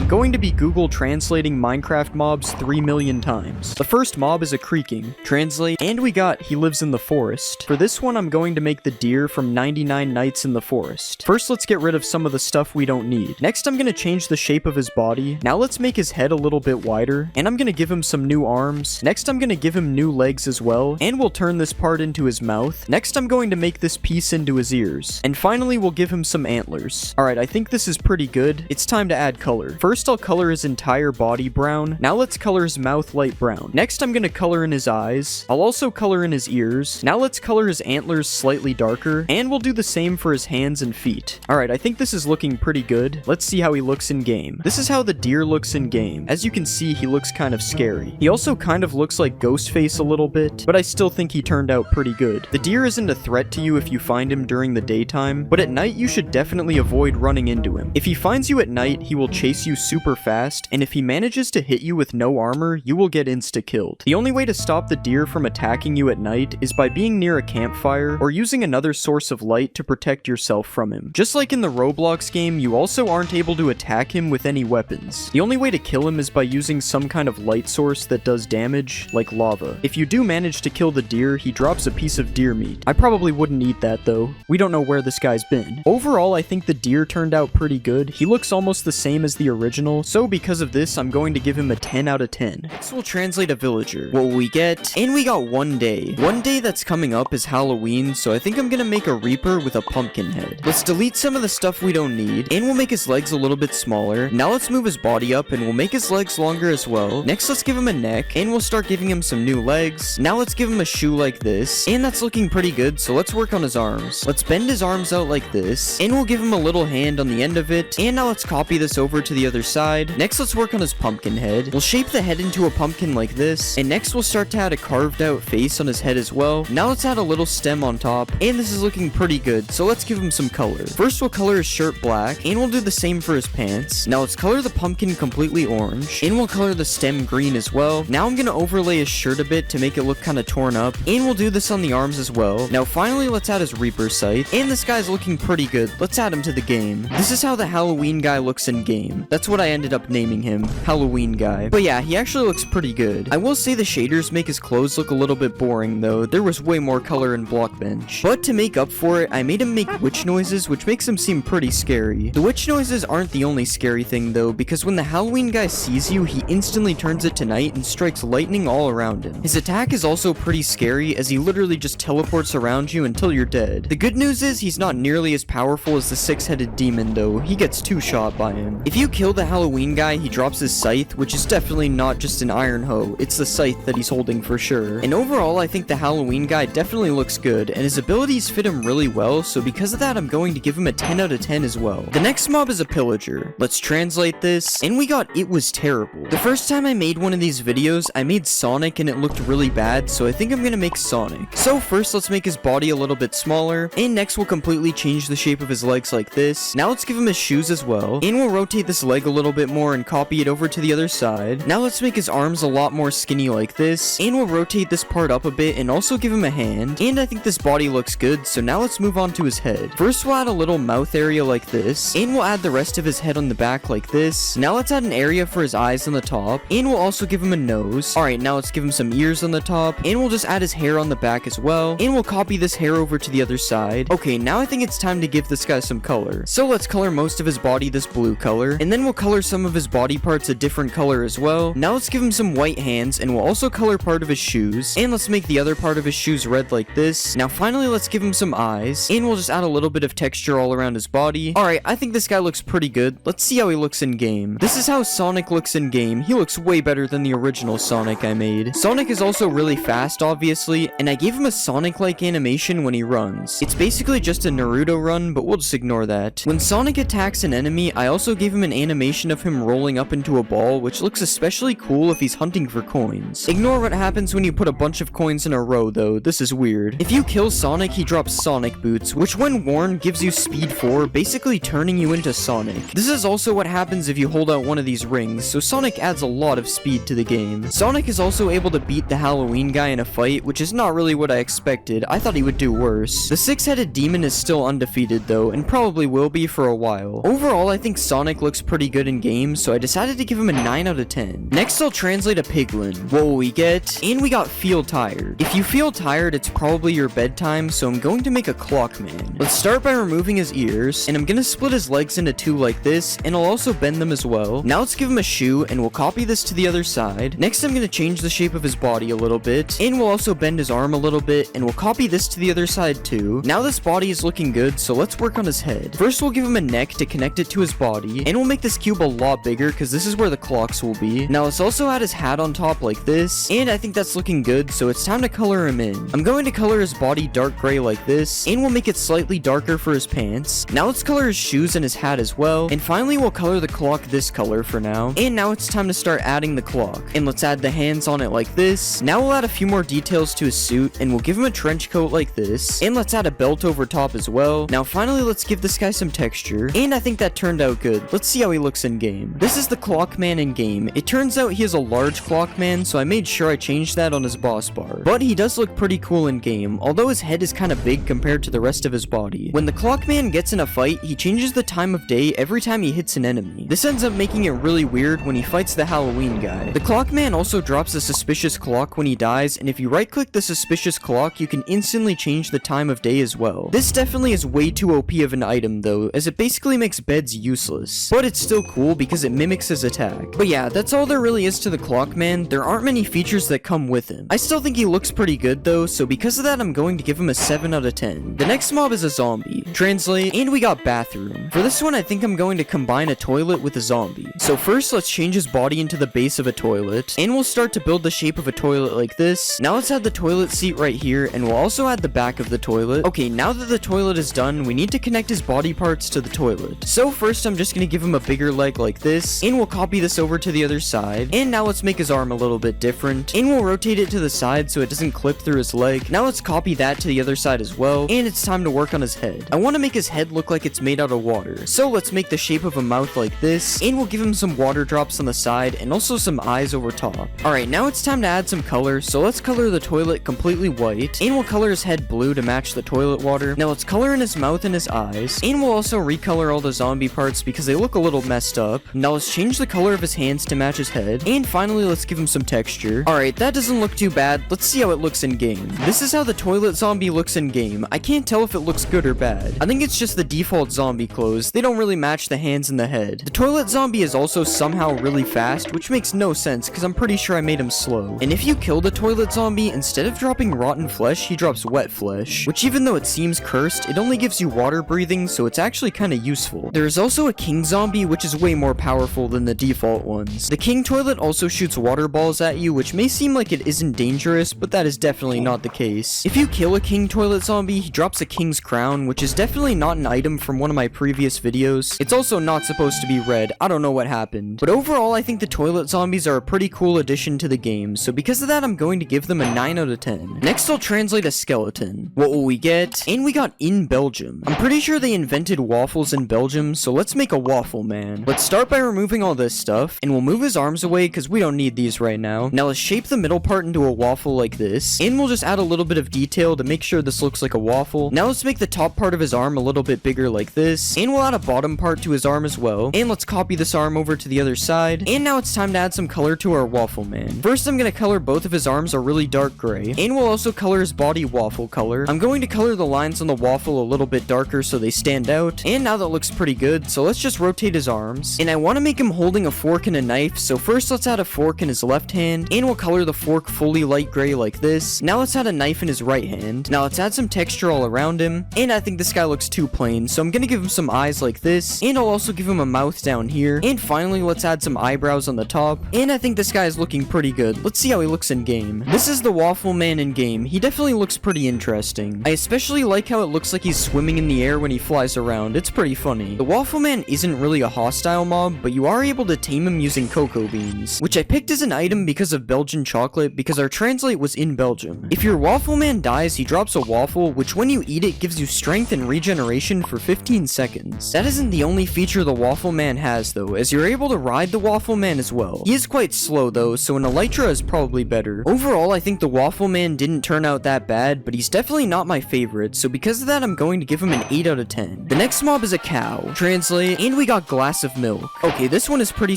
going to be Google translating Minecraft mobs 3 million times. The first mob is a creaking. Translate, and we got he lives in the forest. For this one, I'm going to make the deer from 99 Nights in the Forest. First, let's get rid of some of the stuff we don't need. Next, I'm going to change the shape of his body. Now let's make his head a little bit wider, and I'm going to give him some new arms. Next, I'm going to give him new legs as well, and we'll turn this part into his mouth. Next, I'm going to make this piece into his ears. And finally, we'll give him some antlers. Alright, I think this is pretty good. It's time to add color. First, I'll color his entire body brown. Now let's color his mouth light brown. Next, I'm going to color in his eyes. I'll also color in his ears. Now let's color his antlers slightly darker, and we'll do the same for his hands and feet. Alright, I think this is looking pretty good. Let's see how he looks in game. This is how the deer looks in game. As you can see, he looks kind of scary. He also kind of looks like Ghostface a little bit, but I still think he turned out pretty good. The deer isn't a threat to you if you find him during the daytime, but at night you should definitely avoid running into him. If he finds you at night, he will chase you super fast, and if he manages to hit you with no armor, you will get insta-killed. The only way to stop the deer from attacking you at night is by being near a campfire or using another source of light to protect yourself from him. Just like in the Roblox game, you also aren't able to attack him with any weapons. The only way to kill him is by using some kind of light source that does damage, like lava. If you do manage to kill the deer, he drops a piece of deer meat. I probably wouldn't eat that though. We don't know where this guy's been. Overall, I think the deer turned out pretty good. He looks almost the same as the original, so because of this, I'm going to give him a 10 out of 10. Next, we'll translate a villager. What will we get? And we got one day. One day that's coming up is Halloween, so I think I'm gonna make a reaper with a pumpkin head. Let's delete some of the stuff we don't need, and we'll make his legs a little bit smaller. Now let's move his body up, and we'll make his legs longer as well. Next, let's give him a neck, and we'll start giving him some new legs. Now let's give him a shoe like this, and that's looking pretty good, so let's work on his arms. Let's bend his arms out like this, and we'll give him a little hand on the end of it, and now let's copy this over to the other side. Next, let's work on his pumpkin head. We'll shape the head into a pumpkin like this, and next we'll start to add a carved out face on his head as well. Now let's add a little stem on top, and this is looking pretty good, so let's give him some color. First, we'll color his shirt black, and we'll do the same for his pants. Now let's color the pumpkin completely orange, and we'll color the stem green as well. Now I'm gonna overlay his shirt a bit to make it look kind of torn up, and we'll do this on the arms as well. Now finally, let's add his reaper scythe, and this guy's looking pretty good. Let's add him to the game. This is how the Halloween guy looks in game. That's what I ended up naming him, Halloween guy. But yeah, he actually looks pretty good. I will say the shaders make his clothes look a little bit boring though. There was way more color in blockbench. But to make up for it, I made him make witch noises, which makes him seem pretty scary. The witch noises aren't the only scary thing though, because when the Halloween guy sees you, he instantly turns it to night and strikes lightning all around him. His attack is also pretty scary, as he literally just teleports around you until you're dead. The good news is he's not nearly as powerful as the six-headed demon though. He gets two-shot by him. If you kill the Halloween guy, he drops his scythe, which is definitely not just an iron hoe. It's the scythe that he's holding for sure. And overall, I think the Halloween guy definitely looks good, and his abilities fit him really well, so because of that, I'm going to give him a 10 out of 10 as well. The next mob is a pillager. Let's translate this, and we got it was terrible. The first time I made one of these videos, I made Sonic and it looked really bad, so I think I'm gonna make Sonic. So first, let's make his body a little bit smaller, and next we'll completely change the shape of his legs like this. Now let's give him his shoes as well, and we'll rotate this leg a little bit more and copy it over to the other side. Now let's make his arms a lot more skinny like this, and we'll rotate this part up a bit and also give him a hand. And I think this body looks good, so now let's move on to his head. First, we'll add a little mouth area like this, and we'll add the rest of his head on the back like this. Now let's add an area for his eyes on the top, and we'll also give him a nose. Alright, now let's give him some ears on the top, and we'll just add his hair on the back as well, and we'll copy this hair over to the other side. Okay, now I think it's time to give this guy some color. So let's color most of his body this blue color, and then we'll color some of his body parts a different color as well. Now let's give him some white hands, and we'll also color part of his shoes, and let's make the other part of his shoes red like this. Now finally, let's give him some eyes, and we'll just add a little bit of texture all around his body. Alright, I think this guy looks pretty good. Let's see how he looks in game. This is how Sonic looks in game. He looks way better than the original Sonic I made. Sonic is also really fast, obviously, and I gave him a Sonic-like animation when he runs. It's basically just a Naruto run, but we'll just ignore that. When Sonic attacks an enemy, I also gave him an animation of him rolling up into a ball, which looks especially cool if he's hunting for coins. Ignore what happens when you put a bunch of coins in a row though. This is weird. If you kill Sonic, he drops Sonic boots, which when worn gives you speed 4, basically turning you into Sonic. This is also what happens if you hold out one of these rings, so Sonic adds a lot of speed to the game. Sonic is also able to beat the Halloween guy in a fight, which is not really what I expected. I thought he would do worse. The six-headed demon is still undefeated though, and probably will be for a while. Overall, I think Sonic looks pretty good good in game, so I decided to give him a 9 out of 10. Next, I'll translate a piglin. What will we get? And we got feel tired. If you feel tired, it's probably your bedtime, so I'm going to make a clock man. Let's start by removing his ears, and I'm gonna split his legs into two like this, and I'll also bend them as well. Now let's give him a shoe, and we'll copy this to the other side. Next, I'm gonna change the shape of his body a little bit, and we'll also bend his arm a little bit, and we'll copy this to the other side too. Now this body is looking good, so let's work on his head. First, we'll give him a neck to connect it to his body, and we'll make this cube a lot bigger because this is where the clocks will be. Now let's also add his hat on top like this, and I think that's looking good, so it's time to color him in. I'm going to color his body dark gray like this, and we'll make it slightly darker for his pants. Now let's color his shoes and his hat as well, and finally we'll color the clock this color for now. And now it's time to start adding the clock, and let's add the hands on it like this. Now we'll add a few more details to his suit, and we'll give him a trench coat like this, and let's add a belt over top as well. Now finally let's give this guy some texture, and I think that turned out good. Let's see how he looks in game. This is the clock man in game. It turns out he is a large clock man, so I made sure I changed that on his boss bar. But he does look pretty cool in game, although his head is kind of big compared to the rest of his body. When the clock man gets in a fight, he changes the time of day every time he hits an enemy. This ends up making it really weird when he fights the Halloween guy. The clock man also drops a suspicious clock when he dies, and if you right click the suspicious clock, you can instantly change the time of day as well. This definitely is way too OP of an item though, as it basically makes beds useless. But it's still cool because it mimics his attack. But yeah, that's all there really is to the clock man. There aren't many features that come with him. I still think he looks pretty good though, so because of that I'm going to give him a 7 out of 10. The next mob is a zombie. Translate, and we got bathroom. For this one I think I'm going to combine a toilet with a zombie. So first let's change his body into the base of a toilet, and we'll start to build the shape of a toilet like this. Now let's add the toilet seat right here, and we'll also add the back of the toilet. Okay, now that the toilet is done, we need to connect his body parts to the toilet. So first I'm just gonna give him a bigger leg like this, and we'll copy this over to the other side. And now let's make his arm a little bit different, and we'll rotate it to the side so it doesn't clip through his leg. Now let's copy that to the other side as well, and it's time to work on his head. I want to make his head look like it's made out of water, so let's make the shape of a mouth like this, and we'll give him some water drops on the side and also some eyes over top. Alright, now it's time to add some color, so let's color the toilet completely white, and we'll color his head blue to match the toilet water. Now let's color in his mouth and his eyes, and we'll also recolor all the zombie parts because they look a little messed up. Now let's change the color of his hands to match his head, and finally let's give him some texture. Alright, that doesn't look too bad. Let's see how it looks in game. This is how the toilet zombie looks in game. I can't tell if it looks good or bad. I think it's just the default zombie clothes. They don't really match the hands and the head. The toilet zombie is also somehow really fast, which makes no sense because I'm pretty sure I made him slow. And if you kill the toilet zombie, instead of dropping rotten flesh, he drops wet flesh, which even though it seems cursed, it only gives you water breathing, so it's actually kind of useful. There is also a king zombie, which is way more powerful than the default ones. The king toilet also shoots water balls at you, which may seem like it isn't dangerous, but that is definitely not the case. If you kill a king toilet zombie, he drops a king's crown, which is definitely not an item from one of my previous videos. It's also not supposed to be red. I don't know what happened. But overall, I think the toilet zombies are a pretty cool addition to the game, so because of that, I'm going to give them a 9 out of 10. Next, I'll translate a skeleton. What will we get? And we got in Belgium. I'm pretty sure they invented waffles in Belgium, so let's make a waffle man. Let's start by removing all this stuff, and we'll move his arms away because we don't need these right now. Now let's shape the middle part into a waffle like this, and we'll just add a little bit of detail to make sure this looks like a waffle. Now let's make the top part of his arm a little bit bigger like this, and we'll add a bottom part to his arm as well, and let's copy this arm over to the other side. And now it's time to add some color to our waffle man. First, I'm going to color both of his arms a really dark gray, and we'll also color his body waffle color. I'm going to color the lines on the waffle a little bit darker so they stand out, and now that looks pretty good, so let's just rotate his arms. And I want to make him holding a fork and a knife, so first let's add a fork in his left hand, and we'll color the fork fully light gray like this. Now let's add a knife in his right hand. Now let's add some texture all around him, and I think this guy looks too plain, so I'm gonna give him some eyes like this, and I'll also give him a mouth down here, and finally let's add some eyebrows on the top, and I think this guy is looking pretty good. Let's see how he looks in game. This is the waffle man in game. He definitely looks pretty interesting. I especially like how it looks like he's swimming in the air when he flies around. It's pretty funny. The waffle man isn't really a hostile mob, but you are able to tame him using cocoa beans, which I picked as an item because of Belgian chocolate, because our translate was in Belgium. If your waffle man dies, he drops a waffle, which when you eat it gives you strength and regeneration for 15 seconds. That isn't the only feature the waffle man has though, as you're able to ride the waffle man as well. He is quite slow though, so an elytra is probably better. Overall, I think the waffle man didn't turn out that bad, but he's definitely not my favorite, so because of that, I'm going to give him an 8 out of 10. The next mob is a cow. Translate, and we got glass of of milk. Okay, this one is pretty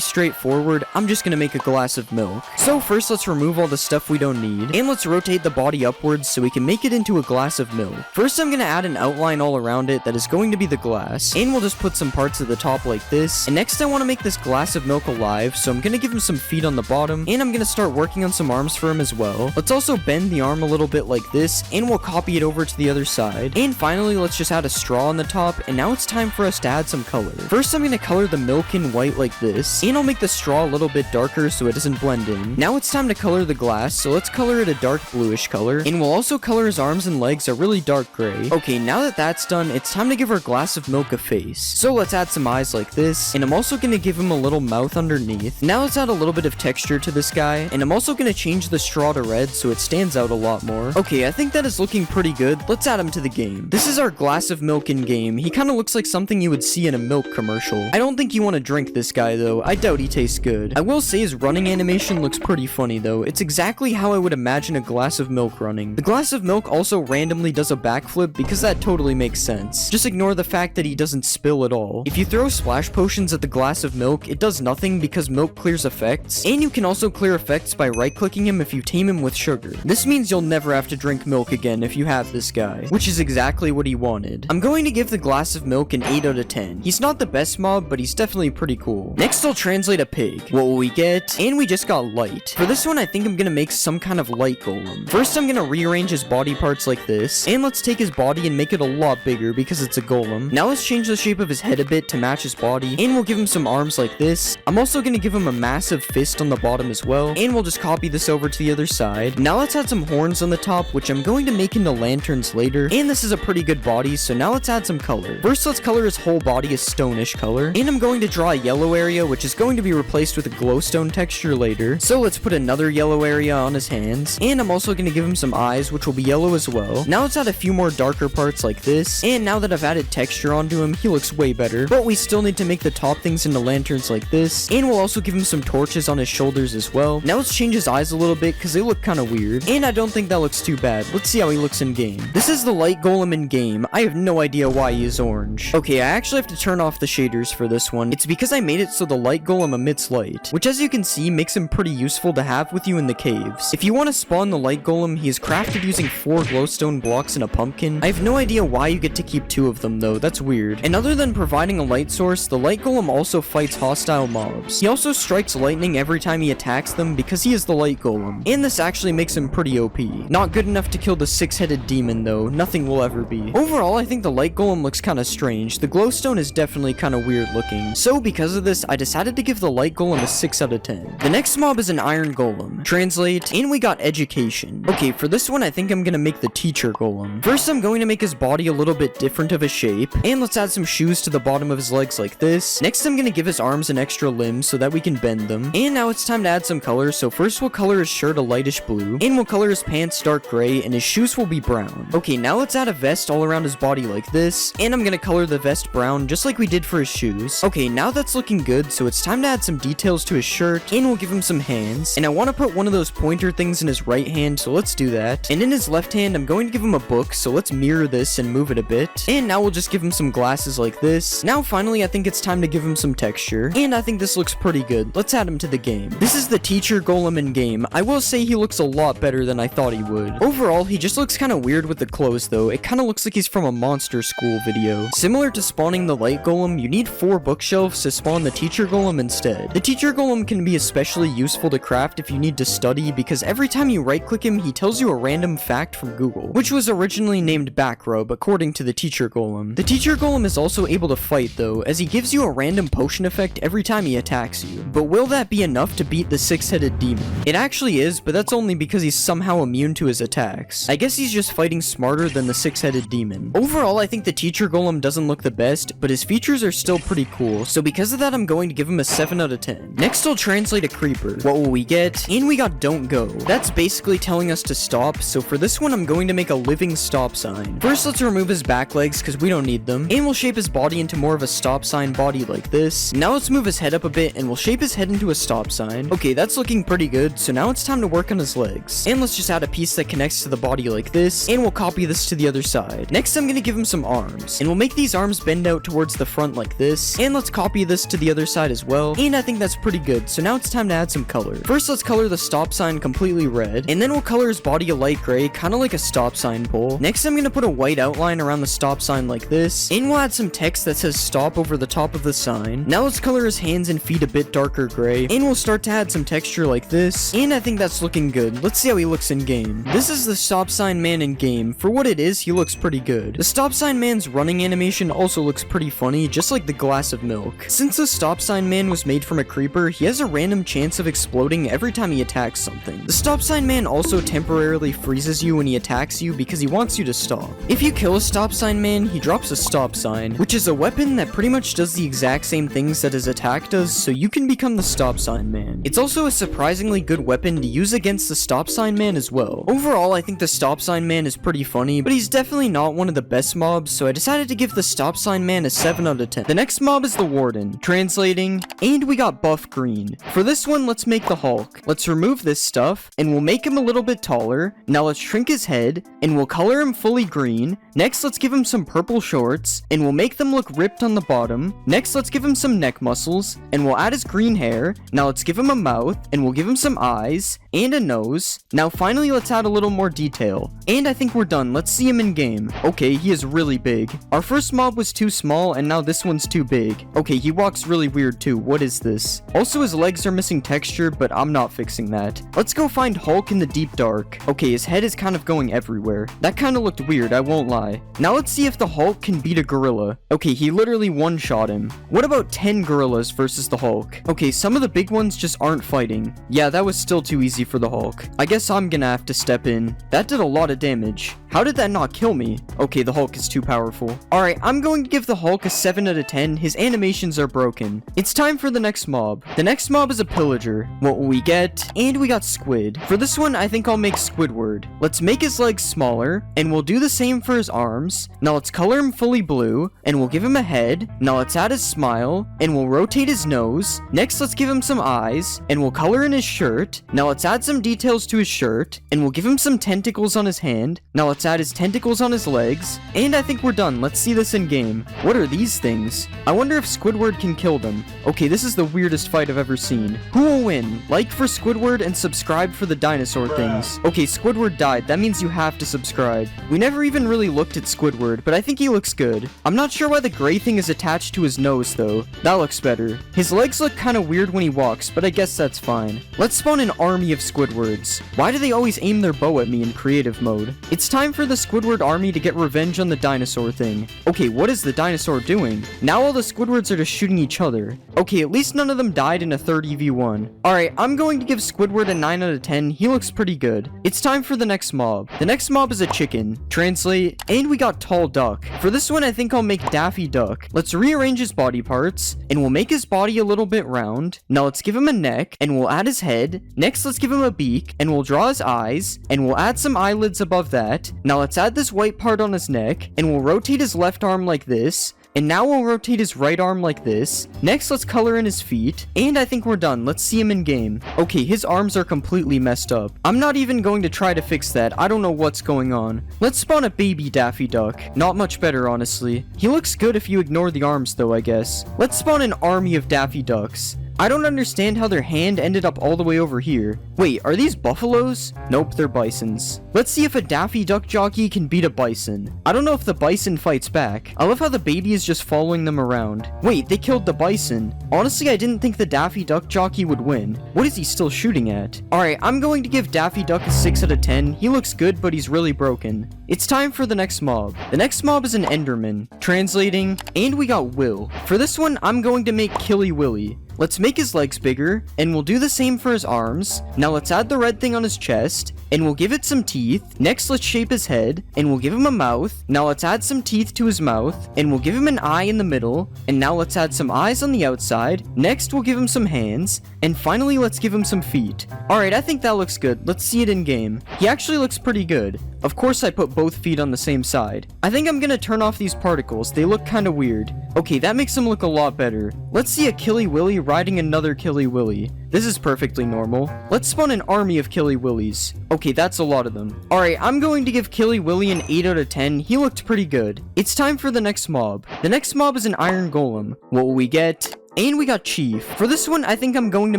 straightforward. I'm just gonna make a glass of milk. So first let's remove all the stuff we don't need, and let's rotate the body upwards so we can make it into a glass of milk. First I'm gonna add an outline all around it that is going to be the glass, and we'll just put some parts at the top like this. And next I want to make this glass of milk alive, so I'm gonna give him some feet on the bottom, and I'm gonna start working on some arms for him as well. Let's also bend the arm a little bit like this, and we'll copy it over to the other side. And finally let's just add a straw on the top, and now it's time for us to add some color. First I'm gonna color the milk in white like this, and I'll make the straw a little bit darker so it doesn't blend in. Now it's time to color the glass, so let's color it a dark bluish color, and we'll also color his arms and legs a really dark gray. Okay, now that that's done, it's time to give our glass of milk a face. So let's add some eyes like this, and I'm also gonna give him a little mouth underneath. Now let's add a little bit of texture to this guy, and I'm also gonna change the straw to red so it stands out a lot more. Okay, I think that is looking pretty good. Let's add him to the game. This is our glass of milk in game. He kind of looks like something you would see in a milk commercial. I don't think you want to drink this guy though. I doubt he tastes good. I will say his running animation looks pretty funny though. It's exactly how I would imagine a glass of milk running. The glass of milk also randomly does a backflip because that totally makes sense. Just ignore the fact that he doesn't spill at all. If you throw splash potions at the glass of milk, it does nothing because milk clears effects, and you can also clear effects by right-clicking him if you tame him with sugar. This means you'll never have to drink milk again if you have this guy, which is exactly what he wanted. I'm going to give the glass of milk an 8 out of 10. He's not the best mob, but he's definitely pretty cool. Next I'll translate a pig. What will we get? And we just got light. For this one I think I'm gonna make some kind of light golem. First I'm gonna rearrange his body parts like this, and let's take his body and make it a lot bigger because it's a golem. Now let's change the shape of his head a bit to match his body, and we'll give him some arms like this. I'm also gonna give him a massive fist on the bottom as well, and we'll just copy this over to the other side. Now let's add some horns on the top, which I'm going to make into lanterns later, and this is a pretty good body, so now let's add some color. First let's color his whole body a stonish color, and I'm going to draw a yellow area, which is going to be replaced with a glowstone texture later. So let's put another yellow area on his hands, and I'm also going to give him some eyes, which will be yellow as well. Now let's add a few more darker parts like this, and now that I've added texture onto him, he looks way better. But we still need to make the top things into lanterns like this, and we'll also give him some torches on his shoulders as well. Now let's change his eyes a little bit because they look kind of weird, and I don't think that looks too bad. Let's see how he looks in game. This is the light golem in game. I have no idea why he is orange. Okay, I actually have to turn off the shaders for this one. It's because I made it so the light golem emits light, which as you can see makes him pretty useful to have with you in the caves. If you want to spawn the light golem, he is crafted using 4 glowstone blocks and a pumpkin. I have no idea why you get to keep 2 of them though. That's weird. And other than providing a light source, the light golem also fights hostile mobs. He also strikes lightning every time he attacks them because he is the light golem, and this actually makes him pretty OP. Not good enough to kill the 6-headed demon though. Nothing will ever be. Overall, I think the light golem looks kind of strange. The glowstone is definitely kind of weird looking. So because of this, I decided to give the light golem a 6 out of 10. The next mob is an iron golem. Translate, and we got education. Okay, for this one, I think I'm gonna make the teacher golem. First, I'm going to make his body a little bit different of a shape, and let's add some shoes to the bottom of his legs like this. Next, I'm gonna give his arms an extra limb so that we can bend them. And now it's time to add some color. So first we'll color his shirt a lightish blue, and we'll color his pants dark gray, and his shoes will be brown. Okay, now let's add a vest all around his body like this, and I'm gonna color the vest brown just like we did for his shoes. Okay, now that's looking good, so it's time to add some details to his shirt, and we'll give him some hands. And I want to put one of those pointer things in his right hand, so let's do that. And in his left hand, I'm going to give him a book, so let's mirror this and move it a bit. And now we'll just give him some glasses like this. Now finally, I think it's time to give him some texture, and I think this looks pretty good. Let's add him to the game. This is the teacher golem in game. I will say he looks a lot better than I thought he would. Overall, he just looks kind of weird with the clothes though. It kind of looks like he's from a monster school video. Similar to spawning the light golem, you need 4 bookshelves to spawn the teacher golem instead. The teacher golem can be especially useful to craft if you need to study, because every time you right click him, he tells you a random fact from Google, which was originally named Backrub according to the teacher golem. The teacher golem is also able to fight though, as he gives you a random potion effect every time he attacks you. But will that be enough to beat the 6-headed demon? It actually is, but that's only because he's somehow immune to his attacks. I guess he's just fighting smarter than the 6-headed demon. Overall, I think the teacher golem doesn't look the best, but his features are still pretty cool, so because of that, I'm going to give him a 7 out of 10. Next, I'll translate a creeper. What will we get? And we got don't go. That's basically telling us to stop, so for this one, I'm going to make a living stop sign. First, let's remove his back legs because we don't need them, and we'll shape his body into more of a stop sign body like this. Now let's move his head up a bit, and we'll shape his head into a stop sign. Okay, that's looking pretty good, so now it's time to work on his legs. And let's just add a piece that connects to the body like this, and we'll copy this to the other side. Next, I'm gonna give him some arms, and we'll make these arms bend out towards the front like this, and let's let's copy this to the other side as well, and I think that's pretty good. So now it's time to add some color. First, let's color the stop sign completely red, and then we'll color his body a light gray, kind of like a stop sign pole. Next, I'm gonna put a white outline around the stop sign like this, and we'll add some text that says stop over the top of the sign. Now let's color his hands and feet a bit darker gray, and we'll start to add some texture like this, and I think that's looking good. Let's see how he looks in game. This is the stop sign man in game. For what it is, he looks pretty good. The stop sign man's running animation also looks pretty funny, just like the glass of milk. Since the stop sign man was made from a creeper, he has a random chance of exploding every time he attacks something. The stop sign man also temporarily freezes you when he attacks you because he wants you to stop. If you kill a stop sign man, he drops a stop sign, which is a weapon that pretty much does the exact same things that his attack does, so you can become the stop sign man. It's also a surprisingly good weapon to use against the stop sign man as well. Overall, I think the stop sign man is pretty funny, but he's definitely not one of the best mobs, so I decided to give the stop sign man a 7 out of 10. The next mob is the warden. Translating, and we got buff green. For this one, let's make the Hulk. Let's remove this stuff, and we'll make him a little bit taller. Now let's shrink his head, and we'll color him fully green. Next, let's give him some purple shorts, and we'll make them look ripped on the bottom. Next, let's give him some neck muscles, and we'll add his green hair. Now let's give him a mouth, and we'll give him some eyes, and a nose. Now finally, let's add a little more detail. And I think we're done. Let's see him in game. Okay, he is really big. Our first mob was too small, and now this one's too big. Okay, he walks really weird too. What is this? Also, his legs are missing texture, but I'm not fixing that. Let's go find Hulk in the deep dark. Okay, his head is kind of going everywhere. That kind of looked weird, I won't lie. Now let's see if the Hulk can beat a gorilla. Okay, he literally one-shot him. What about 10 gorillas versus the Hulk? Okay, some of the big ones just aren't fighting. Yeah, that was still too easy for the Hulk. I guess I'm gonna have to step in. That did a lot of damage. How did that not kill me? Okay, the Hulk is too powerful. Alright, I'm going to give the Hulk a 7 out of 10. His animations are broken. It's time for the next mob. The next mob is a pillager. What will we get? And we got Squid. For this one, I think I'll make Squidward. Let's make his legs smaller, and we'll do the same for his arms. Now let's color him fully blue, and we'll give him a head. Now let's add his smile, and we'll rotate his nose. Next, let's give him some eyes, and we'll color in his shirt. Now let's add some details to his shirt, and we'll give him some tentacles on his hand. Now let's add his tentacles on his legs, and I think we're done. Let's see this in game. What are these things? I wonder if Squidward can kill them. Okay, this is the weirdest fight I've ever seen. Who will win? Like for Squidward and subscribe for the dinosaur things. Okay, Squidward died. That means you have to subscribe. We never even really looked at Squidward, but I think he looks good. I'm not sure why the gray thing is attached to his nose though. That looks better. His legs look kind of weird when he walks, but I guess that's fine. Let's spawn an army of Squidwards. Why do they always aim their bow at me in creative mode? It's time for the Squidward army to get revenge on the dinosaur thing. Okay, what is the dinosaur doing? Now all the Squidwards are just shooting each other. Okay, at least none of them died in a 30v1. Alright, I'm going to give Squidward a 9 out of 10. He looks pretty good. It's time for the next mob. The next mob is a chicken. Translate, and we got Tall Duck. For this one, I think I'll make Daffy Duck. Let's rearrange his body parts, and we'll make his body a little bit round. Now let's give him a neck, and we'll add his head. Next, let's give him a beak, and we'll draw his eyes, and we'll add some eyelids above that. Now let's add this white part on his neck, and we'll rotate his left arm like this. And now we'll rotate his right arm like this. Next, let's color in his feet. And I think we're done. Let's see him in game. Okay, his arms are completely messed up. I'm not even going to try to fix that. I don't know what's going on. Let's spawn a baby Daffy Duck. Not much better, honestly. He looks good if you ignore the arms, though, I guess. Let's spawn an army of Daffy Ducks. I don't understand how their hand ended up all the way over here. Wait, are these buffaloes? Nope, they're bisons. Let's see if a Daffy Duck jockey can beat a bison. I don't know if the bison fights back. I love how the baby is just following them around. Wait, they killed the bison. Honestly, I didn't think the Daffy Duck jockey would win. What is he still shooting at? Alright, I'm going to give Daffy Duck a 6 out of 10. He looks good, but he's really broken. It's time for the next mob. The next mob is an Enderman. Translating, and we got Will. For this one, I'm going to make Killy Willy. Let's make his legs bigger, and we'll do the same for his arms. Now let's add the red thing on his chest, and we'll give it some teeth. Next, let's shape his head, and we'll give him a mouth. Now let's add some teeth to his mouth, and we'll give him an eye in the middle. And now let's add some eyes on the outside. Next, we'll give him some hands, and finally, let's give him some feet. Alright, I think that looks good. Let's see it in game. He actually looks pretty good. Of course, I put both feet on the same side. I think I'm gonna turn off these particles. They look kinda weird. Okay, that makes him look a lot better. Let's see a Killy Willy riding another Killy Willy. This is perfectly normal. Let's spawn an army of Killy Willies. Okay, that's a lot of them. Alright, I'm going to give Killy Willy an 8 out of 10. He looked pretty good. It's time for the next mob. The next mob is an Iron Golem. What will we get? And we got Chief. For this one, I think I'm going to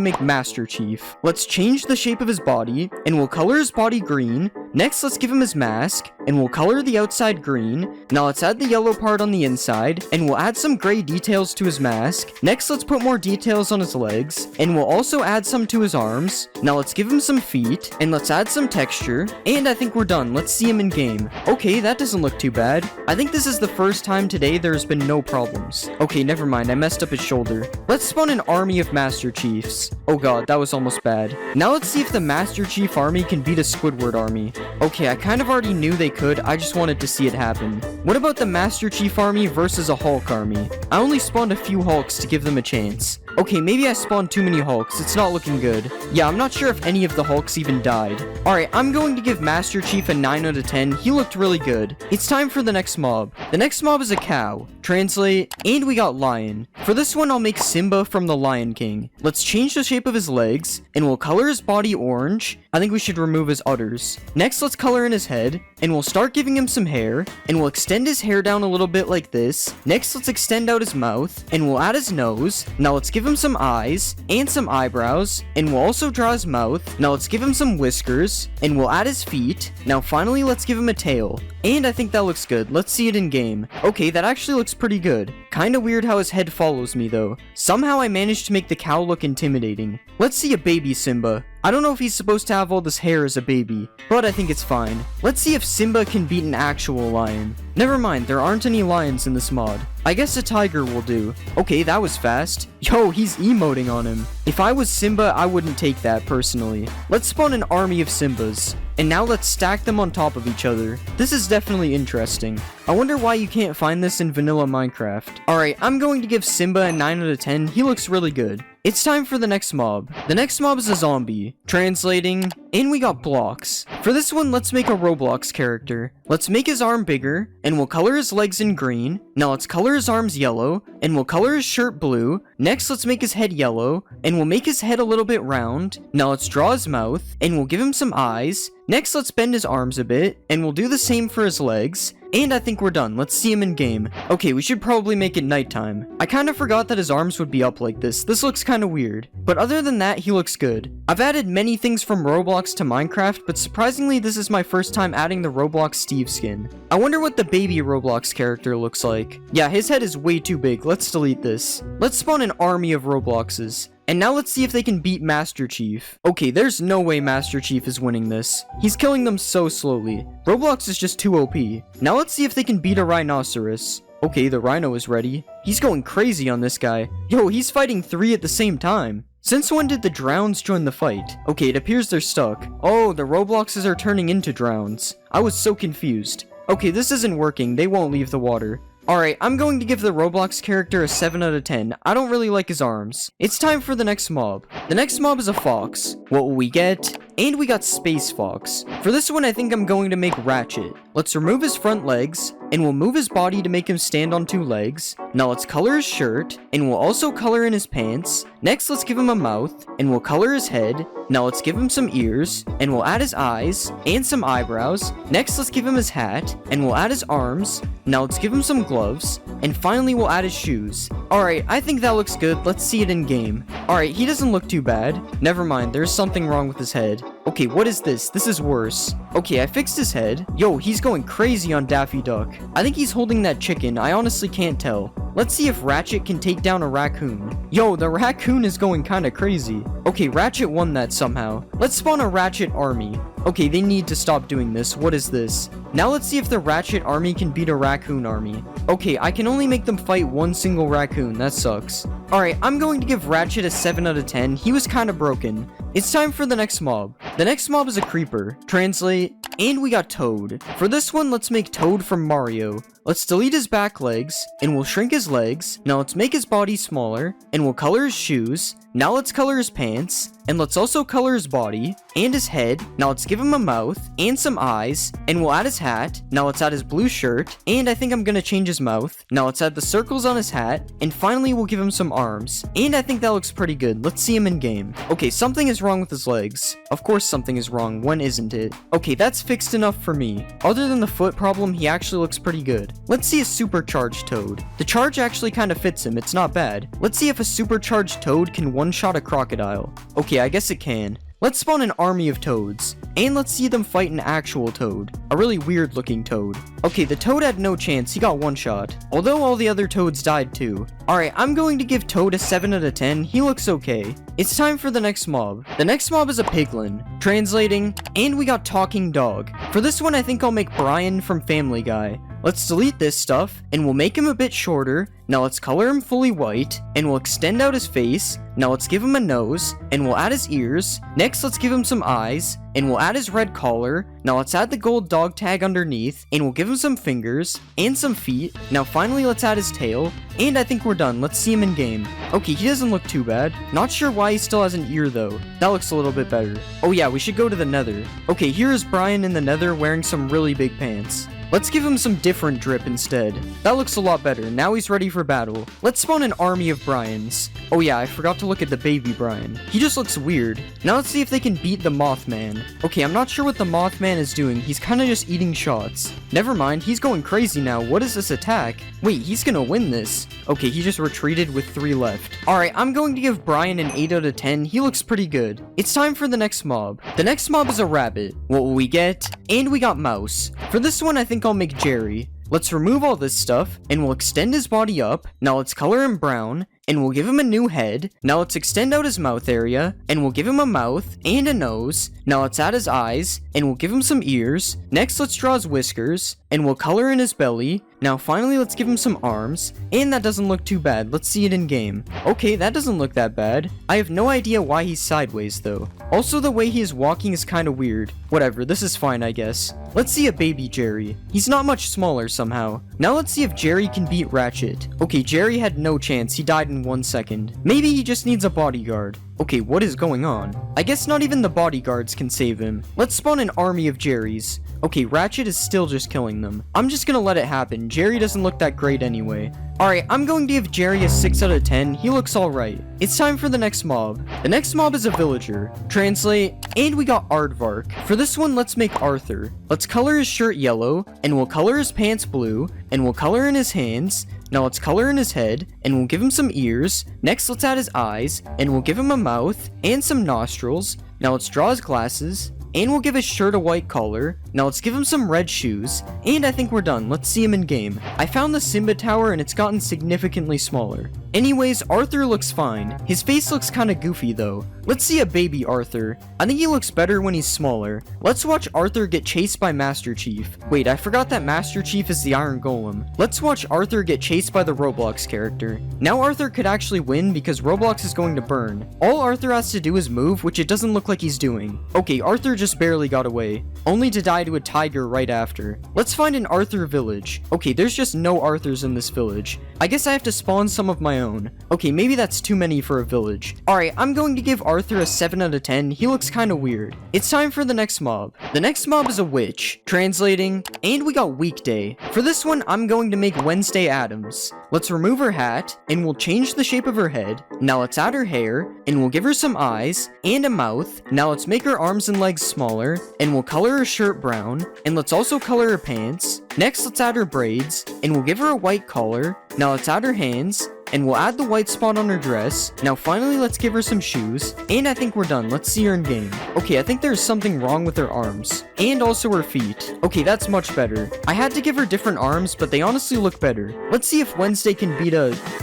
make Master Chief. Let's change the shape of his body, and we'll color his body green. Next, let's give him his mask, and we'll color the outside green. Now let's add the yellow part on the inside, and we'll add some gray details to his mask. Next, let's put more details on his legs, and we'll also add some to his arms. Now let's give him some feet, and let's add some texture, and I think we're done. Let's see him in game. Okay, that doesn't look too bad. I think this is the first time today there's been no problems. Okay, never mind, I messed up his shoulder. Let's spawn an army of Master Chiefs. Oh god, that was almost bad. Now let's see if the Master Chief army can beat a Squidward army. Okay, I kind of already knew they could, I just wanted to see it happen. What about the Master Chief army versus a Hulk army? I only spawned a few Hulks to give them a chance. Okay, maybe I spawned too many Hulks, it's not looking good. Yeah, I'm not sure if any of the Hulks even died. Alright, I'm going to give Master Chief a 9 out of 10, he looked really good. It's time for the next mob. The next mob is a cow. Translate, and we got lion. For this one, I'll make Simba from the Lion King. Let's change the shape of his legs, and we'll color his body orange. I think we should remove his udders. Next, let's color in his head, and we'll start giving him some hair, and we'll extend his hair down a little bit like this. Next, let's extend out his mouth, and we'll add his nose. Now let's give him some eyes, and some eyebrows, and we'll also draw his mouth. Now let's give him some whiskers, and we'll add his feet. Now finally, let's give him a tail. And I think that looks good. Let's see it in game. Okay, that actually looks pretty good. Kinda weird how his head follows me though. Somehow I managed to make the cow look intimidating. Let's see a baby Simba. I don't know if he's supposed to have all this hair as a baby, but I think it's fine. Let's see if Simba can beat an actual lion. Never mind, there aren't any lions in this mod. I guess a tiger will do. Okay, that was fast. Yo, he's emoting on him. If I was Simba, I wouldn't take that personally. Let's spawn an army of Simbas. And now let's stack them on top of each other. This is definitely interesting. I wonder why you can't find this in vanilla Minecraft. Alright, I'm going to give Simba a 9 out of 10. He looks really good. It's time for the next mob. The next mob is a zombie. Translating, and we got blocks. For this one, let's make a Roblox character. Let's make his arm bigger, and we'll color his legs in green. Now let's color his arms yellow, and we'll color his shirt blue. Next, let's make his head yellow, and we'll make his head a little bit round. Now let's draw his mouth, and we'll give him some eyes. Next, let's bend his arms a bit, and we'll do the same for his legs. And I think we're done. Let's see him in game. Okay, we should probably make it nighttime. I kind of forgot that his arms would be up like this. This looks kind of weird. But other than that, he looks good. I've added many things from Roblox to Minecraft, but surprisingly, this is my first time adding the Roblox Steve skin. I wonder what the baby Roblox character looks like. Yeah, his head is way too big. Let's delete this. Let's spawn an army of Robloxes. And now let's see if they can beat Master Chief. Okay, there's no way Master Chief is winning this. He's killing them so slowly. Roblox is just too OP. Now let's see if they can beat a rhinoceros. Okay, the rhino is ready. He's going crazy on this guy. Yo, he's fighting 3 at the same time. Since when did the drowns join the fight? Okay, it appears they're stuck. Oh, the Robloxes are turning into drowns. I was so confused. Okay, this isn't working. They won't leave the water. Alright, I'm going to give the Roblox character a 7 out of 10. I don't really like his arms. It's time for the next mob. The next mob is a fox. What will we get? And we got Space Fox. For this one, I think I'm going to make Ratchet. Let's remove his front legs, and we'll move his body to make him stand on 2 legs. Now let's color his shirt, and we'll also color in his pants. Next, let's give him a mouth, and we'll color his head. Now let's give him some ears, and we'll add his eyes, and some eyebrows. Next, let's give him his hat, and we'll add his arms. Now let's give him some gloves, and finally we'll add his shoes. Alright, I think that looks good. Let's see it in game. Alright, he doesn't look too bad. Never mind, there's something wrong with his head. Okay, what is this? This is worse. Okay, I fixed his head. Yo, he's going crazy on Daffy Duck. I think he's holding that chicken. I honestly can't tell. Let's see if Ratchet can take down a raccoon. Yo, the raccoon is going kinda crazy. Okay, Ratchet won that somehow. Let's spawn a Ratchet army. Okay, they need to stop doing this. What is this? Now let's see if the Ratchet army can beat a raccoon army. Okay, I can only make them fight 1 single raccoon. That sucks. Alright, I'm going to give Ratchet a 7 out of 10. He was kinda broken. It's time for the next mob. The next mob is a creeper. Translate, and we got Toad. For this one, let's make Toad from Mario. Let's delete his back legs, and we'll shrink his legs. Now let's make his body smaller, and we'll color his shoes. Now let's color his pants, and let's also color his body and his head. Now let's give him a mouth and some eyes, and we'll add his hat. Now let's add his blue shirt, and I think I'm gonna change his mouth. Now let's add the circles on his hat, and finally we'll give him some arms. And I think that looks pretty good. Let's see him in game. Okay, something is wrong with his legs. Of course something is wrong, when isn't it? Okay, that's fixed enough for me. Other than the foot problem, he actually looks pretty good. Let's see a supercharged toad. The charge actually kind of fits him, it's not bad. Let's see if a supercharged toad can one-shot a crocodile. Okay, I guess it can. Let's spawn an army of toads, and let's see them fight an actual toad. A really weird looking toad. Okay, the toad had no chance, he got one shot. Although all the other toads died too. Alright, I'm going to give Toad a 7 out of 10, he looks okay. It's time for the next mob. The next mob is a piglin. Translating, and we got talking dog. For this one I think I'll make Brian from Family Guy. Let's delete this stuff, and we'll make him a bit shorter. Now let's color him fully white, and we'll extend out his face. Now let's give him a nose, and we'll add his ears. Next, let's give him some eyes, and we'll add his red collar. Now let's add the gold dog tag underneath, and we'll give him some fingers, and some feet. Now finally, let's add his tail, and I think we're done. Let's see him in game. Okay, he doesn't look too bad. Not sure why he still has an ear though. That looks a little bit better. Oh yeah, we should go to the nether. Okay, here is Brian in the nether wearing some really big pants. Let's give him some different drip instead. That looks a lot better. Now he's ready for battle. Let's spawn an army of Brians. Oh yeah, I forgot to look at the baby Brian. He just looks weird. Now let's see if they can beat the Mothman. Okay, I'm not sure what the Mothman is doing. He's kind of just eating shots. Never mind, he's going crazy now. What is this attack? Wait, he's gonna win this. Okay, he just retreated with 3 left. Alright, I'm going to give Brian an 8 out of 10. He looks pretty good. It's time for the next mob. The next mob is a rabbit. What will we get? And we got mouse. For this one, I think I'll make Jerry. Let's remove all this stuff, and we'll extend his body up. Now let's color him brown, and we'll give him a new head. Now let's extend out his mouth area, and we'll give him a mouth and a nose. Now let's add his eyes, and we'll give him some ears. Next, let's draw his whiskers, and we'll color in his belly. Now finally, let's give him some arms, and that doesn't look too bad. Let's see it in game. Okay, that doesn't look that bad. I have no idea why he's sideways though. Also, the way he is walking is kind of weird. Whatever, this is fine, I guess. Let's see a baby Jerry. He's not much smaller somehow. Now let's see if Jerry can beat Ratchet. Okay, Jerry had no chance. He died in 1 second. Maybe he just needs a bodyguard. Okay, what is going on? I guess not even the bodyguards can save him. Let's spawn an army of Jerrys. Okay, Ratchet is still just killing them. I'm just gonna let it happen. Jerry doesn't look that great anyway. Alright, I'm going to give Jerry a 6 out of 10. He looks alright. It's time for the next mob. The next mob is a villager. Translate, and we got Aardvark. For this one, let's make Arthur. Let's color his shirt yellow, and we'll color his pants blue, and we'll color in his hands. Now let's color in his head, and we'll give him some ears. Next, let's add his eyes, and we'll give him a mouth, and some nostrils. Now let's draw his glasses, and we'll give his shirt a white collar. Now let's give him some red shoes, and I think we're done. Let's see him in game. I found the Simba Tower, and it's gotten significantly smaller. Anyways, Arthur looks fine. His face looks kinda goofy though. Let's see a baby Arthur. I think he looks better when he's smaller. Let's watch Arthur get chased by Master Chief. Wait, I forgot that Master Chief is the Iron Golem. Let's watch Arthur get chased by the Roblox character. Now Arthur could actually win because Roblox is going to burn. All Arthur has to do is move, which it doesn't look like he's doing. Okay, Arthur just barely got away, only to die to a tiger right after. Let's find an Arthur village. Okay, there's just no Arthurs in this village. I guess I have to spawn some of my own. Okay, maybe that's too many for a village. Alright, I'm going to give Arthur a 7 out of 10. He looks kinda weird. It's time for the next mob. The next mob is a witch. Translating, and we got Weekday. For this one, I'm going to make Wednesday Addams. Let's remove her hat, and we'll change the shape of her head. Now let's add her hair, and we'll give her some eyes, and a mouth. Now let's make her arms and legs smaller, and we'll color her shirt brown, and let's also color her pants. Next, let's add her braids, and we'll give her a white collar. Now let's add her hands, and we'll add the white spot on her dress. Now finally, let's give her some shoes, and I think we're done. Let's see her in game. Okay, I think there's something wrong with her arms, and also her feet. Okay, that's much better. I had to give her different arms, but they honestly look better. Let's see if Wednesday can beat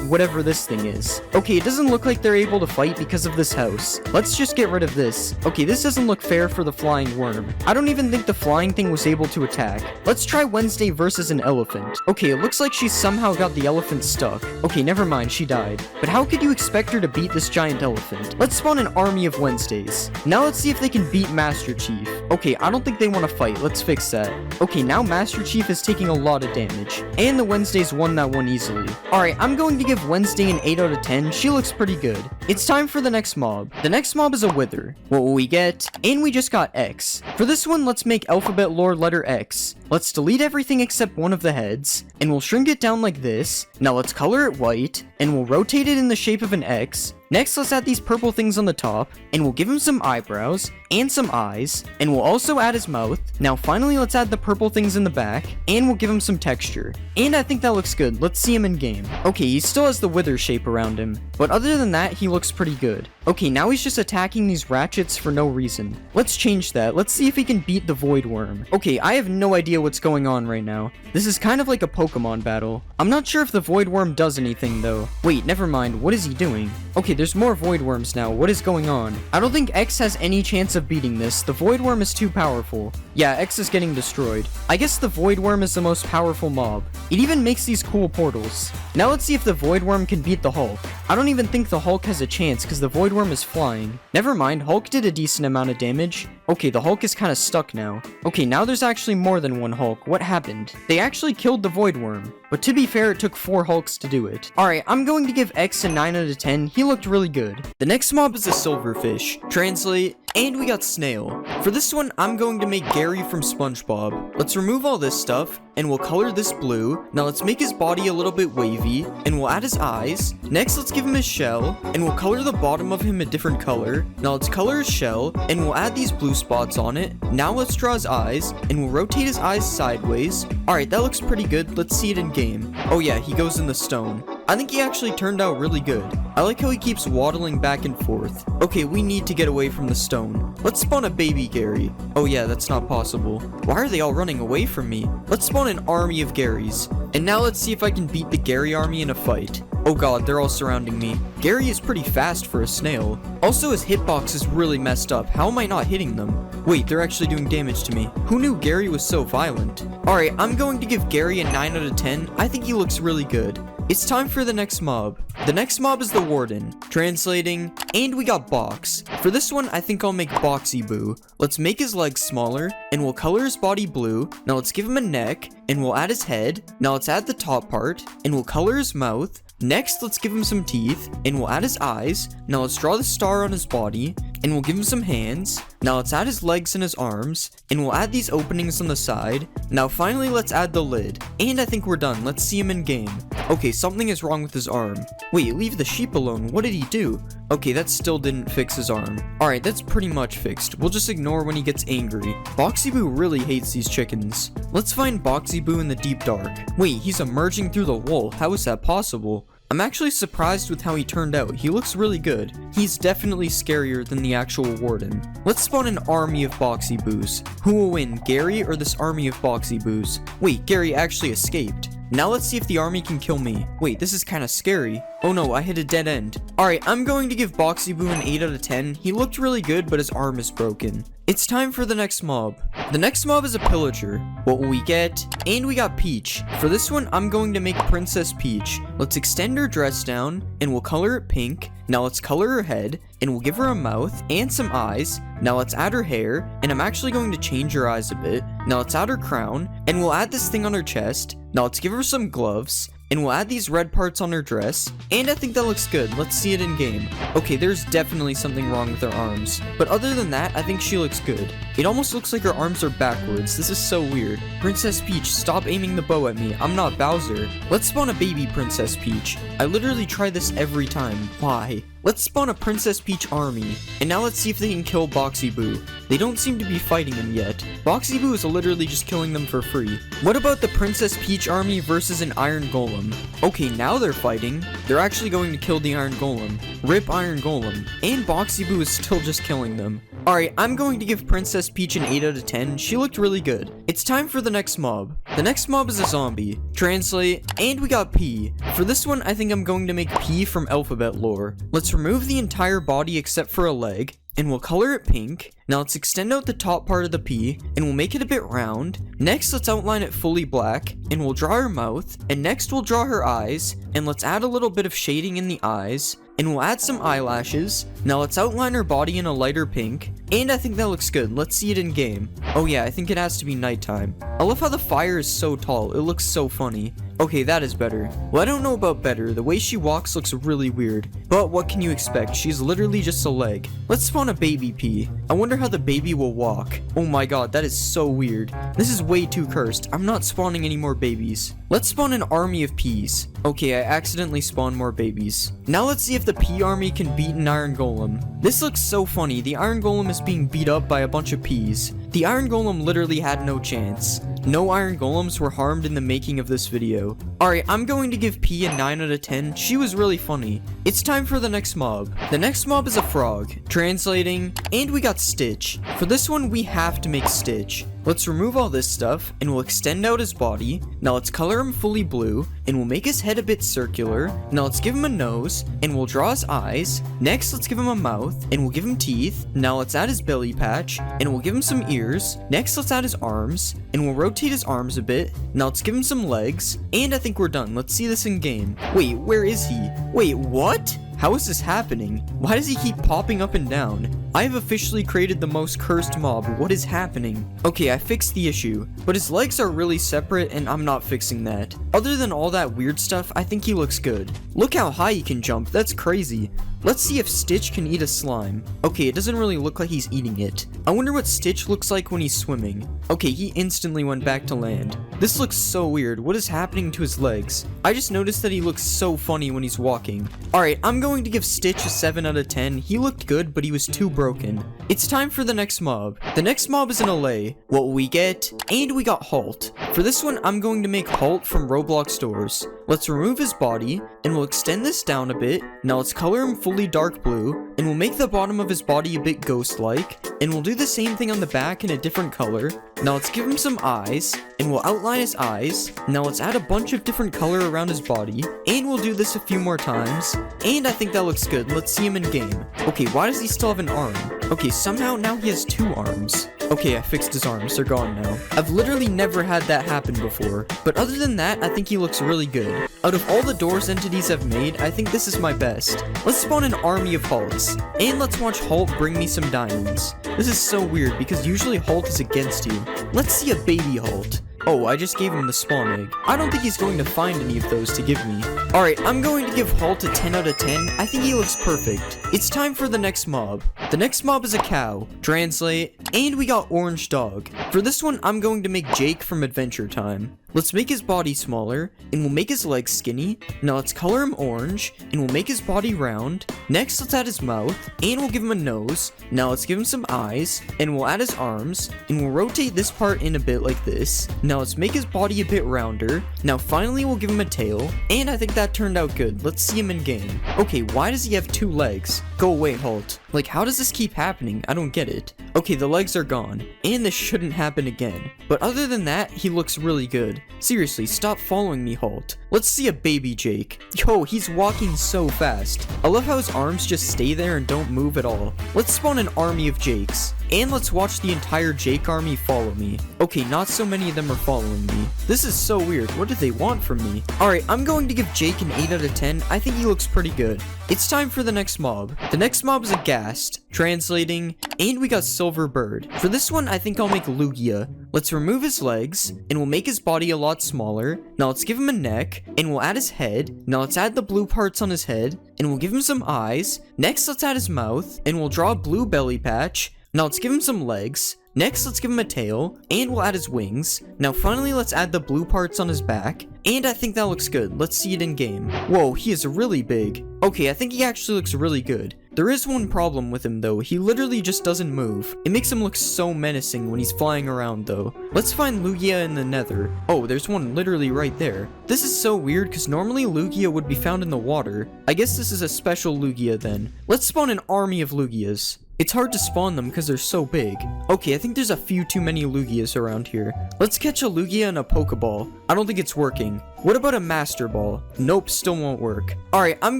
whatever this thing is. Okay, it doesn't look like they're able to fight because of this house. Let's just get rid of this. Okay, this doesn't look fair for the flying worm. I don't even think the flying thing was able to attack. Let's try Wednesday versus an elephant. Okay, it looks like she somehow got the elephant stuck. Okay, never mind. mind, she died. But how could you expect her to beat this giant elephant? Let's spawn an army of Wednesdays. Now let's see if they can beat Master Chief. Okay, I don't think they want to fight. Let's fix that. Okay, now Master Chief is taking a lot of damage. And the Wednesdays won that one easily. Alright, I'm going to give Wednesday an 8 out of 10. She looks pretty good. It's time for the next mob. The next mob is a Wither. What will we get? And we just got X. For this one, let's make alphabet lore letter X. Let's delete everything except one of the heads, and we'll shrink it down like this. Now let's color it white, and we'll rotate it in the shape of an X. Next, let's add these purple things on the top, and we'll give him some eyebrows, and some eyes, and we'll also add his mouth. Now finally, let's add the purple things in the back, and we'll give him some texture. And I think that looks good. Let's see him in game. Okay, he still has the Wither shape around him, but other than that, he looks pretty good. Okay, now he's just attacking these ratchets for no reason. Let's change that. Let's see if he can beat the Void Worm. Okay, I have no idea what's going on right now. This is kind of like a Pokemon battle. I'm not sure if the Void Worm does anything though. Wait, never mind. What is he doing? Okay, there's more Void Worms now. What is going on? I don't think X has any chance of beating this. The Void Worm is too powerful. Yeah, X is getting destroyed. I guess the Void Worm is the most powerful mob. It even makes these cool portals. Now let's see if the Void Worm can beat the Hulk. I don't even think the Hulk has a chance because the Void Worm is flying. Never mind, Hulk did a decent amount of damage. Okay, the Hulk is kind of stuck now. Okay, now there's actually more than one Hulk. What happened? They actually killed the Void Worm. But to be fair, it took 4 Hulks to do it. Alright, I'm going to give X a 9 out of 10. He looked really good. The next mob is a Silverfish. Translate, and we got Snail. For this one, I'm going to make Gary from SpongeBob. Let's remove all this stuff, and we'll color this blue. Now let's make his body a little bit wavy, and we'll add his eyes. Next, let's give him his shell, and we'll color the bottom of him a different color. Now let's color his shell, and we'll add these blue spots on it. Now let's draw his eyes, and we'll rotate his eyes sideways. Alright, that looks pretty good. Let's see it in game. Oh yeah, he goes in the stone. I think he actually turned out really good. I like how he keeps waddling back and forth. Okay, we need to get away from the stone. Let's spawn a baby Gary. Oh yeah, that's not possible. Why are they all running away from me? Let's spawn an army of Garys. And now let's see if I can beat the Gary army in a fight. Oh god, they're all surrounding me. Gary is pretty fast for a snail. Also, his hitbox is really messed up. How am I not hitting them? Wait, they're actually doing damage to me. Who knew Gary was so violent? Alright, I'm going to give Gary a 9 out of 10. I think he looks really good. It's time for the next mob. The next mob is the Warden. Translating, and we got Box. For this one, I think I'll make Boxy Boo. Let's make his legs smaller, and we'll color his body blue. Now let's give him a neck, and we'll add his head. Now let's add the top part, and we'll color his mouth. Next, let's give him some teeth, and we'll add his eyes. Now let's draw the star on his body, and we'll give him some hands. Now let's add his legs and his arms, and we'll add these openings on the side. Now finally, let's add the lid. And I think we're done. Let's see him in game. Okay, something is wrong with his arm. Wait, leave the sheep alone. What did he do? Okay, that still didn't fix his arm. Alright, that's pretty much fixed. We'll just ignore when he gets angry. Boxy Boo really hates these chickens. Let's find Boxy Boo in the deep dark. Wait, he's emerging through the wall. How is that possible? I'm actually surprised with how he turned out. He looks really good. He's definitely scarier than the actual Warden. Let's spawn an army of Boxy Boos. Who will win, Gary or this army of Boxy Boos? Wait, Gary actually escaped. Now let's see if the army can kill me. Wait, this is kind of scary. Oh no, I hit a dead end. Alright, I'm going to give Boxy Boo an 8 out of 10. He looked really good, but his arm is broken. It's time for the next mob. The next mob is a pillager. What will we get? And we got Peach. For this one, I'm going to make Princess Peach. Let's extend her dress down, and we'll color it pink. Now let's color her head, and we'll give her a mouth and some eyes. Now let's add her hair, and I'm actually going to change her eyes a bit. Now let's add her crown, and we'll add this thing on her chest. Now let's give her some gloves, and we'll add these red parts on her dress, and I think that looks good. Let's see it in game. Okay, there's definitely something wrong with her arms, but other than that, I think she looks good. It almost looks like her arms are backwards. This is so weird. Princess Peach, stop aiming the bow at me. I'm not Bowser. Let's spawn a baby Princess Peach. I literally try this every time. Why? Let's spawn a Princess Peach army, and now let's see if they can kill Boxy Boo. They don't seem to be fighting him yet. Boxy Boo is literally just killing them for free. What about the Princess Peach army versus an Iron Golem? Okay, now they're fighting. They're actually going to kill the Iron Golem. Rip Iron Golem. And Boxy Boo is still just killing them. Alright, I'm going to give Princess Peach an 8 out of 10. She looked really good. It's time for the next mob. The next mob is a zombie. Translate, and we got P. For this one, I think I'm going to make P from alphabet lore. Let's remove the entire body except for a leg, and we'll color it pink. Now let's extend out the top part of the P, and we'll make it a bit round. Next, let's outline it fully black, and we'll draw her mouth, and next we'll draw her eyes, and let's add a little bit of shading in the eyes, and we'll add some eyelashes. Now let's outline her body in a lighter pink, and I think that looks good. Let's see it in game. Oh yeah, I think it has to be nighttime. I love how the fire is so tall, it looks so funny. Okay, that is better. Well, I don't know about better, the way she walks looks really weird, but what can you expect, she's literally just a leg. Let's spawn a baby P. I wonder how the baby will walk. Oh my god, that is so weird. This is way too cursed. I'm not spawning any more babies. Let's spawn an army of Ps. Okay, I accidentally spawned more babies. Now let's see if the P army can beat an iron golem. This looks so funny. The iron golem is being beat up by a bunch of Ps. The iron golem literally had no chance. No iron golems were harmed in the making of this video. Alright, I'm going to give P a 9 out of 10. She was really funny. It's time for the next mob. The next mob is a frog. Translating, and we got Stitch. For this one, we have to make Stitch. Let's remove all this stuff, and we'll extend out his body. Now let's color him fully blue, and we'll make his head a bit circular. Now let's give him a nose, and we'll draw his eyes. Next, let's give him a mouth, and we'll give him teeth. Now let's add his belly patch, and we'll give him some ears. Next, let's add his arms, and we'll rotate his arms a bit. Now let's give him some legs, and I think we're done. Let's see this in game. Wait, where is he? Wait, what? How is this happening? Why does he keep popping up and down? I have officially created the most cursed mob. What is happening? Okay, I fixed the issue, but his legs are really separate and I'm not fixing that. Other than all that weird stuff, I think he looks good. Look how high he can jump, that's crazy. Let's see if Stitch can eat a slime. Okay, it doesn't really look like he's eating it. I wonder what Stitch looks like when he's swimming. Okay, he instantly went back to land. This looks so weird. What is happening to his legs? I just noticed that he looks so funny when he's walking. Alright, I'm going to give Stitch a 7 out of 10. He looked good, but he was too broken. It's time for the next mob. The next mob is an allay. What will we get? And we got Halt. For this one, I'm going to make Halt from Roblox doors. Let's remove his body, and we'll extend this down a bit. Now let's color him fully dark blue, and we'll make the bottom of his body a bit ghost-like, and we'll do the same thing on the back in a different color. Now let's give him some eyes, and we'll outline his eyes. Now let's add a bunch of different color around his body, and we'll do this a few more times, and I think that looks good. Let's see him in game. Okay, why does he still have an arm? Okay, somehow now he has 2 arms. Okay, I fixed his arms, they're gone now. I've literally never had that happen before, but other than that, I think he looks really good. Out of all the doors entities I've made, I think this is my best. Let's spawn an army of Halts, and let's watch Halt bring me some diamonds. This is so weird, because usually Halt is against you. Let's see a baby Halt. Oh, I just gave him the spawn egg. I don't think he's going to find any of those to give me. Alright, I'm going to give Halt a 10 out of 10. I think he looks perfect. It's time for the next mob. The next mob is a cow. Translate, and we got Orange Dog. For this one, I'm going to make Jake from Adventure Time. Let's make his body smaller, and we'll make his legs skinny. Now let's color him orange, and we'll make his body round. Next, let's add his mouth, and we'll give him a nose. Now let's give him some eyes, and we'll add his arms, and we'll rotate this part in a bit like this. Now let's make his body a bit rounder. Now finally, we'll give him a tail, and I think that turned out good. Let's see him in game. Okay, why does he have 2 legs? Go away, Halt. Like, how does this keep happening? I don't get it. Okay, the legs are gone, and this shouldn't happen again. But other than that, he looks really good. Seriously, stop following me, Halt. Let's see a baby Jake. Yo, he's walking so fast. I love how his arms just stay there and don't move at all. Let's spawn an army of Jakes. And let's watch the entire Jake army follow me. Okay, not so many of them are following me. This is so weird. What do they want from me? Alright, I'm going to give Jake an 8 out of 10. I think he looks pretty good. It's time for the next mob. The next mob is a Ghast. Translating, and we got Silver Bird. For this one, I think I'll make Lugia. Let's remove his legs, and we'll make his body a lot smaller. Now let's give him a neck, and we'll add his head. Now let's add the blue parts on his head, and we'll give him some eyes. Next, let's add his mouth, and we'll draw a blue belly patch. Now let's give him some legs. Next, let's give him a tail, and we'll add his wings. Now finally, let's add the blue parts on his back, and I think that looks good. Let's see it in game. Whoa, he is really big. Okay, I think he actually looks really good. There is one problem with him though, he literally just doesn't move. It makes him look so menacing when he's flying around though. Let's find Lugia in the nether. Oh, there's one literally right there. This is so weird because normally Lugia would be found in the water. I guess this is a special Lugia then. Let's spawn an army of Lugias. It's hard to spawn them because they're so big. Okay, I think there's a few too many Lugias around here. Let's catch a Lugia and a Pokeball. I don't think it's working. What about a Master Ball? Nope, still won't work. Alright, I'm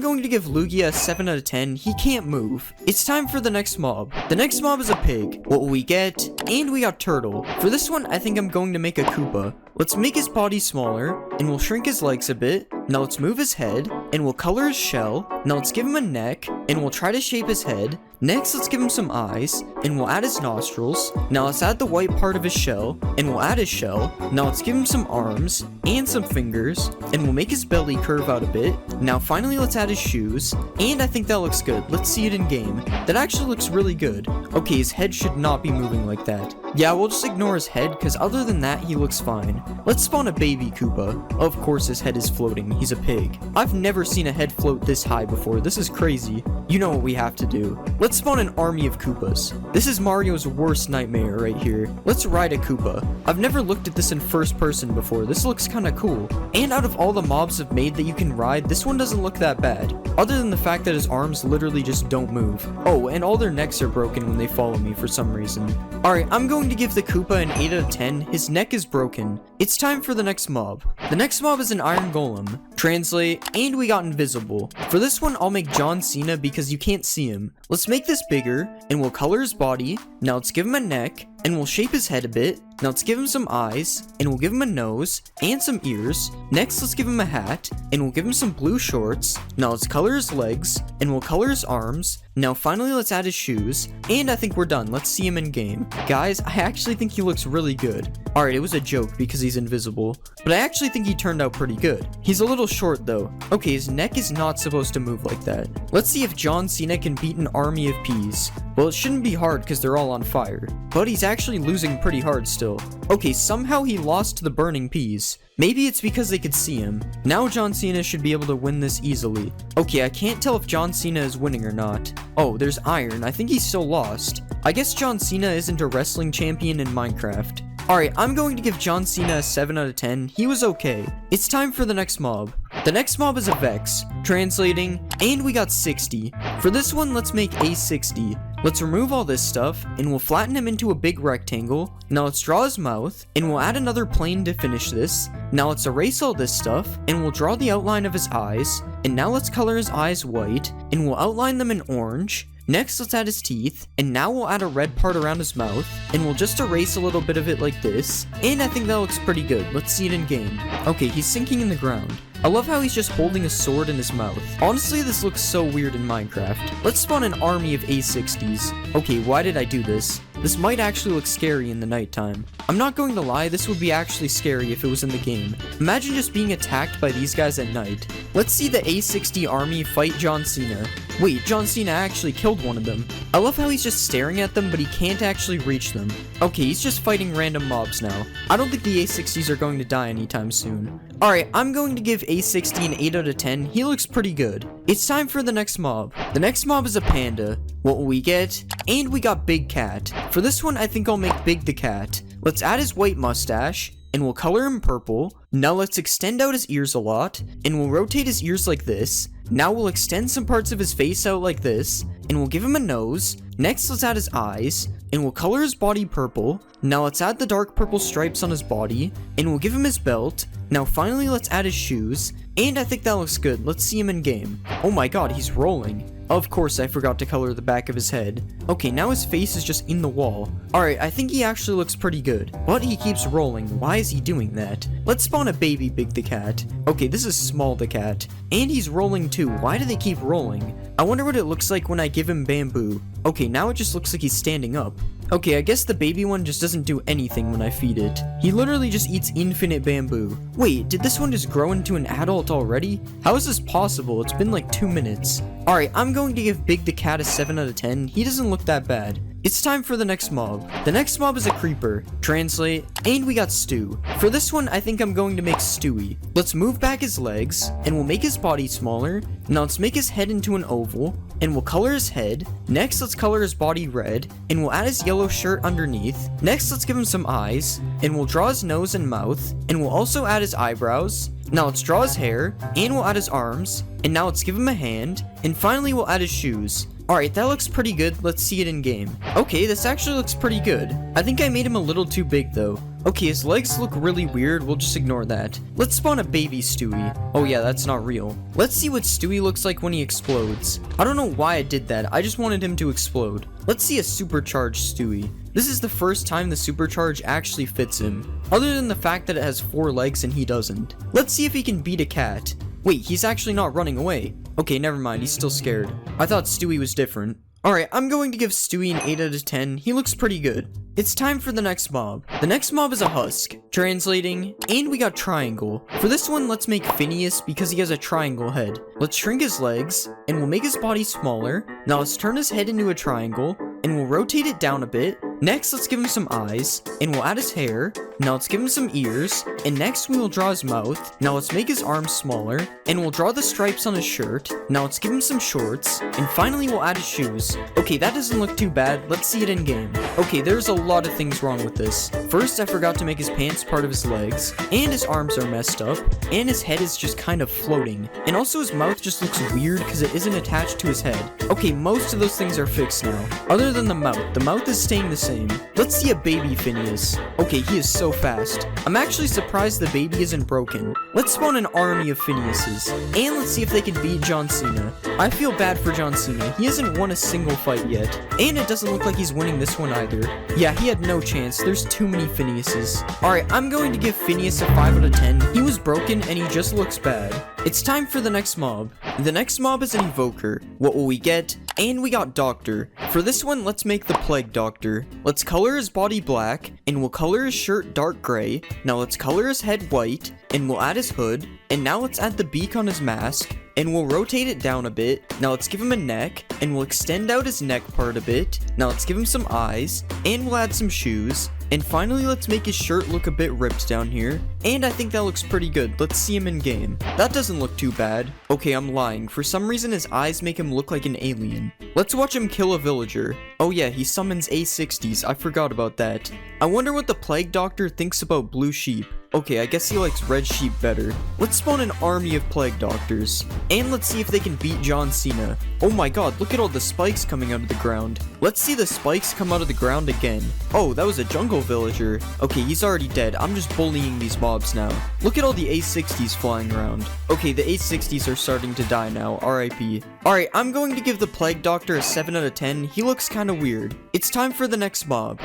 going to give Lugia a 7 out of 10. He can't move. It's time for the next mob. The next mob is a pig. What will we get? And we got Turtle. For this one, I think I'm going to make a Koopa. Let's make his body smaller, and we'll shrink his legs a bit. Now let's move his head, and we'll color his shell. Now let's give him a neck, and we'll try to shape his head. Next, let's give him some eyes, and we'll add his nostrils. Now let's add the white part of his shell, and we'll add his shell. Now let's give him some arms, and some fingers, and we'll make his belly curve out a bit. Now finally, let's add his shoes, and I think that looks good. Let's see it in game. That actually looks really good. Okay, his head should not be moving like that. Yeah, we'll just ignore his head, because other than that, he looks fine. Let's spawn a baby Koopa. Of course his head is floating, he's a pig. I've never seen a head float this high before, this is crazy. You know what we have to do. Let's spawn an army of Koopas. This is Mario's worst nightmare right here. Let's ride a Koopa. I've never looked at this in first person before, this looks kinda cool. And out of all the mobs I've made that you can ride, this one doesn't look that bad. Other than the fact that his arms literally just don't move. Oh, and all their necks are broken when they follow me for some reason. Alright, I'm going to give the Koopa an 8 out of 10. His neck is broken. It's time for the next mob. The next mob is an Iron Golem. Translate, and we got Invisible. For this one, I'll make John Cena because you can't see him. Let's make this bigger, and we'll color his body. Now let's give him a neck, and we'll shape his head a bit. Now let's give him some eyes, and we'll give him a nose, and some ears. Next, let's give him a hat, and we'll give him some blue shorts. Now let's color his legs, and we'll color his arms. Now finally, let's add his shoes, and I think we're done. Let's see him in game. Guys, I actually think he looks really good. Alright, it was a joke because he's invisible, but I actually think he turned out pretty good. He's a little short though. Okay, his neck is not supposed to move like that. Let's see if John Cena can beat an army of peas. Well, it shouldn't be hard because they're all on fire, but he's actually losing pretty hard still. Okay, somehow he lost to the burning peas. Maybe it's because they could see him. Now John Cena should be able to win this easily. Okay, I can't tell if John Cena is winning or not. Oh, there's iron. I think he's still lost. I guess John Cena isn't a wrestling champion in Minecraft. Alright, I'm going to give John Cena a 7 out of 10. He was okay. It's time for the next mob. The next mob is a Vex. Translating, and we got 60. For this one, let's make a 60. Let's remove all this stuff, and we'll flatten him into a big rectangle. Now let's draw his mouth, and we'll add another plane to finish this. Now let's erase all this stuff, and we'll draw the outline of his eyes. And now let's color his eyes white, and we'll outline them in orange. Next, let's add his teeth, and now we'll add a red part around his mouth, and we'll just erase a little bit of it like this, and I think that looks pretty good. Let's see it in game. Okay, he's sinking in the ground. I love how he's just holding a sword in his mouth. Honestly, this looks so weird in Minecraft. Let's spawn an army of A60s. Okay, why did I do this? This might actually look scary in the nighttime. I'm not going to lie, this would be actually scary if it was in the game. Imagine just being attacked by these guys at night. Let's see the A60 army fight John Cena. Wait, John Cena actually killed one of them. I love how he's just staring at them, but he can't actually reach them. Okay, he's just fighting random mobs now. I don't think the A60s are going to die anytime soon. Alright, I'm going to give A60 an 8 out of 10. He looks pretty good. It's time for the next mob. The next mob is a panda. What will we get? And we got Big Cat. For this one, I think I'll make Big the Cat. Let's add his white mustache, and we'll color him purple. Now let's extend out his ears a lot, and we'll rotate his ears like this. Now we'll extend some parts of his face out like this, and we'll give him a nose. Next, let's add his eyes, and we'll color his body purple. Now let's add the dark purple stripes on his body, and we'll give him his belt. Now finally, let's add his shoes, and I think that looks good. Let's see him in game. Oh my god, he's rolling. Of course, I forgot to color the back of his head. Okay, now his face is just in the wall. Alright, I think he actually looks pretty good. But he keeps rolling. Why is he doing that? Let's spawn a baby Big the Cat. Okay, this is Small the Cat. And he's rolling too. Why do they keep rolling? I wonder what it looks like when I give him bamboo. Okay, now it just looks like he's standing up. Okay, I guess the baby one just doesn't do anything when I feed it. He literally just eats infinite bamboo. Wait, did this one just grow into an adult already? How is this possible? It's been like 2 minutes. Alright, I'm going to give Big the Cat a 7 out of 10. He doesn't look that bad. It's time for the next mob. The next mob is a creeper. Translate, and we got Stu. For this one, I think I'm going to make Stewie. Let's move back his legs, and we'll make his body smaller. Now let's make his head into an oval, and we'll color his head. Next, let's color his body red, and we'll add his yellow shirt underneath. Next, let's give him some eyes, and we'll draw his nose and mouth, and we'll also add his eyebrows. Now let's draw his hair, and we'll add his arms, and now let's give him a hand, and finally we'll add his shoes. Alright, that looks pretty good. Let's see it in game. Okay, this actually looks pretty good. I think I made him a little too big though. Okay, his legs look really weird. We'll just ignore that. Let's spawn a baby Stewie. Oh yeah, that's not real. Let's see what Stewie looks like when he explodes. I don't know why I did that. I just wanted him to explode. Let's see a supercharged Stewie. This is the first time the supercharge actually fits him, other than the fact that it has 4 legs and he doesn't. Let's see if he can beat a cat. Wait, he's actually not running away. Okay, never mind, he's still scared. I thought Stewie was different. Alright, I'm going to give Stewie an 8 out of 10. He looks pretty good. It's time for the next mob. The next mob is a husk, translating, and we got triangle. For this one, let's make Phineas because he has a triangle head. Let's shrink his legs, and we'll make his body smaller. Now let's turn his head into a triangle, and we'll rotate it down a bit. Next, let's give him some eyes, and we'll add his hair. Now let's give him some ears, and next we will draw his mouth. Now let's make his arms smaller, and we'll draw the stripes on his shirt. Now let's give him some shorts, and finally we'll add his shoes. Okay, that doesn't look too bad. Let's see it in game. Okay, there's a lot of things wrong with this. First, I forgot to make his pants part of his legs, and his arms are messed up, and his head is just kind of floating. And also his mouth just looks weird because it isn't attached to his head. Okay, most of those things are fixed now, other than the mouth. The mouth is staying the same. Let's see a baby Phineas. Okay, he is so fast. I'm actually surprised the baby isn't broken. Let's spawn an army of Phineases, and let's see if they can beat John Cena. I feel bad for John Cena. He hasn't won a single fight yet, and it doesn't look like he's winning this one either. Yeah, he had no chance. There's too many Phineases. Alright, I'm going to give Phineas a 5 out of 10. He was broken, and he just looks bad. It's time for the next mob. The next mob is an evoker. What will we get? And we got Doctor. For this one, let's make the Plague Doctor. Let's color his body black, and we'll color his shirt dark gray. Now let's color his head white, and we'll add his hood. And now let's add the beak on his mask, and we'll rotate it down a bit. Now let's give him a neck, and we'll extend out his neck part a bit. Now let's give him some eyes, and we'll add some shoes. And finally, let's make his shirt look a bit ripped down here. And I think that looks pretty good. Let's see him in game. That doesn't look too bad. Okay, I'm lying. For some reason, his eyes make him look like an alien. Let's watch him kill a villager. Oh yeah, he summons A60s. I forgot about that. I wonder what the Plague Doctor thinks about blue sheep. Okay, I guess he likes red sheep better. Let's spawn an army of Plague Doctors. And let's see if they can beat John Cena. Oh my god, look at all the spikes coming out of the ground. Let's see the spikes come out of the ground again. Oh, that was a jungle villager. Okay, he's already dead. I'm just bullying these mobs now. Look at all the A60s flying around. Okay, the A60s are starting to die now. RIP. Alright, I'm going to give the Plague Doctor a 7 out of 10. He looks kind of weird. It's time for the next mob.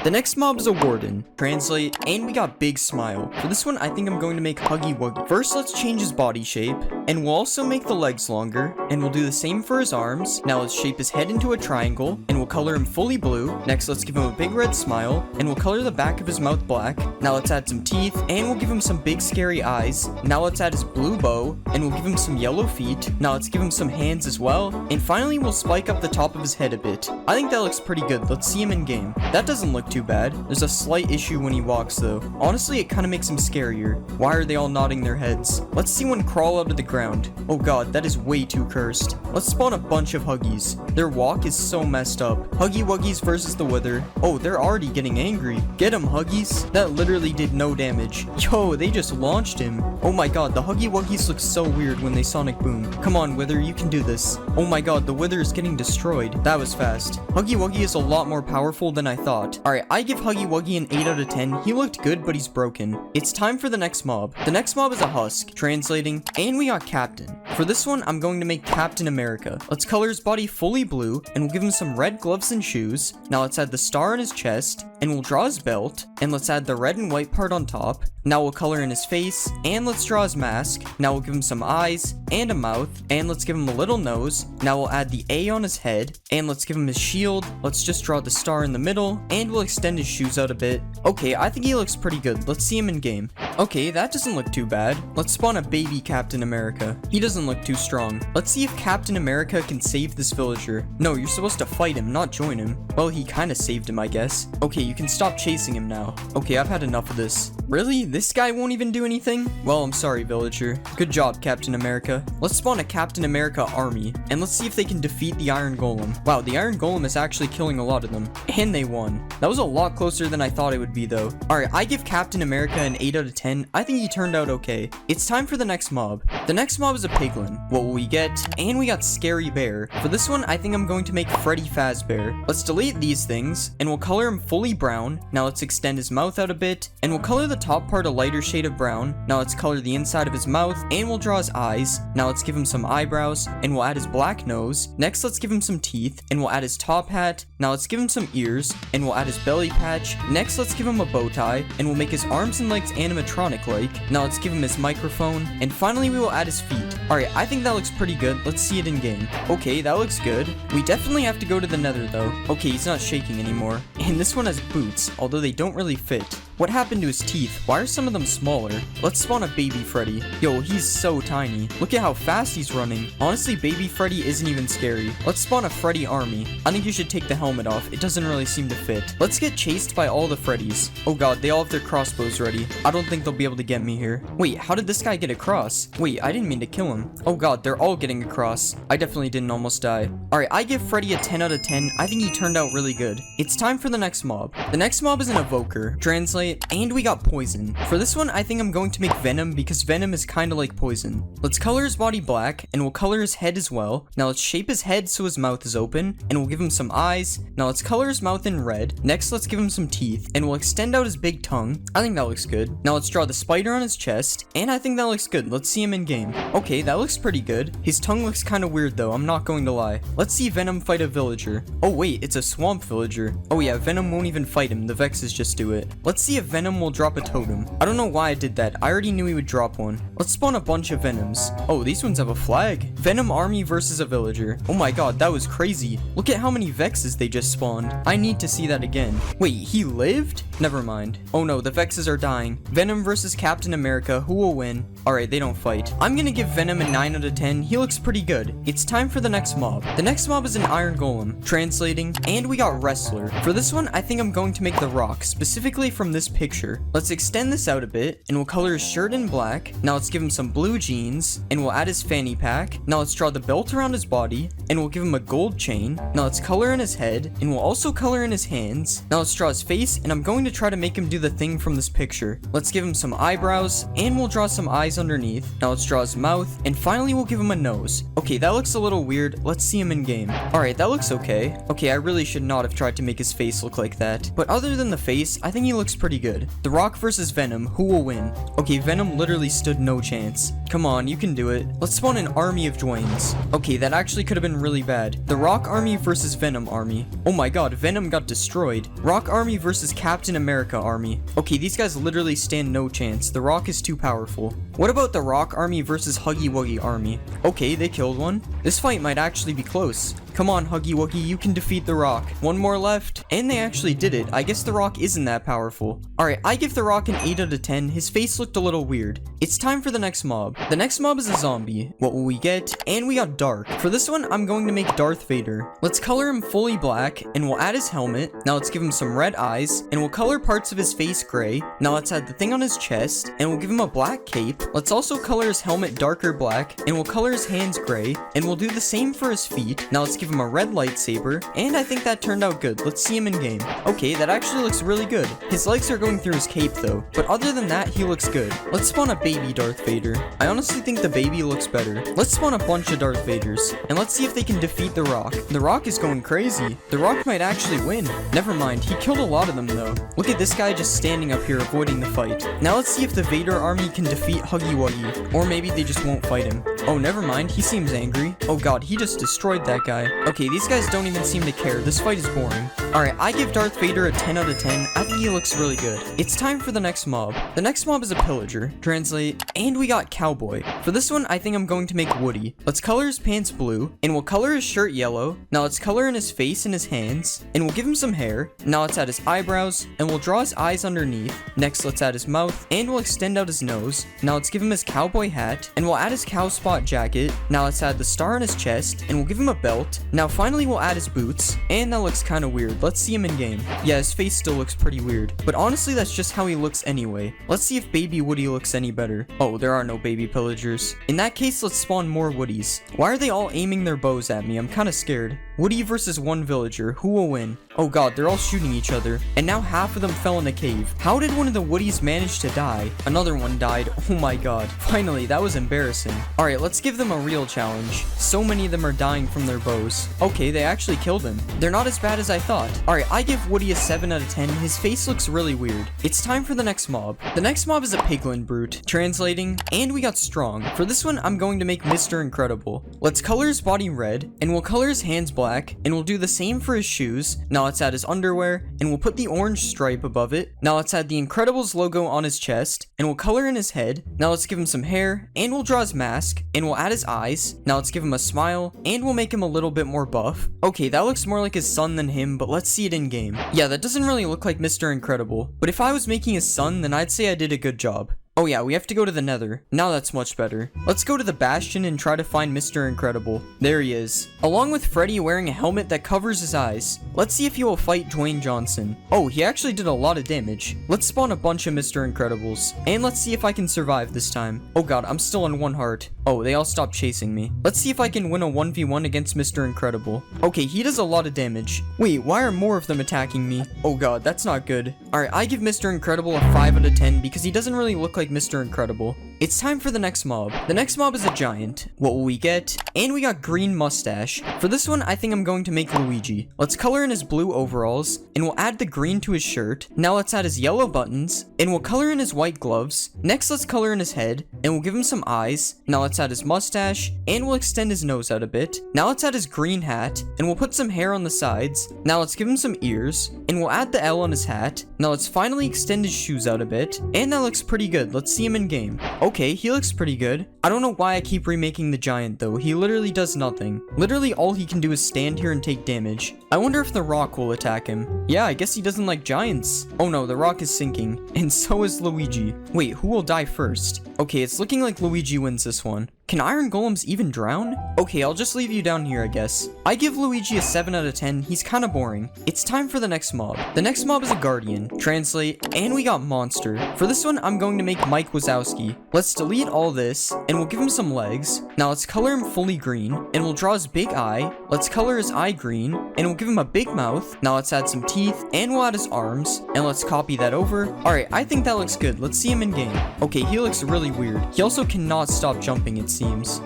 The next mob is a warden, translate, and we got Big Smile. For this one, I think I'm going to make Huggy Wuggy. First, let's change his body shape, and we'll also make the legs longer, and we'll do the same for his arms. Now let's shape his head into a triangle, and we'll color him fully blue. Next, let's give him a big red smile, and we'll color the back of his mouth black. Now let's add some teeth, and we'll give him some big scary eyes. Now let's add his blue bow, and we'll give him some yellow feet. Now let's give him some hands as well, and finally we'll spike up the top of his head a bit. I think that looks pretty good. Let's see him in game. That doesn't look too bad. There's a slight issue when he walks though. Honestly, it kind of makes him scarier. Why are they all nodding their heads? Let's see one crawl out of the ground. Oh god, that is way too cursed. Let's spawn a bunch of Huggies. Their walk is so messed up. Huggy Wuggies versus the Wither. Oh, they're already getting angry. Get him, Huggies. That literally did no damage. Yo, they just launched him. Oh my god, the Huggy Wuggies look so weird when they Sonic Boom. Come on, Wither, you can do this. Oh my god, the Wither is getting destroyed. That was fast. Huggy Wuggy is a lot more powerful than I thought. Alright, I give Huggy Wuggy an 8 out of 10. He looked good, but he's broken. It's time for the next mob. The next mob is a husk, translating, and we got Captain. For this one, I'm going to make Captain America. Let's color his body fully blue, and we'll give him some red gloves and shoes. Now let's add the star on his chest, and we'll draw his belt, and let's add the red and white part on top. Now we'll color in his face, and let's draw his mask. Now we'll give him some eyes, and a mouth, and let's give him a little nose. Now we'll add the A on his head, and let's give him his shield. Let's just draw the star in the middle, and we'll extend his shoes out a bit. Okay, I think he looks pretty good. Let's see him in game. Okay, that doesn't look too bad. Let's spawn a baby Captain America. He doesn't look too strong. Let's see if Captain America can save this villager. No, you're supposed to fight him, not join him. Well, he kind of saved him, I guess. Okay, you can stop chasing him now. Okay, I've had enough of this. Really? This guy won't even do anything? Well, I'm sorry, villager. Good job, Captain America. Let's spawn a Captain America army, and let's see if they can defeat the Iron Golem. Wow, the Iron Golem is actually killing a lot of them. And they won. That was a lot closer than I thought it would be, though. Alright, I give Captain America an 8 out of 10. I think he turned out okay. It's time for the next mob. The next mob is a piglin. What will we get? And we got Scary Bear. For this one, I think I'm going to make Freddy Fazbear. Let's delete these things, and we'll color him fully brown. Now let's extend his mouth out a bit, and we'll color the top part a lighter shade of brown. Now let's color the inside of his mouth, and we'll draw his eyes. Now let's give him some eyebrows, and we'll add his black nose. Next, let's give him some teeth, and we'll add his top hat. Now let's give him some ears, and we'll add his belly patch. Next, let's give him a bow tie, and we'll make his arms and legs animatronic-like. Now let's give him his microphone, and finally we will add his feet. Alright, I think that looks pretty good. Let's see it in game. Okay, that looks good. We definitely have to go to the nether though. Okay, he's not shaking anymore. And this one has boots, although they don't really fit. What happened to his teeth? Why are some of them smaller? Let's spawn a baby Freddy. Yo, he's so tiny. Look at how fast he's running. Honestly, baby Freddy isn't even scary. Let's spawn a Freddy army. I think you should take the helmet off. It doesn't really seem to fit. Let's get chased by all the Freddys. Oh god, they all have their crossbows ready. I don't think they'll be able to get me here. Wait, how did this guy get across? Wait, I didn't mean to kill him. Oh god, they're all getting across. I definitely didn't almost die. Alright, I give Freddy a 10 out of 10. I think he turned out really good. It's time for the next mob. The next mob is an evoker. Translate. And we got poison. For this one, I think I'm going to make Venom because Venom is kind of like poison. Let's color his body black, and we'll color his head as well. Now let's shape his head so his mouth is open, and we'll give him some eyes. Now let's color his mouth in red. Next, let's give him some teeth, and we'll extend out his big tongue. I think that looks good. Now let's draw the spider on his chest, and I think that looks good. Let's see him in game. Okay, that looks pretty good. His tongue looks kind of weird though, I'm not going to lie. Let's see Venom fight a villager. Oh wait, it's a swamp villager. Oh yeah, Venom won't even fight him. The Vexes just do it. Let's see if Venom will drop a totem. I don't know why I did that. I already knew he would drop one. Let's spawn a bunch of Venoms. Oh, these ones have a flag. Venom army versus a villager. Oh my god, that was crazy. Look at how many Vexes they just spawned. I need to see that again. Wait, he lived? Never mind. Oh no, the Vexes are dying. Venom versus Captain America. Who will win? Alright, they don't fight. I'm gonna give Venom a 9 out of 10. He looks pretty good. It's time for the next mob. The next mob is an Iron Golem. Translating. And we got Wrestler. For this one, I think I'm going to make The Rock, specifically from this picture. Let's extend this out a bit, and we'll color his shirt in black. Now let's give him some blue jeans, and we'll add his fanny pack. Now let's draw the belt around his body, and we'll give him a gold chain. Now let's color in his head, and we'll also color in his hands. Now let's draw his face, and I'm going to try to make him do the thing from this picture. Let's give him some eyebrows, and we'll draw some eyes underneath. Now let's draw his mouth, and finally we'll give him a nose. Okay, that looks a little weird. Let's see him in game. Alright, that looks okay. Okay, I really should not have tried to make his face look like that. But other than the face, I think he looks pretty good. The Rock versus Venom. Who will win? Okay, Venom literally stood no chance. Come on, you can do it. Let's spawn an army of Dwaynes. Okay, that actually could have been really bad. The Rock army versus Venom army. Oh my god, Venom got destroyed. Rock army versus Captain America army. Okay, these guys literally stand no chance. The Rock is too powerful. What about the Rock army versus Huggy Wuggy army? Okay, they killed one. This fight might actually be close. Come on, Huggy Wuggy, you can defeat The Rock. One more left. And they actually did it. I guess The Rock isn't that powerful. Alright, I give The Rock an 8 out of 10. His face looked a little weird. It's time for the next mob. The next mob is a zombie. What will we get? And we got Dark. For this one, I'm going to make Darth Vader. Let's color him fully black, and we'll add his helmet. Now let's give him some red eyes, and we'll color parts of his face gray. Now let's add the thing on his chest, and we'll give him a black cape. Let's also color his helmet darker black, and we'll color his hands gray, and we'll do the same for his feet. Now let's give him a red lightsaber, and I think that turned out good. Let's see him in game. Okay, that actually looks really good. His legs are going through his cape though, but other than that, he looks good. Let's spawn a baby Darth Vader. I honestly think the baby looks better. Let's spawn a bunch of Darth Vaders, and let's see if they can defeat The Rock. The Rock is going crazy. The Rock might actually win. Never mind, he killed a lot of them though. Look at this guy just standing up here avoiding the fight. Now let's see if the Vader army can defeat Huggy Wuggy, or maybe they just won't fight him. Oh, never mind, he seems angry. Oh god, he just destroyed that guy. Okay, these guys don't even seem to care. This fight is boring. Alright, I give Darth Vader a 10 out of 10. I think he looks really good. It's time for the next mob. The next mob is a pillager. Translate. And we got Cowboy. For this one, I think I'm going to make Woody. Let's color his pants blue, and we'll color his shirt yellow. Now let's color in his face and his hands, and we'll give him some hair. Now let's add his eyebrows, and we'll draw his eyes underneath. Next, let's add his mouth, and we'll extend out his nose. Now let's give him his cowboy hat, and we'll add his cow spot jacket. Now let's add the star on his chest, and we'll give him a belt. Now finally we'll add his boots, and that looks kind of weird. Let's see him in game. Yeah, his face still looks pretty weird, but honestly that's just how he looks anyway. Let's see if baby Woody looks any better. Oh, there are no baby pillagers. In that case, let's spawn more Woodies. Why are they all aiming their bows at me? I'm kind of scared. Woody versus one villager. Who will win? Oh god, they're all shooting each other. And now half of them fell in a cave. How did one of the Woodies manage to die? Another one died. Oh my god. Finally, that was embarrassing. Alright, let's give them a real challenge. So many of them are dying from their bows. Okay, they actually killed him. They're not as bad as I thought. Alright, I give Woody a 7 out of 10. His face looks really weird. It's time for the next mob. The next mob is a piglin brute. Translating, and we got strong. For this one, I'm going to make Mr. Incredible. Let's color his body red, and we'll color his hands black, and we'll do the same for his shoes. Now let's add his underwear, and we'll put the orange stripe above it. Now let's add the Incredibles logo on his chest, and we'll color in his head. Now let's give him some hair, and we'll draw his mask, and we'll add his eyes. Now let's give him a smile, and we'll make him a little bit more buff. Okay, that looks more like his son than him, but let's see it in game. Yeah, that doesn't really look like Mr. Incredible, but if I was making his son, then I'd say I did a good job. Oh yeah, we have to go to the Nether. Now that's much better. Let's go to the Bastion and try to find Mr. Incredible. There he is. Along with Freddy wearing a helmet that covers his eyes. Let's see if he will fight Dwayne Johnson. Oh, he actually did a lot of damage. Let's spawn a bunch of Mr. Incredibles. And let's see if I can survive this time. Oh god, I'm still on 1 heart. Oh, they all stopped chasing me. Let's see if I can win a 1v1 against Mr. Incredible. Okay, he does a lot of damage. Wait, why are more of them attacking me? Oh god, that's not good. Alright, I give Mr. Incredible a 5 out of 10 because he doesn't really look like Mr. Incredible. It's time for the next mob. The next mob is a giant. What will we get? And we got green mustache. For this one, I think I'm going to make Luigi. Let's color in his blue overalls, and we'll add the green to his shirt. Now let's add his yellow buttons, and we'll color in his white gloves. Next, let's color in his head, and we'll give him some eyes. Now let's add his mustache, and we'll extend his nose out a bit. Now let's add his green hat, and we'll put some hair on the sides. Now let's give him some ears, and we'll add the L on his hat. Now let's finally extend his shoes out a bit, and that looks pretty good. Let's see him in game. Okay, he looks pretty good. I don't know why I keep remaking the giant though. He literally does nothing. Literally all he can do is stand here and take damage. I wonder if the rock will attack him. Yeah, I guess he doesn't like giants. Oh no, the rock is sinking. And so is Luigi. Wait, who will die first? Okay, it's looking like Luigi wins this one. Can iron golems even drown? Okay, I'll just leave you down here, I guess. I give Luigi a 7 out of 10. He's kind of boring. It's time for the next mob. The next mob is a guardian. Translate, and we got monster. For this one, I'm going to make Mike Wazowski. Let's delete all this, and we'll give him some legs. Now let's color him fully green, and we'll draw his big eye. Let's color his eye green, and we'll give him a big mouth. Now let's add some teeth, and we'll add his arms, and let's copy that over. Alright, I think that looks good. Let's see him in game. Okay, he looks really weird. He also cannot stop jumping, it seems.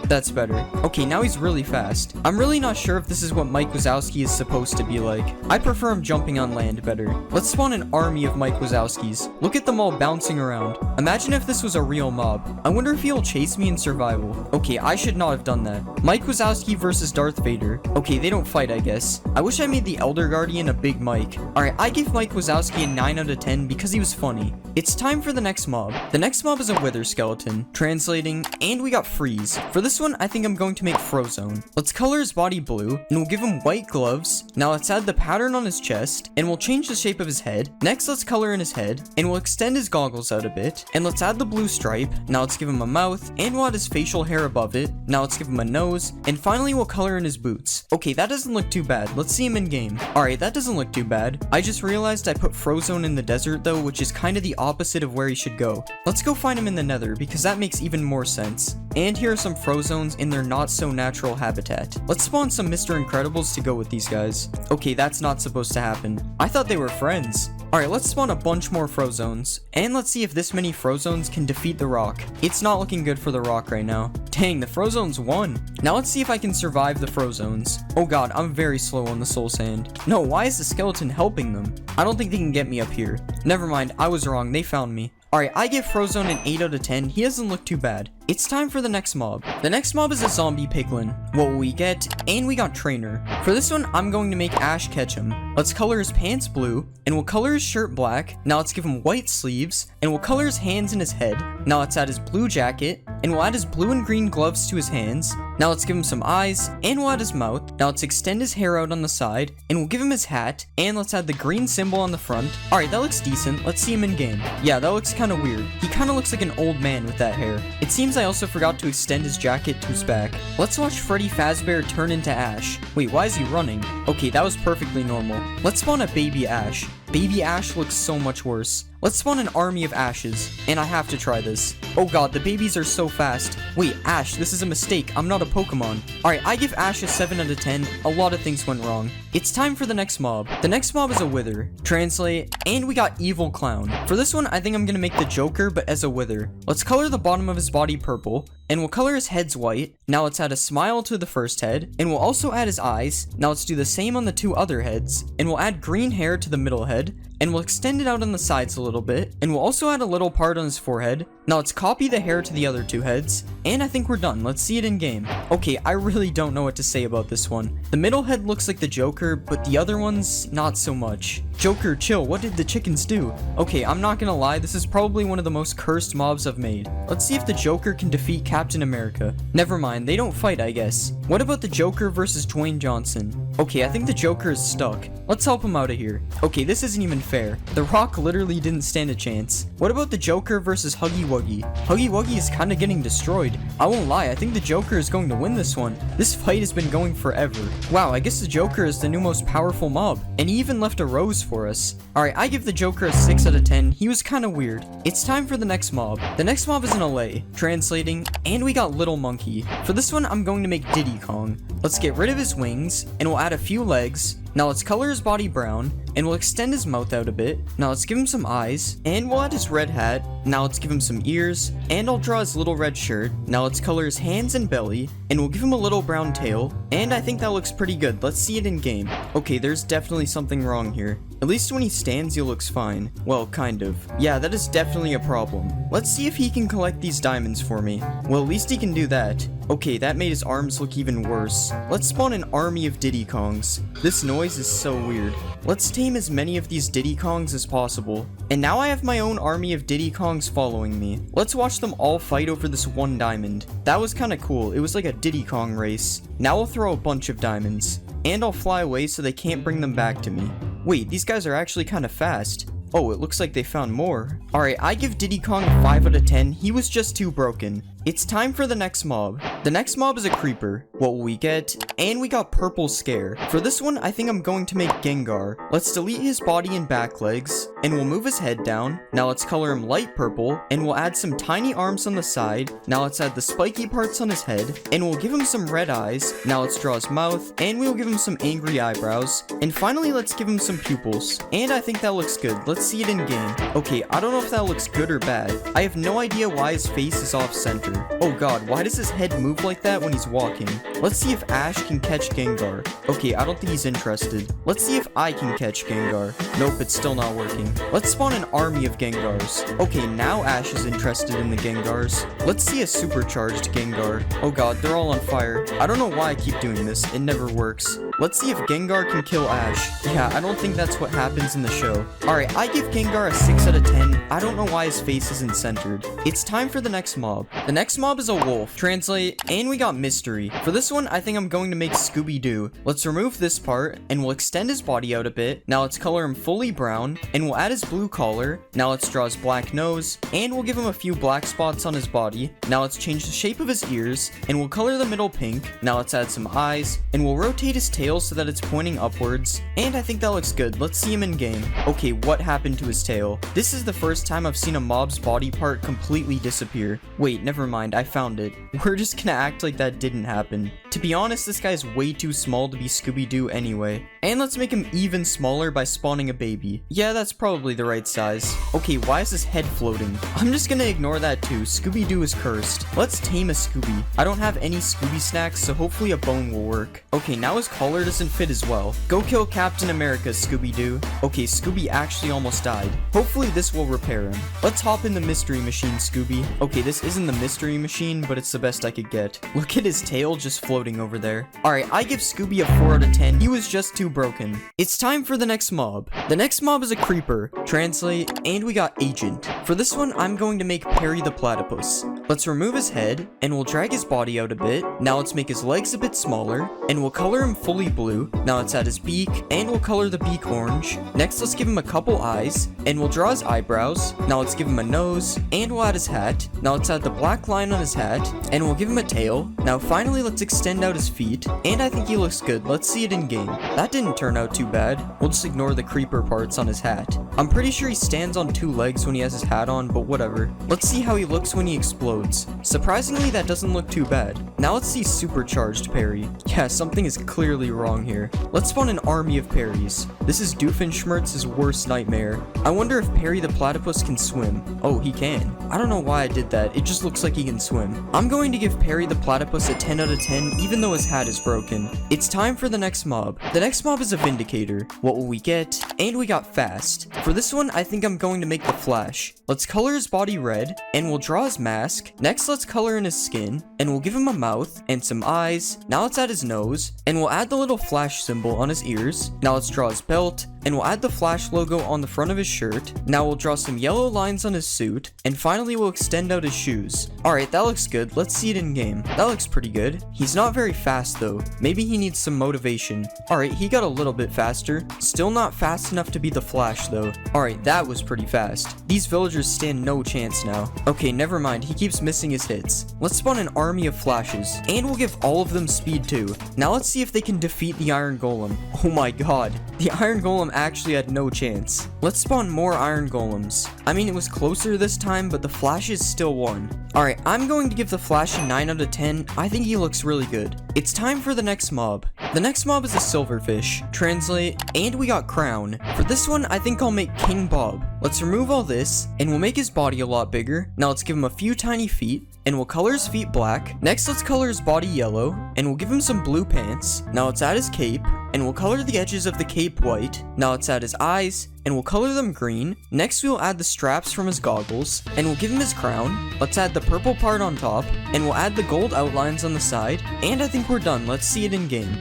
That's better. Okay, now he's really fast. I'm really not sure if this is what Mike Wazowski is supposed to be like. I prefer him jumping on land better. Let's spawn an army of Mike Wazowskis. Look at them all bouncing around. Imagine if this was a real mob. I wonder if he'll chase me in survival. Okay, I should not have done that. Mike Wazowski versus Darth Vader. Okay, they don't fight, I guess. I wish I made the Elder Guardian a big Mike. Alright, I give Mike Wazowski a 9 out of 10 because he was funny. It's time for the next mob. The next mob is a wither skeleton. Translating, and we got freeze. For this one, I think I'm going to make Frozone. Let's color his body blue, and we'll give him white gloves. Now let's add the pattern on his chest, and we'll change the shape of his head. Next, let's color in his head, and we'll extend his goggles out a bit. And let's add the blue stripe. Now let's give him a mouth, and we'll add his facial hair above it. Now let's give him a nose, and finally we'll color in his boots. Okay, that doesn't look too bad. Let's see him in game. Alright, that doesn't look too bad. I just realized I put Frozone in the desert though, which is kind of the opposite of where he should go. Let's go find him in the Nether, because that makes even more sense. And here are some Frozones in their not so natural habitat. Let's spawn some Mr. Incredibles to go with these guys. Okay, that's not supposed to happen. I thought they were friends. Alright, let's spawn a bunch more Frozones. And let's see if this many Frozones can defeat the rock. It's not looking good for the rock right now. Dang, the Frozones won. Now let's see if I can survive the Frozones. Oh god, I'm very slow on the soul sand. No, why is the skeleton helping them? I don't think they can get me up here. Never mind, I was wrong, they found me. Alright, I give Frozone an 8 out of 10. He doesn't look too bad. It's time for the next mob. The next mob is a zombie piglin. What will we get? And we got trainer. For this one, I'm going to make Ash Ketchum. Let's color his pants blue, and we'll color his shirt black. Now let's give him white sleeves, and we'll color his hands and his head. Now let's add his blue jacket, and we'll add his blue and green gloves to his hands. Now let's give him some eyes, and we'll add his mouth. Now let's extend his hair out on the side, and we'll give him his hat, and let's add the green symbol on the front. Alright, that looks decent. Let's see him in game. Yeah, that looks kind of weird. He kind of looks like an old man with that hair. It seems I also forgot to extend his jacket to his back. Let's watch Freddy Fazbear turn into Ash. Wait, why is he running? Okay, that was perfectly normal. Let's spawn a baby Ash. Baby Ash looks so much worse. Let's spawn an army of Ashes, and I have to try this. Oh god, the babies are so fast. Wait, Ash, this is a mistake. I'm not a Pokemon. Alright, I give Ash a 7 out of 10. A lot of things went wrong. It's time for the next mob. The next mob is a Wither. Translate, and we got Evil Clown. For this one, I think I'm gonna make the Joker, but as a Wither. Let's color the bottom of his body purple, and we'll color his heads white. Now let's add a smile to the first head, and we'll also add his eyes. Now let's do the same on the 2 other heads, and we'll add green hair to the middle head, and we'll extend it out on the sides a little bit, and we'll also add a little part on his forehead. Now let's copy the hair to the other 2 heads, and I think we're done. Let's see it in game. Okay, I really don't know what to say about this one. The middle head looks like the Joker, but the other ones, not so much. Joker, chill, what did the chickens do? Okay, I'm not gonna lie, this is probably one of the most cursed mobs I've made. Let's see if the Joker can defeat Captain America. Never mind, they don't fight, I guess. What about the Joker versus Dwayne Johnson? Okay, I think the Joker is stuck. Let's help him out of here. Okay, this isn't even fair. The Rock literally didn't stand a chance. What about the Joker versus Huggy Wuggy? Huggy Wuggy is kinda getting destroyed. I won't lie, I think the Joker is going to win this one. This fight has been going forever. Wow, I guess the Joker is the new most powerful mob. And he even left a rose for us. Alright, I give the Joker a 6 out of 10. He was kinda weird. It's time for the next mob. The next mob is an LA. Translating, and we got Little Monkey. For this one, I'm going to make Diddy Kong. Let's get rid of his wings, and we'll add a few legs. Now let's color his body brown, and we'll extend his mouth out a bit. Now let's give him some eyes, and we'll add his red hat. Now let's give him some ears, and I'll draw his little red shirt. Now let's color his hands and belly, and we'll give him a little brown tail, and I think that looks pretty good. Let's see it in game. Okay, there's definitely something wrong here. At least when he stands, he looks fine. Well, kind of. Yeah, that is definitely a problem. Let's see if he can collect these diamonds for me. Well, at least he can do that. Okay, that made his arms look even worse. Let's spawn an army of Diddy Kongs. This noise is so weird. Let's tame as many of these Diddy Kongs as possible. And now I have my own army of Diddy Kongs following me. Let's watch them all fight over this one diamond. That was kinda cool. It was like a Diddy Kong race. Now I'll throw a bunch of diamonds. And I'll fly away so they can't bring them back to me. Wait, these guys are actually kinda fast. Oh, it looks like they found more. Alright, I give Diddy Kong a 5 out of 10. He was just too broken. It's time for the next mob. The next mob is a creeper. What will we get? And we got Purple Scare. For this one, I think I'm going to make Gengar. Let's delete his body and back legs, and we'll move his head down. Now let's color him light purple, and we'll add some tiny arms on the side. Now let's add the spiky parts on his head, and we'll give him some red eyes. Now let's draw his mouth, and we'll give him some angry eyebrows. And finally, let's give him some pupils. And I think that looks good. Let's see it in game. Okay, I don't know if that looks good or bad. I have no idea why his face is off center. Oh god, why does his head move like that when he's walking? Let's see if Ash can catch Gengar. Okay, I don't think he's interested. Let's see if I can catch Gengar. Nope, it's still not working. Let's spawn an army of Gengars. Okay, now Ash is interested in the Gengars. Let's see a supercharged Gengar. Oh god, they're all on fire. I don't know why I keep doing this. It never works. Let's see if Gengar can kill Ash. Yeah, I don't think that's what happens in the show. Alright, I give Gengar a 6 out of 10. I don't know why his face isn't centered. It's time for the next mob. The next mob is a wolf. Translate, and we got Mystery. For this one, I think I'm going to make Scooby-Doo. Let's remove this part, and we'll extend his body out a bit. Now let's color him fully brown, and we'll add his blue collar. Now let's draw his black nose, and we'll give him a few black spots on his body. Now let's change the shape of his ears, and we'll color the middle pink. Now let's add some eyes, and we'll rotate his tail so that it's pointing upwards. And I think that looks good. Let's see him in game. Okay, what happened to his tail? This is the first time I've seen a mob's body part completely disappear. Wait, never mind, I found it. We're just gonna act like that didn't happen. To be honest, this guy's way too small to be Scooby-Doo anyway. And let's make him even smaller by spawning a baby. Yeah, that's probably the right size. Okay, why is his head floating? I'm just gonna ignore that too. Scooby-Doo is cursed. Let's tame a Scooby. I don't have any Scooby snacks, so hopefully a bone will work. Okay, now his collar doesn't fit as well. Go kill Captain America, Scooby-Doo. Okay, Scooby actually almost died. Hopefully this will repair him. Let's hop in the mystery machine, Scooby. Okay, this isn't the mystery machine, but it's the best I could get. Look at his tail just floating over there. Alright, I give Scooby a 4 out of 10. He was just too broken. It's time for the next mob. The next mob is a creeper. Translate, and we got Agent. For this one, I'm going to make Perry the Platypus. Let's remove his head, and we'll drag his body out a bit. Now let's make his legs a bit smaller, and we'll color him fully blue. Now let's add his beak, and we'll color the beak orange. Next, let's give him a couple eyes, and we'll draw his eyebrows. Now let's give him a nose, and we'll add his hat. Now let's add the black line on his hat, and we'll give him a tail. Now finally, let's extend out his feet, and I think he looks good. Let's see it in game. That didn't turn out too bad. We'll just ignore the creeper parts on his hat. I'm pretty sure he stands on 2 legs when he has his hat on, but whatever. Let's see how he looks when he explodes. Surprisingly, that doesn't look too bad. Now let's see supercharged parry. Yeah, something is clearly wrong here. Let's spawn an army of parries. This is Doofenshmirtz's worst nightmare. I wonder if Perry the Platypus can swim. Oh, he can. I don't know why I did that. It just looks like he can swim. I'm going to give Perry the Platypus a 10 out of 10, even though his hat is broken. It's time for the next mob. The next mob is a Vindicator. What will we get? And we got Fast. For this one, I think I'm going to make the Flash. Let's color his body red, and we'll draw his mask. Next, let's color in his skin, and we'll give him a mouth and some eyes. Now let's add his nose, and we'll add the little Flash symbol on his ears. Now let's draw his belt, and we'll add the Flash logo on the front of his shirt. Now we'll draw some yellow lines on his suit, and finally we'll extend out his shoes. Alright, that looks good. Let's see it in game. That looks pretty good. He's not very fast though. Maybe he needs some motivation. Alright, he got a little bit faster. Still not fast enough to be the Flash though. Alright, that was pretty fast. These villagers stand no chance now. Okay, never mind. He keeps missing his hits. Let's spawn an army of Flashes, and we'll give all of them speed too. Now let's see if they can defeat the Iron Golem. Oh my god. The Iron Golem actually had no chance. Let's spawn more Iron Golems. I mean, it was closer this time, but the Flashes still won. Alright, I'm going to give the Flash a 9 out of 10. I think he looks really good. It's time for the next mob. The next mob is a Silverfish. Translate, and we got Crown. For this one, I think I'll make King Bob. Let's remove all this, and we'll make his body a lot bigger. Now let's give him a few tiny feet, and we'll color his feet black. Next, let's color his body yellow, and we'll give him some blue pants. Now let's add his cape, and we'll color the edges of the cape white. Now let's add his eyes, and we'll color them green. Next, we'll add the straps from his goggles, and we'll give him his crown. Let's add the purple part on top, and we'll add the gold outlines on the side, and I think we're done. Let's see it in game.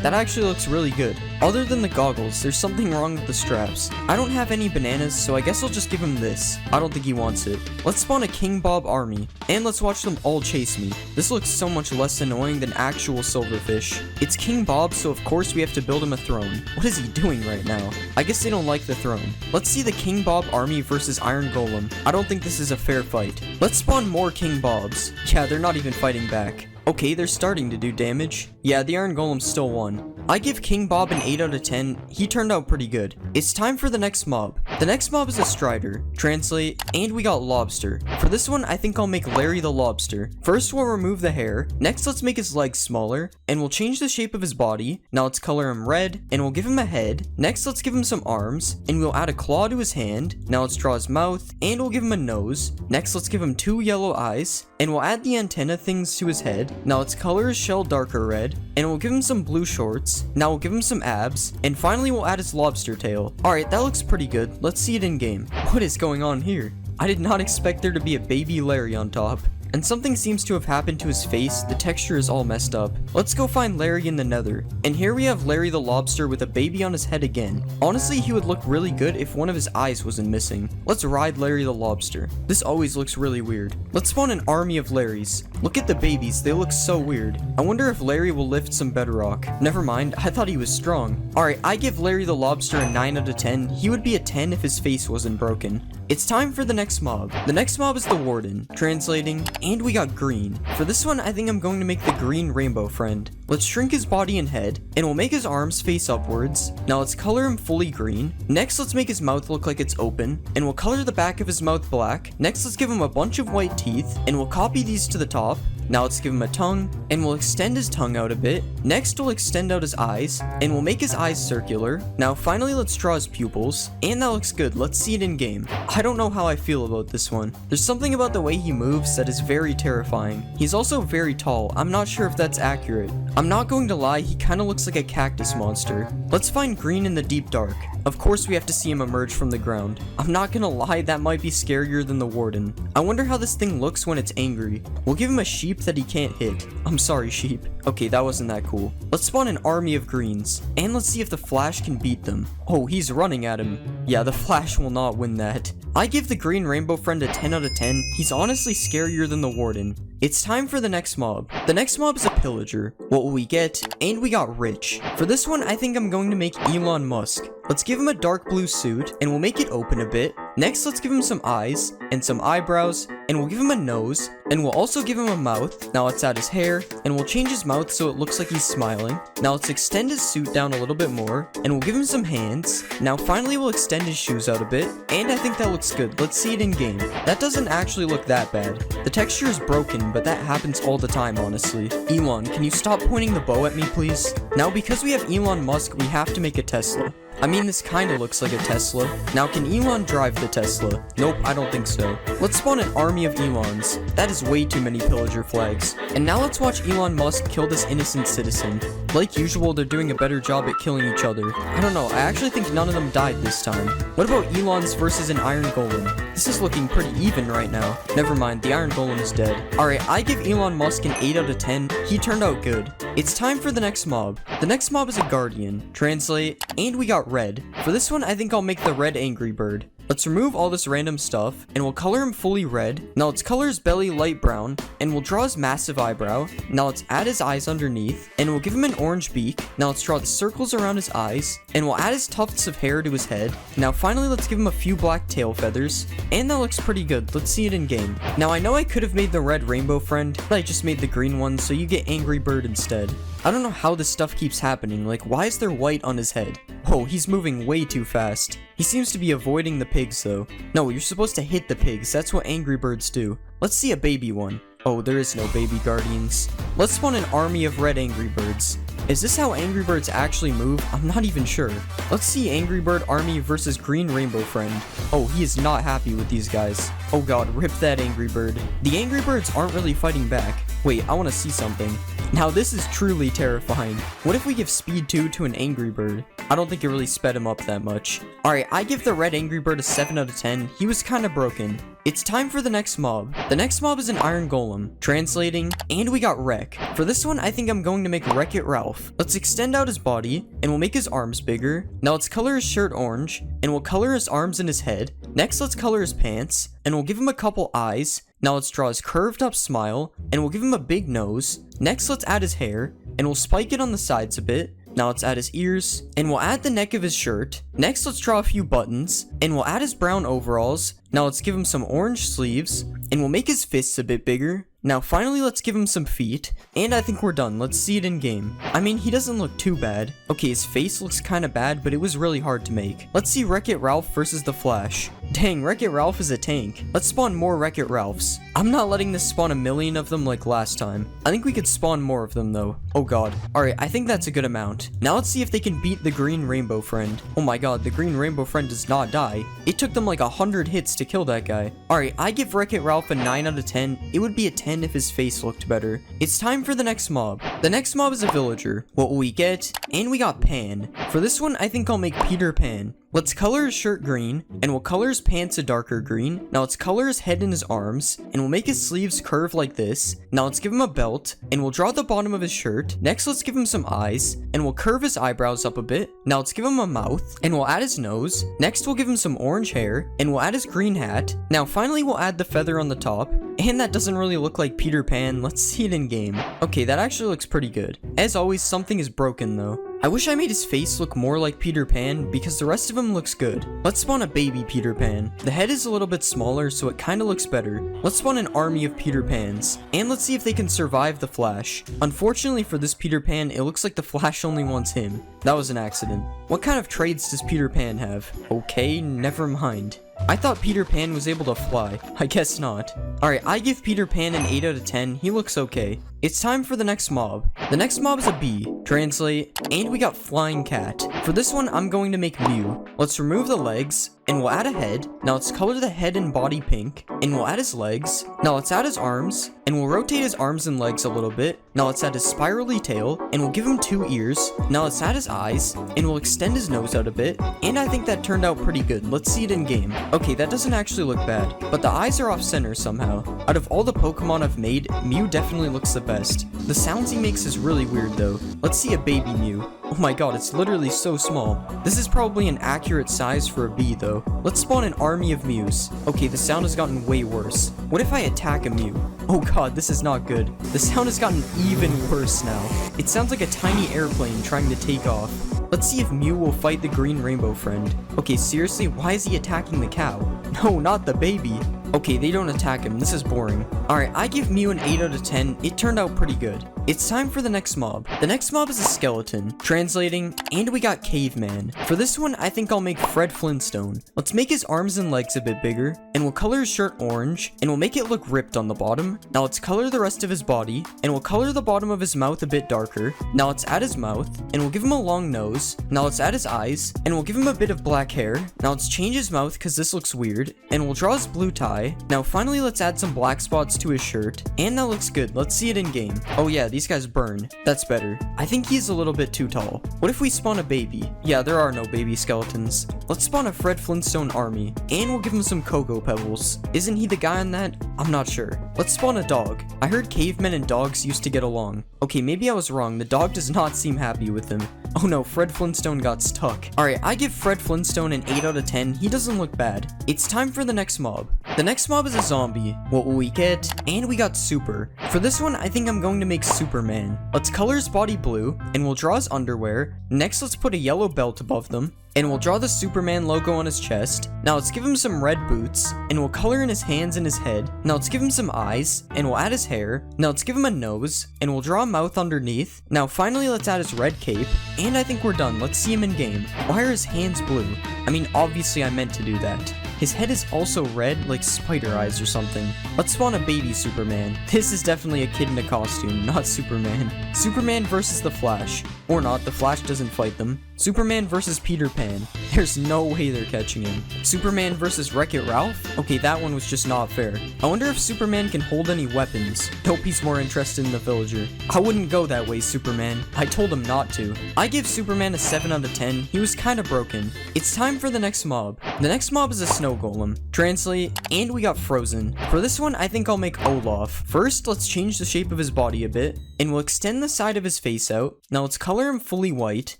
That actually looks really good. Other than the goggles, there's something wrong with the straps. I don't have any bananas, so I guess I'll just give him this. I don't think he wants it. Let's spawn a King Bob army, and let's watch them all chase me. This looks so much less annoying than actual Silverfish. It's King Bob, so of course we have to build him a throne. What is he doing right now? I guess they don't like the throne. Let's see the King Bob army versus Iron Golem. I don't think this is a fair fight. Let's spawn more King Bobs. Yeah, they're not even fighting back. Okay, they're starting to do damage. Yeah, the Iron Golem still won. I give King Bob an 8 out of 10. He turned out pretty good. It's time for the next mob. The next mob is a Strider. Translate, and we got Lobster. For this one, I think I'll make Larry the Lobster. First, we'll remove the hair. Next, let's make his legs smaller, and we'll change the shape of his body. Now let's color him red, and we'll give him a head. Next, let's give him some arms, and we'll add a claw to his hand. Now let's draw his mouth, and we'll give him a nose. Next, let's give him 2 yellow eyes, and we'll add the antenna things to his head. Now let's color his shell darker red, and we'll give him some blue shorts. Now we'll give him some abs, and finally we'll add his lobster tail. Alright, that looks pretty good. Let's see it in game. What is going on here? I did not expect there to be a baby Larry on top. And something seems to have happened to his face. The texture is all messed up. Let's go find Larry in the nether. And here we have Larry the Lobster with a baby on his head again. Honestly, he would look really good if one of his eyes wasn't missing. Let's ride Larry the Lobster. This always looks really weird. Let's spawn an army of Larrys. Look at the babies, they look so weird. I wonder if Larry will lift some bedrock. Never mind, I thought he was strong. Alright, I give Larry the Lobster a 9 out of 10. He would be a 10 if his face wasn't broken. It's time for the next mob. The next mob is the Warden. Translating, and we got green. For this one, I think I'm going to make the green rainbow friend. Let's shrink his body and head, and we'll make his arms face upwards. Now let's color him fully green. Next, let's make his mouth look like it's open, and we'll color the back of his mouth black. Next, let's give him a bunch of white teeth, and we'll copy these to the top. Now let's give him a tongue, and we'll extend his tongue out a bit. Next, we'll extend out his eyes, and we'll make his eyes circular. Now finally, let's draw his pupils, and that looks good. Let's see it in game. I don't know how I feel about this one. There's something about the way he moves that is very terrifying. He's also very tall. I'm not sure if that's accurate. I'm not going to lie, he kind of looks like a cactus monster. Let's find green in the deep dark. Of course we have to see him emerge from the ground. I'm not gonna lie, that might be scarier than the Warden. I wonder how this thing looks when it's angry. We'll give him a sheep that he can't hit. I'm sorry, sheep. Okay, that wasn't that cool. Let's spawn an army of greens, and let's see if the Flash can beat them. Oh, he's running at him. Yeah, the Flash will not win that. I give the green rainbow friend a 10 out of 10. He's honestly scarier than the warden. It's time for the next mob. The next mob is a pillager. What will we get? And we got rich. For this one, I think I'm going to make Elon Musk. Let's give him a dark blue suit, and we'll make it open a bit. Next, let's give him some eyes, and some eyebrows, and we'll give him a nose, and we'll also give him a mouth. Now let's add his hair, and we'll change his mouth so it looks like he's smiling. Now let's extend his suit down a little bit more, and we'll give him some hands. Now finally we'll extend his shoes out a bit, and I think that looks good. Let's see it in game. That doesn't actually look that bad. The texture is broken, but that happens all the time, honestly. Elon, can you stop pointing the bow at me, please? Now because we have Elon Musk, we have to make a Tesla. I mean, this kinda looks like a Tesla. Now, can Elon drive the Tesla? Nope, I don't think so. Let's spawn an army of Elons. That is way too many pillager flags. And now let's watch Elon Musk kill this innocent citizen. Like usual, they're doing a better job at killing each other. I don't know, I actually think none of them died this time. What about Elon's versus an Iron Golem? This is looking pretty even right now. Never mind, the Iron Golem is dead. Alright, I give Elon Musk an 8 out of 10. He turned out good. It's time for the next mob. The next mob is a Guardian. Translate, and we got red. For this one, I think I'll make the red Angry Bird. Let's remove all this random stuff, and we'll color him fully red. Now let's color his belly light brown, and we'll draw his massive eyebrow. Now let's add his eyes underneath, and we'll give him an orange beak. Now let's draw the circles around his eyes, and we'll add his tufts of hair to his head. Now finally, let's give him a few black tail feathers, and that looks pretty good. Let's see it in game. Now I know I could have made the red rainbow friend, but I just made the green one, so you get Angry Bird instead. I don't know how this stuff keeps happening. Like, why is there white on his head? Oh, he's moving way too fast. He seems to be avoiding the pigs though. No, you're supposed to hit the pigs. That's what Angry Birds do. Let's see a baby one. Oh, there is no baby guardians. Let's spawn an army of red Angry Birds. Is this how Angry Birds actually move? I'm not even sure. Let's see Angry Bird army versus green rainbow friend. Oh, he is not happy with these guys. Oh god, rip that Angry Bird. The Angry Birds aren't really fighting back. Wait, I want to see something. Now this is truly terrifying. What if we give speed 2 to an Angry Bird? I don't think it really sped him up that much. Alright, I give the red Angry Bird a 7 out of 10. He was kinda broken. It's time for the next mob. The next mob is an Iron Golem. Translating, and we got Wreck. For this one, I think I'm going to make Wreck-It Ralph. Let's extend out his body, and we'll make his arms bigger. Now let's color his shirt orange, and we'll color his arms and his head. Next, let's color his pants, and we'll give him a couple eyes. Now let's draw his curved up smile, and we'll give him a big nose. Next, let's add his hair, and we'll spike it on the sides a bit. Now let's add his ears, and we'll add the neck of his shirt. Next, let's draw a few buttons, and we'll add his brown overalls. Now let's give him some orange sleeves, and we'll make his fists a bit bigger. Now finally, let's give him some feet, and I think we're done. Let's see it in game. I mean, he doesn't look too bad. Okay, his face looks kind of bad, but it was really hard to make. Let's see Wreck-It Ralph versus the Flash. Dang, Wreck-It Ralph is a tank. Let's spawn more Wreck-It Ralphs. I'm not letting this spawn a million of them like last time. I think we could spawn more of them though. Oh god. Alright, I think that's a good amount. Now let's see if they can beat the green rainbow friend. Oh my god, the green rainbow friend does not die. It took them like 100 hits to kill that guy. Alright, I give Wreck-It Ralph a 9 out of 10. It would be a 10 if his face looked better. It's time for the next mob. The next mob is a villager. What will we get? And we got Pan. For this one, I think I'll make Peter Pan. Let's color his shirt green, and we'll color his pants a darker green. Now let's color his head and his arms, and we'll make his sleeves curve like this. Now let's give him a belt, and we'll draw the bottom of his shirt. Next, let's give him some eyes, and we'll curve his eyebrows up a bit. Now let's give him a mouth, and we'll add his nose. Next, we'll give him some orange hair, and we'll add his green hat. Now finally, we'll add the feather on the top. And that doesn't really look like Peter Pan. Let's see it in game. Okay, that actually looks pretty good. As always, something is broken though. I wish I made his face look more like Peter Pan because the rest of him looks good. Let's spawn a baby Peter Pan. The head is a little bit smaller, so it kind of looks better. Let's spawn an army of Peter Pans, and let's see if they can survive the Flash. Unfortunately for this Peter Pan, it looks like the Flash only wants him. That was an accident. What kind of traits does Peter Pan have? Okay, never mind. I thought Peter Pan was able to fly. I guess not. Alright, I give Peter Pan an 8 out of 10. He looks okay. It's time for the next mob. The next mob is a bee. Translate, and we got Flying Cat. For this one, I'm going to make Mew. Let's remove the legs, and we'll add a head. Now let's color the head and body pink, and we'll add his legs. Now let's add his arms, and we'll rotate his arms and legs a little bit. Now let's add his spirally tail, and we'll give him 2 ears. Now let's add his eyes, and we'll extend his nose out a bit, and I think that turned out pretty good. Let's see it in game. Okay, that doesn't actually look bad, but the eyes are off center somehow. Out of all the Pokemon I've made, Mew definitely looks the best. The sounds he makes is really weird though. Let's see a baby Mew. Oh my god, it's literally so small. This is probably an accurate size for a bee though. Let's spawn an army of Mews. Okay, the sound has gotten way worse. What if I attack a Mew? Oh god, this is not good. The sound has gotten even worse now. It sounds like a tiny airplane trying to take off. Let's see if Mew will fight the green rainbow friend. Okay, seriously, why is he attacking the cow? No, not the baby. Okay, they don't attack him. This is boring. Alright, I give Mew an 8 out of 10. It turned out pretty good. It's time for the next mob. The next mob is a skeleton. Translating, and we got Caveman. For this one, I think I'll make Fred Flintstone. Let's make his arms and legs a bit bigger, and we'll color his shirt orange, and we'll make it look ripped on the bottom. Now let's color the rest of his body, and we'll color the bottom of his mouth a bit darker. Now let's add his mouth, and we'll give him a long nose. Now let's add his eyes, and we'll give him a bit of black hair. Now let's change his mouth because this looks weird, and we'll draw his blue tie. Now finally let's add some black spots to his shirt, and that looks good. Let's see it in game. Oh yeah, these guys burn. That's better. I think he's a little bit too tall. What if we spawn a baby? Yeah, there are no baby skeletons. Let's spawn a Fred Flintstone army, and we'll give him some Cocoa Pebbles. Isn't he the guy on that? I'm not sure. Let's spawn a dog. I heard cavemen and dogs used to get along. Okay, maybe I was wrong. The dog does not seem happy with him. Oh no, Fred Flintstone got stuck. Alright, I give Fred Flintstone an 8 out of 10. He doesn't look bad. It's time for the next mob. The next mob is a zombie. What will we get? And we got Super. For this one, I think I'm going to make Superman. Let's color his body blue, and we'll draw his underwear. Next, let's put a yellow belt above them, and we'll draw the Superman logo on his chest. Now let's give him some red boots, and we'll color in his hands and his head. Now let's give him some eyes, and we'll add his hair. Now let's give him a nose, and we'll draw a mouth underneath. Now finally let's add his red cape, and I think we're done. Let's see him in game. Why are his hands blue? I mean, obviously I meant to do that. His head is also red, like spider eyes or something. Let's spawn a baby Superman. This is definitely a kid in a costume, not Superman. Superman versus the Flash. Or not, the Flash doesn't fight them. Superman versus Peter Pan. There's no way they're catching him. Superman versus Wreck-It Ralph? Okay, that one was just not fair. I wonder if Superman can hold any weapons. Nope, he's more interested in the villager. I wouldn't go that way, Superman. I told him not to. I give Superman a 7 out of 10. He was kinda broken. It's time for the next mob. The next mob is a snow golem. Translate, and we got Frozen. For this one, I think I'll make Olaf. First, let's change the shape of his body a bit, and we'll extend the side of his face out. Now let's color him fully white,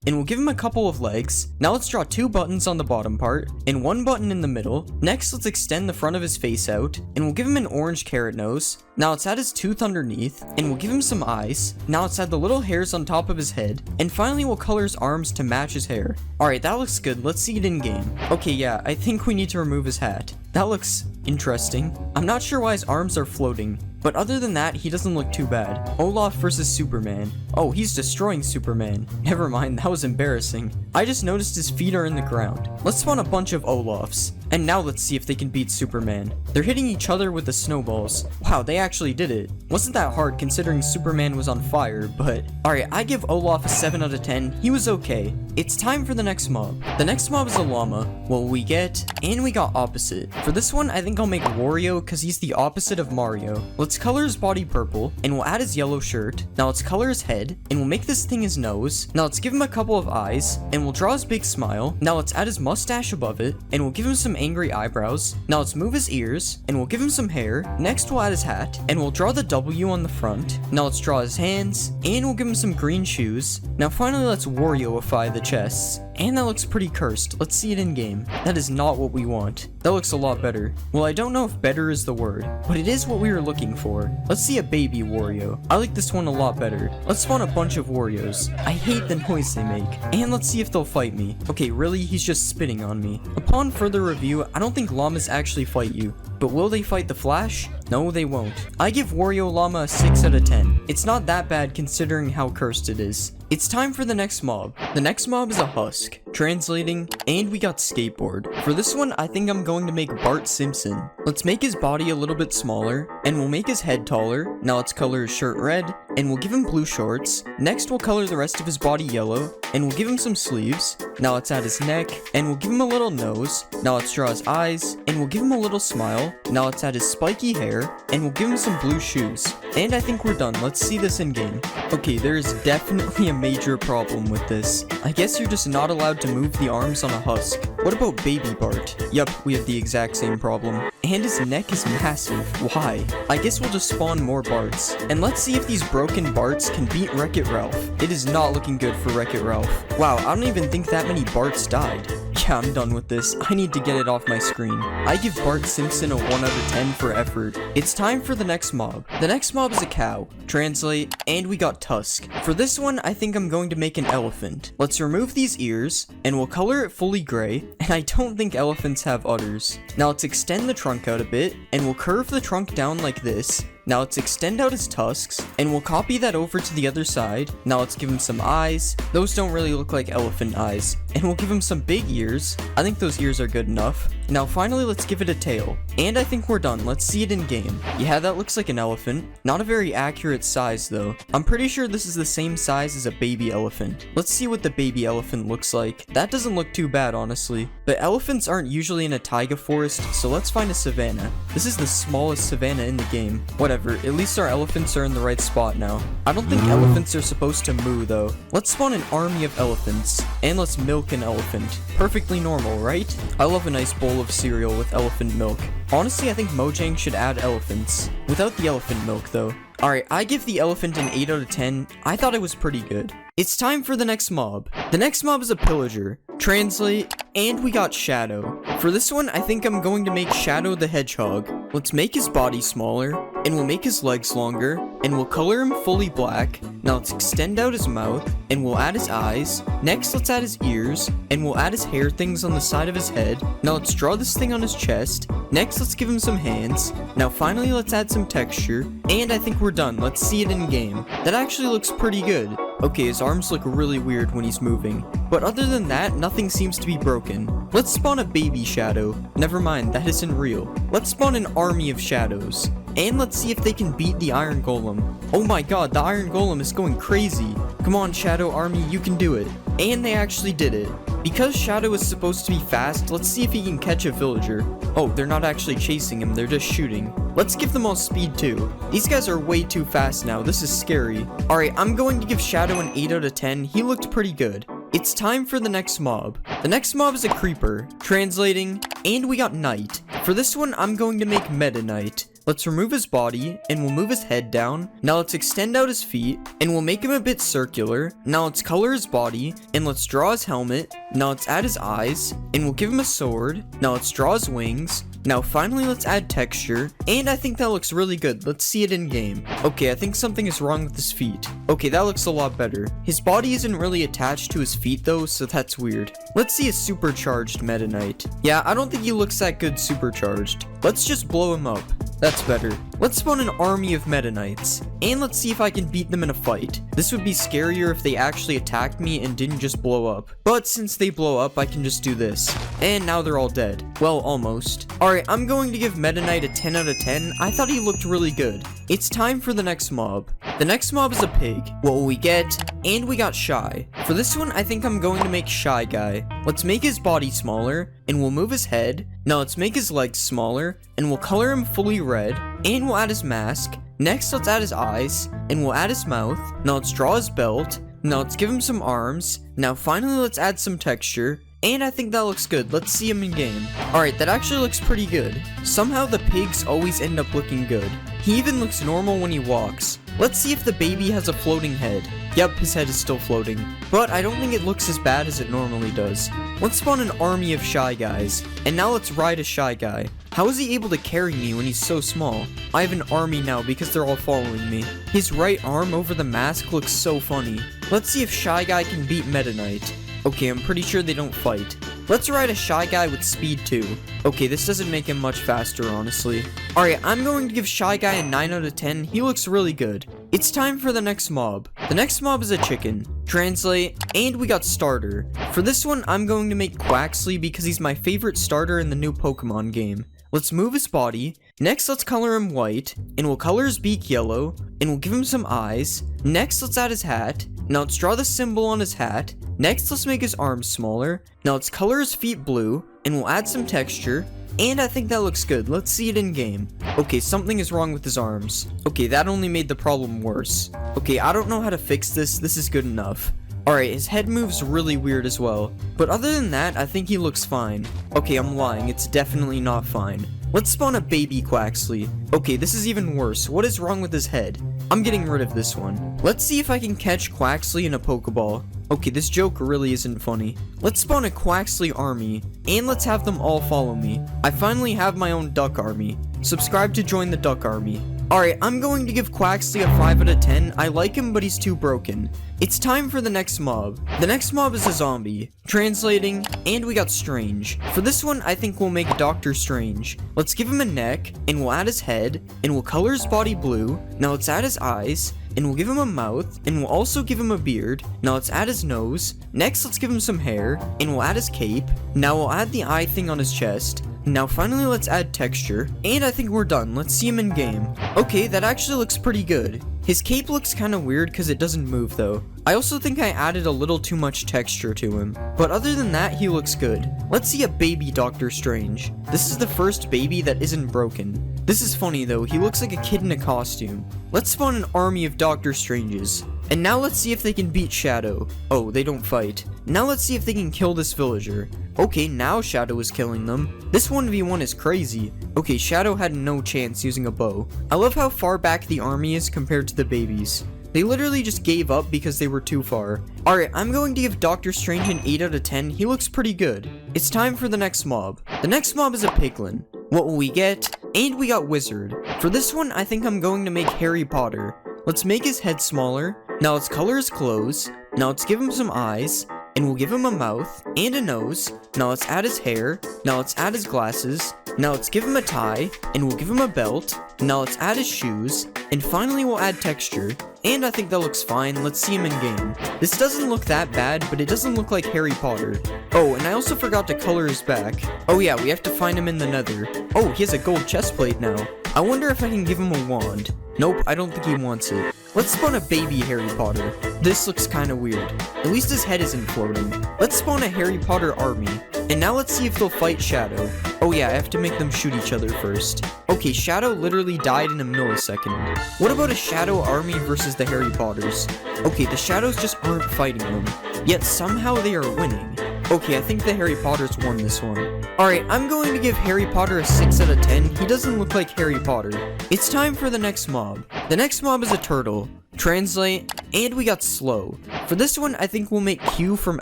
and we'll give him a couple of legs. Now let's draw 2 buttons on the bottom part, and 1 button in the middle. Next, let's extend the front of his face out, and we'll give him an orange carrot nose. Now let's add his tooth underneath, and we'll give him some eyes. Now let's add the little hairs on top of his head, and finally we'll color his arms to match his hair. Alright, that looks good. Let's see it in game. Okay, yeah, I think we need to remove his hat. That looks interesting. I'm not sure why his arms are floating, but other than that, he doesn't look too bad. Olaf versus Superman. Oh, he's destroying Superman. Never mind, that was embarrassing. I just noticed his feet are in the ground. Let's spawn a bunch of Olafs. And now let's see if they can beat Superman. They're hitting each other with the snowballs. Wow, they actually did it. Wasn't that hard considering Superman was on fire, but... Alright, I give Olaf a 7 out of 10. He was okay. It's time for the next mob. The next mob is a llama. What will we get? And we got opposite. For this one, I think I'll make Wario because he's the opposite of Mario. Let's color his body purple, and we'll add his yellow shirt. Now let's color his head, and we'll make this thing his nose. Now let's give him a couple of eyes, and we'll draw his big smile. Now let's add his mustache above it, and we'll give him some angry eyebrows. Now let's move his ears, and we'll give him some hair. Next we'll add his hat, and we'll draw the W on the front. Now let's draw his hands, and we'll give him some green shoes. Now finally let's Warioify the chests. And that looks pretty cursed. Let's see it in game. That is not what we want. That looks a lot better. Well, I don't know if better is the word, but it is what we were looking for. Let's see a baby Wario. I like this one a lot better. Let's spawn a bunch of Warios. I hate the noise they make. And let's see if they'll fight me. Okay, really? He's just spitting on me. Upon further review, I don't think llamas actually fight you. But will they fight the Flash? No, they won't. I give Wario Llama a 6 out of 10. It's not that bad considering how cursed it is. It's time for the next mob. The next mob is a husk. Translating, and we got skateboard. For this one, I think I'm going to make Bart Simpson. Let's make his body a little bit smaller, and we'll make his head taller. Now let's color his shirt red, and we'll give him blue shorts. Next, we'll color the rest of his body yellow, and we'll give him some sleeves. Now let's add his neck, and we'll give him a little nose. Now let's draw his eyes, and we'll give him a little smile. Now let's add his spiky hair, and we'll give him some blue shoes. And I think we're done. Let's see this in game. Okay, there is definitely a major problem with this. I guess you're just not allowed to move the arms on a husk. What about baby Bart? Yup, we have the exact same problem. And his neck is massive. Why? I guess we'll just spawn more Barts. And let's see if these broken Barts can beat Wreck-It Ralph. It is not looking good for Wreck-It Ralph. Wow, I don't even think that many Barts died. Yeah, I'm done with this. I need to get it off my screen. I give Bart Simpson a 1 out of 10 for effort. It's time for the next mob. The next mob is a cow. Translate, and we got Tusk. For this one, I think I'm going to make an elephant. Let's remove these ears, and we'll color it fully gray, and I don't think elephants have udders. Now let's extend the trunk out a bit, and we'll curve the trunk down like this. Now let's extend out his tusks, and we'll copy that over to the other side. Now let's give him some eyes. Those don't really look like elephant eyes. And we'll give him some big ears. I think those ears are good enough. Now finally, let's give it a tail. And I think we're done. Let's see it in game. Yeah, that looks like an elephant. Not a very accurate size though. I'm pretty sure this is the same size as a baby elephant. Let's see what the baby elephant looks like. That doesn't look too bad, honestly. But elephants aren't usually in a taiga forest, so let's find a savanna. This is the smallest savanna in the game. Whatever. At least our elephants are in the right spot now. I don't think elephants are supposed to moo though. Let's spawn an army of elephants. And let's milk an elephant. Perfectly normal, right? I love a nice bowl of cereal with elephant milk. Honestly, I think Mojang should add elephants. Without the elephant milk though. Alright, I give the elephant an 8 out of 10. I thought it was pretty good. It's time for the next mob. The next mob is a pillager. Translate, and we got Shadow. For this one, I think I'm going to make Shadow the Hedgehog. Let's make his body smaller, and we'll make his legs longer, and we'll color him fully black. Now let's extend out his mouth, and we'll add his eyes. Next, let's add his ears, and we'll add his hair things on the side of his head. Now let's draw this thing on his chest. Next, let's give him some hands. Now finally, let's add some texture, and I think we're done. Let's see it in game. That actually looks pretty good. Okay, his arms look really weird when he's moving. But other than that, nothing seems to be broken. Let's spawn a baby Shadow. Never mind, that isn't real. Let's spawn an army of shadows. And let's see if they can beat the Iron Golem. Oh my god, the Iron Golem is going crazy. Come on, Shadow Army, you can do it. And they actually did it. Because Shadow is supposed to be fast, let's see if he can catch a villager. Oh, they're not actually chasing him, they're just shooting. Let's give them all speed too. These guys are way too fast now, this is scary. Alright, I'm going to give Shadow an 8 out of 10, he looked pretty good. It's time for the next mob. The next mob is a creeper. Translating, and we got Knight. For this one, I'm going to make Meta Knight. Let's remove his body, and we'll move his head down. Now let's extend out his feet, and we'll make him a bit circular. Now let's color his body, and let's draw his helmet. Now let's add his eyes, and we'll give him a sword. Now let's draw his wings. Now finally, let's add texture, and I think that looks really good. Let's see it in game. Okay, I think something is wrong with his feet. Okay, that looks a lot better. His body isn't really attached to his feet though, so that's weird. Let's see a supercharged Meta Knight. Yeah, I don't think he looks that good supercharged. Let's just blow him up. That's better. Let's spawn an army of Meta Knights, and let's see if I can beat them in a fight. This would be scarier if they actually attacked me and didn't just blow up. But since they blow up, I can just do this. And now they're all dead. Well, almost. Alright, I'm going to give Meta Knight a 10 out of 10. I thought he looked really good. It's time for the next mob. The next mob is a pig. What will we get? And we got Shy. For this one, I think I'm going to make Shy Guy. Let's make his body smaller, and we'll move his head. Now let's make his legs smaller, and we'll color him fully red, and we'll add his mask. Next, let's add his eyes, and we'll add his mouth. Now let's draw his belt. Now let's give him some arms. Now finally, let's add some texture. And I think that looks good. Let's see him in game. Alright, that actually looks pretty good. Somehow the pigs always end up looking good. He even looks normal when he walks. Let's see if the baby has a floating head. Yep, his head is still floating. But I don't think it looks as bad as it normally does. Let's spawn an army of Shy Guys. And now let's ride a Shy Guy. How is he able to carry me when he's so small? I have an army now because they're all following me. His right arm over the mask looks so funny. Let's see if Shy Guy can beat Meta Knight. Okay, I'm pretty sure they don't fight. Let's ride a Shy Guy with speed 2. Okay, this doesn't make him much faster, honestly. Alright, I'm going to give Shy Guy a 9 out of 10. He looks really good. It's time for the next mob. The next mob is a chicken. translate, and we got starter. For this one, I'm going to make Quaxly because he's my favorite starter in the new Pokemon game. Let's move his body. Next, let's color him white, and we'll color his beak yellow, and we'll give him some eyes. Next, let's add his hat. Now let's draw the symbol on his hat. Next, let's make his arms smaller. Now let's color his feet blue, and we'll add some texture. And I think that looks good. Let's see it in game. Okay, something is wrong with his arms. Okay, that only made the problem worse. Okay, I don't know how to fix this. This is good enough. Alright, his head moves really weird as well. But other than that, I think he looks fine. Okay, I'm lying. It's definitely not fine. Let's spawn a baby Quaxly. Okay, this is even worse. What is wrong with his head? I'm getting rid of this one. Let's see if I can catch Quaxly in a Pokeball. Okay, this joke really isn't funny. Let's spawn a Quaxly army, and let's have them all follow me. I finally have my own duck army. Subscribe to join the duck army. Alright, I'm going to give Quaxly a 5 out of 10. I like him, but he's too broken. It's time for the next mob. The next mob is a zombie. Translating, and we got Strange. For this one, I think we'll make Dr. Strange. Let's give him a neck, and we'll add his head, and we'll color his body blue. Now let's add his eyes, and we'll give him a mouth, and we'll also give him a beard. Now let's add his nose. Next, let's give him some hair, and we'll add his cape. Now we'll add the eye thing on his chest. Now finally let's add texture, and I think we're done. Let's see him in game. Okay, that actually looks pretty good. His cape looks kind of weird because it doesn't move though. I also think I added a little too much texture to him, but other than that, he looks good. Let's see a baby Doctor Strange. This is the first baby that isn't broken. This is funny though, he looks like a kid in a costume. Let's spawn an army of Doctor Stranges. And now let's see if they can beat Shadow. Oh, they don't fight. Now let's see if they can kill this villager. Okay, now Shadow is killing them. This 1v1 is crazy. Okay, Shadow had no chance using a bow. I love how far back the army is compared to the babies. They literally just gave up because they were too far. Alright, I'm going to give Doctor Strange an 8 out of 10. He looks pretty good. It's time for the next mob. The next mob is a piglin. What will we get? And we got Wizard. For this one, I think I'm going to make Harry Potter. Let's make his head smaller. Now let's color his clothes. Now let's give him some eyes. And we'll give him a mouth and a nose. Now let's add his hair. Now let's add his glasses. Now let's give him a tie. And we'll give him a belt. Now let's add his shoes. And finally we'll add texture. And I think that looks fine. Let's see him in game. This doesn't look that bad, but it doesn't look like Harry Potter. Oh, and I also forgot to color his back. Oh yeah, we have to find him in the nether. Oh, he has a gold chestplate now. I wonder if I can give him a wand. Nope, I don't think he wants it. Let's spawn a baby Harry Potter. This looks kinda weird. At least his head isn't floating. Let's spawn a Harry Potter army. And now let's see if they'll fight Shadow. Oh yeah, I have to make them shoot each other first. Okay, Shadow literally died in a millisecond. What about a Shadow army versus the Harry Potters? Okay, the Shadows just aren't fighting them. Yet somehow they are winning. Okay, I think the Harry Potters won this one. Alright, I'm going to give Harry Potter a 6 out of 10. He doesn't look like Harry Potter. It's time for the next mob. The next mob is a turtle. Translate, and we got slow. For this one, I think we'll make Q from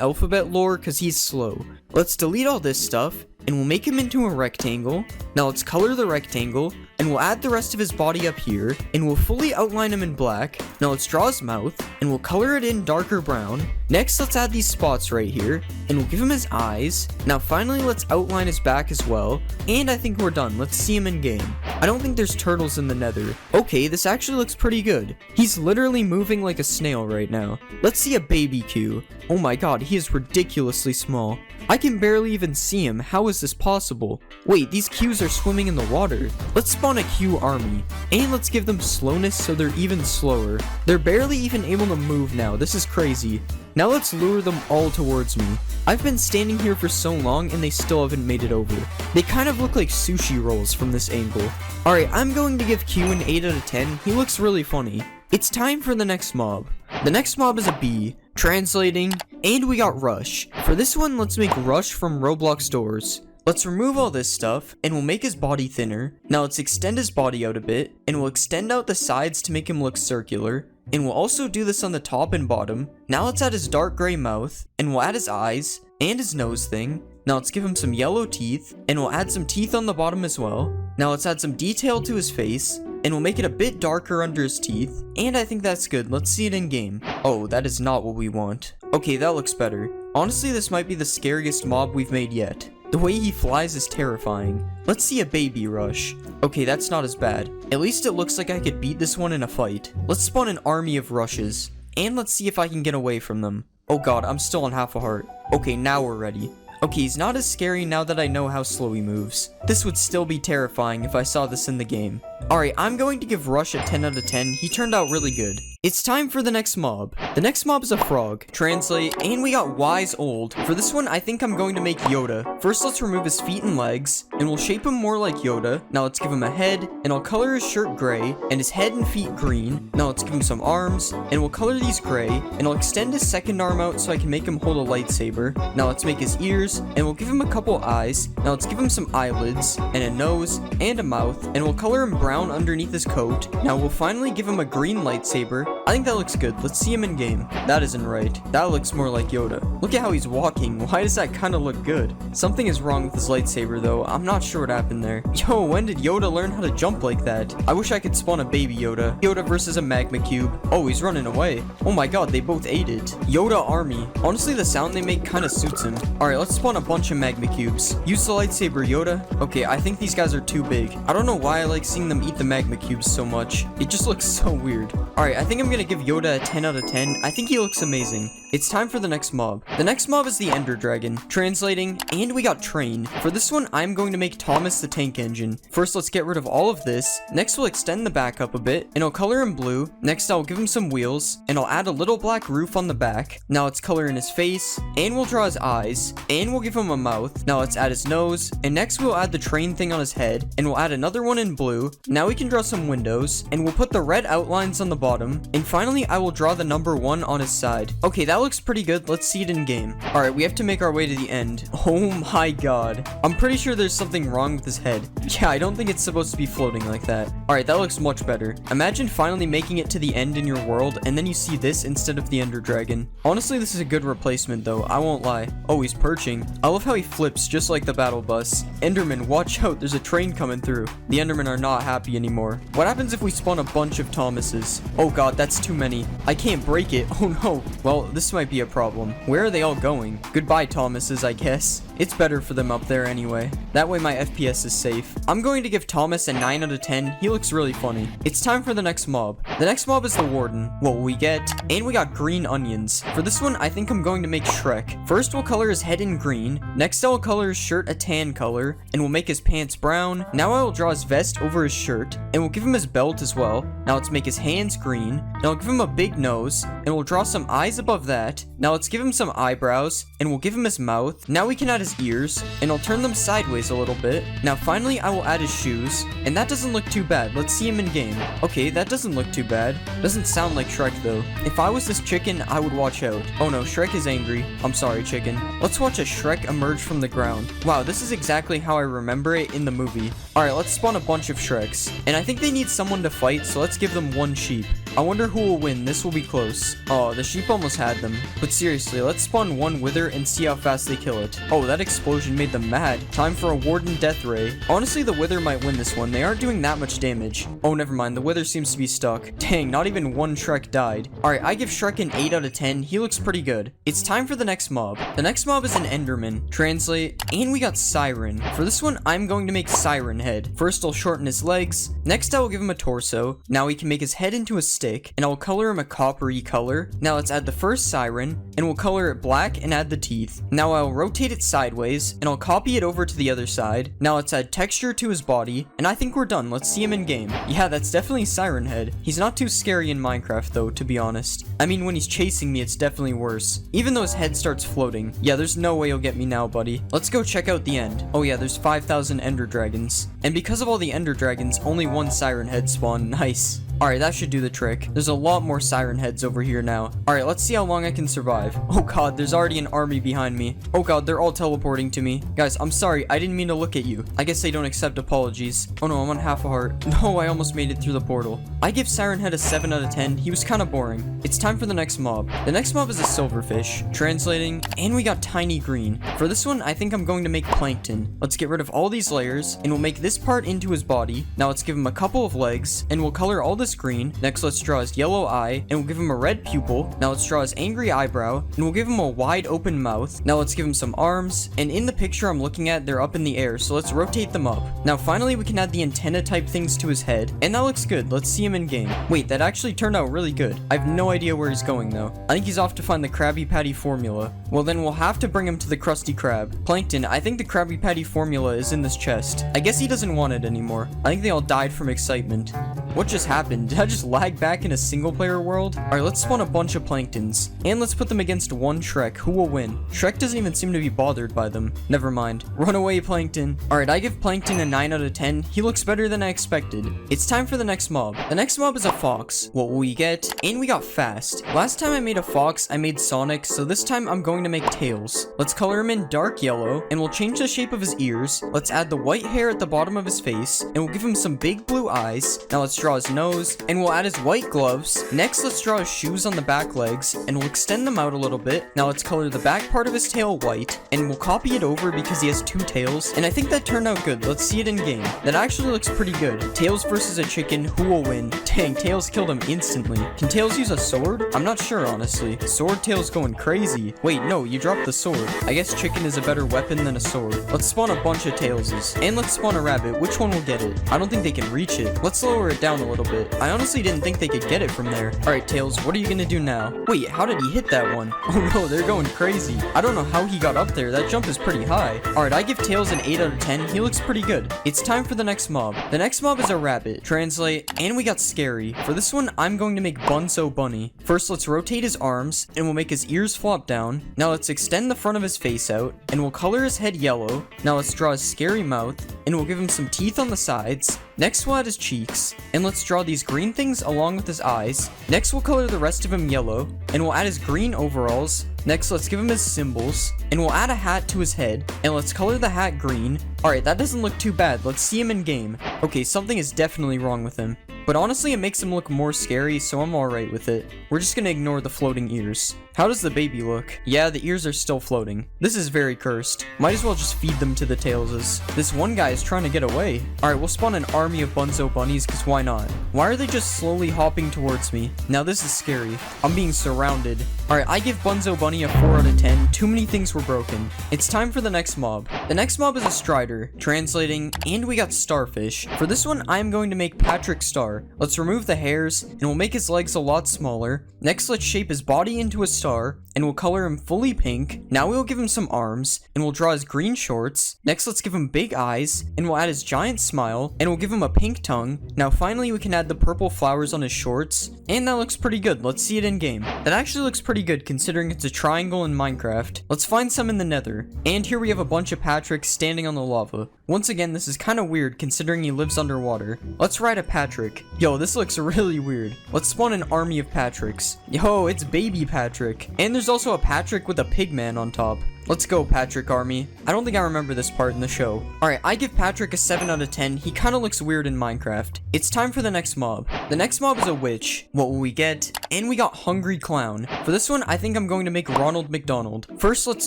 alphabet lore because he's slow. Let's delete all this stuff, and we'll make him into a rectangle. Now let's color the rectangle, and we'll add the rest of his body up here, and we'll fully outline him in black. Now let's draw his mouth, and we'll color it in darker brown. Next, let's add these spots right here, and we'll give him his eyes. Now finally, let's outline his back as well, and I think we're done. Let's see him in game. I don't think there's turtles in the nether. Okay, this actually looks pretty good. He's literally moving like a snail right now. Let's see a baby Q. Oh my god, he is ridiculously small. I can barely even see him. How is this possible? Wait, these Qs are swimming in the water. Let's spawn a Q army. And let's give them slowness so they're even slower. They're barely even able to move now. This is crazy. Now let's lure them all towards me. I've been standing here for so long and they still haven't made it over. They kind of look like sushi rolls from this angle. Alright, I'm going to give Q an 8 out of 10. He looks really funny. It's time for the next mob. The next mob is a bee. Translating, and we got Rush. For this one, let's make Rush from Roblox doors. Let's remove all this stuff, and we'll make his body thinner. Now let's extend his body out a bit, and we'll extend out the sides to make him look circular. And we'll also do this on the top and bottom. Now let's add his dark gray mouth, and we'll add his eyes, and his nose thing. Now let's give him some yellow teeth, and we'll add some teeth on the bottom as well. Now let's add some detail to his face, and we'll make it a bit darker under his teeth, and I think that's good. Let's see it in game. Oh, that is not what we want. Okay, that looks better. Honestly, this might be the scariest mob we've made yet. The way he flies is terrifying. Let's see a baby Rush. Okay, that's not as bad. At least it looks like I could beat this one in a fight. Let's spawn an army of Rushes. and let's see if I can get away from them. Oh god, I'm still on half a heart. Okay, now we're ready. Okay, he's not as scary now that I know how slow he moves. This would still be terrifying if I saw this in the game. Alright, I'm going to give Rush a 10 out of 10. He turned out really good. It's time for the next mob. The next mob is a frog. Translate, and we got Wise Old. For this one, I think I'm going to make Yoda. First, let's remove his feet and legs, and we'll shape him more like Yoda. Now let's give him a head, and I'll color his shirt gray, and his head and feet green. Now let's give him some arms, and we'll color these gray, and I'll extend his second arm out so I can make him hold a lightsaber. Now let's make his ears, and we'll give him a couple eyes. Now let's give him some eyelids, and a nose, and a mouth, and we'll color him brown underneath his coat. Now we'll finally give him a green lightsaber. I think that looks good. Let's see him in game. That isn't right. That looks more like Yoda. Look at how he's walking. Why does that kind of look good? Something is wrong with his lightsaber though. I'm not sure what happened there. Yo, when did Yoda learn how to jump like that? I wish I could spawn a baby Yoda. Yoda versus a magma cube. Oh, he's running away. Oh my god, they both ate it. Yoda army. Honestly, the sound they make kind of suits him. Alright, let's spawn a bunch of magma cubes. Use the lightsaber, Yoda. Okay, I think these guys are too big. I don't know why I like seeing them eat the magma cubes so much. It just looks so weird. Alright, I think I'm gonna give Yoda a 10 out of 10. I think he looks amazing. It's time for the next mob. The next mob is the Ender Dragon. Translating, and we got Train. For this one, I'm going to make Thomas the Tank Engine. First, let's get rid of all of this. Next, we'll extend the back up a bit, and I'll color him blue. Next, I'll give him some wheels, and I'll add a little black roof on the back. Now let's color in his face, and we'll draw his eyes, and we'll give him a mouth. Now let's add his nose, and next we'll add the train thing on his head, and we'll add another one in blue. Now we can draw some windows, and we'll put the red outlines on the bottom, and finally I will draw the number 1 on his side. Okay, that looks pretty good. Let's see it in game. Alright, we have to make our way to the end. Oh my god. I'm pretty sure there's something wrong with his head. Yeah, I don't think it's supposed to be floating like that. Alright, that looks much better. Imagine finally making it to the end in your world, and then you see this instead of the Ender Dragon. Honestly, this is a good replacement though, I won't lie. Oh, he's perching. I love how he flips just like the battle bus. Enderman, watch out, there's a train coming through. The Endermen are not happy anymore. What happens if we spawn a bunch of Thomases? Oh god, that's too many. I can't break it. Oh no. Well, this might be a problem. Where are they all going? Goodbye, Thomases, I guess. It's better for them up there anyway. That way my FPS is safe. I'm going to give Thomas a 9 out of 10. He looks really funny. It's time for the next mob. The next mob is the Warden. What will we get? And we got green onions. For this one, I think I'm going to make Shrek. First, we'll color his head in green. Next, I'll color his shirt a tan color. And we'll make his pants brown. Now I will draw his vest over his shirt. And we'll give him his belt as well. Now let's make his hands green. Now I'll give him a big nose. And we'll draw some eyes above that. Now let's give him some eyebrows. And we'll give him his mouth. Now we can add his ears. And I'll turn them sideways a little bit. Now finally, I will add his shoes. And that doesn't look too bad. Let's see him in game. Okay, that doesn't look too bad. Doesn't sound like Shrek though. If I was this chicken, I would watch out. Oh no, Shrek is angry. I'm sorry, chicken. Let's watch a Shrek emerge from the ground. Wow, this is exactly how I remember it in the movie. Alright, let's spawn a bunch of Shreks. And I think they need someone to fight, so let's give them one sheep. I wonder who will win. This will be close. Oh, the sheep almost had them. But seriously, let's spawn one wither and see how fast they kill it. Oh, that explosion made them mad. Time for a Warden Death Ray. Honestly, the wither might win this one. They aren't doing that much damage. Oh, never mind. The wither seems to be stuck. Dang, not even one Shrek died. Alright, I give Shrek an 8 out of 10. He looks pretty good. It's time for the next mob. The next mob is an Enderman. Translate, and we got Siren. For this one, I'm going to make Siren Head. First, I'll shorten his legs. Next, I will give him a torso. Now we can make his head into a stick, and I'll color him a coppery color. Now let's add the first Siren, and we'll color it black and add the teeth. Now I'll rotate it sideways, and I'll copy it over to the other side. Now let's add texture to his body, and I think we're done. Let's see him in game. Yeah, that's definitely Siren Head. He's not too scary in Minecraft though, to be honest. I mean, when he's chasing me, it's definitely worse. Even though his head starts floating. Yeah, there's no way you'll get me now, buddy. Let's go check out the end. Oh yeah, there's 5,000 Ender Dragons. And because of all the Ender Dragons, only one Siren Head spawned. Nice. Alright, that should do the trick. There's a lot more Siren Heads over here now. Alright, let's see how long I can survive. Oh god, there's already an army behind me. Oh god, they're all teleporting to me. Guys, I'm sorry, I didn't mean to look at you. I guess they don't accept apologies. Oh no, I'm on half a heart. No, I almost made it through the portal. I give Siren Head a 7 out of 10. He was kind of boring. It's time for the next mob. The next mob is a silverfish. Translating, and we got Tiny Green. For this one, I think I'm going to make Plankton. Let's get rid of all these layers, and we'll make this part into his body. Now let's give him a couple of legs, and we'll color all the this green. Next, let's draw his yellow eye, and we'll give him a red pupil. Now let's draw his angry eyebrow, and we'll give him a wide open mouth. Now let's give him some arms, and in the picture I'm looking at, they're up in the air, so let's rotate them up. Now finally, we can add the antenna type things to his head, and that looks good. Let's see him in game. Wait, that actually turned out really good. I have no idea where he's going though. I think he's off to find the Krabby Patty formula. Well, then we'll have to bring him to the Krusty Krab. Plankton, I think the Krabby Patty formula is in this chest. I guess he doesn't want it anymore. I think they all died from excitement. What just happened? Did I just lag back in a single player world? Alright, let's spawn a bunch of Planktons. And let's put them against one Shrek. Who will win? Shrek doesn't even seem to be bothered by them. Never mind. Run away, Plankton. Alright, I give Plankton a 9 out of 10. He looks better than I expected. It's time for the next mob. The next mob is a fox. What will we get? And we got fast. Last time I made a fox, I made Sonic, so this time I'm going to make Tails. Let's color him in dark yellow, and we'll change the shape of his ears. Let's add the white hair at the bottom of his face, and we'll give him some big blue eyes. Now let's draw his nose, and we'll add his white gloves. Next, let's draw his shoes on the back legs, and we'll extend them out a little bit. Now let's color the back part of his tail white, and we'll copy it over because he has two tails, and I think that turned out good. Let's see it in game. That actually looks pretty good. Tails versus a chicken, who will win? Dang, Tails killed him instantly. Can Tails use a sword? I'm not sure, honestly. Sword Tails going crazy. Wait, no, you dropped the sword. I guess chicken is a better weapon than a sword. Let's spawn a bunch of Tailses. And let's spawn a rabbit. Which one will get it? I don't think they can reach it. Let's lower it down a little bit. I honestly didn't think they could get it from there. Alright, Tails, what are you gonna do now? Wait, how did he hit that one? Oh no, they're going crazy. I don't know how he got up there. That jump is pretty high. Alright, I give Tails an 8 out of 10. He looks pretty good. It's time for the next mob. The next mob is a rabbit. Translate, and we got scary. For this one, I'm going to make Bunso Bunny. First, let's rotate his arms, and we'll make his ears flop down. Now let's extend the front of his face out, and we'll color his head yellow. Now let's draw his scary mouth, and we'll give him some teeth on the sides. Next, we'll add his cheeks, and let's draw these green things along with his eyes. Next, we'll color the rest of him yellow, and we'll add his green overalls. Next, let's give him his symbols, and we'll add a hat to his head, and let's color the hat green. Alright, that doesn't look too bad. Let's see him in game. Okay, something is definitely wrong with him. But honestly, it makes him look more scary, so I'm alright with it. We're just gonna ignore the floating ears. How does the baby look? Yeah, the ears are still floating. This is very cursed. Might as well just feed them to the Tailses. This one guy is trying to get away. Alright, we'll spawn an army of Bunso bunnies, because why not? Why are they just slowly hopping towards me? Now this is scary. I'm being surrounded. Alright, I give Bunso Bunny a 4 out of 10. Too many things were broken. It's time for the next mob. The next mob is a Strider. Translating, and we got Starfish. For this one, I'm going to make Patrick Star. Let's remove the hairs, and we'll make his legs a lot smaller. Next, let's shape his body into a star, and we'll color him fully pink. Now we'll give him some arms, and we'll draw his green shorts. Next, let's give him big eyes, and we'll add his giant smile, and we'll give him a pink tongue. Now finally, we can add the purple flowers on his shorts, and that looks pretty good. Let's see it in game. That actually looks pretty good considering it's a triangle in Minecraft. Let's find some in the nether. And here we have a bunch of Patricks standing on the lava. Once again, this is kind of weird considering he lives underwater. Let's ride a Patrick. Yo, this looks really weird. Let's spawn an army of Patricks. Yo, it's baby Patrick. And there's also a Patrick with a pig man on top. Let's go, Patrick Army. I don't think I remember this part in the show. Alright, I give Patrick a 7 out of 10. He kind of looks weird in Minecraft. It's time for the next mob. The next mob is a witch. What will we get? And we got Hungry Clown. For this one, I think I'm going to make Ronald McDonald. First, let's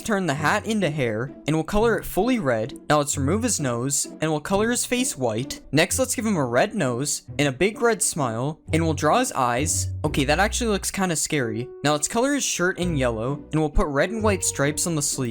turn the hat into hair, and we'll color it fully red. Now let's remove his nose, and we'll color his face white. Next, let's give him a red nose, and a big red smile, and we'll draw his eyes. Okay, that actually looks kind of scary. Now let's color his shirt in yellow, and we'll put red and white stripes on the sleeves.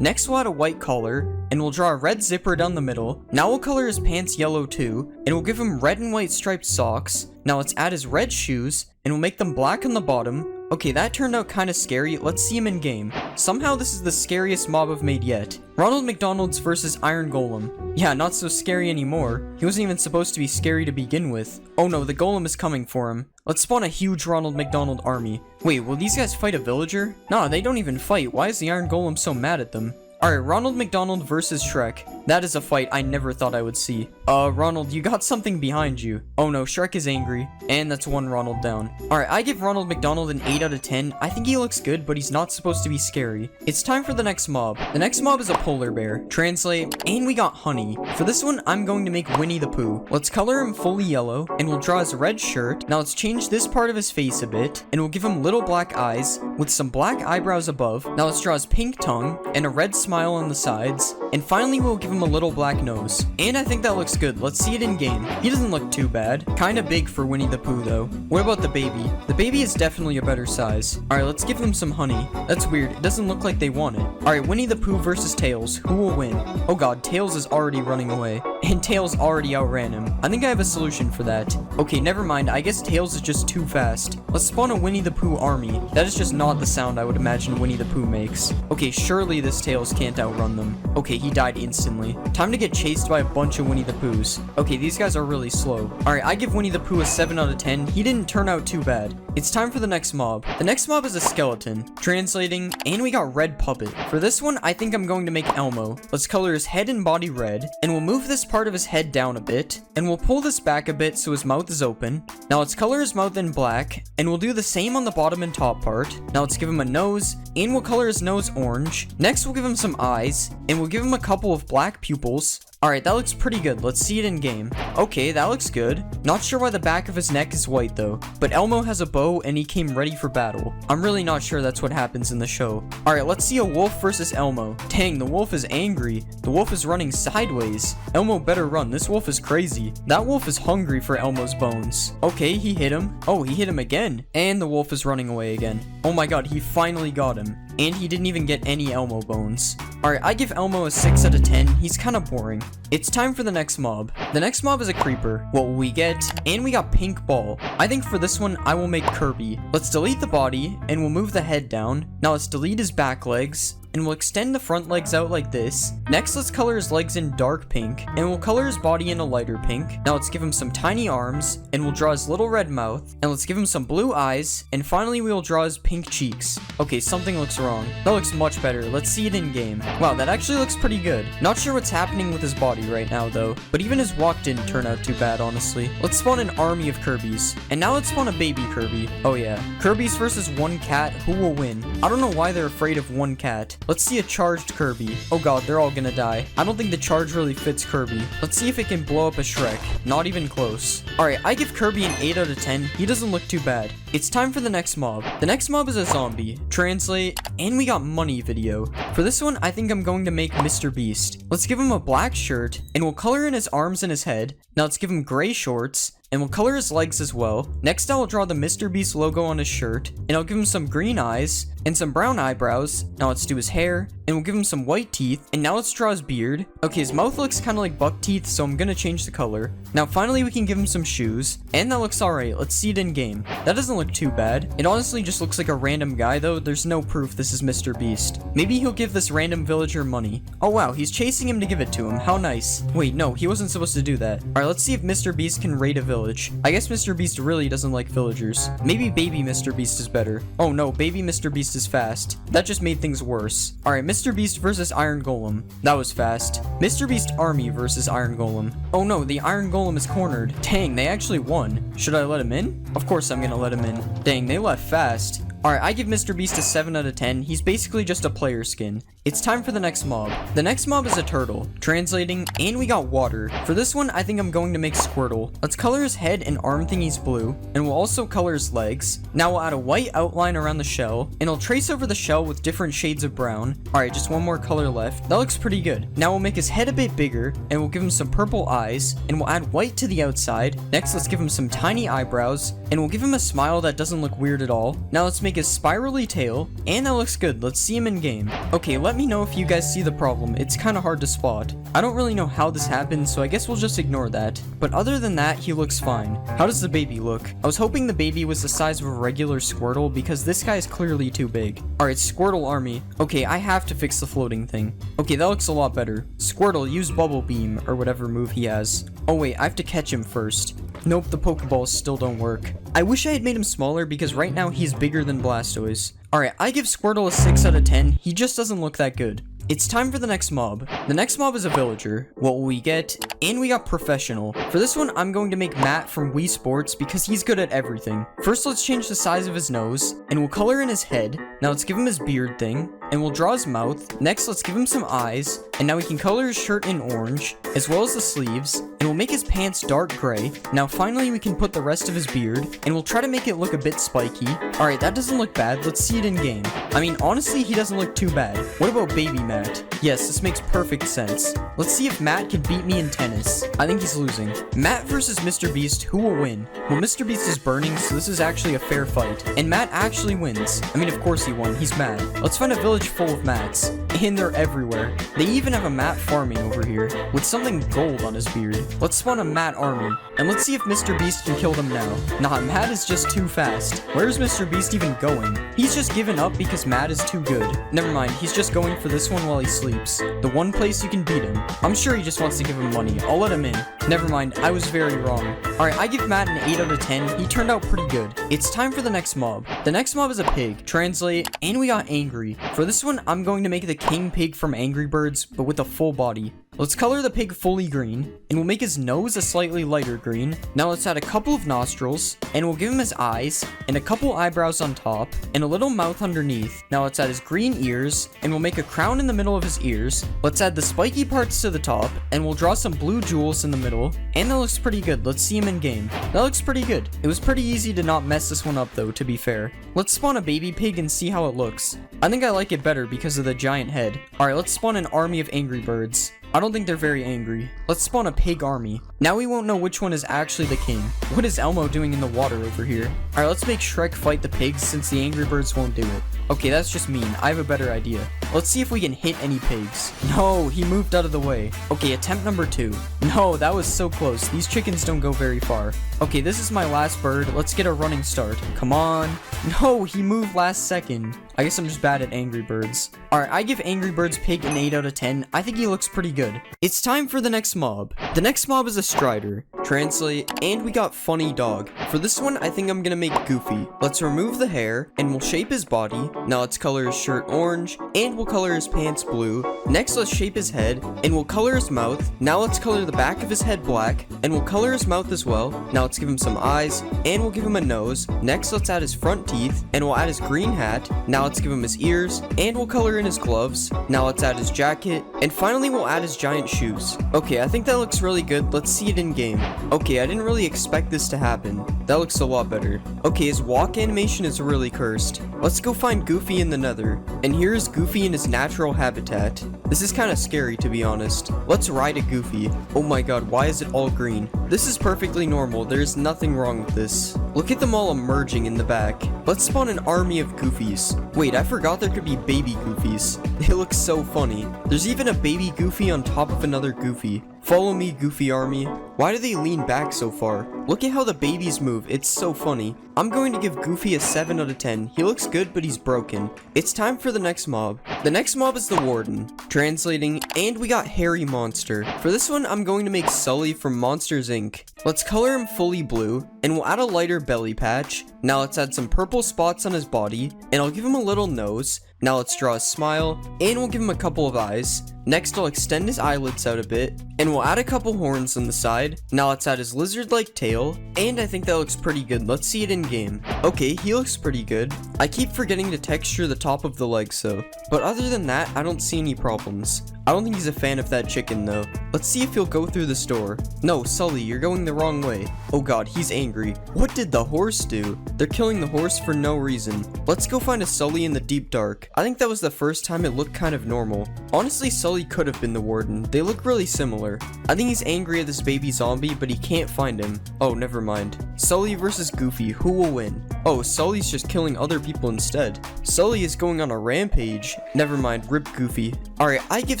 Next, we'll add a white collar, and we'll draw a red zipper down the middle. Now we'll color his pants yellow too, and we'll give him red and white striped socks. Now let's add his red shoes, and we'll make them black on the bottom. Okay, that turned out kind of scary. Let's see him in game. Somehow this is the scariest mob I've made yet. Ronald McDonald's versus Iron Golem. Yeah, not so scary anymore. He wasn't even supposed to be scary to begin with. Oh no, the Golem is coming for him. Let's spawn a huge Ronald McDonald army. Wait, will these guys fight a villager? Nah, they don't even fight. Why is the Iron Golem so mad at them? Alright, Ronald McDonald versus Shrek. That is a fight I never thought I would see. Ronald, you got something behind you. Oh no, Shrek is angry. And that's one Ronald down. Alright, I give Ronald McDonald an 8 out of 10. I think he looks good, but he's not supposed to be scary. It's time for the next mob. The next mob is a polar bear. Translate, and we got Honey. For this one, I'm going to make Winnie the Pooh. Let's color him fully yellow, and we'll draw his red shirt. Now let's change this part of his face a bit, and we'll give him little black eyes with some black eyebrows above. Now let's draw his pink tongue and a red smile on the sides. And finally, we'll give him him a little black nose. And I think that looks good. Let's see it in game. He doesn't look too bad. Kinda big for Winnie the Pooh though. What about the baby? The baby is definitely a better size. Alright, let's give them some honey. That's weird. It doesn't look like they want it. Alright, Winnie the Pooh versus Tails. Who will win? Oh god, Tails is already running away. And Tails already outran him. I think I have a solution for that. Okay, never mind. I guess Tails is just too fast. Let's spawn a Winnie the Pooh army. That is just not the sound I would imagine Winnie the Pooh makes. Okay, surely this Tails can't outrun them. Okay, he died instantly. Time to get chased by a bunch of Winnie the Poohs. Okay, these guys are really slow. Alright, I give Winnie the Pooh a 7 out of 10. He didn't turn out too bad. It's time for the next mob. The next mob is a skeleton. Translating, and we got Red Puppet. For this one, I think I'm going to make Elmo. Let's color his head and body red, and we'll move this part of his head down a bit, and we'll pull this back a bit so his mouth is open. Now let's color his mouth in black, and we'll do the same on the bottom and top part. Now let's give him a nose, and we'll color his nose orange. Next, we'll give him some eyes, and we'll give him a couple of black pupils. Alright, that looks pretty good. Let's see it in game. Okay, that looks good. Not sure why the back of his neck is white though, but Elmo has a bow and he came ready for battle. I'm really not sure that's what happens in the show. Alright, let's see a wolf versus Elmo. Dang, the wolf is angry. The wolf is running sideways. Elmo better run. This wolf is crazy. That wolf is hungry for Elmo's bones. Okay, he hit him. Oh, he hit him again. And the wolf is running away again. Oh my god, he finally got him. And he didn't even get any Elmo bones. Alright, I give Elmo a 6 out of 10. He's kind of boring. It's time for the next mob. The next mob is a creeper. What will we get? And we got Pink Ball. I think for this one, I will make Kirby. Let's delete the body, and we'll move the head down. Now let's delete his back legs, and we'll extend the front legs out like this. Next, let's color his legs in dark pink, and we'll color his body in a lighter pink. Now let's give him some tiny arms, and we'll draw his little red mouth, and let's give him some blue eyes, and finally we will draw his pink cheeks. Okay, something looks wrong. That looks much better. Let's see it in game. Wow, that actually looks pretty good. Not sure what's happening with his body right now though, but even his walk didn't turn out too bad, honestly. Let's spawn an army of Kirbys, and now let's spawn a baby Kirby. Oh yeah, Kirbys versus one cat. Who will win? I don't know why they're afraid of one cat. Let's see a charged Kirby. Oh god, they're all gonna die. I don't think the charge really fits Kirby. Let's see if it can blow up a Shrek. Not even close. Alright, I give Kirby an 8 out of 10. He doesn't look too bad. It's time for the next mob. The next mob is a zombie. Translate, and we got money video. For this one, I think I'm going to make Mr. Beast. Let's give him a black shirt, and we'll color in his arms and his head. Now let's give him gray shorts, and we'll color his legs as well. Next, I will draw the Mr. Beast logo on his shirt, and I'll give him some green eyes and some brown eyebrows. Now let's do his hair, and we'll give him some white teeth, and now let's draw his beard. Okay, his mouth looks kind of like buck teeth, so I'm gonna change the color. Now finally we can give him some shoes, and that looks alright. Let's see it in game. That doesn't look too bad. It honestly just looks like a random guy though. There's no proof this is Mr. Beast. Maybe he'll give this random villager money. Oh wow, he's chasing him to give it to him. How nice. Wait, no, he wasn't supposed to do that. Alright, let's see if Mr. Beast can raid a village. I guess Mr. Beast really doesn't like villagers. Maybe baby Mr. Beast is better. Oh no, baby Mr. Beast is fast. That just made things worse. Alright, Mr. Beast versus Iron Golem. That was fast. Mr. Beast army versus Iron Golem. Oh no, the Iron Golem is cornered. Dang, they actually won. Should I let him in? Of course I'm gonna let him in. Dang, they left fast. Alright, I give Mr. Beast a 7 out of 10. He's basically just a player skin. It's time for the next mob. The next mob is a turtle. Translating, and we got water. For this one, I think I'm going to make Squirtle. Let's color his head and arm thingies blue, and we'll also color his legs. Now we'll add a white outline around the shell, and I'll trace over the shell with different shades of brown. Alright, just one more color left. That looks pretty good. Now we'll make his head a bit bigger, and we'll give him some purple eyes, and we'll add white to the outside. Next, let's give him some tiny eyebrows, and we'll give him a smile that doesn't look weird at all. Now let's make his spirally tail, and that looks good. Let's see him in game. Okay, let me know if you guys see the problem. It's kind of hard to spot. I don't really know how this happened, so I guess we'll just ignore that. But other than that, he looks fine. How does the baby look? I was hoping the baby was the size of a regular Squirtle because this guy is clearly too big. Alright, Squirtle army. Okay, I have to fix the floating thing. Okay, that looks a lot better. Squirtle, use Bubble Beam, or whatever move he has. Oh wait, I have to catch him first. Nope, the Pokeballs still don't work. I wish I had made him smaller because right now he's bigger than Blastoise. Alright, I give Squirtle a 6 out of 10. He just doesn't look that good. It's time for the next mob. The next mob is a villager. What will we get? And we got professional. For this one, I'm going to make Matt from Wii Sports because he's good at everything. First, let's change the size of his nose, and we'll color in his head. Now let's give him his beard thing. and we'll draw his mouth. Next, let's give him some eyes, and now we can color his shirt in orange, as well as the sleeves, and we'll make his pants dark gray. Now finally we can put the rest of his beard, and we'll try to make it look a bit spiky. Alright, that doesn't look bad. Let's see it in game. I mean, honestly, he doesn't look too bad. What about baby Matt? Yes, this makes perfect sense. Let's see if Matt can beat me in tennis. I think he's losing. Matt versus Mr. Beast, who will win? Well, Mr. Beast is burning, so this is actually a fair fight. And Matt actually wins. I mean, of course he won. He's mad. Let's find a village full of Matts. And they're everywhere. They even have a Matt farming over here, with something gold on his beard. Let's spawn a Matt army, and let's see if Mr. Beast can kill them now. Nah, Matt is just too fast. Where's Mr. Beast even going? He's just given up because Matt is too good. Never mind, he's just going for this one while he sleeps. The one place you can beat him. I'm sure he just wants to give him money. I'll let him in. Never mind, I was very wrong. Alright, I give Matt an 8 out of 10. He turned out pretty good. It's time for the next mob. The next mob is a pig. Translate, and we got angry. For this one, I'm going to make the king pig from Angry Birds, but with a full body. Let's color the pig fully green, and we'll make his nose a slightly lighter green. Now let's add a couple of nostrils, and we'll give him his eyes, and a couple eyebrows on top, and a little mouth underneath. Now let's add his green ears, and we'll make a crown in the middle of his ears. Let's add the spiky parts to the top, and we'll draw some blue jewels in the middle, and that looks pretty good. Let's see him in game. That looks pretty good. It was pretty easy to not mess this one up though, to be fair. Let's spawn a baby pig and see how it looks. I think I like it better because of the giant head. Alright, let's spawn an army of Angry Birds. I don't think they're very angry. Let's spawn a pig army. Now we won't know which one is actually the king. What is Elmo doing in the water over here? Alright, let's make Shrek fight the pigs since the Angry Birds won't do it. Okay, that's just mean. I have a better idea. Let's see if we can hit any pigs. No, he moved out of the way. Okay, attempt number 2. No, that was so close. These chickens don't go very far. Okay, this is my last bird. Let's get a running start. Come on. No, he moved last second. I guess I'm just bad at Angry Birds. Alright, I give Angry Birds pig an 8 out of 10. I think he looks pretty good. It's time for the next mob. The next mob is a Strider. Translate, and we got funny dog. For this one, I think I'm gonna make Goofy. Let's remove the hair, and we'll shape his body. Now let's color his shirt orange, and we'll color his pants blue. Next, let's shape his head, and we'll color his mouth. Now let's color the back of his head black, and we'll color his mouth as well. Now let's give him some eyes, and we'll give him a nose. Next, let's add his front teeth, and we'll add his green hat. Now let's give him his ears, and we'll color in his gloves. Now let's add his jacket, and finally we'll add his giant shoes. Okay, I think that looks really good. Let's see it in game. Okay, I didn't really expect this to happen. That looks a lot better. Okay, his walk animation is really cursed. Let's go find Goofy in the Nether. And here's Goofy in his natural habitat. This is kind of scary, to be honest. Let's ride a Goofy. Oh my god, why is it all green? This is perfectly normal. There's nothing wrong with this. Look at them all emerging in the back. Let's spawn an army of Goofies. Wait, I forgot there could be baby Goofies. They look so funny. There's even a baby Goofy on top of another Goofy. Follow me, Goofy army. Why do they lean back so far? Look at how the babies move. It's so funny. I'm going to give Goofy a 7 out of 10. He looks good, but he's broken. It's time for the next mob. The next mob is the Warden. Translating, and we got Hairy Monster. For this one, I'm going to make Sully from Monsters Inc. Let's color him fully blue, and we'll add a lighter belly patch. Now let's add some purple spots on his body, and I'll give him a little nose. Now let's draw a smile, and we'll give him a couple of eyes. Next, I'll extend his eyelids out a bit, and we'll add a couple horns on the side. Now let's add his lizard-like tail, and I think that looks pretty good. Let's see it in game. Okay, he looks pretty good. I keep forgetting to texture the top of the legs though, but other than that, I don't see any problems. I don't think he's a fan of that chicken though. Let's see if he'll go through the door. No, Sully, you're going the wrong way. Oh god, he's angry. What did the horse do? They're killing the horse for no reason. Let's go find a Sully in the deep dark. I think that was the first time it looked kind of normal. Honestly, Sully could have been the Warden. They look really similar. I think he's angry at this baby zombie, but he can't find him. Oh, never mind. Sully versus Goofy, who will win? Oh, Sully's just killing other people instead. Sully is going on a rampage. Never mind, rip Goofy. Alright, I give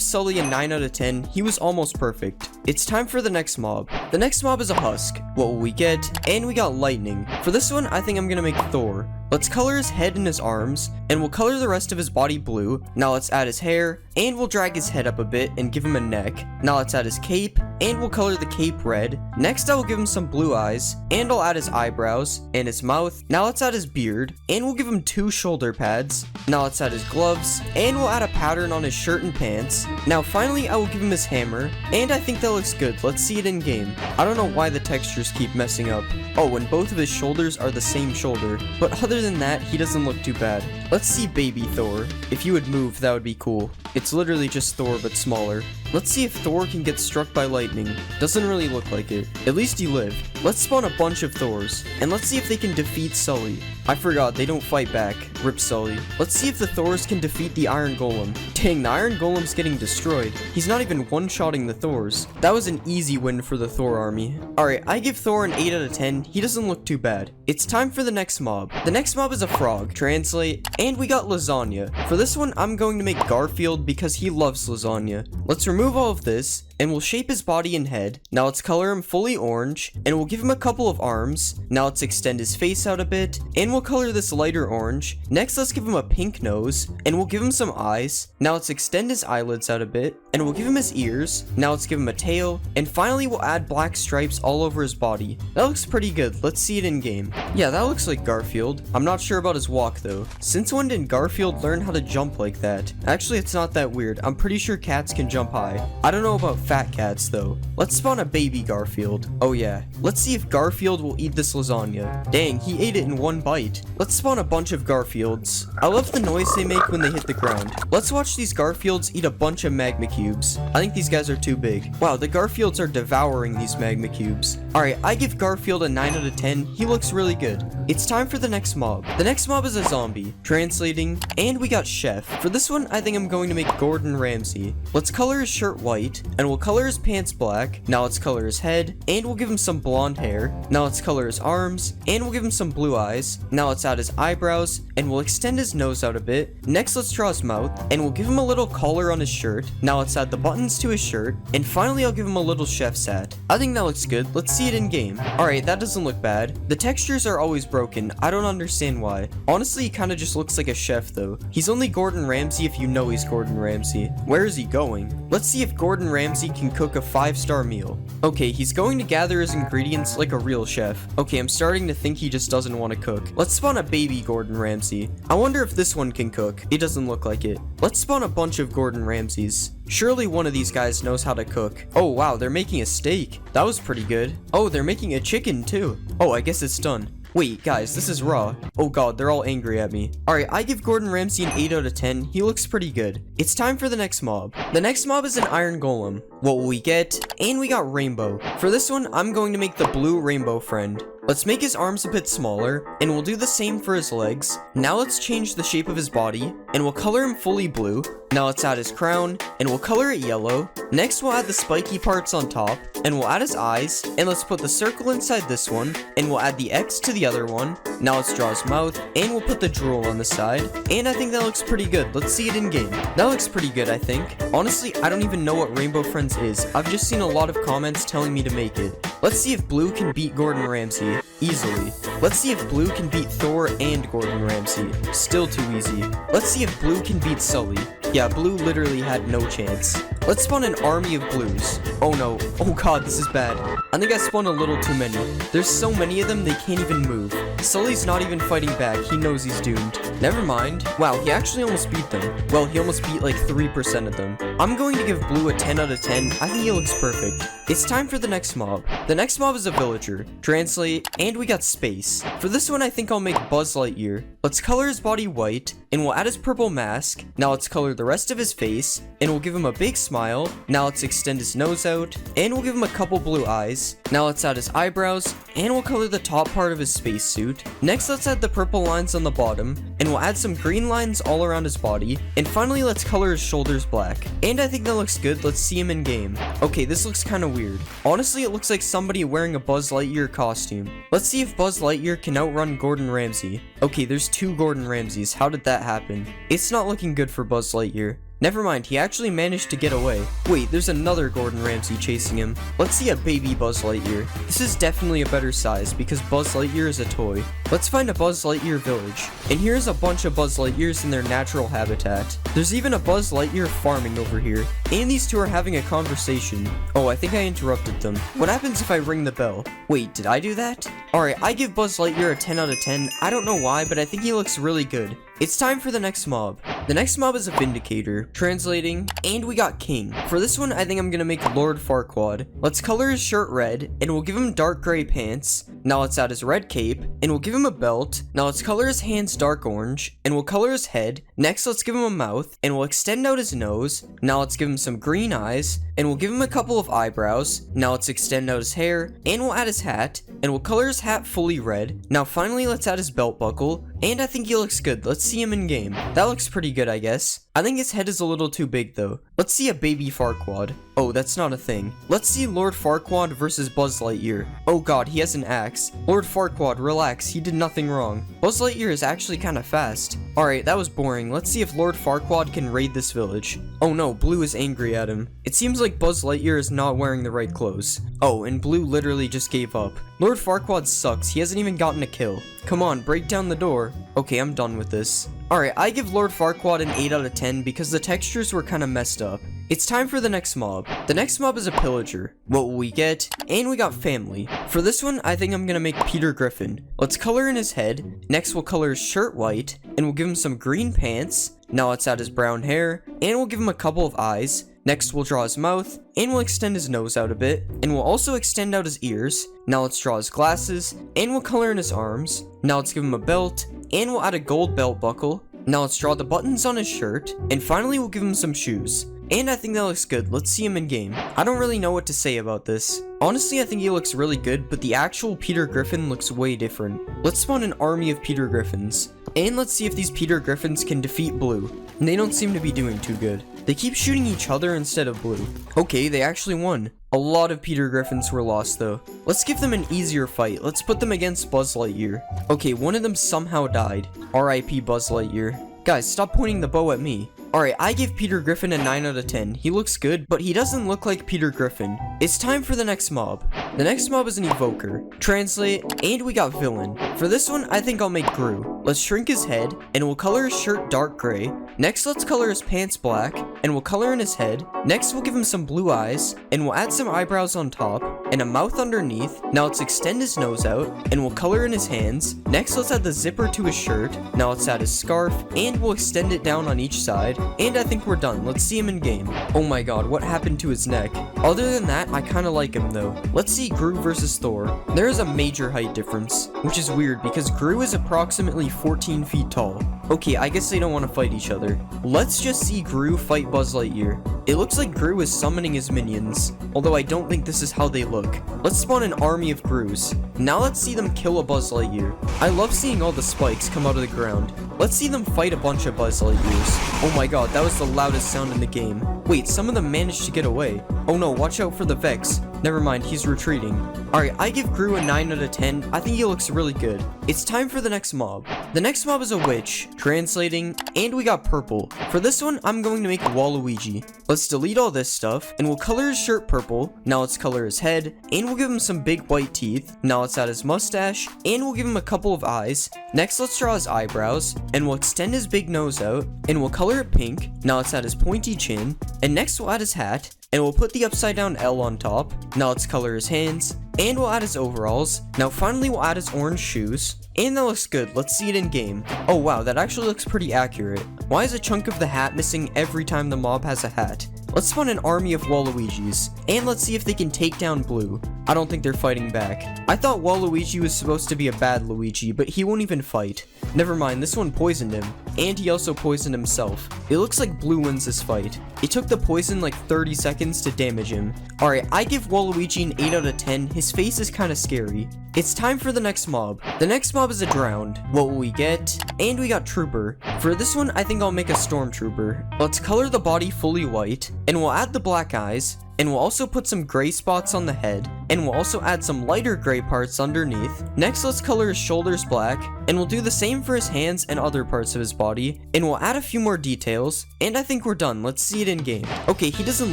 Sully a 9 out of 10. He was almost perfect. It's time for the next mob. The next mob is a husk. What will we get? And we got lightning. For this one, I think I'm gonna make Thor. Let's color his head and his arms, and we'll color the rest of his body blue. Now let's add his hair, and we'll drag his head up a bit and give him a neck. Now let's add his cape, and we'll color the cape red. Next I will give him some blue eyes, and I'll add his eyebrows, and his mouth. Now let's add his beard, and we'll give him 2 shoulder pads. Now let's add his gloves, and we'll add a pattern on his shirt and pants. Now finally I will give him his hammer, and I think that looks good. Let's see it in game. I don't know why the textures keep messing up. Oh, and both of his shoulders are the same shoulder, but other Other than that, he doesn't look too bad. Let's see baby Thor. If you would move, that would be cool. It's literally just Thor, but smaller. Let's see if Thor can get struck by lightning. Doesn't really look like it. At least he lived. Let's spawn a bunch of Thors, and let's see if they can defeat Sully. I forgot, they don't fight back. Rip Sully. Let's see if the Thors can defeat the Iron Golem. Dang, the Iron Golem's getting destroyed. He's not even one-shotting the Thors. That was an easy win for the Thor army. Alright, I give Thor an 8 out of 10. He doesn't look too bad. It's time for the next mob. The next mob is a frog. Translate. And we got lasagna. For this one, I'm going to make Garfield because he loves lasagna. Let's remove all of this, and we'll shape his body and head. Now let's color him fully orange, and we'll give him a couple of arms. Now let's extend his face out a bit, and we'll color this lighter orange. Next, let's give him a pink nose, and we'll give him some eyes. Now let's extend his eyelids out a bit, and we'll give him his ears. Now let's give him a tail, and finally we'll add black stripes all over his body. That looks pretty good. Let's see it in game. Yeah, that looks like Garfield. I'm not sure about his walk though. Since when did Garfield learn how to jump like that? Actually, it's not that weird. I'm pretty sure cats can jump high. I don't know about fat cats though. Let's spawn a baby Garfield. Oh yeah. Let's see if Garfield will eat this lasagna. Dang, he ate it in one bite. Let's spawn a bunch of Garfields. I love the noise they make when they hit the ground. Let's watch these Garfields eat a bunch of magma cubes. I think these guys are too big. Wow, the Garfields are devouring these magma cubes. Alright, I give Garfield a 9 out of 10. He looks really good. It's time for the next mob. The next mob is a zombie. Translating. And we got Chef. For this one, I think I'm going to make Gordon Ramsay. Let's color his shirt white, and we'll color his pants black. Now let's color his head, and we'll give him some blonde hair. Now let's color his arms, and we'll give him some blue eyes. Now let's add his eyebrows, and we'll extend his nose out a bit. Next, let's draw his mouth, and we'll give him a little collar on his shirt. Now let's add the buttons to his shirt, and finally I'll give him a little chef's hat. I think that looks good. Let's see it in game. Alright, that doesn't look bad. The textures are always broken. I don't understand why. Honestly, he kind of just looks like a chef though. He's only Gordon Ramsay if you know he's Gordon Ramsay. Where is he going? Let's see if Gordon Ramsay can cook a 5-star meal. Okay, he's going to gather his ingredients like a real chef. Okay, I'm starting to think he just doesn't want to cook. Let's spawn a baby Gordon Ramsay. I wonder if this one can cook. It doesn't look like it. Let's spawn a bunch of Gordon Ramsays. Surely one of these guys knows how to cook. Oh wow, they're making a steak. That was pretty good. Oh, they're making a chicken too. Oh, I guess it's done. Wait, guys, this is raw. Oh god, they're all angry at me. Alright, I give Gordon Ramsay an 8 out of 10. He looks pretty good. It's time for the next mob. The next mob is an Iron Golem. What will we get? And we got Rainbow. For this one, I'm going to make the blue Rainbow friend. Let's make his arms a bit smaller, and we'll do the same for his legs. Now let's change the shape of his body, and we'll color him fully blue. Now let's add his crown, and we'll color it yellow. Next, we'll add the spiky parts on top, and we'll add his eyes, and let's put the circle inside this one, and we'll add the X to the other one. Now let's draw his mouth, and we'll put the drool on the side, and I think that looks pretty good. Let's see it in game. That looks pretty good, I think. Honestly, I don't even know what Rainbow Friends is. I've just seen a lot of comments telling me to make it. Let's see if Blue can beat Gordon Ramsay. Easily. Let's see if Blue can beat Thor and Gordon Ramsay. Still too easy. Let's see if Blue can beat Sully. Yeah, Blue literally had no chance. Let's spawn an army of blues. Oh no. Oh god, this is bad. I think I spawned a little too many. There's so many of them, they can't even move. Sully's not even fighting back. He knows he's doomed. Never mind. Wow, he actually almost beat them. Well, he almost beat like 3% of them. I'm going to give Blue a 10 out of 10. I think he looks perfect. It's time for the next mob. The next mob is a villager. Translate, and we got space. For this one, I think I'll make Buzz Lightyear. Let's color his body white, and we'll add his purple mask. Now let's color the rest of his face, and we'll give him a big smile. Now let's extend his nose out, and we'll give him a couple blue eyes. Now let's add his eyebrows, and we'll color the top part of his spacesuit. Next, let's add the purple lines on the bottom, and we'll add some green lines all around his body. And finally, let's color his shoulders black. And I think that looks good. Let's see him in game. Okay, this looks kind of weird. Honestly, it looks like somebody wearing a Buzz Lightyear costume. Let's see if Buzz Lightyear can outrun Gordon Ramsay. Okay, there's 2 Gordon Ramsays. How did that happen? It's not looking good for Buzz Lightyear. Never mind, he actually managed to get away. Wait, there's another Gordon Ramsay chasing him. Let's see a baby Buzz Lightyear. This is definitely a better size because Buzz Lightyear is a toy. Let's find a Buzz Lightyear village. And here's a bunch of Buzz Lightyears in their natural habitat. There's even a Buzz Lightyear farming over here. And these two are having a conversation. Oh, I think I interrupted them. What happens if I ring the bell? Wait, did I do that? Alright, I give Buzz Lightyear a 10 out of 10. I don't know why, but I think he looks really good. It's time for the next mob. The next mob is a Vindicator. Translating, and we got King. For this one, I think I'm gonna make Lord Farquaad. Let's color his shirt red, and we'll give him dark gray pants. Now let's add his red cape, and we'll give him a belt. Now let's color his hands dark orange, and we'll color his head. Next, let's give him a mouth, and we'll extend out his nose. Now let's give him some green eyes, and we'll give him a couple of eyebrows. Now let's extend out his hair, and we'll add his hat, and we'll color his hat fully red. Now finally, let's add his belt buckle, and I think he looks good. Let's see him in game. That looks pretty good, I guess. I think his head is a little too big though. Let's see a baby Farquaad. Oh, that's not a thing. Let's see Lord Farquaad versus Buzz Lightyear. Oh god, he has an axe. Lord Farquaad, relax, he did nothing wrong. Buzz Lightyear is actually kind of fast. Alright, that was boring. Let's see if Lord Farquaad can raid this village. Oh no, Blue is angry at him. It seems like Buzz Lightyear is not wearing the right clothes. Oh, and Blue literally just gave up. Lord Farquaad sucks, he hasn't even gotten a kill. Come on, break down the door. Okay, I'm done with this. Alright, I give Lord Farquaad an 8 out of 10 because the textures were kind of messed up. It's time for the next mob. The next mob is a pillager. What will we get? And we got family. For this one, I think I'm gonna make Peter Griffin. Let's color in his head. Next, we'll color his shirt white, and we'll give him some green pants. Now let's add his brown hair, and we'll give him a couple of eyes. Next, we'll draw his mouth, and we'll extend his nose out a bit, and we'll also extend out his ears. Now let's draw his glasses, and we'll color in his arms. Now let's give him a belt, and we'll add a gold belt buckle. Now let's draw the buttons on his shirt, and finally we'll give him some shoes. And I think that looks good. Let's see him in game. I don't really know what to say about this. Honestly, I think he looks really good, but the actual Peter Griffin looks way different. Let's spawn an army of Peter Griffins. And let's see if these Peter Griffins can defeat Blue. And they don't seem to be doing too good. They keep shooting each other instead of Blue. Okay, they actually won. A lot of Peter Griffins were lost though. Let's give them an easier fight. Let's put them against Buzz Lightyear. Okay, one of them somehow died. RIP Buzz Lightyear. Guys, stop pointing the bow at me. Alright, I give Peter Griffin a 9 out of 10. He looks good, but he doesn't look like Peter Griffin. It's time for the next mob. The next mob is an evoker. Translate, and we got villain. For this one, I think I'll make Gru. Let's shrink his head, and we'll color his shirt dark gray. Next, let's color his pants black, and we'll color in his head. Next, we'll give him some blue eyes, and we'll add some eyebrows on top, and a mouth underneath. Now let's extend his nose out, and we'll color in his hands. Next, let's add the zipper to his shirt. Now let's add his scarf, and we'll extend it down on each side. And I think we're done. Let's see him in game. Oh my god, what happened to his neck? Other than that, I kind of like him though. Let's see Gru versus Thor. There is a major height difference, which is weird because Gru is approximately 14 feet tall. Okay, I guess they don't want to fight each other. Let's just see Gru fight Buzz Lightyear. It looks like Gru is summoning his minions, although I don't think this is how they look. Let's spawn an army of Grus. Now let's see them kill a Buzz Lightyear. I love seeing all the spikes come out of the ground. Let's see them fight a bunch of Buzz Lightyears. Oh my god, that was the loudest sound in the game. Wait, some of them managed to get away. Oh no, watch out for the Vex. Never mind, he's retreating. Alright, I give Gru a 9 out of 10. I think he looks really good. It's time for the next mob. The next mob is a witch. Translating, and we got purple. For this one, I'm going to make Waluigi. Let's delete all this stuff, and we'll color his shirt purple. Now let's color his head, and we'll give him some big white teeth. Now let's add his mustache, and we'll give him a couple of eyes. Next, let's draw his eyebrows, and we'll extend his big nose out, and we'll color it pink. Now let's add his pointy chin, and next we'll add his hat, and we'll put the upside down L on top. Now let's color his hands, and we'll add his overalls. Now finally we'll add his orange shoes, and that looks good. Let's see it in game. Oh wow, that actually looks pretty accurate. Why is a chunk of the hat missing every time the mob has a hat? Let's spawn an army of Waluigis, and let's see if they can take down Blue. I don't think they're fighting back. I thought Waluigi was supposed to be a bad Luigi, but he won't even fight. Never mind, this one poisoned him, and he also poisoned himself. It looks like Blue wins this fight. It took the poison like 30 seconds to damage him. Alright, I give Waluigi an 8 out of 10. His face is kind of scary. It's time for the next mob. The next mob is a drowned. What will we get? And we got Trooper. For this one, I think I'll make a Stormtrooper. Let's color the body fully white, and we'll add the black eyes, and we'll also put some gray spots on the head, and we'll also add some lighter gray parts underneath. Next, let's color his shoulders black, and we'll do the same for his hands and other parts of his body, and we'll add a few more details, and I think we're done. Let's see it in game. Okay, he doesn't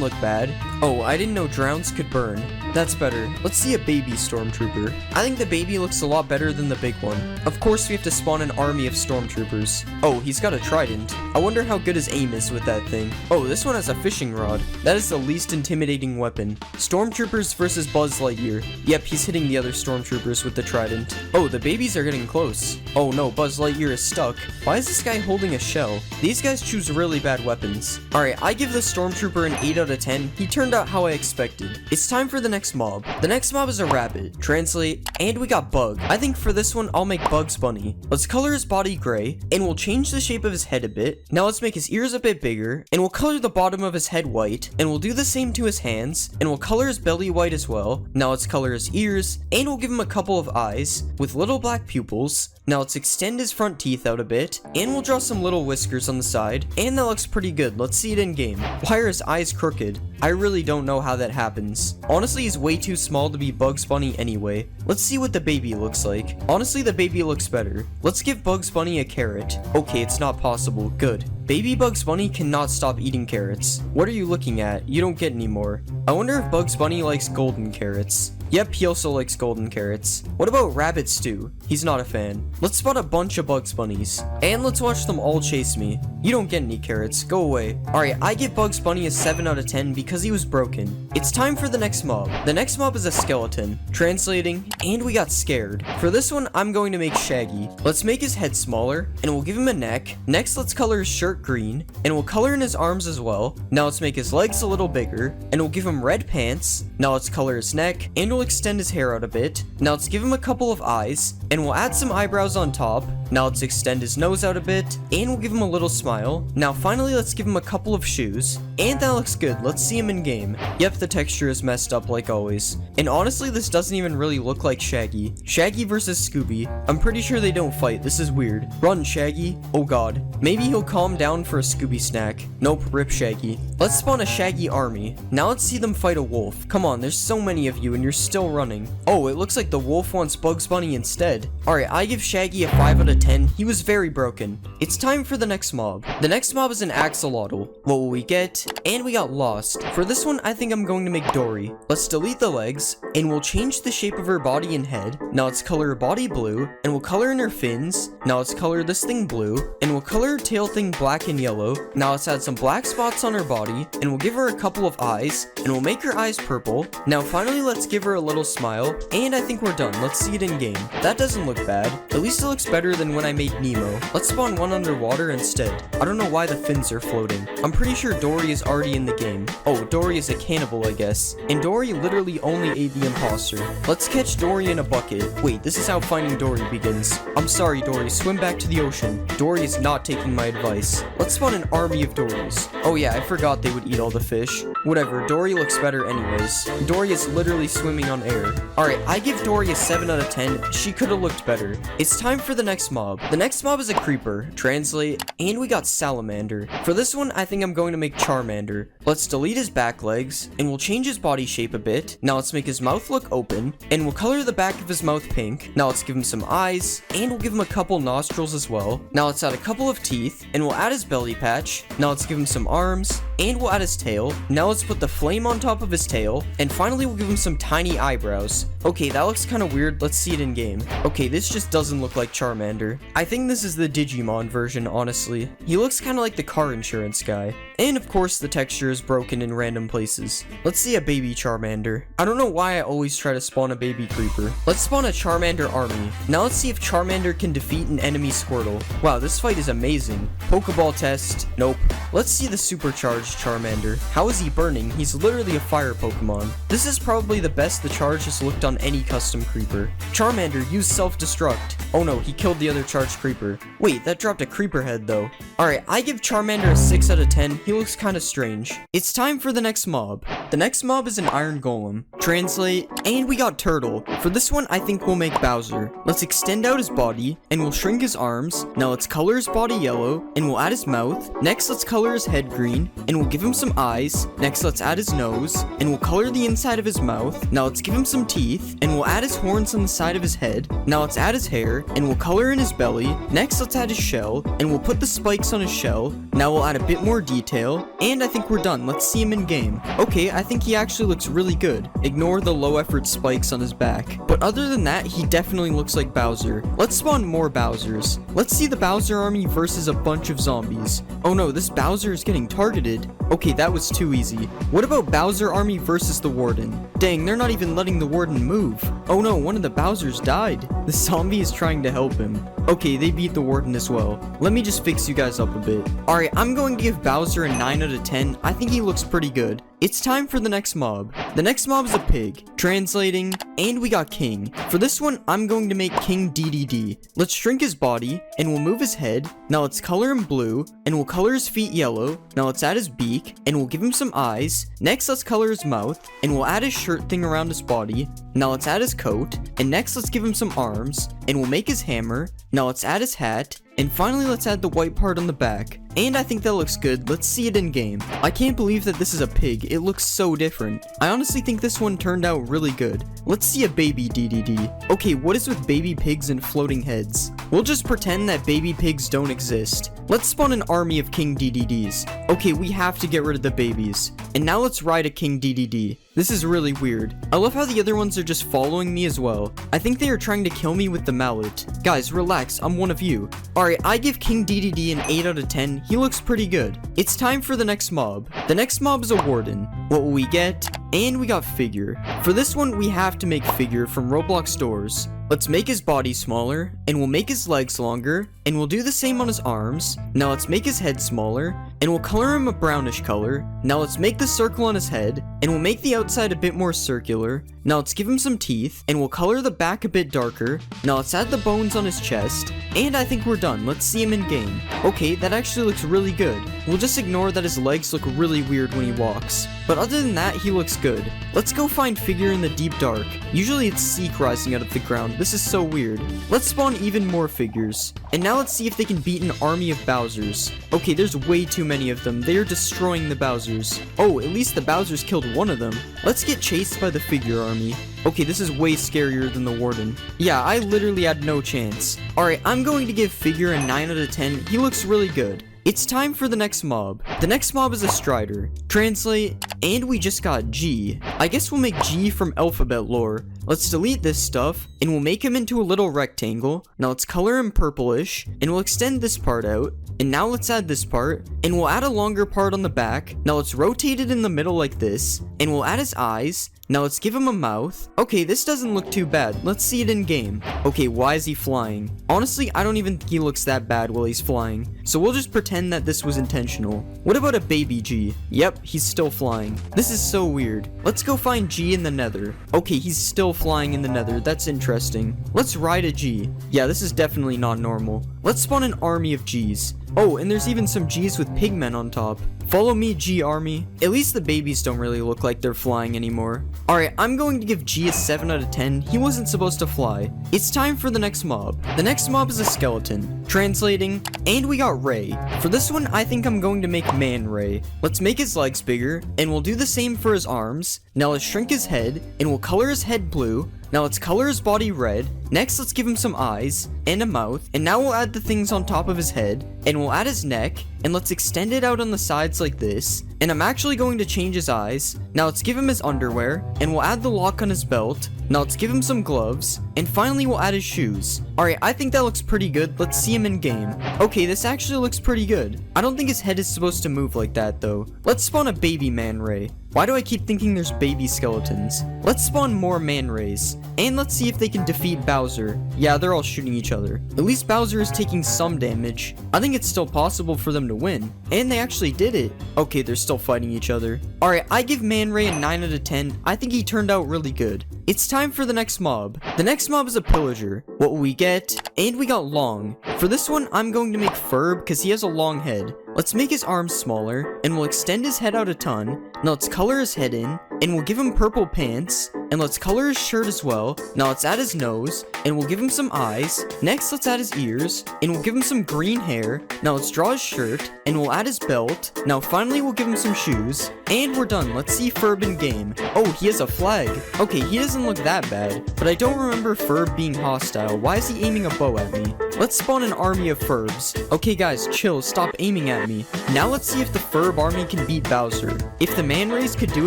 look bad. Oh, I didn't know drowns could burn. That's better. Let's see a baby Stormtrooper. I think the baby looks a lot better than the big one. Of course, we have to spawn an army of Stormtroopers. Oh, he's got a trident. I wonder how good his aim is with that thing. Oh, this one has a fishing rod. That is the least intimidating weapon. Stormtroopers versus Buzz Lightyear. Yep, he's hitting the other stormtroopers with the trident. Oh, the babies are getting close. Oh no, Buzz Lightyear is stuck. Why is this guy holding a shell? These guys choose really bad weapons. Alright, I give this stormtrooper an 8 out of 10. He turned out how I expected. It's time for the next mob. The next mob is a rabbit. Translate, and we got Bug. I think for this one, I'll make Bugs Bunny. Let's color his body gray, and we'll change the shape of his head a bit. Now let's make his ears a bit bigger, and we'll color the bottom of his head white, and we'll do the same to his hands, and we'll color his belly white as well. Now let's color his ears, and we'll give him a couple of eyes with little black pupils. Now let's extend his front teeth out a bit, and we'll draw some little whiskers on the side, and that looks pretty good. Let's see it in game. Why are his eyes crooked? I really don't know how that happens. Honestly, he's way too small to be Bugs Bunny anyway. Let's see what the baby looks like. Honestly, the baby looks better. Let's give Bugs Bunny a carrot. Okay, it's not possible. Good. Baby Bugs Bunny cannot stop eating carrots. What are you looking at? You don't get any more. I wonder if Bugs Bunny likes golden carrots. Yep, he also likes golden carrots. What about Rabbit Stew? He's not a fan. Let's spot a bunch of Bugs Bunnies, and let's watch them all chase me. You don't get any carrots. Go away. Alright, I give Bugs Bunny a 7 out of 10 because he was broken. It's time for the next mob. The next mob is a skeleton. Translating, and we got scared. For this one, I'm going to make Shaggy. Let's make his head smaller, and we'll give him a neck. Next, let's color his shirt green, and we'll color in his arms as well. Now let's make his legs a little bigger, and we'll give him red pants. Now let's color his neck, and we'll extend his hair out a bit. Now let's give him a couple of eyes, and we'll add some eyebrows on top. Now let's extend his nose out a bit, and we'll give him a little smile. Now finally, let's give him a couple of shoes, and that looks good. Let's see him in game. Yep, the texture is messed up like always. And honestly, this doesn't even really look like Shaggy. Shaggy versus Scooby. I'm pretty sure they don't fight. This is weird. Run, Shaggy. Oh god. Maybe he'll calm down for a Scooby snack. Nope, rip Shaggy. Let's spawn a Shaggy army. Now let's see them fight a wolf. Come on, there's so many of you and you're still running. Oh, it looks like the wolf wants Bugs Bunny instead. Alright, I give Shaggy a 5 out of 10. He was very broken. It's time for the next mob. The next mob is an axolotl. What will we get? And we got lost. For this one, I think I'm going to make Dory. Let's delete the legs, and we'll change the shape of her body and head. Now let's color her body blue, and we'll color in her fins. Now let's color this thing blue, and we'll color her tail thing black and yellow. Now let's add some black spots on her body, and we'll give her a couple of eyes, and we'll make her eyes purple. Now finally, let's give her a little smile, and I think we're done. Let's see it in game. That doesn't look bad. At least it looks better than when I made Nemo. Let's spawn one underwater instead. I don't know why the fins are floating. I'm pretty sure Dory is already in the game. Oh, Dory is a cannibal, I guess. And Dory literally only ate the imposter. Let's catch Dory in a bucket. Wait, this is how finding Dory begins. I'm sorry, Dory. Swim back to the ocean. Dory is not taking my advice. Let's spawn an army of Dorys. Oh yeah, I forgot they would eat all the fish. Whatever, Dory looks better anyways. Dory is literally swimming on air. Alright, I give Dory a 7 out of 10. She could have looked better. It's time for the next mob. The next mob is a creeper. Translate, and we got Salamander. For this one, I think I'm going to make Charmander. Let's delete his back legs, and we'll change his body shape a bit. Now let's make his mouth look open, and we'll color the back of his mouth pink. Now let's give him some eyes, and we'll give him a couple nostrils as well. Now let's add a couple of teeth, and we'll add his belly patch. Now let's give him some arms, and we'll add his tail. Now let's put the flame on top of his tail, and finally we'll give him some tiny eyebrows. Okay, that looks kind of weird. Let's see it in game. Okay, this just doesn't look like Charmander. I think this is the Digimon version, honestly. He looks kind of like the car insurance guy. And of course, the texture is broken in random places. Let's see a baby Charmander. I don't know why I always try to spawn a baby creeper. Let's spawn a Charmander army. Now let's see if Charmander can defeat an enemy Squirtle. Wow, this fight is amazing. Pokeball test. Nope. Let's see the supercharged Charmander. How is he burning? He's literally a fire Pokemon. This is probably the best the charge has looked on any custom creeper. Charmander, use self-destruct. Oh no, he killed the other charged creeper. Wait, that dropped a creeper head though. Alright, I give Charmander a 6 out of 10. He looks kinda strange. It's time for the next mob. The next mob is an iron golem. Translate, and we got Turtle. For this one, I think we'll make Bowser. Let's extend out his body, and we'll shrink his arms. Now let's color his body yellow, and we'll add his mouth. Next, let's color his head green, and we'll give him some eyes. Next, let's add his nose, and we'll color the inside of his mouth. Now let's give him some teeth, and we'll add his horns on the side of his head. Now let's add his hair, and we'll color in his belly. Next, let's add his shell, and we'll put the spikes on his shell. Now we'll add a bit more detail. tail, and I think we're done. Let's see him in game. Okay, I think he actually looks really good. Ignore the low effort spikes on his back. But other than that, he definitely looks like Bowser. Let's spawn more Bowsers. Let's see the Bowser army versus a bunch of zombies. Oh no, this Bowser is getting targeted. Okay, that was too easy. What about Bowser army versus the Warden? Dang, they're not even letting the Warden move. Oh no, one of the Bowsers died. The zombie is trying to help him. Okay, they beat the Warden as well. Let me just fix you guys up a bit. Alright, I'm going to give Bowser a 9 out of 10. I think he looks pretty good. It's time for the next mob. The next mob is a pig. Translating, and we got King. For this one, I'm going to make King DDD. Let's shrink his body, and we'll move his head. Now let's color him blue, and we'll color his feet yellow. Now let's add his beak, and we'll give him some eyes. Next, let's color his mouth, and we'll add his shirt thing around his body. Now let's add his coat, and next let's give him some arms, and we'll make his hammer. Now let's add his hat, and finally let's add the white part on the back. And I think that looks good. Let's see it in game. I can't believe that this is a pig. It looks so different. I honestly think this one turned out really good. Let's see a baby DDD. Okay, what is with baby pigs and floating heads? We'll just pretend that baby pigs don't exist. Let's spawn an army of King DDDs. Okay, we have to get rid of the babies. And now let's ride a King DDD. This is really weird. I love how the other ones are just following me as well. I think they are trying to kill me with the mallet. Guys, relax, I'm one of you. Alright, I give King DDD an 8 out of 10. He looks pretty good. It's time for the next mob. The next mob is a Warden. What will we get? And we got Figure. For this one, we have to make Figure from Roblox doors. Let's make his body smaller, and we'll make his legs longer, and we'll do the same on his arms. Now let's make his head smaller, and we'll color him a brownish color. Now let's make the circle on his head, and we'll make the outside a bit more circular. Now let's give him some teeth, and we'll color the back a bit darker. Now let's add the bones on his chest, and I think we're done. Let's see him in game. Okay, that actually looks really good. We'll just ignore that his legs look really weird when he walks. But other than that, he looks good. Let's go find Figure in the deep dark. Usually it's Seek rising out of the ground. This is so weird. Let's spawn even more Figures. And now let's see if they can beat an army of Bowsers. Okay, there's way too many of them. They are destroying the Bowsers. Oh, at least the Bowsers killed one of them. Let's get chased by the Figure army. Okay, this is way scarier than the Warden. Yeah, I literally had no chance. Alright, I'm going to give Figure a 9 out of 10. He looks really good. It's time for the next mob. The next mob is a Strider. Translate, and we just got G. I guess we'll make G from alphabet lore. Let's delete this stuff, and we'll make him into a little rectangle. Now let's color him purplish, and we'll extend this part out. And now let's add this part, and we'll add a longer part on the back. Now let's rotate it in the middle like this, and we'll add his eyes. Now let's give him a mouth. Okay, this doesn't look too bad. Let's see it in game. Okay, why is he flying? Honestly, I don't even think he looks that bad while he's flying. So we'll just pretend that this was intentional. What about a baby G? Yep, he's still flying. This is so weird. Let's go find G in the nether. Okay, he's still flying in the nether. That's interesting. Let's ride a G. Yeah, this is definitely not normal. Let's spawn an army of Gs. Oh, and there's even some Gs with pigmen on top. Follow me, G army. At least the babies don't really look like they're flying anymore. Alright, I'm going to give G a 7 out of 10. He wasn't supposed to fly. It's time for the next mob. The next mob is a skeleton. Translating, and we got Ray. For this one, I think I'm going to make Man Ray. Let's make his legs bigger, and we'll do the same for his arms. Now let's shrink his head, and we'll color his head blue. Now let's color his body red. Next, let's give him some eyes and a mouth. And now we'll add the things on top of his head. And we'll add his neck. And let's extend it out on the sides like this. And I'm actually going to change his eyes. Now let's give him his underwear. And we'll add the lock on his belt. Now let's give him some gloves. And finally, we'll add his shoes. Alright, I think that looks pretty good. Let's see him in game. Okay, this actually looks pretty good. I don't think his head is supposed to move like that, though. Let's spawn a baby Man Ray. Why do I keep thinking there's baby skeletons? Let's spawn more Man Rays. And let's see if they can defeat Bowser. Yeah, they're all shooting each other. At least Bowser is taking some damage. I think it's still possible for them to win. And they actually did it. Okay, they're still fighting each other. Alright, I give Man Ray a 9 out of 10. I think he turned out really good. It's time for the next mob. The next mob is a pillager. What will we get? And we got Long. For this one, I'm going to make Ferb because he has a long head. Let's make his arms smaller, and we'll extend his head out a ton. Now let's color his head in, and we'll give him purple pants, and let's color his shirt as well. Now let's add his nose, and we'll give him some eyes. Next, let's add his ears, and we'll give him some green hair. Now let's draw his shirt, and we'll add his belt. Now finally, we'll give him some shoes, and we're done. Let's see Ferb in game. Oh, he has a flag. Okay, he doesn't look that bad, but I don't remember Ferb being hostile. Why is he aiming a bow at me? Let's spawn an army of Furbs. Okay guys, chill, stop aiming at me. Now let's see if the Furb army can beat Bowser. If the man race could do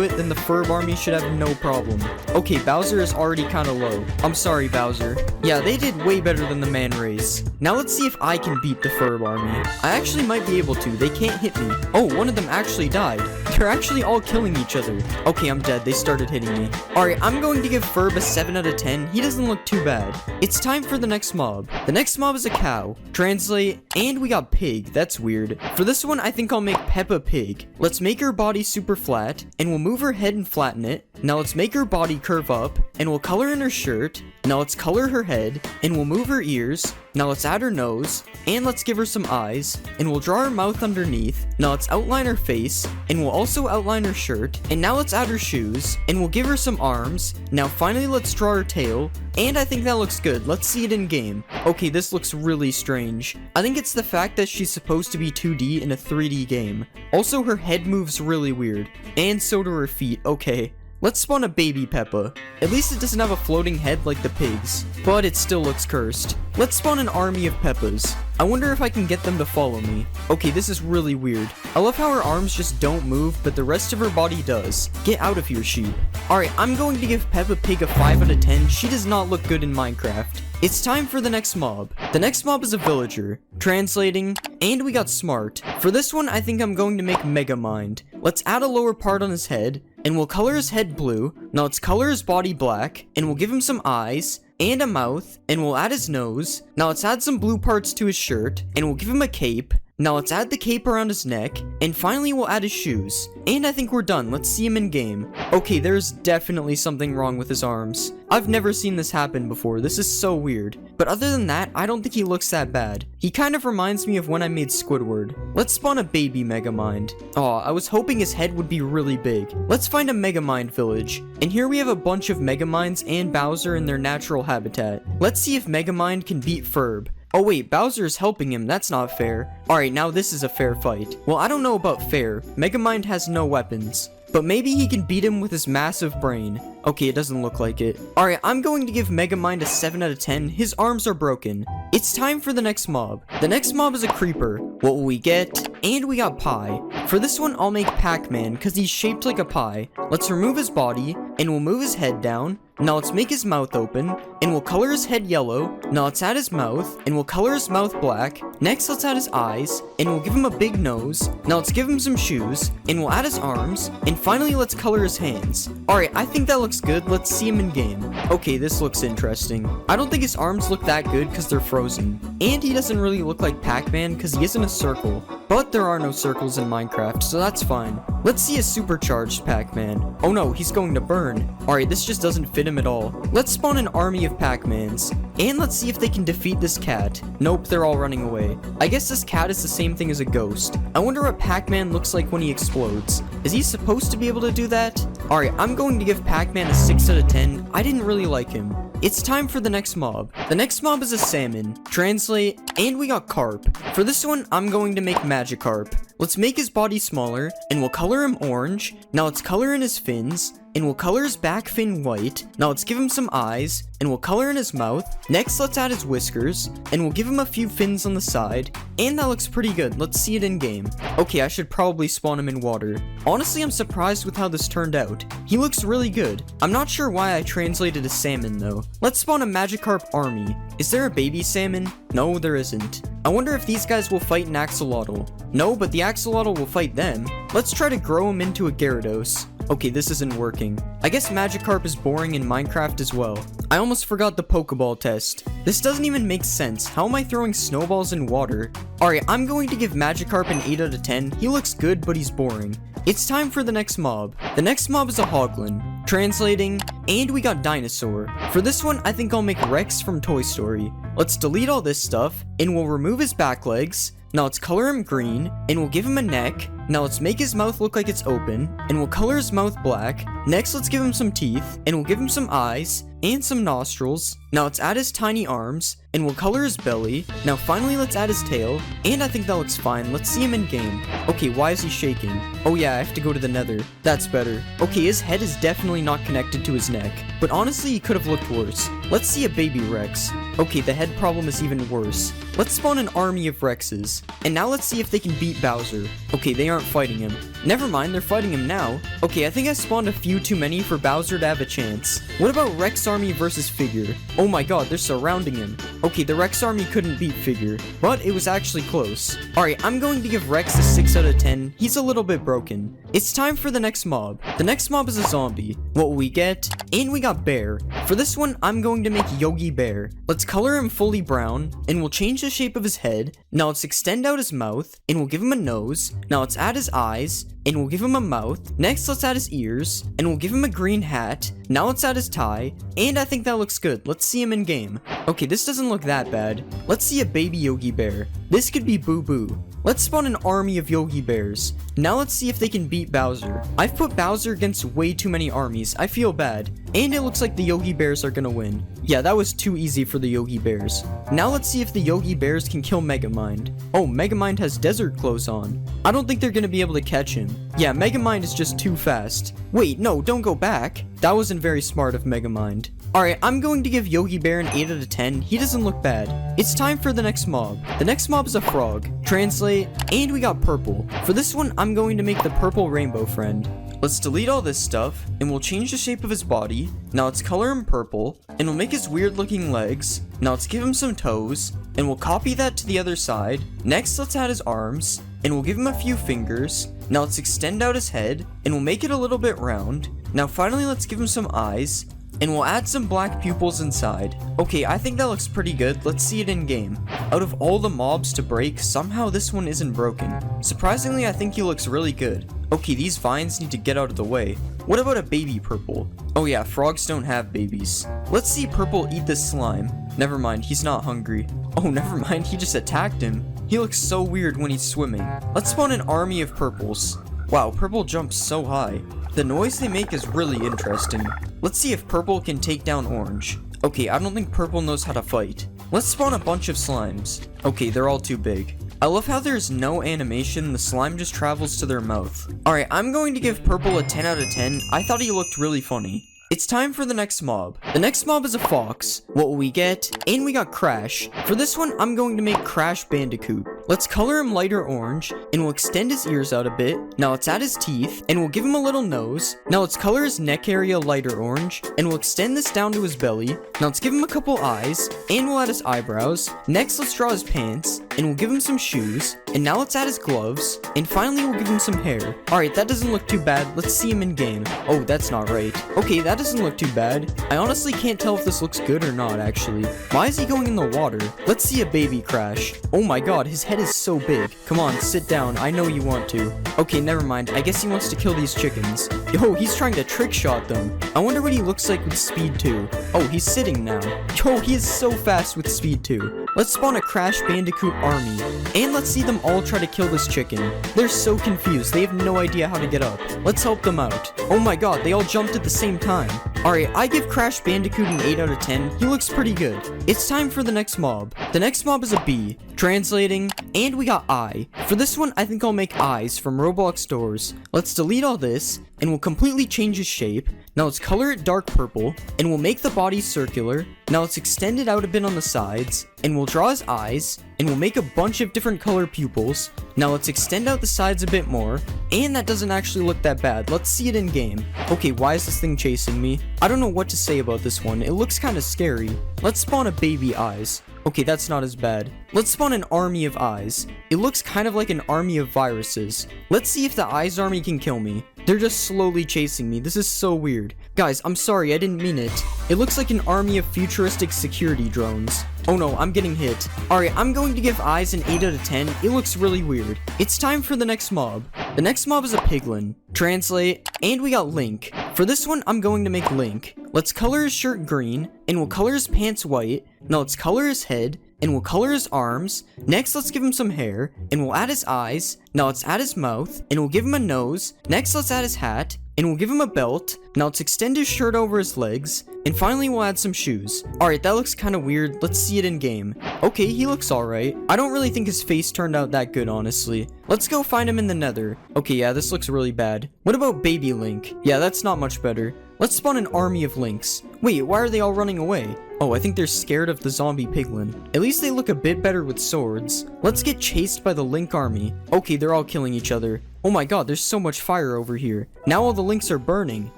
it, then the Furb army should have no problem. Okay, Bowser is already kinda low. I'm sorry, Bowser. Yeah, they did way better than the man race. Now let's see if I can beat the Furb army. I actually might be able to, they can't hit me. Oh, one of them actually died. They're actually all killing each other. Okay, I'm dead, they started hitting me. Alright, I'm going to give Furb a 7 out of 10. He doesn't look too bad. It's time for the next mob. The next mob is a cow. Translate, and we got pig. That's weird. For this one, I think I'll make Peppa Pig. Let's make her body super flat, and we'll move her head and flatten it. Now let's make her body curve up, and we'll color in her shirt. Now let's color her head, and we'll move her ears. Now let's add her nose, and let's give her some eyes, and we'll draw her mouth underneath. Now let's outline her face, and we'll also outline her shirt. And now let's add her shoes, and we'll give her some arms. Now finally let's draw her tail, and I think that looks good. Let's see it in game. Okay, this looks really strange. I think it's the fact that she's supposed to be 2D in a 3D game. Also, her head moves really weird, and so do her feet. Okay. Let's spawn a baby Peppa. At least it doesn't have a floating head like the pigs, but it still looks cursed. Let's spawn an army of Peppas. I wonder if I can get them to follow me. Okay, this is really weird. I love how her arms just don't move, but the rest of her body does. Get out of here, sheep. Alright, I'm going to give Peppa Pig a 5 out of 10. She does not look good in Minecraft. It's time for the next mob. The next mob is a villager. Translating, and we got smart. For this one, I think I'm going to make Megamind. Let's add a lower part on his head, and we'll color his head blue. Now let's color his body black, and we'll give him some eyes, and a mouth, and we'll add his nose. Now let's add some blue parts to his shirt, and we'll give him a cape. Now let's add the cape around his neck, and finally we'll add his shoes. And I think we're done. Let's see him in game. Okay, there's definitely something wrong with his arms. I've never seen this happen before. This is so weird. But other than that, I don't think he looks that bad. He kind of reminds me of when I made Squidward. Let's spawn a baby Megamind. Aw, I was hoping his head would be really big. Let's find a Megamind village. And here we have a bunch of Megaminds and Bowser in their natural habitat. Let's see if Megamind can beat Furb. Oh wait, Bowser is helping him, that's not fair. Alright, now this is a fair fight. Well, I don't know about fair. Megamind has no weapons. But maybe he can beat him with his massive brain. Okay, it doesn't look like it. Alright, I'm going to give Megamind a 7 out of 10. His arms are broken. It's time for the next mob. The next mob is a creeper. What will we get? And we got pie. For this one, I'll make Pac-Man, because he's shaped like a pie. Let's remove his body, and we'll move his head down. Now let's make his mouth open, and we'll color his head yellow. Now let's add his mouth, and we'll color his mouth black. Next, let's add his eyes, and we'll give him a big nose. Now let's give him some shoes, and we'll add his arms, and finally let's color his hands. Alright, I think that looks good. Let's see him in game. Okay, this looks interesting. I don't think his arms look that good because they're frozen. And he doesn't really look like Pac-Man because he isn't a circle. But there are no circles in Minecraft, so that's fine. Let's see a supercharged Pac-Man. Oh no, he's going to burn. Alright, this just doesn't fit him at all. Let's spawn an army of Pac-Mans. And let's see if they can defeat this cat. Nope, they're all running away. I guess this cat is the same thing as a ghost. I wonder what Pac-Man looks like when he explodes. Is he supposed to be able to do that? Alright, I'm going to give Pac-Man a 6 out of 10. I didn't really like him. It's time for the next mob. The next mob is a salmon. Translate, and we got carp. For this one, I'm going to make Magikarp. Let's make his body smaller, and we'll color him orange. Now let's color in his fins, and we'll color his back fin white. Now let's give him some eyes, and we'll color in his mouth. Next, let's add his whiskers, and we'll give him a few fins on the side. And that looks pretty good. Let's see it in game. Okay, I should probably spawn him in water. Honestly, I'm surprised with how this turned out. He looks really good. I'm not sure why I translated a salmon though. Let's spawn a Magikarp army. Is there a baby salmon? No, there isn't. I wonder if these guys will fight an axolotl. No, but the axolotl will fight them. Let's try to grow him into a Gyarados. Okay, this isn't working. I guess Magikarp is boring in Minecraft as well. I almost forgot the Pokeball test. This doesn't even make sense. How am I throwing snowballs in water? Alright, I'm going to give Magikarp an 8 out of 10. He looks good, but he's boring. It's time for the next mob. The next mob is a Hoglin. Translating, and we got Dinosaur. For this one, I think I'll make Rex from Toy Story. Let's delete all this stuff, and we'll remove his back legs. Now let's color him green, and we'll give him a neck. Now let's make his mouth look like it's open, and we'll color his mouth black. Next, let's give him some teeth, and we'll give him some eyes, and some nostrils. Now let's add his tiny arms, and we'll color his belly. Now finally, let's add his tail, and I think that looks fine. Let's see him in game. Okay, why is he shaking? Oh yeah, I have to go to the nether. That's better. Okay, his head is definitely not connected to his neck, but honestly, he could have looked worse. Let's see a baby Rex. Okay, the head problem is even worse. Let's spawn an army of Rexes, and now let's see if they can beat Bowser. Okay, they aren't fighting him. Never mind, they're fighting him now. Okay, I think I spawned a few too many for Bowser to have a chance. What about Rex Army versus Figure? Oh my god, they're surrounding him. Okay, the Rex Army couldn't beat Figure, but it was actually close. Alright, I'm going to give Rex a 6 out of 10. He's a little bit broken. It's time for the next mob. The next mob is a zombie. What will we get? And we got Bear. For this one, I'm going to make Yogi Bear. Let's color him fully brown, and we'll change the shape of his head. Now let's extend out his mouth, and we'll give him a nose. Now let's add his eyes, and we'll give him a mouth. Next, let's add his ears, and we'll give him a green hat. Now let's add his tie, and I think that looks good. Let's see him in game. Okay, this doesn't look that bad. Let's see a baby Yogi Bear. This could be Boo Boo. Let's spawn an army of Yogi Bears. Now let's see if they can beat Bowser. I've put Bowser against way too many armies. I feel bad. And it looks like the Yogi Bears are gonna win. Yeah, that was too easy for the Yogi Bears. Now let's see if the Yogi Bears can kill Megamind. Oh, Megamind has desert clothes on. I don't think they're gonna be able to catch him. Yeah, Megamind is just too fast. Wait, no, don't go back. That wasn't very smart of Megamind. Alright, I'm going to give Yogi Bear an 8 out of 10. He doesn't look bad. It's time for the next mob. The next mob is a frog. Translate, and we got purple. For this one, I'm going to make the purple rainbow friend. Let's delete all this stuff, and we'll change the shape of his body. Now let's color him purple, and we'll make his weird looking legs. Now let's give him some toes, and we'll copy that to the other side. Next, let's add his arms, and we'll give him a few fingers. Now let's extend out his head, and we'll make it a little bit round. Now finally, let's give him some eyes, and we'll add some black pupils inside. Okay, I think that looks pretty good. Let's see it in game. Out of all the mobs to break, somehow this one isn't broken. Surprisingly, I think he looks really good. Okay, these vines need to get out of the way. What about a baby purple? Oh yeah, frogs don't have babies. Let's see purple eat this slime. Never mind, he's not hungry. Oh, never mind, he just attacked him. He looks so weird when he's swimming. Let's spawn an army of purples. Wow, purple jumps so high. The noise they make is really interesting. Let's see if purple can take down orange. Okay, I don't think purple knows how to fight. Let's spawn a bunch of slimes. Okay, they're all too big. I love how there's no animation, the slime just travels to their mouth. Alright, I'm going to give purple a 10 out of 10. I thought he looked really funny. It's time for the next mob. The next mob is a fox. What will we get? And we got Crash. For this one, I'm going to make Crash Bandicoot. Let's color him lighter orange, and we'll extend his ears out a bit. Now let's add his teeth, and we'll give him a little nose. Now let's color his neck area lighter orange, and we'll extend this down to his belly. Now let's give him a couple eyes, and we'll add his eyebrows. Next, let's draw his pants, and we'll give him some shoes. And now let's add his gloves, and finally we'll give him some hair. Alright, that doesn't look too bad. Let's see him in game. Oh, that's not right. Okay, that doesn't look too bad. I honestly can't tell if this looks good or not, actually. Why is he going in the water? Let's see a baby Crash. Oh my god, his head is so big. Come on, sit down. I know you want to. Okay, never mind. I guess he wants to kill these chickens. Yo, he's trying to trick shot them. I wonder what he looks like with speed 2. Oh, he's sitting now. Yo, he is so fast with speed 2. Let's spawn a Crash Bandicoot army, and let's see them all try to kill this chicken. They're so confused. They have no idea how to get up. Let's help them out. Oh my god, they all jumped at the same time. Alright, I give Crash Bandicoot an 8 out of 10. He looks pretty good. It's time for the next mob. The next mob is a bee. Translating, and we got eye. For this one, I think I'll make eyes from Roblox doors. Let's delete all this, and we'll completely change his shape. Now let's color it dark purple, and we'll make the body circular. Now let's extend it out a bit on the sides, and we'll draw his eyes, and we'll make a bunch of different color pupils. Now let's extend out the sides a bit more, and that doesn't actually look that bad. Let's see it in game. Okay, why is this thing chasing me? I don't know what to say about this one. It looks kind of scary. Let's spawn a baby eyes. Okay, that's not as bad. Let's spawn an army of eyes. It looks kind of like an army of viruses. Let's see if the eyes army can kill me. They're just slowly chasing me. This is so weird. Guys, I'm sorry, I didn't mean it. It looks like an army of futuristic security drones. Oh no, I'm getting hit. Alright, I'm going to give eyes an 8 out of 10. It looks really weird. It's time for the next mob. The next mob is a piglin. Translate, and we got Link. For this one, I'm going to make Link. Let's color his shirt green, and we'll color his pants white. Now let's color his head, and we'll color his arms. Next, let's give him some hair, and we'll add his eyes. Now let's add his mouth, and we'll give him a nose. Next, let's add his hat, and we'll give him a belt. Now let's extend his shirt over his legs, and finally we'll add some shoes. Alright, that looks kind of weird. Let's see it in game. Okay, he looks alright. I don't really think his face turned out that good, honestly. Let's go find him in the nether. Okay, yeah, this looks really bad. What about baby Link? Yeah, that's not much better. Let's spawn an army of Links. Wait, why are they all running away? Oh, I think they're scared of the zombie piglin. At least they look a bit better with swords. Let's get chased by the Link army. Okay, they're all killing each other. Oh my god, there's so much fire over here. Now all the Links are burning.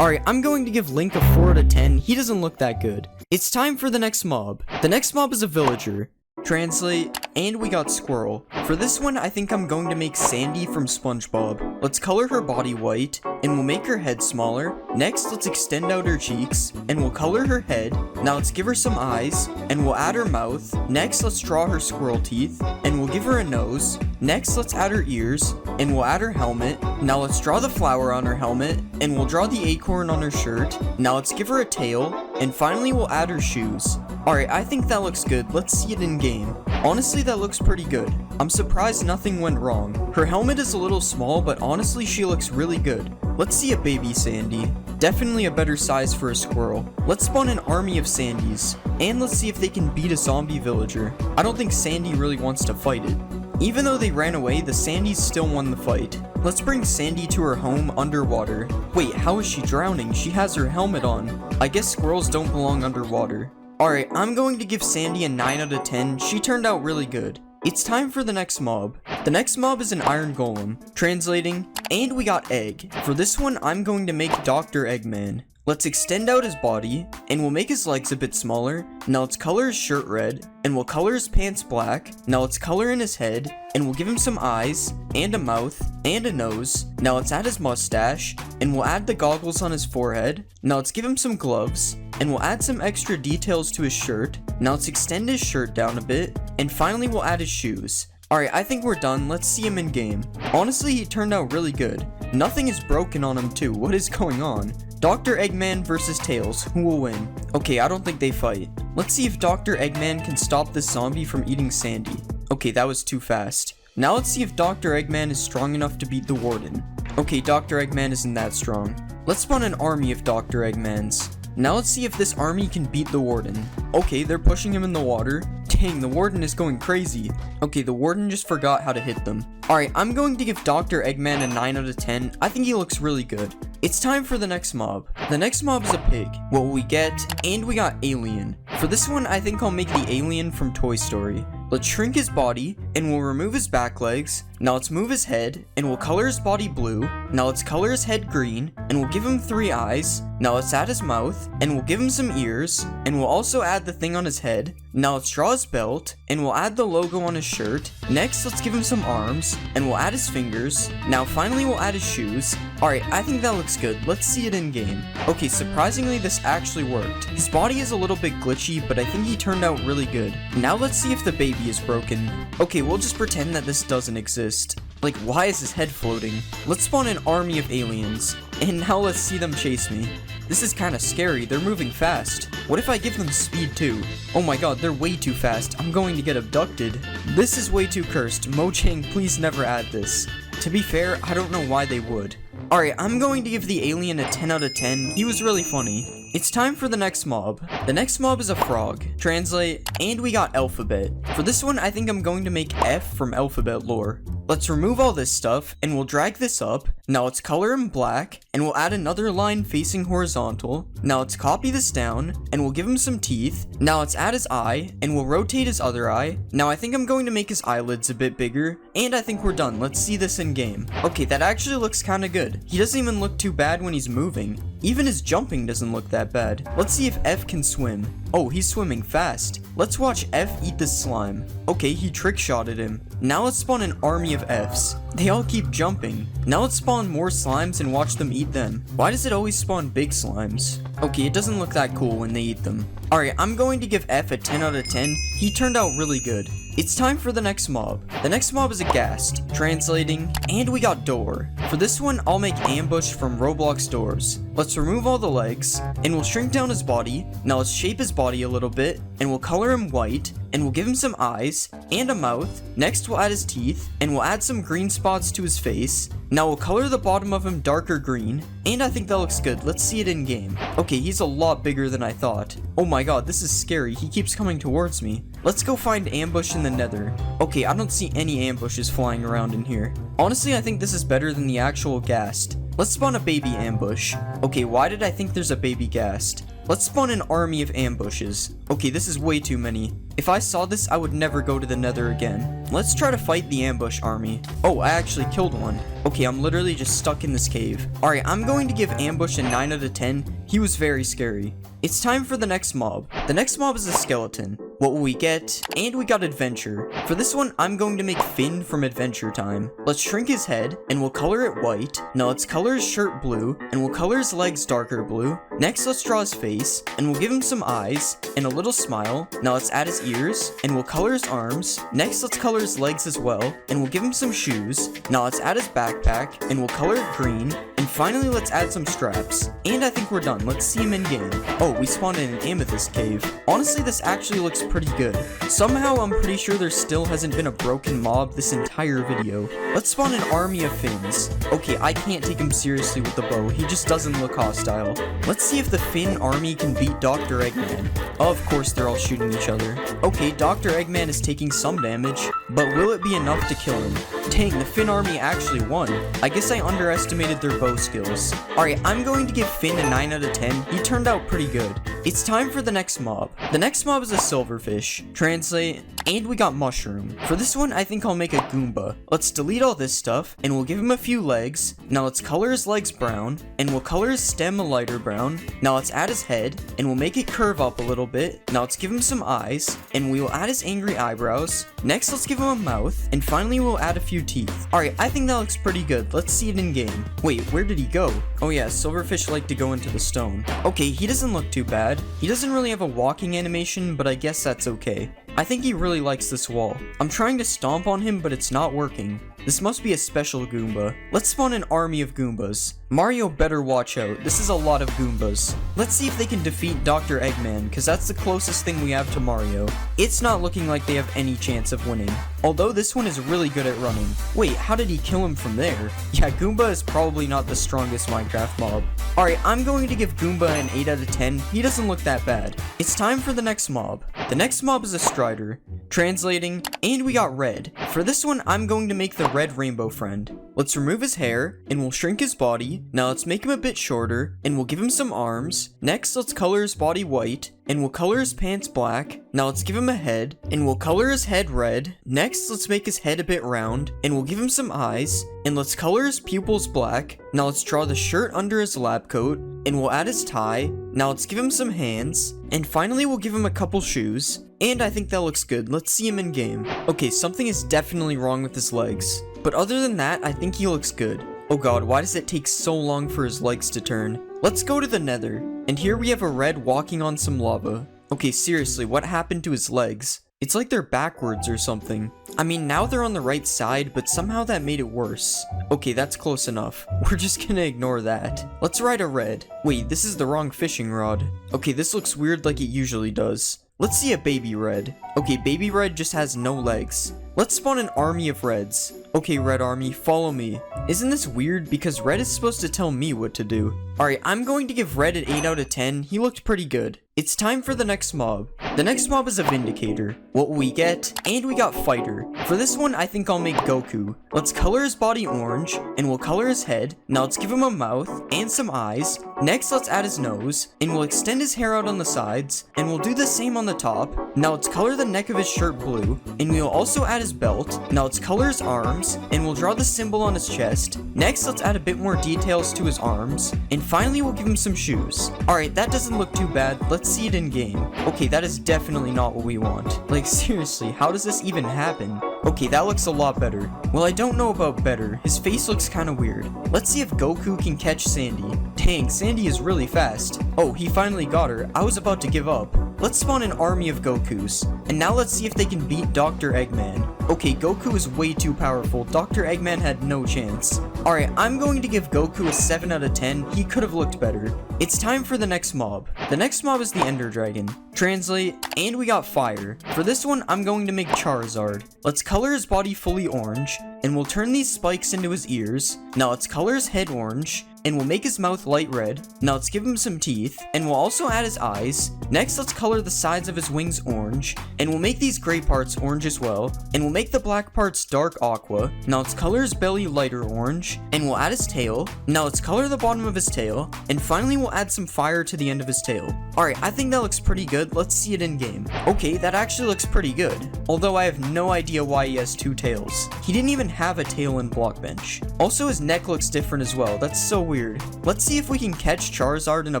Alright, I'm going to give Link a 4 out of 10. He doesn't look that good. It's time for the next mob. The next mob is a villager. Translate, and we got squirrel. For this one, I think I'm going to make Sandy from SpongeBob. Let's color her body white, and we'll make her head smaller. Next, let's extend out her cheeks, and we'll color her head. Now let's give her some eyes, and we'll add her mouth. Next, let's draw her squirrel teeth, and we'll give her a nose. Next, let's add her ears, and we'll add her helmet. Now let's draw the flower on her helmet, and we'll draw the acorn on her shirt. Now let's give her a tail, and finally we'll add her shoes. Alright, I think that looks good. Let's see it in game. Honestly, that looks pretty good. I'm surprised nothing went wrong. Her helmet is a little small, but honestly, she looks really good. Let's see a baby Sandy. Definitely a better size for a squirrel. Let's spawn an army of Sandys, and let's see if they can beat a zombie villager. I don't think Sandy really wants to fight it. Even though they ran away, the Sandys still won the fight. Let's bring Sandy to her home underwater. Wait, how is she drowning? She has her helmet on. I guess squirrels don't belong underwater. Alright, I'm going to give Sandy a 9 out of 10. She turned out really good. It's time for the next mob. The next mob is an iron golem. Translating, and we got egg. For this one, I'm going to make Dr. Eggman. Let's extend out his body, and we'll make his legs a bit smaller. Now let's color his shirt red, and we'll color his pants black. Now let's color in his head, and we'll give him some eyes, and a mouth, and a nose. Now let's add his mustache, and we'll add the goggles on his forehead. Now let's give him some gloves, and we'll add some extra details to his shirt. Now let's extend his shirt down a bit, and finally we'll add his shoes. Alright, I think we're done. Let's see him in game. Honestly, he turned out really good. Nothing is broken on him too. What is going on? Dr. Eggman versus Tails. Who will win? Okay, I don't think they fight. Let's see if Dr. Eggman can stop this zombie from eating Sandy. Okay, that was too fast. Now let's see if Dr. Eggman is strong enough to beat the Warden. Okay, Dr. Eggman isn't that strong. Let's spawn an army of Dr. Eggmans. Now let's see if this army can beat the Warden. Okay, they're pushing him in the water. Dang, the Warden is going crazy. Okay, the Warden just forgot how to hit them. Alright, I'm going to give Dr. Eggman a 9 out of 10. I think he looks really good. It's time for the next mob. The next mob is a pig. What will we get? And we got Alien. For this one, I think I'll make the alien from Toy Story. Let's shrink his body, and we'll remove his back legs. Now let's move his head, and we'll color his body blue. Now let's color his head green, and we'll give him 3 eyes. Now let's add his mouth, and we'll give him some ears, and we'll also add the thing on his head. Now let's draw his belt, and we'll add the logo on his shirt. Next, let's give him some arms, and we'll add his fingers. Now finally we'll add his shoes. Alright, I think that looks good. Let's see it in game. Okay, surprisingly this actually worked. His body is a little bit glitchy, but I think he turned out really good. Now let's see if the baby is broken. Okay, we'll just pretend that this doesn't exist. Like, why is his head floating? Let's spawn an army of aliens, and now let's see them chase me. This is kinda scary, they're moving fast. What if I give them speed too? Oh my god, they're way too fast, I'm going to get abducted. This is way too cursed, Mojang, please never add this. To be fair, I don't know why they would. Alright, I'm going to give the alien a 10 out of 10, he was really funny. It's time for the next mob. The next mob is a frog. Translate, and we got alphabet. For this one, I think I'm going to make F from alphabet lore. Let's remove all this stuff, and we'll drag this up. Now let's color him black, and we'll add another line facing horizontal. Now let's copy this down, and we'll give him some teeth. Now let's add his eye, and we'll rotate his other eye. Now I think I'm going to make his eyelids a bit bigger, and I think we're done. Let's see this in game. Okay, that actually looks kinda good. He doesn't even look too bad when he's moving. Even his jumping doesn't look that bad. Let's see if F can swim. Oh, he's swimming fast. Let's watch F eat this slime. Okay, he trick-shotted him. Now let's spawn an army of Fs. They all keep jumping. Now let's spawn more slimes and watch them eat them. Why does it always spawn big slimes? Okay, it doesn't look that cool when they eat them. Alright, I'm going to give F a 10 out of 10. He turned out really good. It's time for the next mob. The next mob is a ghast, translating, and we got door. For this one, I'll make ambush from Roblox doors. Let's remove all the legs, and we'll shrink down his body. Now let's shape his body a little bit, and we'll color him white, and we'll give him some eyes, and a mouth. Next we'll add his teeth, and we'll add some green spots to his face. Now we'll color the bottom of him darker green, and I think that looks good. Let's see it in game. Okay, he's a lot bigger than I thought. Oh my god, this is scary. He keeps coming towards me. Let's go find ambush in the nether. Okay, I don't see any ambushes flying around in here. Honestly, I think this is better than the actual ghast. Let's spawn a baby ambush. Okay, why did I think there's a baby ghast? Let's spawn an army of ambushes. Okay, this is way too many. If I saw this, I would never go to the nether again. Let's try to fight the ambush army. Oh, I actually killed one. Okay, I'm literally just stuck in this cave. Alright, I'm going to give ambush a 9 out of 10. He was very scary. It's time for the next mob. The next mob is a skeleton. What will we get? And we got adventure. For this one, I'm going to make Finn from Adventure Time. Let's shrink his head, and we'll color it white. Now let's color his shirt blue, and we'll color his legs darker blue. Next, let's draw his face, and we'll give him some eyes, and a little smile. Now let's add his ears, and we'll color his arms. Next, let's color his legs as well, and we'll give him some shoes. Now let's add his backpack, and we'll color it green. And finally, let's add some straps. And I think we're done. Let's see him in game. Oh, we spawned in an amethyst cave. Honestly, this actually looks pretty good. Somehow, I'm pretty sure there still hasn't been a broken mob this entire video. Let's spawn an army of Finns. Okay, I can't take him seriously with the bow. He just doesn't look hostile. Let's see if the Finn army can beat Dr. Eggman. Of course, they're all shooting each other. Okay, Dr. Eggman is taking some damage, but will it be enough to kill him? Dang, the Finn army actually won. I guess I underestimated their bow skills. Alright, I'm going to give Finn a 9 out of 10. He turned out pretty good. It's time for the next mob. The next mob is a silverfish. Translate, and we got mushroom. For this one, I think I'll make a Goomba. Let's delete all this stuff, and we'll give him a few legs. Now let's color his legs brown, and we'll color his stem a lighter brown. Now let's add his head, and we'll make it curve up a little bit. Now let's give him some eyes, and we will add his angry eyebrows. Next, let's give him a mouth, and finally we'll add a few teeth. Alright, I think that looks pretty good. Let's see it in game. Wait, where did he go? Oh yeah, silverfish like to go into the stone. Okay, he doesn't look too bad. He doesn't really have a walking animation, but I guess that's okay. I think he really likes this wall. I'm trying to stomp on him, but it's not working. This must be a special Goomba. Let's spawn an army of Goombas. Mario better watch out. This is a lot of Goombas. Let's see if they can defeat Dr. Eggman, because that's the closest thing we have to Mario. It's not looking like they have any chance of winning. Although this one is really good at running. Wait, how did he kill him from there? Yeah, Goomba is probably not the strongest Minecraft mob. Alright, I'm going to give Goomba an 8 out of 10. He doesn't look that bad. It's time for the next mob. The next mob is a Strider. Translating, and we got red. For this one, I'm going to make the red rainbow friend. Let's remove his hair, and we'll shrink his body. Now let's make him a bit shorter, and we'll give him some arms. Next, let's color his body white, and we'll color his pants black. Now let's give him a head, and we'll color his head red. Next, let's make his head a bit round, and we'll give him some eyes, and let's color his pupils black. Now let's draw the shirt under his lab coat, and we'll add his tie. Now let's give him some hands, and finally we'll give him a couple shoes. And I think that looks good. Let's see him in game. Okay, something is definitely wrong with his legs. But other than that, I think he looks good. Oh god, why does it take so long for his legs to turn? Let's go to the nether. And here we have a red walking on some lava. Okay, seriously, what happened to his legs? It's like they're backwards or something. I mean, now they're on the right side, but somehow that made it worse. Okay, that's close enough. We're just gonna ignore that. Let's ride a red. Wait, this is the wrong fishing rod. Okay, this looks weird like it usually does. Let's see a baby red. Okay, baby red just has no legs. Let's spawn an army of reds. Okay, red army, follow me. Isn't this weird? Because red is supposed to tell me what to do. Alright, I'm going to give red an 8 out of 10. He looked pretty good. It's time for the next mob. The next mob is a Vindicator. What will we get? And we got Fighter. For this one, I think I'll make Goku. Let's color his body orange, and we'll color his head. Now let's give him a mouth, and some eyes. Next, let's add his nose, and we'll extend his hair out on the sides, and we'll do the same on the top. Now let's color the neck of his shirt blue, and we'll also add his belt. Now let's color his arms, and we'll draw the symbol on his chest. Next, let's add a bit more details to his arms, and finally we'll give him some shoes. Alright, that doesn't look too bad. Let's see it in game. Okay, that is definitely not what we want. Like, seriously, how does this even happen? Okay, that looks a lot better. Well, I don't know about better. His face looks kind of weird. Let's see if Goku can catch Sandy. Dang, Sandy is really fast. Oh, he finally got her. I was about to give up. let's spawn an army of Gokus. And now let's see if they can beat Dr. Eggman. Okay, Goku is way too powerful. Dr. Eggman had no chance. Alright, I'm going to give Goku a 7 out of 10. He could have looked better. It's time for the next mob. The next mob is the Ender Dragon. Translate, and we got fire. For this one, I'm going to make Charizard. Let's color his body fully orange, and we'll turn these spikes into his ears. Now let's color his head orange, and we'll make his mouth light red. Now let's give him some teeth, and we'll also add his eyes. Next, let's color the sides of his wings orange, and we'll make these gray parts orange as well, and we'll make the black parts dark aqua. Now let's color his belly lighter orange, and we'll add his tail. Now let's color the bottom of his tail, and finally we'll add some fire to the end of his tail. Alright, I think that looks pretty good. Let's see it in game. Okay, that actually looks pretty good, although I have no idea why he has two tails. He didn't even have a tail in Blockbench. Also, his neck looks different as well. That's so weird. Let's see if we can catch Charizard in a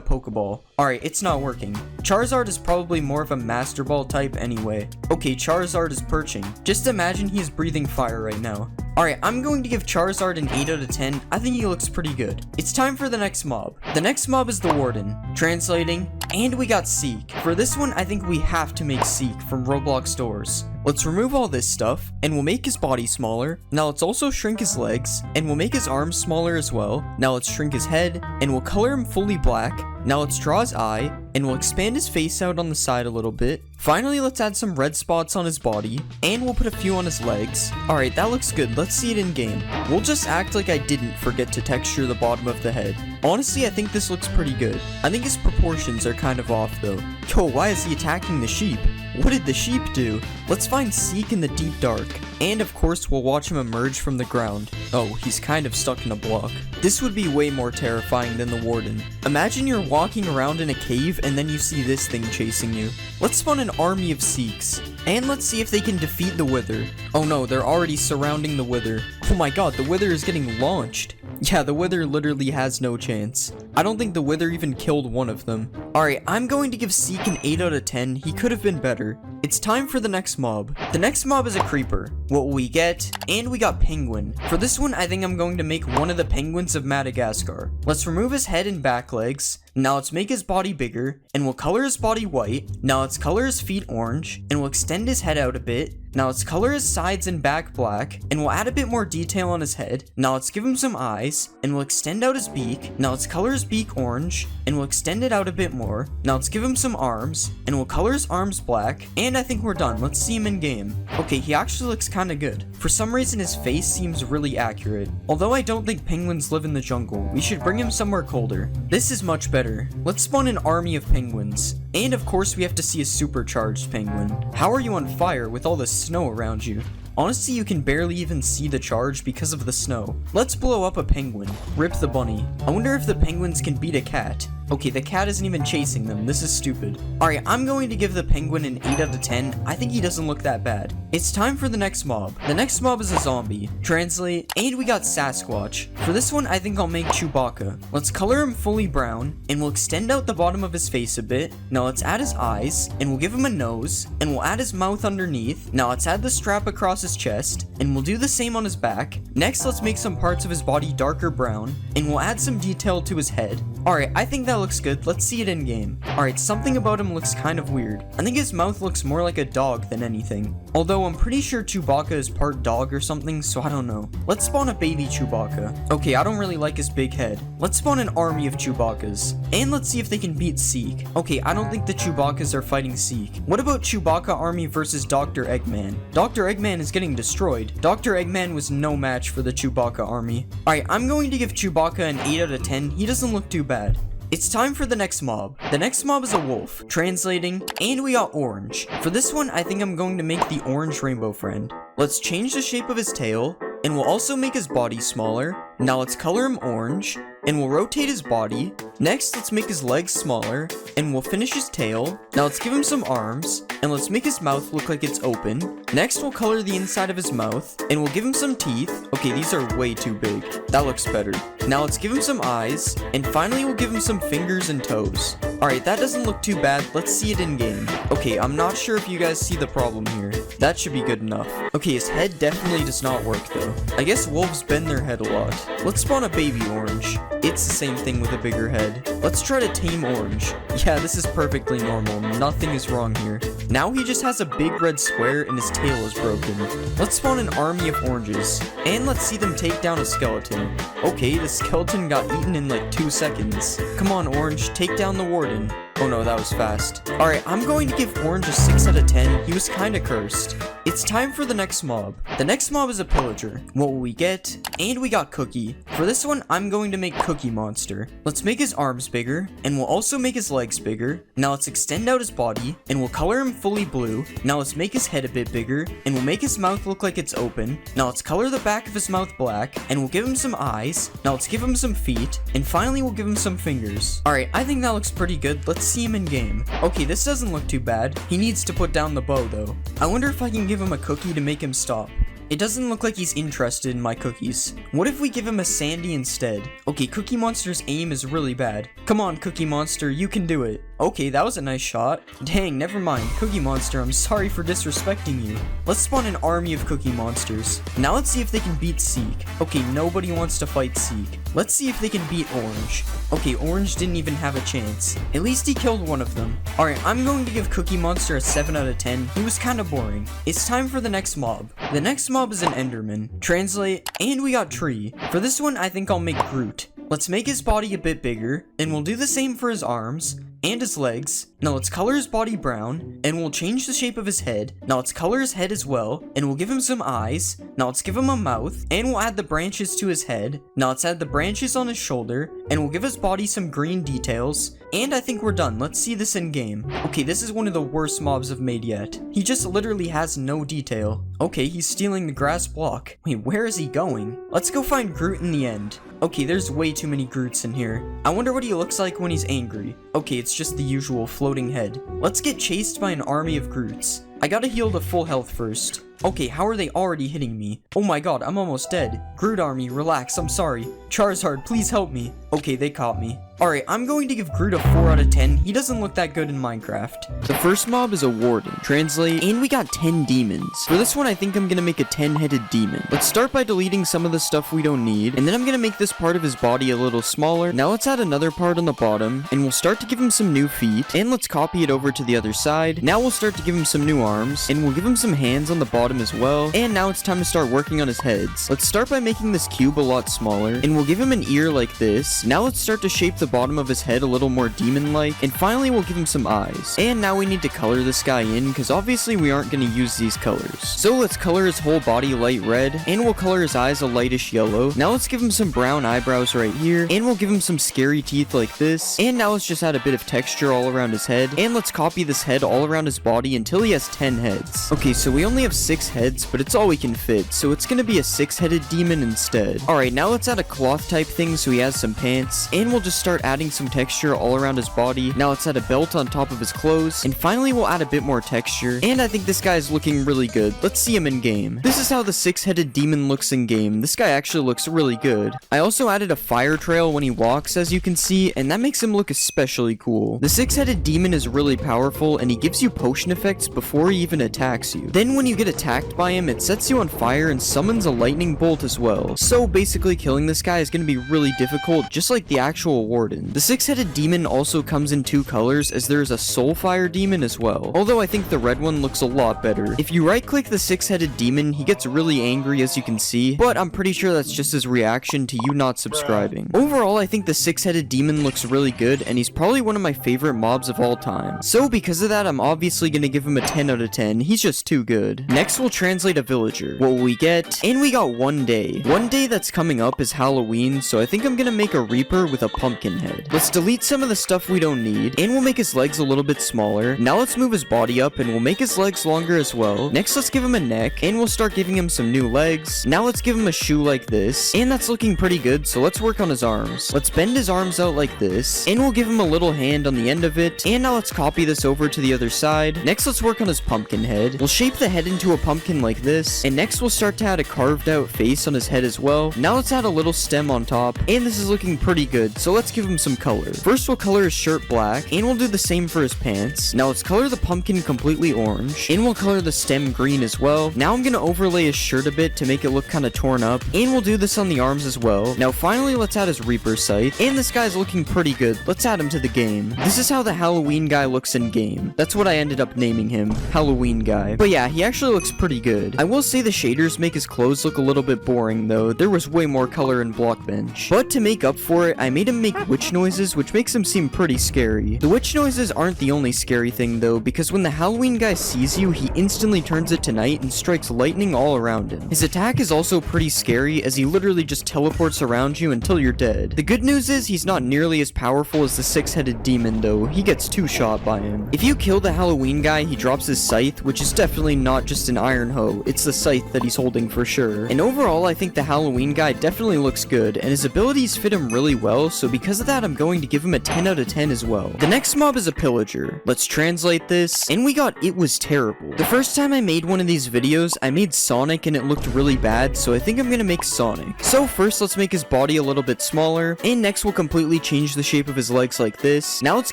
Pokeball. Alright, it's not working. Charizard is probably more of a Master Ball type anyway. Okay, Charizard is perching. Just imagine he's breathing fire right now. Alright, I'm going to give Charizard an 8 out of 10. I think he looks pretty good. It's time for the next mob. The next mob is the Warden. Translating, and we got Seek. For this one, I think we have to make Seek from Roblox stores. Let's remove all this stuff, and we'll make his body smaller. Now let's also shrink his legs, and we'll make his arms smaller as well. Now let's shrink his head, and we'll color him fully black. Now let's draw his eye, and we'll expand his face out on the side a little bit. Finally, let's add some red spots on his body, and we'll put a few on his legs. Alright, that looks good. Let's see it in game. We'll just act like I didn't forget to texture the bottom of the head. Honestly, I think this looks pretty good. I think his proportions are kind of off though. Yo, why is he attacking the sheep? What did the sheep do? Let's find Seek in the deep dark. And of course, we'll watch him emerge from the ground. Oh, he's kind of stuck in a block. This would be way more terrifying than the Warden. Imagine you're walking around in a cave and then you see this thing chasing you. Let's spawn an army of Seeks. And let's see if they can defeat the Wither. Oh no, they're already surrounding the Wither. Oh my god, the Wither is getting launched. Yeah, the Wither literally has no chance. I don't think the Wither even killed one of them. Alright, I'm going to give Seek an 8 out of 10. He could have been better. It's time for the next mob. The next mob is a creeper. What will we get? And we got Penguin. For this one, I think I'm going to make one of the penguins of Madagascar. Let's remove his head and back legs. Now let's make his body bigger, and we'll color his body white. Now let's color his feet orange, and we'll extend his head out a bit. Now let's color his sides and back black, and we'll add a bit more detail on his head. Now let's give him some eyes, and we'll extend out his beak. Now let's color his beak orange, and we'll extend it out a bit more. Now let's give him some arms, and we'll color his arms black, and I think we're done. Let's see him in game. Okay, he actually looks kinda good. For some reason, his face seems really accurate. Although I don't think penguins live in the jungle, we should bring him somewhere colder. This is much better. Let's spawn an army of penguins. And of course, we have to see a supercharged penguin. How are you on fire with all the snow around you? Honestly, you can barely even see the charge because of the snow. Let's blow up a penguin. Rip the bunny. I wonder if the penguins can beat a cat. Okay, the cat isn't even chasing them. This is stupid. Alright, I'm going to give the penguin an 8 out of 10. I think he doesn't look that bad. It's time for the next mob. The next mob is a zombie. Translate, and we got Sasquatch. For this one, I think I'll make Chewbacca. Let's color him fully brown, and we'll extend out the bottom of his face a bit. Now let's add his eyes, and we'll give him a nose, and we'll add his mouth underneath. Now let's add the strap across his chest, and we'll do the same on his back. Next, let's make some parts of his body darker brown, and we'll add some detail to his head. Alright, I think that looks good. Let's see it in game. Alright, something about him looks kind of weird. I think his mouth looks more like a dog than anything. Although I'm pretty sure Chewbacca is part dog or something, so I don't know. Let's spawn a baby Chewbacca. Okay, I don't really like his big head. Let's spawn an army of Chewbaccas. And let's see if they can beat Seek. Okay, I don't think the Chewbaccas are fighting Seek. What about Chewbacca army versus Dr. Eggman? Dr. Eggman is getting destroyed. Dr. Eggman was no match for the Chewbacca army. Alright, I'm going to give Chewbacca an 8 out of 10. He doesn't look too bad. It's time for the next mob. The next mob is a wolf. Translating, and we got orange. For this one, I think I'm going to make the orange rainbow friend. Let's change the shape of his tail, and we'll also make his body smaller. Now let's color him orange, and we'll rotate his body. Next, let's make his legs smaller, and we'll finish his tail. Now let's give him some arms, and let's make his mouth look like it's open. Next, we'll color the inside of his mouth, and we'll give him some teeth. Okay, these are way too big. That looks better. Now let's give him some eyes, and finally we'll give him some fingers and toes. Alright, that doesn't look too bad. Let's see it in game. Okay, I'm not sure if you guys see the problem here. That should be good enough. Okay, his head definitely does not work though. I guess wolves bend their head a lot. Let's spawn a baby orange. It's the same thing with a bigger head. Let's try to tame orange. Yeah, this is perfectly normal. Nothing is wrong here. Now he just has a big red square and his tail is broken. Let's spawn an army of oranges. And let's see them take down a skeleton. Okay, the skeleton got eaten in like 2 seconds. Come on, orange, take down the warden. Oh no, that was fast. Alright, I'm going to give orange a 6 out of 10. He was kinda cursed. It's time for the next mob. The next mob is a pillager. What will we get? And we got Cookie. For this one, I'm going to make Cookie Monster. Let's make his arms bigger, and we'll also make his legs bigger. Now let's extend out his body, and we'll color him fully blue. Now let's make his head a bit bigger, and we'll make his mouth look like it's open. Now let's color the back of his mouth black, and we'll give him some eyes. Now let's give him some feet, and finally we'll give him some fingers. Alright, I think that looks pretty good. Let's see him in game. Okay, this doesn't look too bad. He needs to put down the bow though. I wonder if I can give him a cookie to make him stop. It doesn't look like he's interested in my cookies. What if we give him a sandy instead? Okay, Cookie Monster's aim is really bad. Come on, Cookie Monster, you can do it. Okay, that was a nice shot. Dang, never mind. Cookie Monster, I'm sorry for disrespecting you. Let's spawn an army of Cookie Monsters. Now let's see if they can beat Seek. Okay, nobody wants to fight Seek. Let's see if they can beat Orange. Okay, Orange didn't even have a chance. At least he killed one of them. Alright, I'm going to give Cookie Monster a 7 out of 10. He was kinda boring. It's time for the next mob. The next mob is an Enderman. Translate, and we got Tree. For this one, I think I'll make Groot. Let's make his body a bit bigger, and we'll do the same for his arms and his legs. Now let's color his body brown, and we'll change the shape of his head. Now let's color his head as well, and we'll give him some eyes. Now let's give him a mouth, and we'll add the branches to his head. Now let's add the branches on his shoulder, and we'll give his body some green details. And I think we're done. Let's see this in game. Okay, this is one of the worst mobs I've made yet. He just literally has no detail. Okay, he's stealing the grass block. Wait, where is he going? Let's go find Groot in the end. Okay, there's way too many Groots in here. I wonder what he looks like when he's angry. Okay, it's just the usual floating head. Let's get chased by an army of Groots. I gotta heal to full health first. Okay, how are they already hitting me? Oh my god, I'm almost dead. Groot army, relax, I'm sorry. Charizard, please help me. Okay, they caught me. Alright, I'm going to give Groot a 4 out of 10. He doesn't look that good in Minecraft. The first mob is a warden. Translate, and we got 10 demons. For this one, I think I'm gonna make a 10-headed demon. Let's start by deleting some of the stuff we don't need, and then I'm gonna make this part of his body a little smaller. Now let's add another part on the bottom, and we'll start to give him some new feet, and let's copy it over to the other side. Now we'll start to give him some new arms, and we'll give him some hands on the bottom as well. And now it's time to start working on his heads. Let's start by making this cube a lot smaller, and we'll give him an ear like this. Now let's start to shape the bottom of his head a little more demon-like, and finally we'll give him some eyes. And now we need to color this guy in, because obviously we aren't going to use these colors. So let's color his whole body light red, and we'll color his eyes a lightish yellow. Now let's give him some brown eyebrows right here, and we'll give him some scary teeth like this. And now let's just add a bit of texture all around his head, and let's copy this head all around his body until he has 10 heads. Okay, so we only have 6 heads, but it's all we can fit, so it's going to be a 6-headed demon instead. Alright, now let's add a cloth type thing so he has some pants, and we'll just start adding some texture all around his body. Now let's add a belt on top of his clothes, and finally we'll add a bit more texture, and I think this guy is looking really good. Let's see him in game. This is how the 6-headed demon looks in game. This guy actually looks really good. I also added a fire trail when he walks, as you can see, and that makes him look especially cool. The 6-headed demon is really powerful, and he gives you potion effects before he even attacks you. Then when you get attacked by him, it sets you on fire and summons a lightning bolt as well. So basically killing this guy is going to be really difficult, just like the actual warden. The 6-headed demon also comes in 2 colors, as there is a soulfire demon as well, although I think the red one looks a lot better. If you right click the 6-headed demon, he gets really angry, as you can see, but I'm pretty sure that's just his reaction to you not subscribing. Overall, I think the 6-headed demon looks really good, and he's probably one of my favorite mobs of all time. So because of that, I'm obviously going to give him a 10 out of 10. He's just too good. Next, we'll translate a villager. What will we get? And we got one day. One day that's coming up is Halloween, so I think I'm going to make a Reaper with a pumpkin head. Let's delete some of the stuff we don't need, and we'll make his legs a little bit smaller. Now let's move his body up, and we'll make his legs longer as well. Next, let's give him a neck, and we'll start giving him some new legs. Now let's give him a shoe like this, and that's looking pretty good, so let's work on his arms. Let's bend his arms out like this, and we'll give him a little hand on the end of it, and now let's copy this over to the other side. Next, let's work on his his pumpkin head. We'll shape the head into a pumpkin like this, and next we'll start to add a carved out face on his head as well. Now let's add a little stem on top, and this is looking pretty good, so let's give him some color. First we'll color his shirt black, and we'll do the same for his pants. Now let's color the pumpkin completely orange, and we'll color the stem green as well. Now I'm gonna overlay his shirt a bit to make it look kind of torn up, and we'll do this on the arms as well. Now finally let's add his Reaper scythe, and this guy's looking pretty good. Let's add him to the game. This is how the Halloween guy looks in game. That's what I ended up naming him, Halloween guy. But yeah, he actually looks pretty good. I will say the shaders make his clothes look a little bit boring though. There was way more color in blockbench. But to make up for it, I made him make witch noises, which makes him seem pretty scary. The witch noises aren't the only scary thing though, because when the Halloween guy sees you, he instantly turns it to night and strikes lightning all around him. His attack is also pretty scary, as he literally just teleports around you until you're dead. The good news is he's not nearly as powerful as the six-headed demon though. He gets two-shot by him. If you kill the Halloween guy, he drops his scythe, which is definitely not just an iron hoe. It's the scythe that he's holding for sure. And overall, I think the Halloween guy definitely looks good, and his abilities fit him really well, so because of that, I'm going to give him a 10 out of 10 as well. The next mob is a pillager. Let's translate this, and we got it was terrible. The first time I made one of these videos, I made Sonic and it looked really bad, so I think I'm gonna make Sonic. So first, let's make his body a little bit smaller, and next we'll completely change the shape of his legs like this. Now let's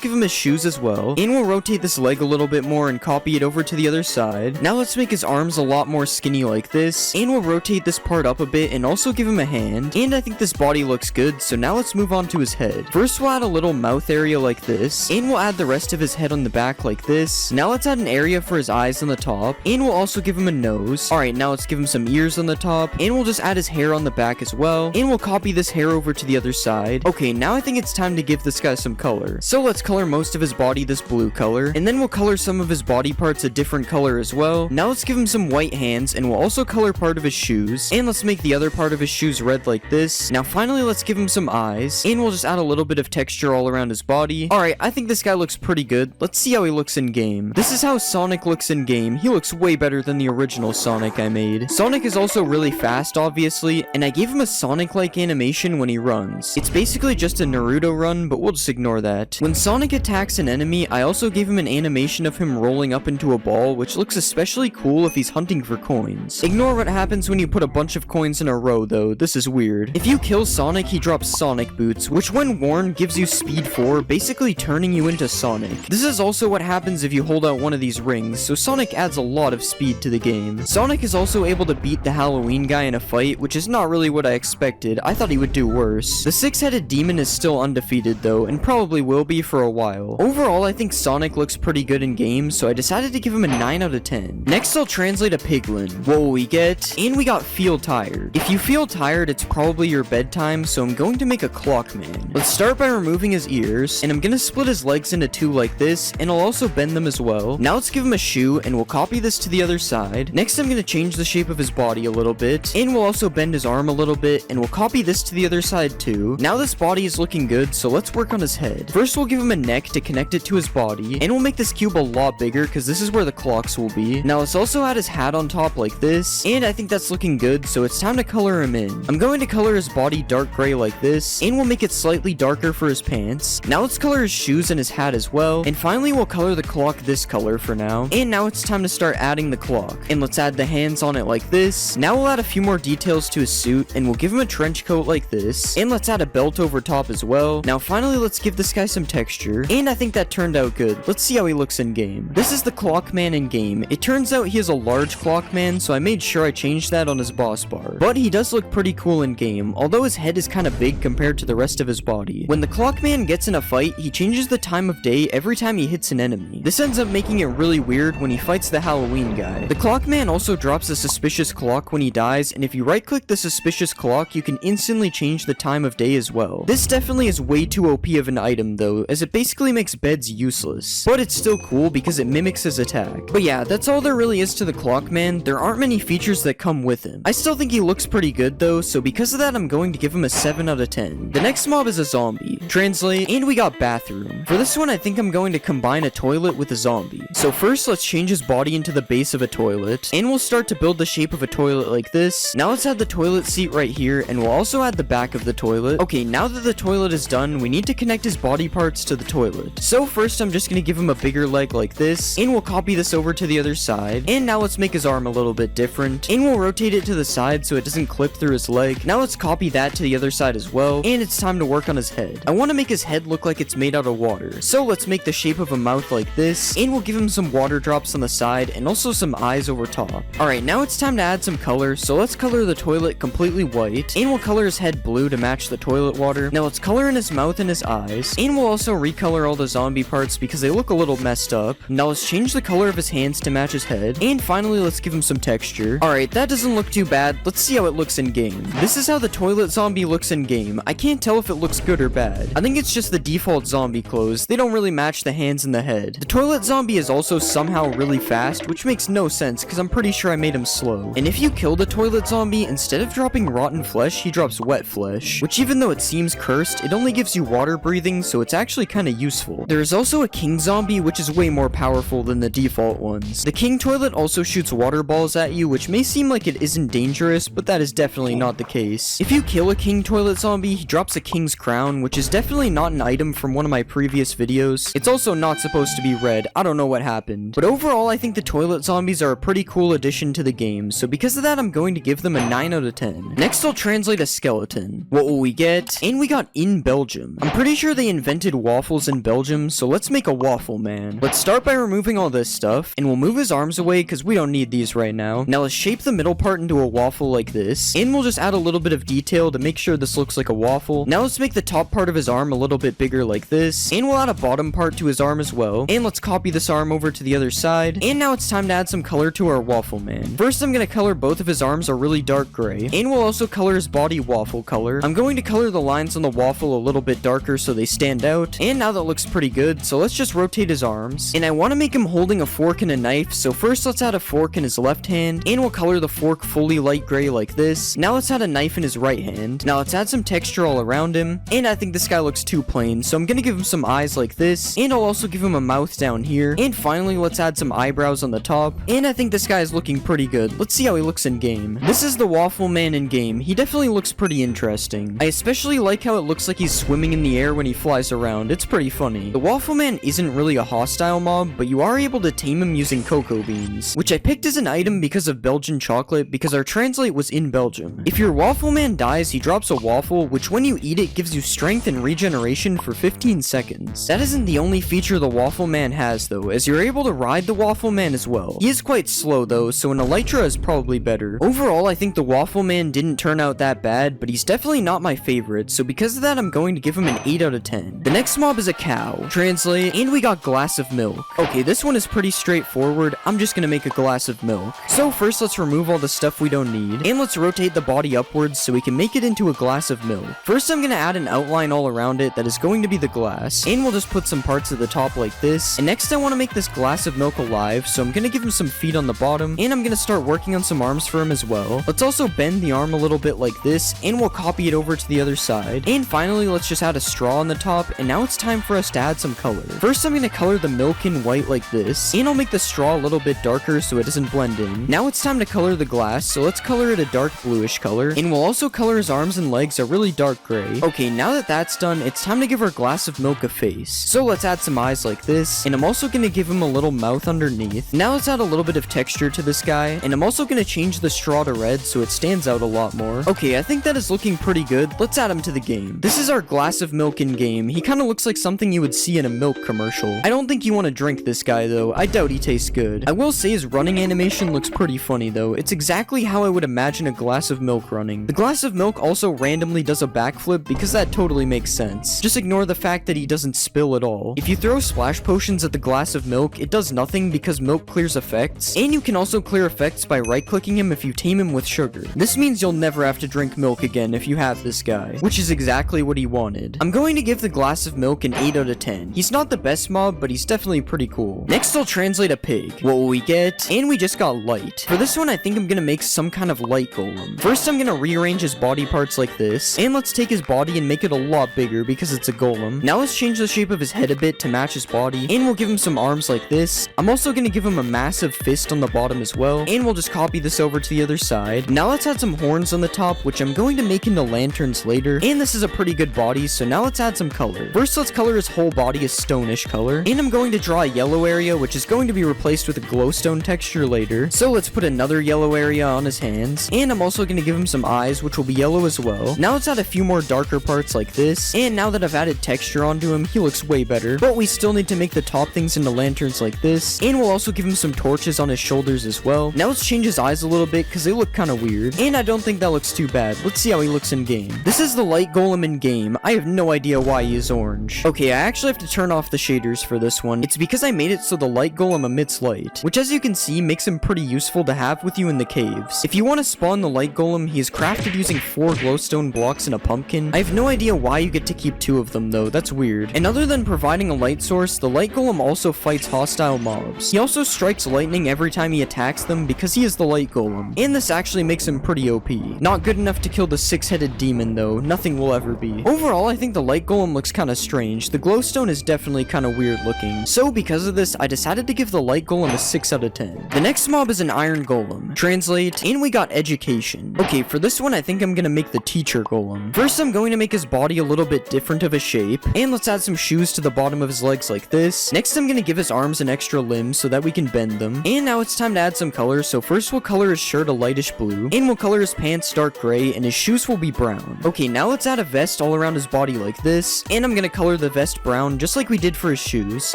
give him his shoes as well, and we'll rotate this leg a little bit more and copy it over to the other side. Now let's make his arms a lot more skinny like this, and we'll rotate this part up a bit and also give him a hand. And I think this body looks good, so now let's move on to his head. First we'll add a little mouth area like this, and we'll add the rest of his head on the back like this. Now let's add an area for his eyes on the top, and we'll also give him a nose. Alright, now let's give him some ears on the top, and we'll just add his hair on the back as well, and we'll copy this hair over to the other side. Okay, now I think it's time to give this guy some color. So let's color most of his body this blue color, and then we'll color some of his body parts a different color as well. Now let's give him some white hands, and we'll also color part of his shoes, and let's make the other part of his shoes red like this. Now finally let's give him some eyes, and we'll just add a little bit of texture all around his body. Alright, I think this guy looks pretty good. Let's see how he looks in game. This is how Sonic looks in game. He looks way better than the original Sonic I made. Sonic is also really fast obviously, and I gave him a Sonic-like animation when he runs. It's basically just a Naruto run, but we'll just ignore that. When Sonic attacks an enemy, I also gave him an animation of him rolling up into a ball, which looks especially cool if he's hunting for coins. Ignore what happens when you put a bunch of coins in a row though, this is weird. If you kill Sonic, he drops Sonic boots, which when worn gives you speed 4, basically turning you into Sonic. This is also what happens if you hold out one of these rings, so Sonic adds a lot of speed to the game. Sonic is also able to beat the Halloween guy in a fight, which is not really what I expected. I thought he would do worse. The six-headed demon is still undefeated though, and probably will be for a while. Overall, I think Sonic looks pretty good in game, so I decided to give him a 9 out of 10. Next, I'll translate a piglin. What will we get? And we got feel tired. If you feel tired, it's probably your bedtime, so I'm going to make a clock man. Let's start by removing his ears, and I'm gonna split his legs into two like this, and I'll also bend them as well. Now let's give him a shoe, and we'll copy this to the other side. Next, I'm gonna change the shape of his body a little bit, and we'll also bend his arm a little bit, and we'll copy this to the other side too. Now this body is looking good, so let's work on his head. First, we'll give him a neck to connect it to his body, and we'll make this cube a lot bigger because this is where the clocks will be. Now let's also add his hat on top like this, and I think that's looking good, so it's time to color him in. I'm going to color his body dark gray like this, and we'll make it slightly darker for his pants. Now let's color his shoes and his hat as well, and finally we'll color the clock this color for now. And now it's time to start adding the clock, and let's add the hands on it like this. Now we'll add a few more details to his suit, and we'll give him a trench coat like this, and let's add a belt over top as well. Now finally let's give this guy some texture, and I think that turned out good. Let's see how he looks in game. This is the clock man in game. It turns out he is a large clock man, so I made sure I changed that on his boss bar. But he does look pretty cool in game, although his head is kind of big compared to the rest of his body. When the clock man gets in a fight, he changes the time of day every time he hits an enemy. This ends up making it really weird when he fights the Halloween guy. The clock man also drops a suspicious clock when he dies, and if you right click the suspicious clock, you can instantly change the time of day as well. This definitely is way too OP of an item though, as it basically makes beds useless. But it's still cool because it mimics his attack. But yeah, that's all there really is to the clock man. There aren't many features that come with him. I still think he looks pretty good though, so because of that I'm going to give him a 7 out of 10. The next mob is a zombie. Translate, and we got bathroom. For this one I think I'm going to combine a toilet with a zombie. So first let's change his body into the base of a toilet, and we'll start to build the shape of a toilet like this. Now let's add the toilet seat right here, and we'll also add the back of the toilet. Okay, now that the toilet is done, we need to connect his body parts to the toilet. So first I'm just gonna give him a bigger leg like this, and we'll copy copy this over to the other side. And now let's make his arm a little bit different. And we'll rotate it to the side so it doesn't clip through his leg. Now let's copy that to the other side as well. And it's time to work on his head. I want to make his head look like it's made out of water. So let's make the shape of a mouth like this. And we'll give him some water drops on the side and also some eyes over top. Alright, now it's time to add some color. So let's color the toilet completely white. And we'll color his head blue to match the toilet water. Now let's color in his mouth and his eyes. And we'll also recolor all the zombie parts because they look a little messed up. Now let's change the color of his hands to match his head. And finally, let's give him some texture. Alright, that doesn't look too bad. Let's see how it looks in game. This is how the toilet zombie looks in game. I can't tell if it looks good or bad. I think it's just the default zombie clothes. They don't really match the hands and the head. The toilet zombie is also somehow really fast, which makes no sense because I'm pretty sure I made him slow. And if you kill the toilet zombie, instead of dropping rotten flesh, he drops wet flesh, which even though it seems cursed, it only gives you water breathing, so it's actually kind of useful. There is also a king zombie, which is way more powerful than the default ones. The king toilet also shoots water balls at you, which may seem like it isn't dangerous, but that is definitely not the case. If you kill a king toilet zombie, he drops a king's crown, which is definitely not an item from one of my previous videos. It's also not supposed to be red. I don't know what happened. But overall, I think the toilet zombies are a pretty cool addition to the game, so because of that, I'm going to give them a 9 out of 10. Next, I'll translate a skeleton. What will we get? And we got in Belgium. I'm pretty sure they invented waffles in Belgium, so let's make a waffle man. Let's start by removing all this stuff, and we'll move his arms away because we don't need these right now. Now let's shape the middle part into a waffle like this, and we'll just add a little bit of detail to make sure this looks like a waffle. Now let's make the top part of his arm a little bit bigger like this, and we'll add a bottom part to his arm as well. And let's copy this arm over to the other side, and now it's time to add some color to our waffle man. First, I'm going to color both of his arms a really dark gray, and we'll also color his body waffle color. I'm going to color the lines on the waffle a little bit darker so they stand out, and now that looks pretty good, so let's just rotate his arms. And I want to make him holding a fork and a knife, so first let's add a fork in his left hand, and we'll color the fork fully light gray like this. Now let's add a knife in his right hand. Now let's add some texture all around him, and I think this guy looks too plain, so I'm going to give him some eyes like this, and I'll also give him a mouth down here, and finally let's add some eyebrows on the top, and I think this guy is looking pretty good. Let's see how he looks in game. This is the waffle man in game. He definitely looks pretty interesting. I especially like how it looks like he's swimming in the air when he flies around. It's pretty funny. The waffle man isn't really a hostile mob, but you are able to tame him using cocoa beans, which I picked as an item because of Belgian chocolate because our translate was in Belgium. If your waffle man dies, he drops a waffle, which when you eat it gives you strength and regeneration for 15 seconds. That isn't the only feature the waffle man has though, as you're able to ride the waffle man as well. He is quite slow though, so an elytra is probably better. Overall, I think the waffle man didn't turn out that bad, but he's definitely not my favorite, so because of that, I'm going to give him an 8 out of 10. The next mob is a cow. Translate, and we got glass of milk. Okay, this one is pretty straightforward. I'm just gonna make a glass of milk. So first, let's remove all the stuff we don't need, and let's rotate the body upwards so we can make it into a glass of milk. First, I'm gonna add an outline all around it that is going to be the glass, and we'll just put some parts at the top like this. And next, I want to make this glass of milk alive, so I'm gonna give him some feet on the bottom, and I'm gonna start working on some arms for him as well. Let's also bend the arm a little bit like this, and we'll copy it over to the other side. And finally, let's just add a straw on the top, and now it's time for us to add some color. First, I'm gonna color the milk in white like this, and I'll make the straw a little bit darker so it doesn't blend in. Now it's time to color the glass, so let's color it a dark bluish color, and we'll also color his arms and legs a really dark gray. Okay, now that that's done, it's time to give our glass of milk a face. So let's add some eyes like this, and I'm also gonna give him a little mouth underneath. Now let's add a little bit of texture to this guy, and I'm also gonna change the straw to red so it stands out a lot more. Okay, I think that is looking pretty good. Let's add him to the game. This is our glass of milk in game. He kind of looks like something you would see in a milk commercial. I don't think you want to drink this guy though. I doubt he tastes good. I will say his running animation looks pretty funny though. It's exactly how I would imagine a glass of milk running. The glass of milk also randomly does a backflip because that totally makes sense. Just ignore the fact that he doesn't spill at all. If you throw splash potions at the glass of milk, it does nothing because milk clears effects, and you can also clear effects by right-clicking him if you tame him with sugar. This means you'll never have to drink milk again if you have this guy, which is exactly what he wanted. I'm going to give the glass of milk an 8 out of 10. He's not the best mob, but he's definitely pretty cool. Next, I'll translate a pig. What will we get? And we just got light. For this one, I think I'm gonna make some kind of light golem. First, I'm gonna rearrange his body parts like this, and let's take his body and make it a lot bigger because it's a golem. Now let's change the shape of his head a bit to match his body, and we'll give him some arms like this. I'm also gonna give him a massive fist on the bottom as well, and we'll just copy this over to the other side. Now let's add some horns on the top, which I'm going to make into lanterns later, and this is a pretty good body, so now let's add some color. First, let's color his whole body a stonish color, and I'm going to draw a yellow area, which which is going to be replaced with a glowstone texture later. So let's put another yellow area on his hands, and I'm also going to give him some eyes, which will be yellow as well. Now let's add a few more darker parts like this, and now that I've added texture onto him, he looks way better. But we still need to make the top things into lanterns like this, and we'll also give him some torches on his shoulders as well. Now let's change his eyes a little bit because they look kind of weird, and I don't think that looks too bad. Let's see how he looks in game. This is the light golem in game. I have no idea why he is orange. Okay, I actually have to turn off the shaders for this one. It's because I made it so the light golem emits light, which as you can see makes him pretty useful to have with you in the caves. If you want to spawn the light golem, he is crafted using 4 glowstone blocks and a pumpkin. I have no idea why you get to keep 2 of them though, that's weird. And other than providing a light source, the light golem also fights hostile mobs. He also strikes lightning every time he attacks them because he is the light golem, and this actually makes him pretty OP. Not good enough to kill the 6-headed demon though, nothing will ever be. Overall, I think the light golem looks kinda strange. The glowstone is definitely kinda weird looking. So because of this, I decided to give the light golem a 6 out of 10. The next mob is an iron golem. Translate, and we got education. Okay, for this one I think I'm gonna make the teacher golem. First I'm going to make his body a little bit different of a shape, and let's add some shoes to the bottom of his legs like this. Next I'm gonna give his arms an extra limb so that we can bend them. And now it's time to add some color, so first we'll color his shirt a lightish blue, and we'll color his pants dark gray, and his shoes will be brown. Okay, now let's add a vest all around his body like this, and I'm gonna color the vest brown just like we did for his shoes.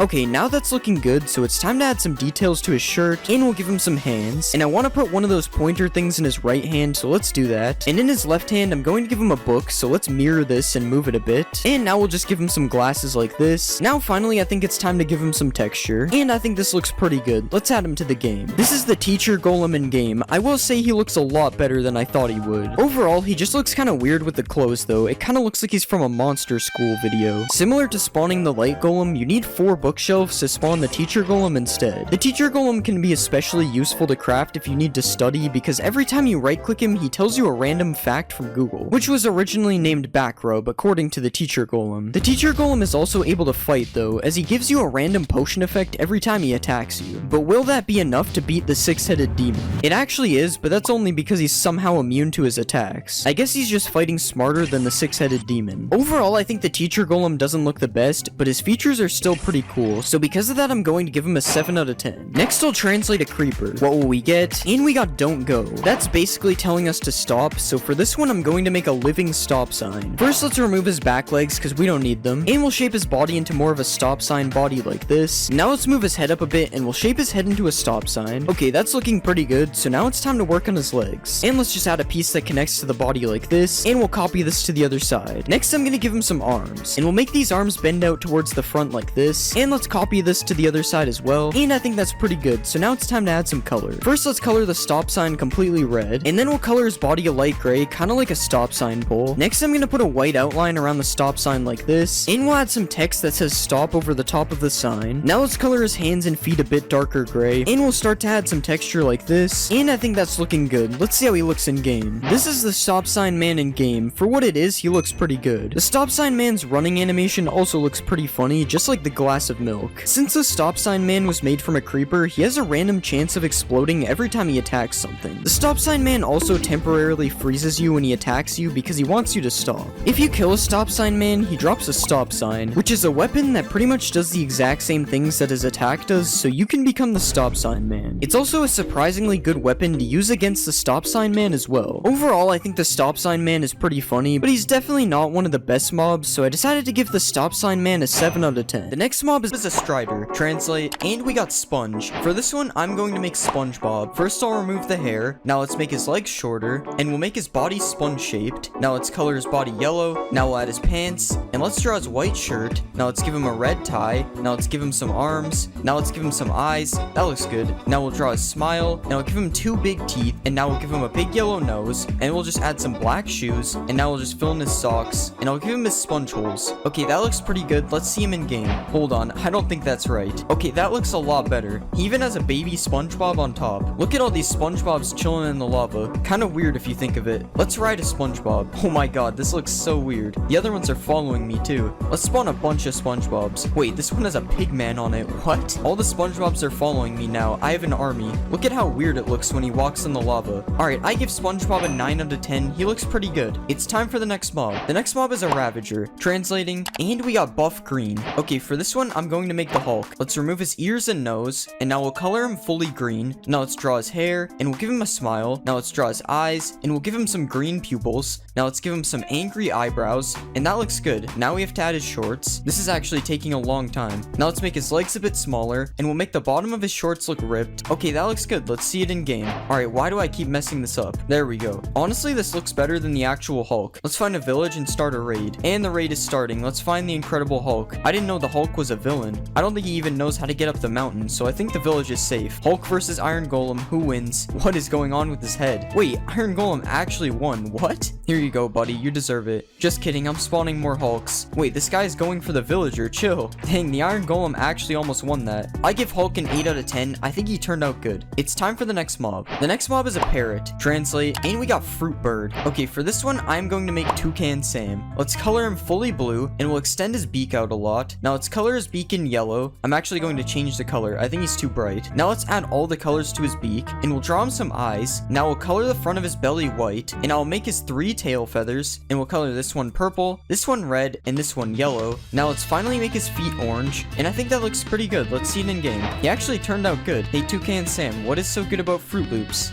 Okay, now that's looking good, so it's time to add some details to his shirt, and we'll give him some hands. And I want to put one of those pointer things in his right hand, so let's do that. And in his left hand, I'm going to give him a book, so let's mirror this and move it a bit. And now we'll just give him some glasses like this. Now finally, I think it's time to give him some texture, and I think this looks pretty good. Let's add him to the game. This is the teacher golem in game. I will say he looks a lot better than I thought he would. Overall, he just looks kind of weird with the clothes though. It kind of looks like he's from a monster school video. Similar to spawning the light golem, you need 4 bookshelves to spawn the teacher golem instead. The teacher golem can be especially useful to craft if you need to study, because every time you right click him, he tells you a random fact from Google, which was originally named backrub according to the teacher golem. The teacher golem is also able to fight though, as he gives you a random potion effect every time he attacks you. But will that be enough to beat the 6-headed demon? It actually is, but that's only because he's somehow immune to his attacks. I guess he's just fighting smarter than the 6-headed demon. Overall, I think the teacher golem doesn't look the best, but his features are still pretty cool, so because of that I'm going to give him a 7 out of 10. Next I'll translate a creeper. What will we get? And we got don't go. That's basically telling us to stop, so for this one I'm going to make a living stop sign. First let's remove his back legs because we don't need them, and we'll shape his body into more of a stop sign body like this. Now let's move his head up a bit and we'll shape his head into a stop sign. Okay, that's looking pretty good, so now it's time to work on his legs. And let's just add a piece that connects to the body like this, and we'll copy this to the other side. Next I'm gonna give him some arms, and we'll make these arms bend out towards the front like this, and let's copy this to the other side as well, and I think that's pretty good. So now it's time to add some color. First let's color the stop sign completely red, and then we'll color his body a light gray, kind of like a stop sign pole. Next I'm gonna put a white outline around the stop sign like this, and we'll add some text that says stop over the top of the sign. Now let's color his hands and feet a bit darker gray, and we'll start to add some texture like this, and I think that's looking good. Let's see how he looks in game. This is the stop sign man in game. For what it is, he looks pretty good. The stop sign man's running animation also looks pretty funny, just like the glass of milk. Since the stop sign man was made from a creeper, he has a random chance of exploding every time he attacks something. The stop sign man also temporarily freezes you when he attacks you because he wants you to stop. If you kill a stop sign man, he drops a stop sign, which is a weapon that pretty much does the exact same things that his attack does, so you can become the stop sign man. It's also a surprisingly good weapon to use against the stop sign man as well. Overall, I think the stop sign man is pretty funny, but he's definitely not one of the best mobs, so I decided to give the stop sign man a 7 out of 10. The next mob is a strider. Translate, and we got sponge. For this one, I'm going to make SpongeBob. First I'll remove the hair. Now let's make his legs shorter, and we'll make his body sponge shaped. Now let's color his body yellow. Now we'll add his pants, and let's draw his white shirt. Now let's give him a red tie. Now let's give him some arms. Now let's give him some eyes. That looks good. Now we'll draw his smile. Now we'll give him 2 big teeth, and now we'll give him a big yellow nose, and we'll just add some black shoes, and now we'll just fill in his socks, and I'll give him his sponge holes. Okay, that looks pretty good. Let's see him in game. Hold on, I don't think that's right. Okay, that looks a lot better. He even has a baby SpongeBob on top. Look at all these SpongeBobs chilling in the lava. Kind of weird if you think of it. Let's ride a SpongeBob. Oh my god, this looks so weird. The other ones are following me too. Let's spawn a bunch of SpongeBobs. Wait, this one has a pig man on it. What? All the SpongeBobs are following me now. I have an army. Look at how weird it looks when he walks in the lava. Alright, I give SpongeBob a 9 out of 10. He looks pretty good. It's time for the next mob. The next mob is a Ravager. Translating, and we got buff green. Okay, for this one, I'm going to make the Hulk. Let's remove his ears and nose, and now we'll color him fully green. Now let's draw his hair, and we'll give him a smile. Now let's draw his eyes, and we'll give him some green pupils. Now let's give him some angry eyebrows, and that looks good. Now we have to add his shorts. This is actually taking a long time. Now let's make his legs a bit smaller, and we'll make the bottom of his shorts look ripped. Okay, that looks good. Let's see it in game. Alright, why do I keep messing this up? There we go. Honestly, this looks better than the actual Hulk. Let's find a village and start a raid. And the raid is starting. Let's find the Incredible Hulk. I didn't know the Hulk was a villain. I don't think he even knows how to get up the mountain, so I think the village is safe. Hulk versus Iron Golem. Who wins? What is going on with his head? Wait, Iron Golem actually won. What? Here you go, buddy. You deserve it. Just kidding. I'm spawning more Hulks. Wait, this guy's going for the villager. Chill. Dang, the Iron Golem actually almost won that. I give Hulk an 8 out of 10. I think he turned out good. It's time for the next mob. The next mob is a parrot. Translate. And we got Fruit Bird. Okay, for this one, I'm going to make Toucan Sam. Let's color him fully blue, and we'll extend his beak out a lot. Now let's color his beak in yellow. I'm actually going to change the color. I think he's too bright. Now let's add all the colors to his beak, and we'll draw him some eyes. Now we'll color the front of his belly white, and I'll make his 3 tail feathers, and we'll color this one purple, this one red, and this one yellow. Now let's finally make his feet orange, and I think that looks pretty good. Let's see it in game. He actually turned out good. Hey, Toucan Sam, what is so good about Fruit Loops?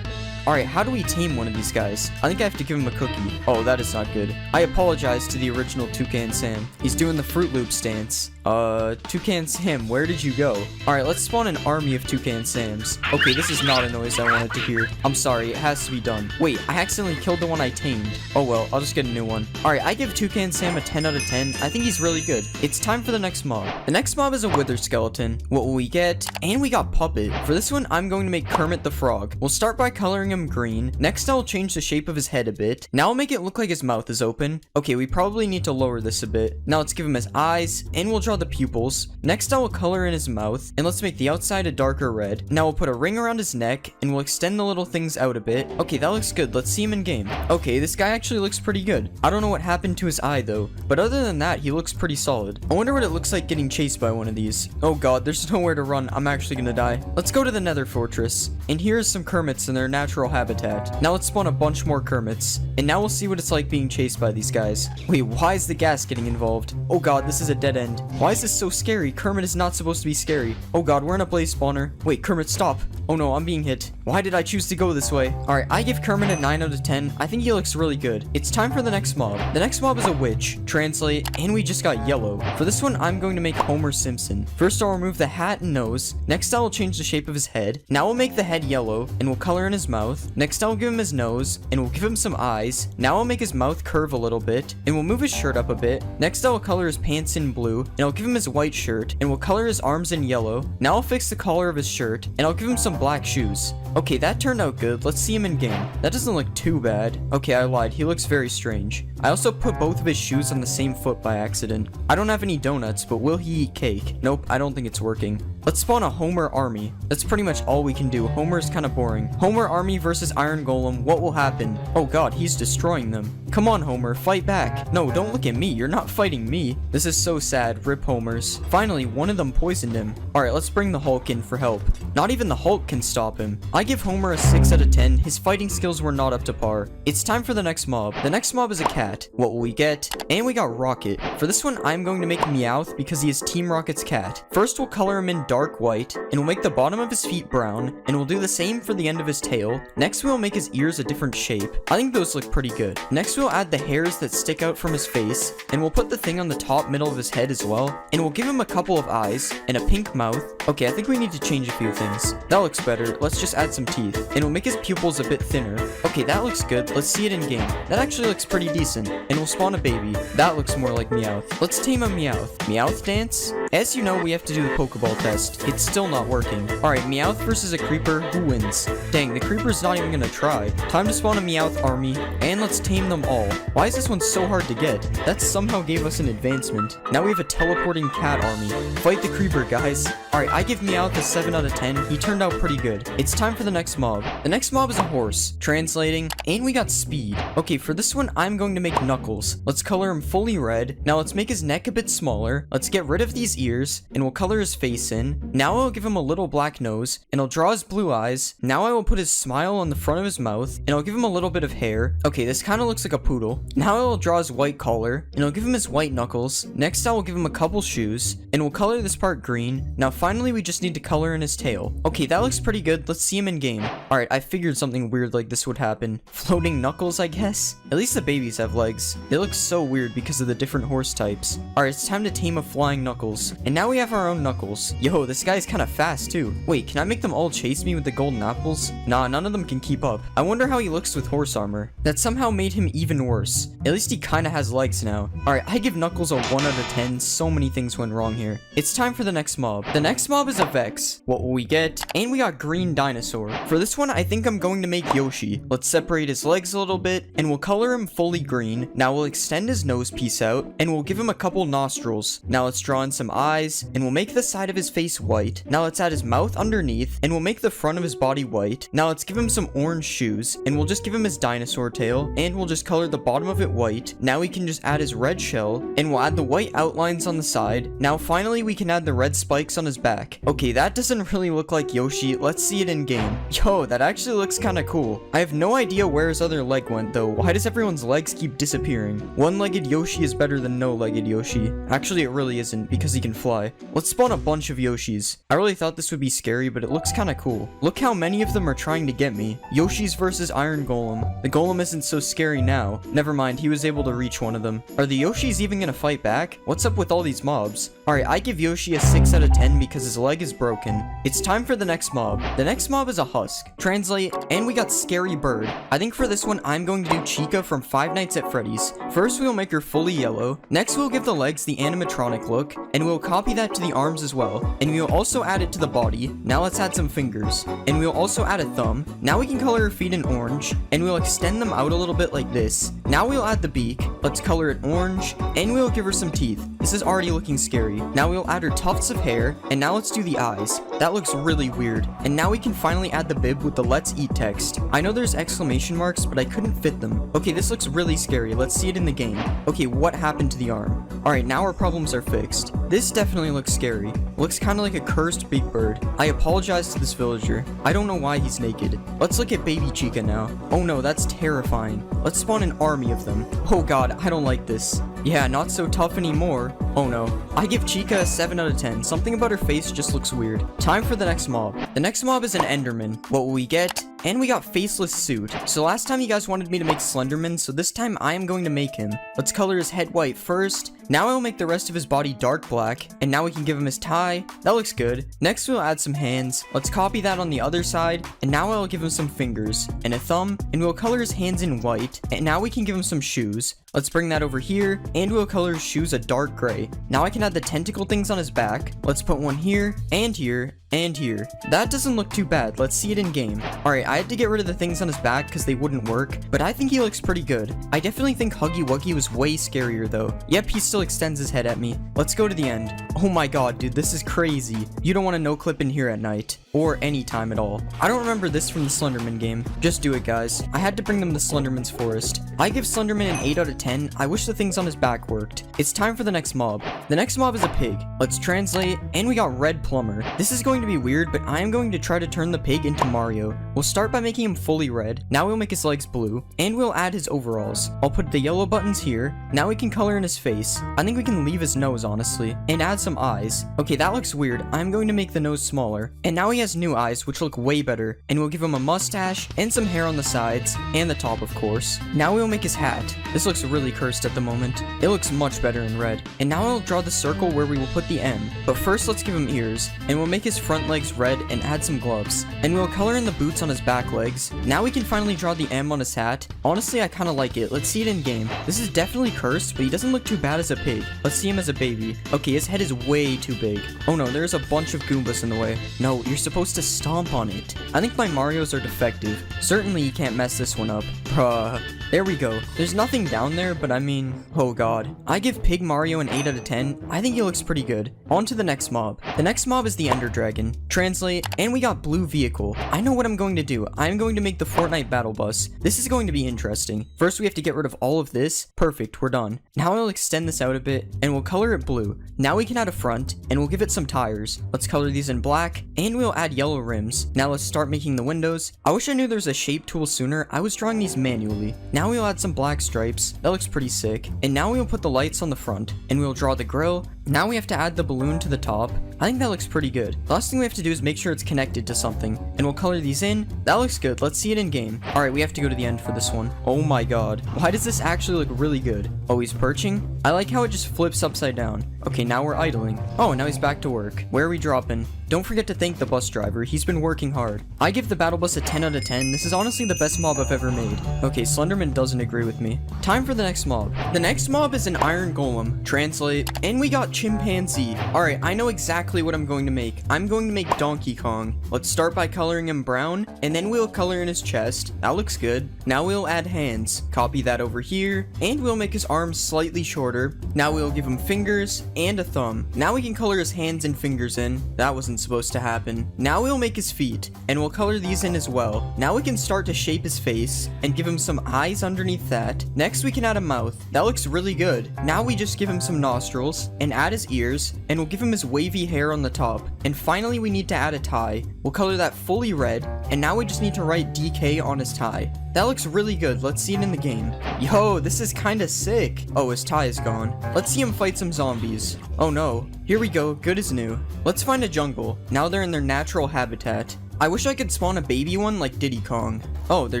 Alright, how do we tame one of these guys? I think I have to give him a cookie. Oh, that is not good. I apologize to the original Toucan Sam. He's doing the Fruit Loops dance. Toucan Sam, where did you go? Alright, let's spawn an army of Toucan Sams. Okay, this is not a noise I wanted to hear. I'm sorry, it has to be done. Wait, I accidentally killed the one I tamed. Oh well, I'll just get a new one. Alright, I give Toucan Sam a 10 out of 10. I think he's really good. It's time for the next mob. The next mob is a Wither Skeleton. What will we get? And we got Puppet. For this one, I'm going to make Kermit the Frog. We'll start by coloring him green. Next, I'll change the shape of his head a bit. Now I'll make it look like his mouth is open. Okay, we probably need to lower this a bit. Now let's give him his eyes, and we'll draw the pupils. Next, I will color in his mouth, and let's make the outside a darker red. Now we'll put a ring around his neck, and we'll extend the little things out a bit. Okay, that looks good. Let's see him in game. Okay, this guy actually looks pretty good. I don't know what happened to his eye though, but other than that, he looks pretty solid. I wonder what it looks like getting chased by one of these. Oh god, there's nowhere to run. I'm actually gonna die. Let's go to the Nether Fortress, and here's some Kermits in their natural habitat. Now let's spawn a bunch more Kermits, and now we'll see what it's like being chased by these guys. Wait, why is the gas getting involved? Oh god, this is a dead end. Why is this so scary? Kermit is not supposed to be scary. Oh god, we're in a blaze spawner. Wait, Kermit, stop. Oh no, I'm being hit. Why did I choose to go this way? Alright, I give Kermit a 9 out of 10. I think he looks really good. It's time for the next mob. The next mob is a witch. Translate, and we just got yellow. For this one, I'm going to make Homer Simpson. First, I'll remove the hat and nose. Next, I will change the shape of his head. Now we'll make the head yellow, and we'll color in his mouth. Next, I'll give him his nose, and we'll give him some eyes. Now I'll make his mouth curve a little bit, and we'll move his shirt up a bit. Next, I'll color his pants in blue, and I'll give him his white shirt, and we'll color his arms in yellow. Now I'll fix the collar of his shirt, and I'll give him some black shoes. Okay, that turned out good. Let's see him in game. That doesn't look too bad. Okay, I lied. He looks very strange. I also put both of his shoes on the same foot by accident. I don't have any donuts, but will he eat cake? Nope, I don't think it's working. Let's spawn a Homer army. That's pretty much all we can do. Homer is kind of boring. Homer army versus Iron Golem. What will happen? Oh god, he's destroying them. Come on, Homer, fight back. No, don't look at me. You're not fighting me. This is so sad. Rip Homers. Finally, one of them poisoned him. Alright, let's bring the Hulk in for help. Not even the Hulk can stop him. I give Homer a 6 out of 10. His fighting skills were not up to par. It's time for the next mob. The next mob is a cat. What will we get? And we got Rocket. For this one, I'm going to make Meowth because he is Team Rocket's cat. First, we'll color him in dark white, and we'll make the bottom of his feet brown, and we'll do the same for the end of his tail. Next, we'll make his ears a different shape. I think those look pretty good. Next, we'll add the hairs that stick out from his face, and we'll put the thing on the top middle of his head as well, and we'll give him a couple of eyes and a pink mouth. Okay, I think we need to change a few things. That looks better. Let's just add some teeth, and we'll make his pupils a bit thinner. Okay, that looks good. Let's see it in game. That actually looks pretty decent, and we'll spawn a baby. That looks more like Meowth. Let's tame a Meowth. Meowth dance? As you know, we have to do the Pokeball test. It's still not working. Alright, Meowth versus a Creeper. Who wins? Dang, the Creeper's not even gonna try. Time to spawn a Meowth army, and let's tame them all. Why is this one so hard to get? That somehow gave us an advancement. Now we have a teleporting cat army. Fight the Creeper, guys. Alright, I give Meowth a 7 out of 10. He turned out pretty good. It's time for the next mob. The next mob is a horse. Translating, and we got speed. Okay, for this one, I'm going to make Knuckles. Let's color him fully red. Now let's make his neck a bit smaller. Let's get rid of these ears, and we'll color his face in. Now I'll give him a little black nose, and I'll draw his blue eyes. Now I will put his smile on the front of his mouth, and I'll give him a little bit of hair. Okay, this kind of looks like a poodle. Now I will draw his white collar, and I'll give him his white knuckles. Next, I will give him a couple shoes, and we'll color this part green. Now finally we just need to color in his tail. Okay, that looks pretty good. Let's see him in game. Alright, I figured something weird like this would happen. Floating knuckles, I guess? At least the babies have legs. They look so weird because of the different horse types. Alright, it's time to tame a flying Knuckles. And now we have our own Knuckles. Yo, this guy's kind of fast too. Wait, can I make them all chase me with the golden apples? Nah, none of them can keep up. I wonder how he looks with horse armor. That somehow made him even worse. At least he kind of has legs now. Alright, I give Knuckles a 1 out of 10. So many things went wrong here. It's time for the next mob. The next mob is a Vex. What will we get? And we got green dinosaur. For this one, I think I'm going to make Yoshi. Let's separate his legs a little bit, and we'll color him fully green. Now we'll extend his nose piece out, and we'll give him a couple nostrils. Now let's draw in some eyes, and we'll make the side of his face white. Now let's add his mouth underneath, and we'll make the front of his body white. Now let's give him some orange shoes, and we'll just give him his dinosaur tail, and we'll just color the bottom of it white. Now we can just add his red shell, and we'll add the white outlines on the side. Now finally we can add the red spikes on his back. Okay, that doesn't really look like Yoshi. Let's see it in game. Yo, that actually looks kind of cool. I have no idea where his other leg went though. Why does everyone's legs keep disappearing? One-legged Yoshi is better than no-legged Yoshi. Actually, it really isn't because he can fly. Let's spawn a bunch of Yoshis. I really thought this would be scary, but it looks kind of cool. Look how many of them are trying to get me. Yoshi's versus Iron Golem. The Golem isn't so scary now. Never mind, he was able to reach one of them. Are the Yoshis even gonna fight back? What's up with all these mobs? Alright, I give Yoshi a 6 out of 10 because his leg is broken. It's time for the next mob. The next mob is a husk. Translate, and we got Scary Bird. I think for this one, I'm going to do Chica from Five Nights at Freddy's. First, we'll make her fully yellow. Next, we'll give the legs the animatronic look, and we'll copy that to the arms as well. And we'll also add it to the body. Now let's add some fingers. And we'll also add a thumb. Now we can color her feet in orange, and we'll extend them out a little bit like this. Now we'll add the beak. Let's color it orange, and we'll give her some teeth. This is already looking scary. Now we'll add her tufts of hair, and now let's do the eyes. That looks really weird. And now we can finally add the bib with the let's eat text. I know there's exclamation marks, but I couldn't fit them. Okay, this looks really scary. Let's see it in the game. Okay, what happened to the arm? Alright, now our problems are fixed. This definitely looks scary. Looks kind of like a cursed big bird. I apologize to this villager. I don't know why he's naked. Let's look at baby Chica now. Oh no, that's terrifying. Let's spawn an army of them. Oh god, I don't like this. Yeah, not so tough anymore. Oh no. I give Chica a 7 out of 10. Something about her face just looks weird. Time for the next mob. The next mob is an Enderman. What will we get? And we got faceless suit. So last time you guys wanted me to make Slenderman, so this time I am going to make him. Let's color his head white first. Now I will make the rest of his body dark black. And now we can give him his tie. That looks good. Next we'll add some hands. Let's copy that on the other side. And now I'll give him some fingers and a thumb. And we'll color his hands in white. And now we can give him some shoes. Let's bring that over here. And we'll color his shoes a dark gray. Now I can add the tentacle things on his back. Let's put one here and here. And here. That doesn't look too bad. Let's see it in game. Alright, I had to get rid of the things on his back because they wouldn't work, but I think he looks pretty good. I definitely think Huggy Wuggy was way scarier though. Yep, he still extends his head at me. Let's go to the end. Oh my god, dude, this is crazy. You don't want to no clip in here at night. Or any time at all. I don't remember this from the Slenderman game. Just do it, guys. I had to bring them to Slenderman's forest. I give Slenderman an 8 out of 10. I wish the things on his back worked. It's time for the next mob. The next mob is a pig. Let's translate, and we got Red Plumber. This is going to be weird, but I am going to try to turn the pig into Mario. We'll start by making him fully red. Now we'll make his legs blue, and we'll add his overalls. I'll put the yellow buttons here. Now we can color in his face. I think we can leave his nose, honestly, and add some eyes. Okay, that looks weird. I'm going to make the nose smaller. And now he has new eyes, which look way better, and we'll give him a mustache and some hair on the sides, and the top, of course. Now we'll make his hat. This looks really cursed at the moment. It looks much better in red. And now I'll draw the circle where we will put the M. But first, let's give him ears, and we'll make his front legs red and add some gloves. And we'll color in the boots on his back legs. Now we can finally draw the M on his hat. Honestly, I kind of like it. Let's see it in game. This is definitely cursed, but he doesn't look too bad as a pig. Let's see him as a baby. Okay, his head is way too big. Oh no, there's a bunch of Goombas in the way. No, you're supposed to stomp on it. I think my Marios are defective. Certainly you can't mess this one up. Bruh. There we go. There's nothing down there, but I mean, oh god. I give Pig Mario an 8 out of 10. I think he looks pretty good. On to the next mob. The next mob is the Ender Dragon. Translate, and we got blue vehicle. I know what I'm going to do. I'm going to make the Fortnite battle bus. This is going to be interesting. First, we have to get rid of all of this. Perfect, we're done. Now I'll extend this out a bit, and we'll color it blue. Now we can add a front, and we'll give it some tires. Let's color these in black, and we'll add yellow rims. Now let's start making the windows. I wish I knew there's a shape tool sooner. I was drawing these manually. Now we'll add some black stripes. That looks pretty sick. And now we'll put the lights on the front, and we'll draw the grill, Now we have to add the balloon to the top. I think that looks pretty good. The last thing we have to do is make sure it's connected to something. And we'll color these in. That looks good. Let's see it in game. Alright, we have to go to the end for this one. Oh my god. Why does this actually look really good? Oh, he's perching? I like how it just flips upside down. Okay, now we're idling. Oh, now he's back to work. Where are we dropping? Don't forget to thank the bus driver. He's been working hard. I give the battle bus a 10 out of 10. This is honestly the best mob I've ever made. Okay, Slenderman doesn't agree with me. Time for the next mob. The next mob is an iron golem. Translate. And we got chimpanzee. Alright, I know exactly what I'm going to make. I'm going to make Donkey Kong. Let's start by coloring him brown, and then we'll color in his chest. That looks good. Now we'll add hands. Copy that over here, and we'll make his arms slightly shorter. Now we'll give him fingers and a thumb. Now we can color his hands and fingers in. That wasn't supposed to happen. Now we'll make his feet, and we'll color these in as well. Now we can start to shape his face and give him some eyes underneath that. Next we can add a mouth. That looks really good. Now we just give him some nostrils and add his ears, and we'll give him his wavy hair on the top. And finally we need to add a tie. We'll color that fully red, and now we just need to write DK on his tie. That looks really good. Let's see it in the game. Yo, this is kinda sick. Oh, his tie is gone. Let's see him fight some zombies. Oh no. Here we go. Good as new. Let's find a jungle. Now they're in their natural habitat. I wish I could spawn a baby one like Diddy Kong. Oh, they're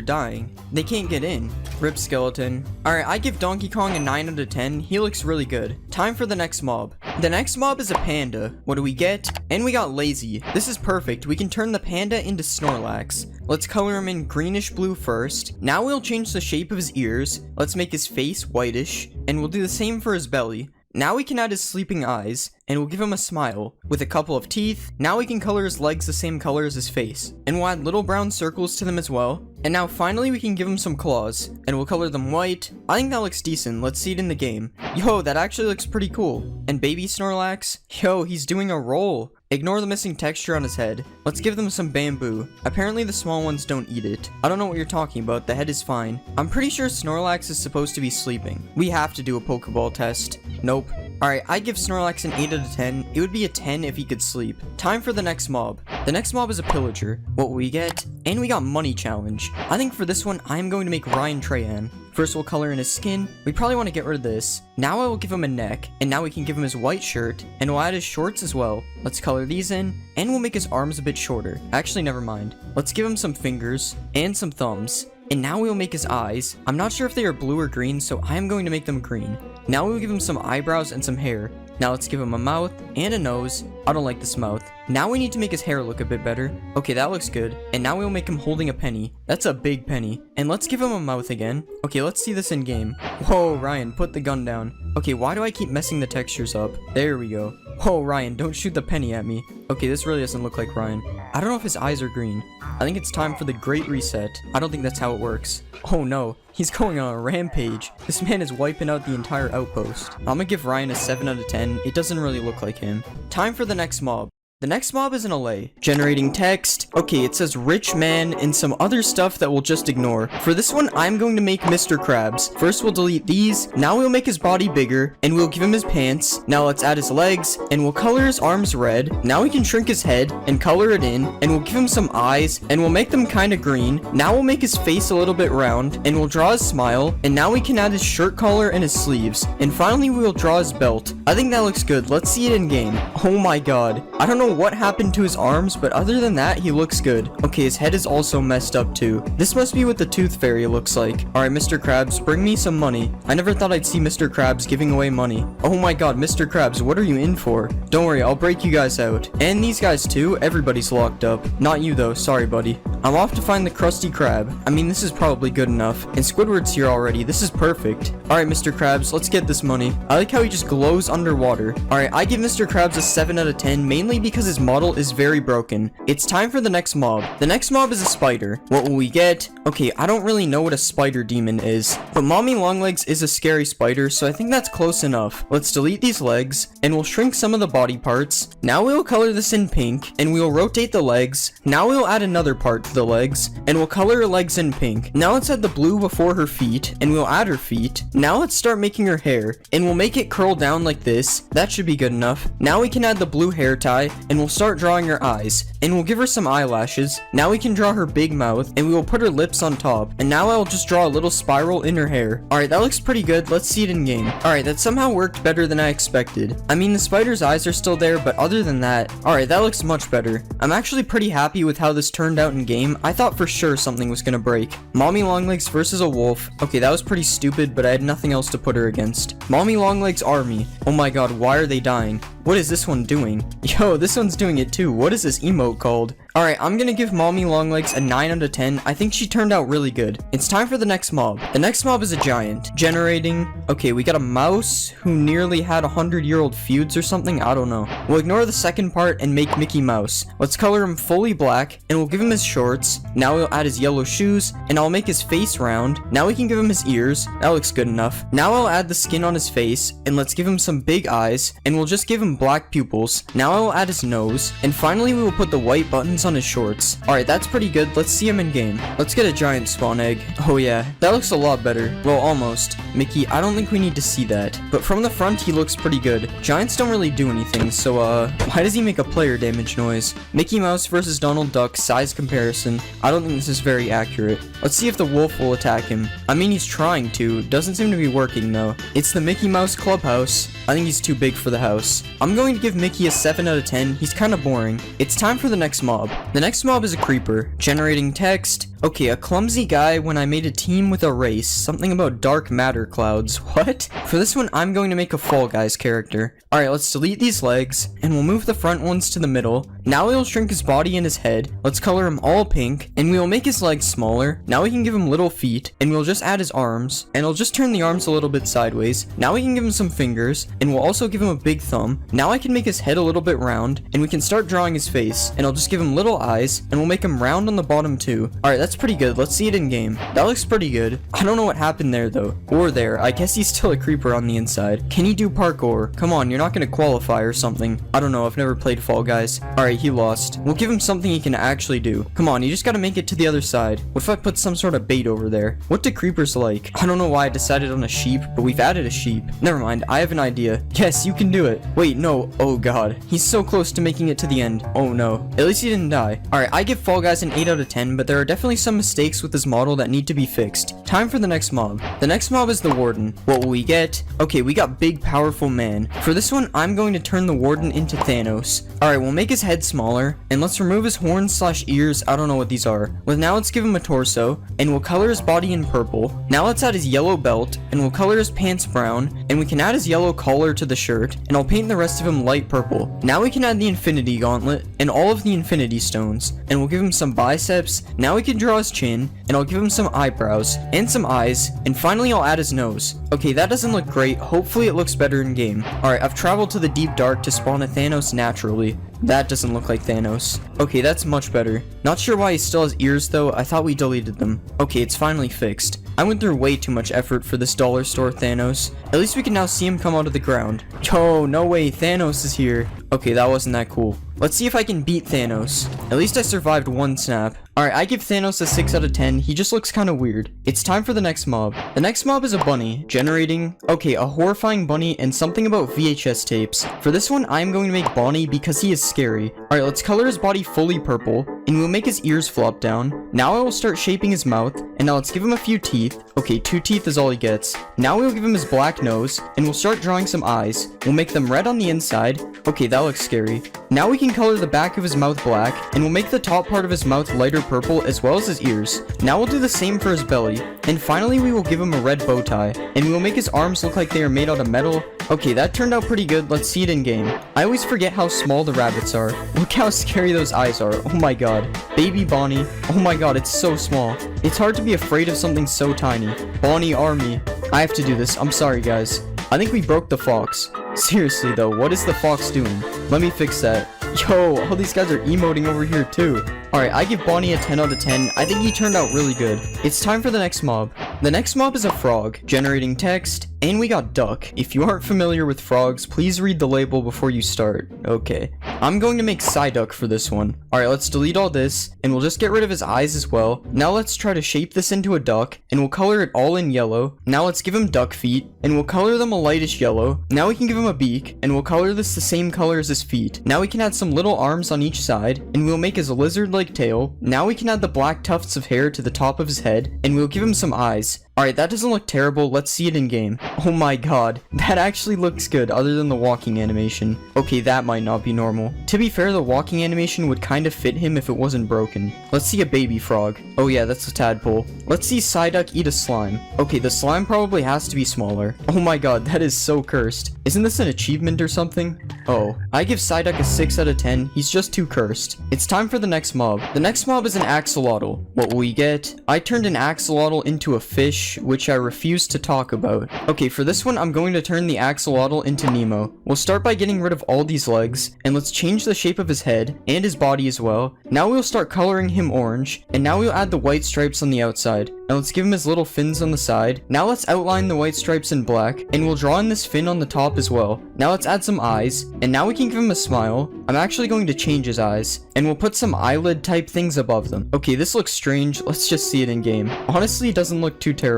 dying. They can't get in. Rip skeleton. Alright, I give Donkey Kong a 9 out of 10. He looks really good. Time for the next mob. The next mob is a panda. What do we get? And we got lazy. This is perfect. We can turn the panda into Snorlax. Let's color him in greenish blue first. Now we'll change the shape of his ears. Let's make his face whitish. And we'll do the same for his belly. Now we can add his sleeping eyes, and we'll give him a smile. With a couple of teeth, now we can color his legs the same color as his face. And we'll add little brown circles to them as well. And now finally we can give him some claws, and we'll color them white. I think that looks decent. Let's see it in the game. Yo, that actually looks pretty cool. And baby Snorlax? Yo, he's doing a roll. Ignore the missing texture on his head. Let's give them some bamboo. Apparently the small ones don't eat it. I don't know what you're talking about. The head is fine. I'm pretty sure Snorlax is supposed to be sleeping. We have to do a Pokeball test. Nope. Alright, I give Snorlax an 8 out of 10. It would be a 10 if he could sleep. Time for the next mob. The next mob is a pillager. What will we get? And we got money challenge. I think for this one, I'm going to make Ryan Trahan. First we'll color in his skin. We probably want to get rid of this. Now I will give him a neck, and now we can give him his white shirt, and we'll add his shorts as well. Let's color these in, and we'll make his arms a bit shorter. Actually, never mind. Let's give him some fingers, and some thumbs. And now we'll make his eyes. I'm not sure if they are blue or green, so I am going to make them green. Now we'll give him some eyebrows and some hair. Now let's give him a mouth and a nose. I don't like this mouth. Now we need to make his hair look a bit better. Okay, that looks good. And now we'll make him holding a penny. That's a big penny. And let's give him a mouth again. Okay, let's see this in game. Whoa, Ryan, put the gun down. Okay, why do I keep messing the textures up? There we go. Whoa, Ryan, don't shoot the penny at me. Okay, this really doesn't look like Ryan. I don't know if his eyes are green. I think it's time for the Great Reset. I don't think that's how it works. Oh no, he's going on a rampage. This man is wiping out the entire outpost. I'm gonna give Ryan a 7 out of 10. It doesn't really look like him. Time for the next mob. The next mob is an allay. Generating text. Okay, it says rich man and some other stuff that we'll just ignore. For this one, I'm going to make Mr. Krabs. First, we'll delete these. Now we'll make his body bigger, and we'll give him his pants. Now let's add his legs, and we'll color his arms red. Now we can shrink his head and color it in, and we'll give him some eyes, and we'll make them kind of green. Now we'll make his face a little bit round, and we'll draw his smile, and now we can add his shirt collar and his sleeves. And finally, we will draw his belt. I think that looks good. Let's see it in game. Oh my god. I don't know what happened to his arms, but other than that, he looks good. Okay, his head is also messed up too. This must be what the Tooth Fairy looks like. Alright, Mr. Krabs, bring me some money. I never thought I'd see Mr. Krabs giving away money. Oh my god, Mr. Krabs, what are you in for? Don't worry, I'll break you guys out. And these guys too, everybody's locked up. Not you though, sorry buddy. I'm off to find the Krusty Krab. I mean, this is probably good enough. And Squidward's here already, this is perfect. Alright, Mr. Krabs, let's get this money. I like how he just glows underwater. Alright, I give Mr. Krabs a 7 out of 10, mainly because his model is very broken. It's time for the next mob. The next mob is a spider. What will we get? Okay, I don't really know what a spider demon is, but Mommy Longlegs is a scary spider, so I think that's close enough. Let's delete these legs, and we'll shrink some of the body parts. Now we'll color this in pink, and we'll rotate the legs. Now we'll add another part to the legs, and we'll color her legs in pink. Now let's add the blue before her feet, and we'll add her feet. Now let's start making her hair, and we'll make it curl down like this. That should be good enough. Now we can add the blue hair tie, and we'll start drawing her eyes, and we'll give her some eyelashes. Now we can draw her big mouth, and we will put her lips on top, and now I'll just draw a little spiral in her hair. Alright, that looks pretty good. Let's see it in game. Alright, that somehow worked better than I expected. I mean, the spider's eyes are still there, but other than that, alright, that looks much better. I'm actually pretty happy with how this turned out in game. I thought for sure something was gonna break. Mommy Longlegs versus a wolf. Okay, that was pretty stupid, but I had nothing else to put her against. Mommy Longlegs army. Oh my god, why are they dying? What is this one doing? Yo, this one's doing it too. What is this emote called? Alright, I'm gonna give Mommy Longlegs a 9 out of 10. I think she turned out really good. It's time for the next mob. The next mob is a giant. Generating. Okay, we got a mouse who nearly had 100-year-old feuds or something. I don't know. We'll ignore the second part and make Mickey Mouse. Let's color him fully black, and we'll give him his shorts. Now we'll add his yellow shoes, and I'll make his face round. Now we can give him his ears. That looks good enough. Now I'll add the skin on his face, and let's give him some big eyes, and we'll just give him black pupils. Now I will add his nose, and finally we will put the white buttons on his shorts. Alright, that's pretty good. Let's see him in game. Let's get a giant spawn egg. Oh yeah, that looks a lot better. Well, almost. Mickey, I don't think we need to see that. But from the front, he looks pretty good. Giants don't really do anything, so why does he make a player damage noise? Mickey Mouse versus Donald Duck size comparison. I don't think this is very accurate. Let's see if the wolf will attack him. I mean, he's trying to. Doesn't seem to be working though. It's the Mickey Mouse clubhouse. I think he's too big for the house. I'm going to give Mickey a 7 out of 10. He's kind of boring. It's time for the next mob. The next mob is a creeper. Generating text. Okay, a clumsy guy when I made a team with a race. Something about dark matter clouds. What? For this one, I'm going to make a Fall Guys character. Alright, let's delete these legs, and we'll move the front ones to the middle. Now we'll shrink his body and his head. Let's color him all pink, and we'll make his legs smaller. Now we can give him little feet, and we'll just add his arms, and I'll just turn the arms a little bit sideways. Now we can give him some fingers, and we'll also give him a big thumb. Now I can make his head a little bit round, and we can start drawing his face, and I'll just give him little eyes, and we'll make him round on the bottom too. Alright, that's pretty good. Let's see it in game. That looks pretty good. I don't know what happened there though. Or there. I guess he's still a creeper on the inside. Can he do parkour? Come on, you're not gonna qualify or something. I don't know. I've never played Fall Guys. Alright, he lost. We'll give him something he can actually do. Come on, you just gotta make it to the other side. What if I put some sort of bait over there? What do creepers like? I don't know why I decided on a sheep, but we've added a sheep. Never mind. I have an idea. Yes, you can do it. Wait, no. Oh god. He's so close to making it to the end. Oh no. At least he didn't die. Alright, I give Fall Guys an 8 out of 10, but there are definitely some mistakes with this model that need to be fixed. Time for the next mob. The next mob is the Warden. What will we get? Okay, we got Big Powerful Man. For this one, I'm going to turn the Warden into Thanos. Alright, we'll make his head smaller, and let's remove his horns / ears. I don't know what these are. Well, now let's give him a torso, and we'll color his body in purple. Now let's add his yellow belt, and we'll color his pants brown, and we can add his yellow collar to the shirt, and I'll paint the rest of him light purple. Now we can add the Infinity Gauntlet, and all of the Infinity Stones, and we'll give him some biceps. Now we can draw his chin, and I'll give him some eyebrows and some eyes, and finally I'll add his nose. Okay, that doesn't look great. Hopefully it looks better in game. Alright, I've traveled to the deep dark to spawn a Thanos naturally. That doesn't look like Thanos. Okay, that's much better. Not sure why he still has ears though. I thought we deleted them. Okay, it's finally fixed. I went through way too much effort for this dollar store Thanos. At least we can now see him come out of the ground. Yo, no way, Thanos is here. Okay, that wasn't that cool. Let's see if I can beat Thanos. At least I survived one snap. Alright, I give Thanos a 6 out of 10. He just looks kind of weird. It's time for the next mob. The next mob is a bunny. Generating. Okay, a horrifying bunny and something about VHS tapes. For this one, I'm going to make Bonnie because he is scary. Alright, let's color his body fully purple, and we'll make his ears flop down. Now I will start shaping his mouth, and now let's give him a few teeth. Okay, 2 teeth is all he gets. Now we'll give him his black nose, and we'll start drawing some eyes. We'll make them red on the inside. Okay, that looks scary. Now we can color the back of his mouth black, and we'll make the top part of his mouth lighter purple as well as his ears. Now we'll do the same for his belly, and finally we will give him a red bow tie, and we will make his arms look like they are made out of metal. Okay, that turned out pretty good. Let's see it in game. I always forget how small the rabbits are. Look how scary those eyes are. Oh my god. Baby Bonnie. Oh my god, it's so small. It's hard to be afraid of something so tiny. Bonnie army. I have to do this. I'm sorry, guys. I think we broke the fox. Seriously though, what is the fox doing? Let me fix that. Yo, all these guys are emoting over here too. Alright, I give Bonnie a 10 out of 10. I think he turned out really good. It's time for the next mob. The next mob is a frog. Generating text. and we got duck. If you aren't familiar with frogs, please read the label before you start. Okay. I'm going to make Psyduck for this one. Alright, let's delete all this, and we'll just get rid of his eyes as well. Now let's try to shape this into a duck, and we'll color it all in yellow. Now let's give him duck feet, and we'll color them a lightish yellow. Now we can give him a beak, and we'll color this the same color as his feet. Now we can add some little arms on each side, and we'll make his lizard-like tail. Now we can add the black tufts of hair to the top of his head, and we'll give him some eyes. Alright, that doesn't look terrible. Let's see it in game. Oh my god. That actually looks good, other than the walking animation. Okay, that might not be normal. To be fair, the walking animation would kind of fit him if it wasn't broken. Let's see a baby frog. Oh yeah, that's a tadpole. Let's see Psyduck eat a slime. Okay, the slime probably has to be smaller. Oh my god, that is so cursed. Isn't this an achievement or something? Oh, I give Psyduck a 6 out of 10. He's just too cursed. It's time for the next mob. The next mob is an axolotl. What will we get? I turned an axolotl into a fish, which I refuse to talk about. Okay, for this one, I'm going to turn the axolotl into Nemo. We'll start by getting rid of all these legs, and let's change the shape of his head, and his body as well. Now we'll start coloring him orange, and now we'll add the white stripes on the outside. Now let's give him his little fins on the side. Now let's outline the white stripes in black, and we'll draw in this fin on the top as well. Now let's add some eyes, and now we can give him a smile. I'm actually going to change his eyes, and we'll put some eyelid type things above them. Okay, this looks strange. Let's just see it in game. Honestly, it doesn't look too terrible.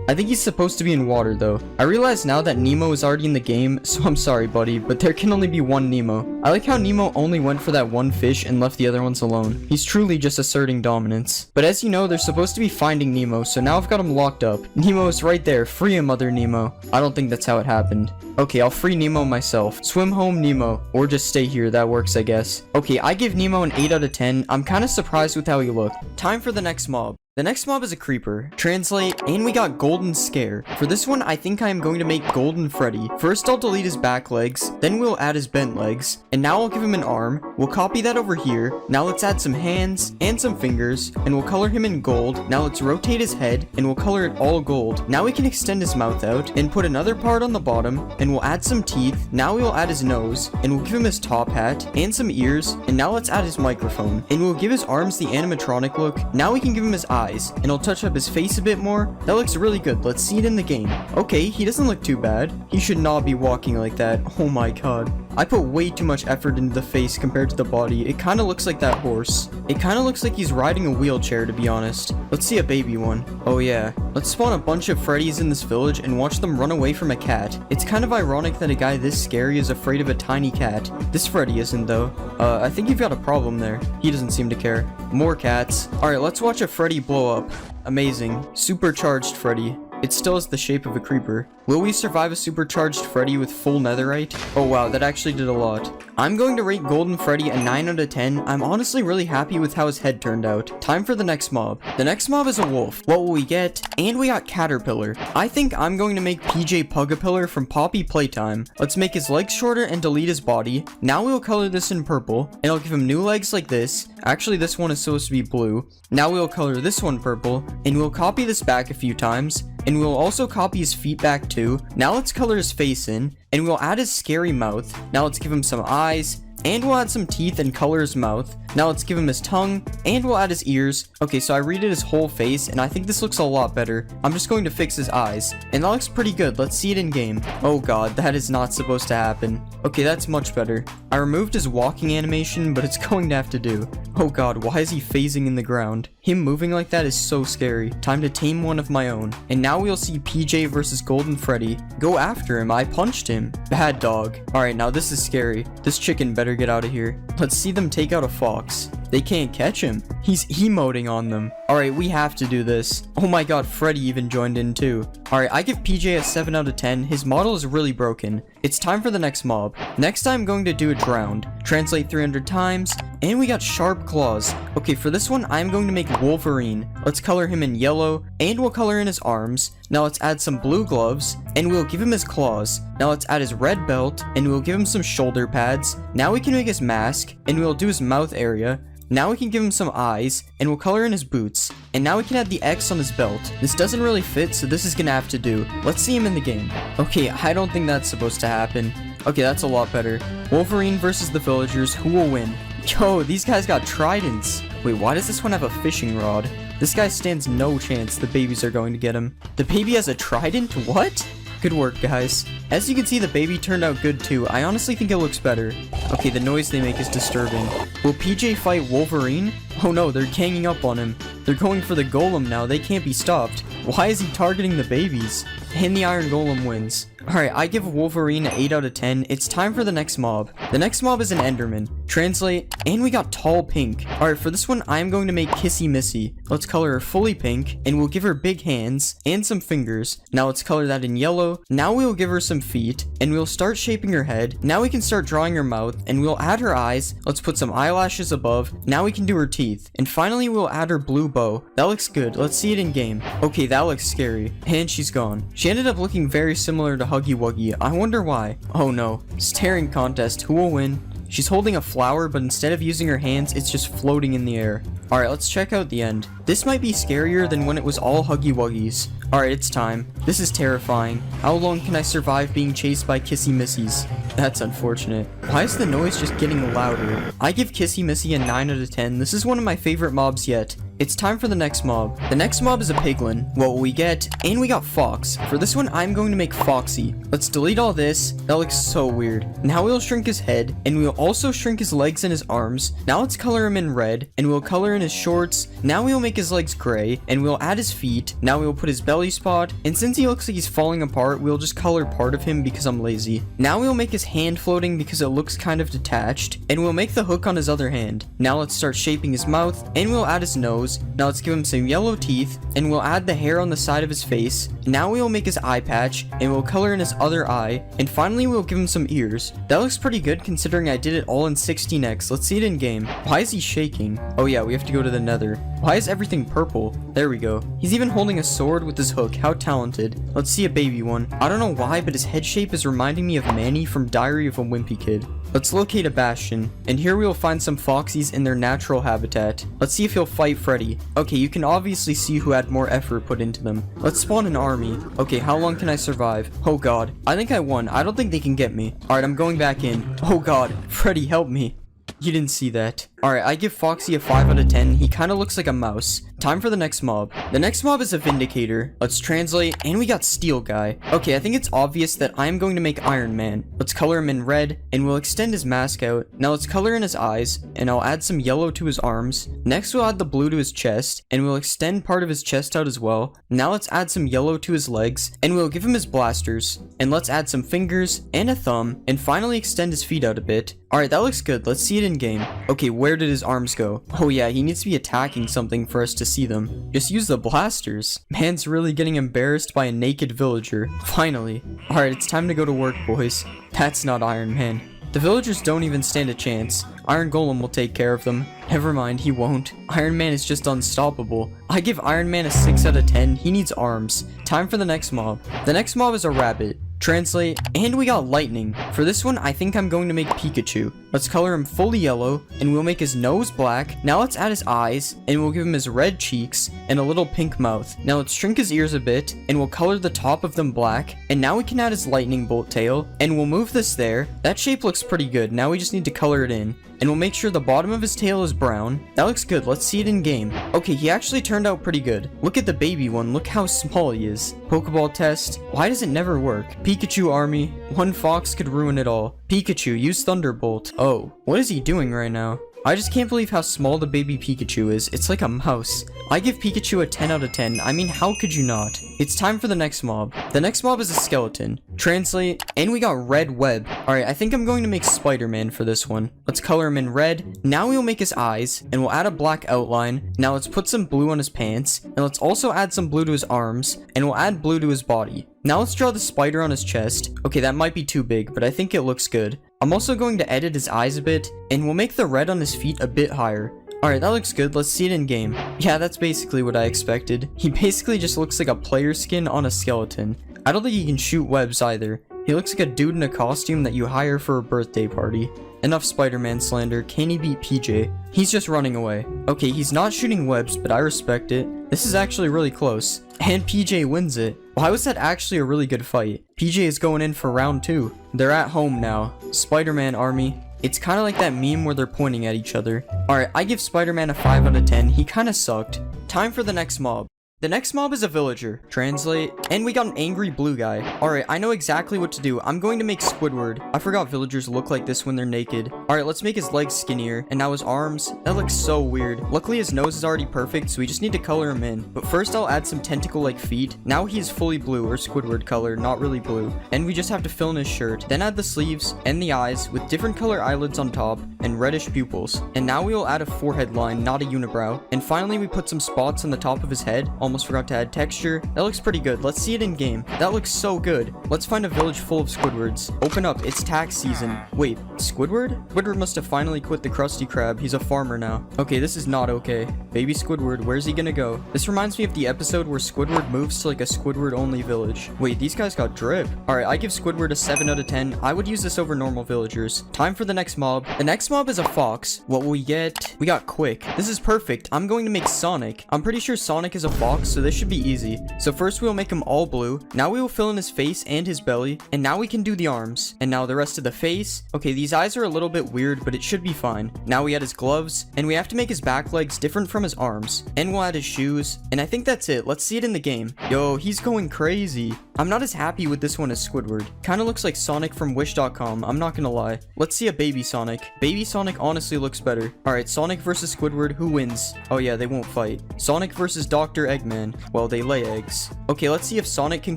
I think he's supposed to be in water though. I realize now that Nemo is already in the game, so I'm sorry buddy, but there can only be one Nemo. I like how Nemo only went for that one fish and left the other ones alone. He's truly just asserting dominance. But as you know, they're supposed to be finding Nemo, so now I've got him locked up. Nemo is right there. Free him, other Nemo. I don't think that's how it happened. Okay, I'll free Nemo myself. Swim home, Nemo. Or just stay here. That works, I guess. Okay, I give Nemo an 8 out of 10. I'm kind of surprised with how he looked. Time for the next mob. The next mob is a creeper. Translate, and we got Golden Scare. For this one, I think I am going to make Golden Freddy. First, I'll delete his back legs, then we'll add his bent legs, and now I'll give him an arm. We'll copy that over here. Now let's add some hands and some fingers, and we'll color him in gold. Now let's rotate his head, and we'll color it all gold. Now we can extend his mouth out, and put another part on the bottom, and we'll add some teeth. Now we'll add his nose, and we'll give him his top hat, and some ears, and now let's add his microphone. And we'll give his arms the animatronic look. Now we can give him his eyes, and I'll touch up his face a bit more. That looks really good. Let's see it in the game. Okay, he doesn't look too bad. He should not be walking like that. Oh my god. I put way too much effort into the face compared to the body. It kind of looks like that horse. It kind of looks like he's riding a wheelchair, to be honest. Let's see a baby one. Oh yeah. Let's spawn a bunch of Freddys in this village and watch them run away from a cat. It's kind of ironic that a guy this scary is afraid of a tiny cat. This Freddy isn't though. I think you've got a problem there. He doesn't seem to care. More cats. Alright, let's watch a Freddy blow up. Amazing. Supercharged Freddy. It still has the shape of a creeper. Will we survive a supercharged Freddy with full netherite? Oh wow, that actually did a lot. I'm going to rate Golden Freddy a 9 out of 10. I'm honestly really happy with how his head turned out. Time for the next mob. The next mob is a wolf. What will we get? And we got Caterpillar. I think I'm going to make PJ Pugapillar from Poppy Playtime. Let's make his legs shorter and delete his body. Now we'll color this in purple, and I'll give him new legs like this. Actually, this one is supposed to be blue. Now we'll color this one purple, and we'll copy this back a few times. And we'll also copy his feet back too. Now let's color his face in, and we'll add his scary mouth. Now let's give him some eyes, and we'll add some teeth and color his mouth. Now let's give him his tongue, and we'll add his ears. Okay, so I redid his whole face, and I think this looks a lot better. I'm just going to fix his eyes, and that looks pretty good. Let's see it in game. Oh god, that is not supposed to happen. Okay, that's much better. I removed his walking animation, but it's going to have to do. Oh god, why is he phasing in the ground? Him moving like that is so scary. Time to tame one of my own. And now we'll see PJ versus Golden Freddy. Go after him. I punched him. Bad dog. Alright, now this is scary. This chicken better get out of here. Let's see them take out a fox. They can't catch him. He's emoting on them. Alright, we have to do this. Oh my god, Freddy even joined in too. Alright, I give PJ a 7 out of 10. His model is really broken. It's time for the next mob. Next I'm going to do a drowned. Translate 300 times. And we got sharp claws. Okay, for this one, I'm going to make Wolverine. Let's color him in yellow, and we'll color in his arms. Now let's add some blue gloves, and we'll give him his claws. Now let's add his red belt, and we'll give him some shoulder pads. Now we can make his mask, and we'll do his mouth area. Now we can give him some eyes, and we'll color in his boots. And now we can add the X on his belt. This doesn't really fit, so this is gonna have to do. Let's see him in the game. Okay, I don't think that's supposed to happen. Okay, that's a lot better. Wolverine versus the villagers. Who will win? Yo, these guys got tridents. Wait, why does this one have a fishing rod? This guy stands no chance the babies are going to get him. The baby has a trident? What? Good work, guys. As you can see, the baby turned out good too. I honestly think it looks better. Okay, the noise they make is disturbing. Will PJ fight Wolverine? Oh no, they're ganging up on him. They're going for the golem now. They can't be stopped. Why is he targeting the babies? And the Iron Golem wins. Alright, I give Wolverine an 8 out of 10. It's time for the next mob. The next mob is an Enderman. Translate, and we got Tall Pink. Alright, for this one, I'm going to make Kissy Missy. Let's color her fully pink, and we'll give her big hands and some fingers. Now let's color that in yellow. Now we'll give her some feet, and we'll start shaping her head. Now we can start drawing her mouth, and we'll add her eyes. Let's put some eyelashes above. Now we can do her teeth. And finally, we'll add her blue bow. That looks good. Let's see it in game. Okay, that looks scary. And she's gone. She ended up looking very similar to Huggy Wuggy. I wonder why. Oh no. Staring contest. Who will win? She's holding a flower, but instead of using her hands, it's just floating in the air. Alright, let's check out the end. This might be scarier than when it was all Huggy Wuggies. Alright, it's time. This is terrifying. How long can I survive being chased by Kissy Missies? That's unfortunate. Why is the noise just getting louder? I give Kissy Missy a 9 out of 10. This is one of my favorite mobs yet. It's time for the next mob. The next mob is a piglin. What will we get? And we got Fox. For this one, I'm going to make Foxy. Let's delete all this. That looks so weird. Now we'll shrink his head, and we'll also shrink his legs and his arms. Now let's color him in red, and we'll color in his shorts. Now we'll make his legs gray, and we'll add his feet. Now we'll put his belly spot, and since he looks like he's falling apart, we'll just color part of him because I'm lazy. Now we'll make his hand floating because it looks kind of detached, and we'll make the hook on his other hand. Now let's start shaping his mouth, and we'll add his nose. Now let's give him some yellow teeth, and we'll add the hair on the side of his face. Now we will make his eye patch, and we'll color in his other eye, and finally we'll give him some ears. That looks pretty good considering I did it all in 16x. Let's see it in game. Why is he shaking? Oh yeah, we have to go to the nether. Why is everything purple? There we go. He's even holding a sword with his hook. How talented. Let's see a baby one. I don't know why, but his head shape is reminding me of Manny from Diary of a Wimpy Kid. Let's locate a bastion, and here we will find some foxies in their natural habitat. Let's see if he'll fight Freddy. Okay, you can obviously see who had more effort put into them. Let's spawn an army. Okay, how long can I survive? Oh god, I think I won. I don't think they can get me. Alright, I'm going back in. Oh god, Freddy, help me. You didn't see that. Alright, I give Foxy a 5 out of 10. He kind of looks like a mouse. Time for the next mob. The next mob is a Vindicator. Let's translate, and we got Steel Guy. Okay, I think it's obvious that I'm going to make Iron Man. Let's color him in red, and we'll extend his mask out. Now let's color in his eyes, and I'll add some yellow to his arms. Next we'll add the blue to his chest, and we'll extend part of his chest out as well. Now let's add some yellow to his legs, and we'll give him his blasters. And let's add some fingers, and a thumb, and finally extend his feet out a bit. Alright, that looks good. Let's see it in game. Okay, where did his arms go? Oh yeah, he needs to be attacking something for us to see them. Just use the blasters. Man's really getting embarrassed by a naked villager. Finally. Alright, it's time to go to work, boys. That's not Iron Man. The villagers don't even stand a chance. Iron Golem will take care of them. Never mind, he won't. Iron Man is just unstoppable. I give Iron Man a 6 out of 10. He needs arms. Time for the next mob. The next mob is a rabbit. Translate, and we got lightning. For this one, I think I'm going to make Pikachu. Let's color him fully yellow, and we'll make his nose black. Now let's add his eyes, and we'll give him his red cheeks, and a little pink mouth. Now let's shrink his ears a bit, and we'll color the top of them black. And now we can add his lightning bolt tail, and we'll move this there. That shape looks pretty good. Now we just need to color it in. And we'll make sure the bottom of his tail is brown. That looks good. Let's see it in game. Okay, he actually turned out pretty good. Look at the baby one. Look how small he is. Pokeball test. Why does it never work? Pikachu army. One fox could ruin it all. Pikachu, use Thunderbolt. Oh, what is he doing right now? I just can't believe how small the baby Pikachu is. It's like a mouse. I give Pikachu a 10 out of 10. I mean, how could you not? It's time for the next mob. The next mob is a skeleton. Translate, and we got red web. Alright, I think I'm going to make Spider-Man for this one. Let's color him in red. Now we'll make his eyes, and we'll add a black outline. Now let's put some blue on his pants, and let's also add some blue to his arms, and we'll add blue to his body. Now let's draw the spider on his chest. Okay, that might be too big, but I think it looks good. I'm also going to edit his eyes a bit, and we'll make the red on his feet a bit higher. Alright, that looks good. Let's see it in game. Yeah, that's basically what I expected. He basically just looks like a player skin on a skeleton. I don't think he can shoot webs either. He looks like a dude in a costume that you hire for a birthday party. Enough Spider-Man slander. Can he beat PJ? He's just running away. Okay, he's not shooting webs, but I respect it. This is actually really close. And PJ wins it. Why was that actually a really good fight? PJ is going in for round 2. They're at home now. Spider-Man army. It's kind of like that meme where they're pointing at each other. Alright, I give Spider-Man a 5 out of 10. He kind of sucked. Time for the next mob. The next mob is a villager. Translate. And we got an angry blue guy. Alright, I know exactly what to do. I'm going to make Squidward. I forgot villagers look like this when they're naked. Alright, let's make his legs skinnier. And now his arms. That looks so weird. Luckily, his nose is already perfect, so we just need to color him in. But first, I'll add some tentacle-like feet. Now he is fully blue, or Squidward color, not really blue. And we just have to fill in his shirt. Then add the sleeves and the eyes with different color eyelids on top and reddish pupils. And now we will add a forehead line, not a unibrow. And finally, we put some spots on the top of his head. Almost forgot to add texture. That looks pretty good. Let's see it in game. That looks so good. Let's find a village full of Squidwards. Open up. It's tax season. Wait, Squidward? Squidward must have finally quit the Krusty Krab. He's a farmer now. Okay, this is not okay. Baby Squidward, where's he gonna go? This reminds me of the episode where Squidward moves to like a Squidward-only village. Wait, these guys got drip. Alright, I give Squidward a 7 out of 10. I would use this over normal villagers. Time for the next mob. The next mob is a fox. What will we get? We got Quick. This is perfect. I'm going to make Sonic. I'm pretty sure Sonic is a fox, so this should be easy. So first we'll make him all blue. Now we will fill in his face and his belly. And now we can do the arms. And now the rest of the face. Okay, these eyes are a little bit weird, but it should be fine. Now we add his gloves. And we have to make his back legs different from his arms. And we'll add his shoes. And I think that's it. Let's see it in the game. Yo, he's going crazy. I'm not as happy with this one as Squidward. Kinda looks like Sonic from Wish.com, I'm not gonna lie. Let's see a baby Sonic. Baby Sonic honestly looks better. Alright, Sonic versus Squidward, who wins? Oh yeah, they won't fight. Sonic versus Dr. Eggman. Well, they lay eggs. Okay, let's see if Sonic can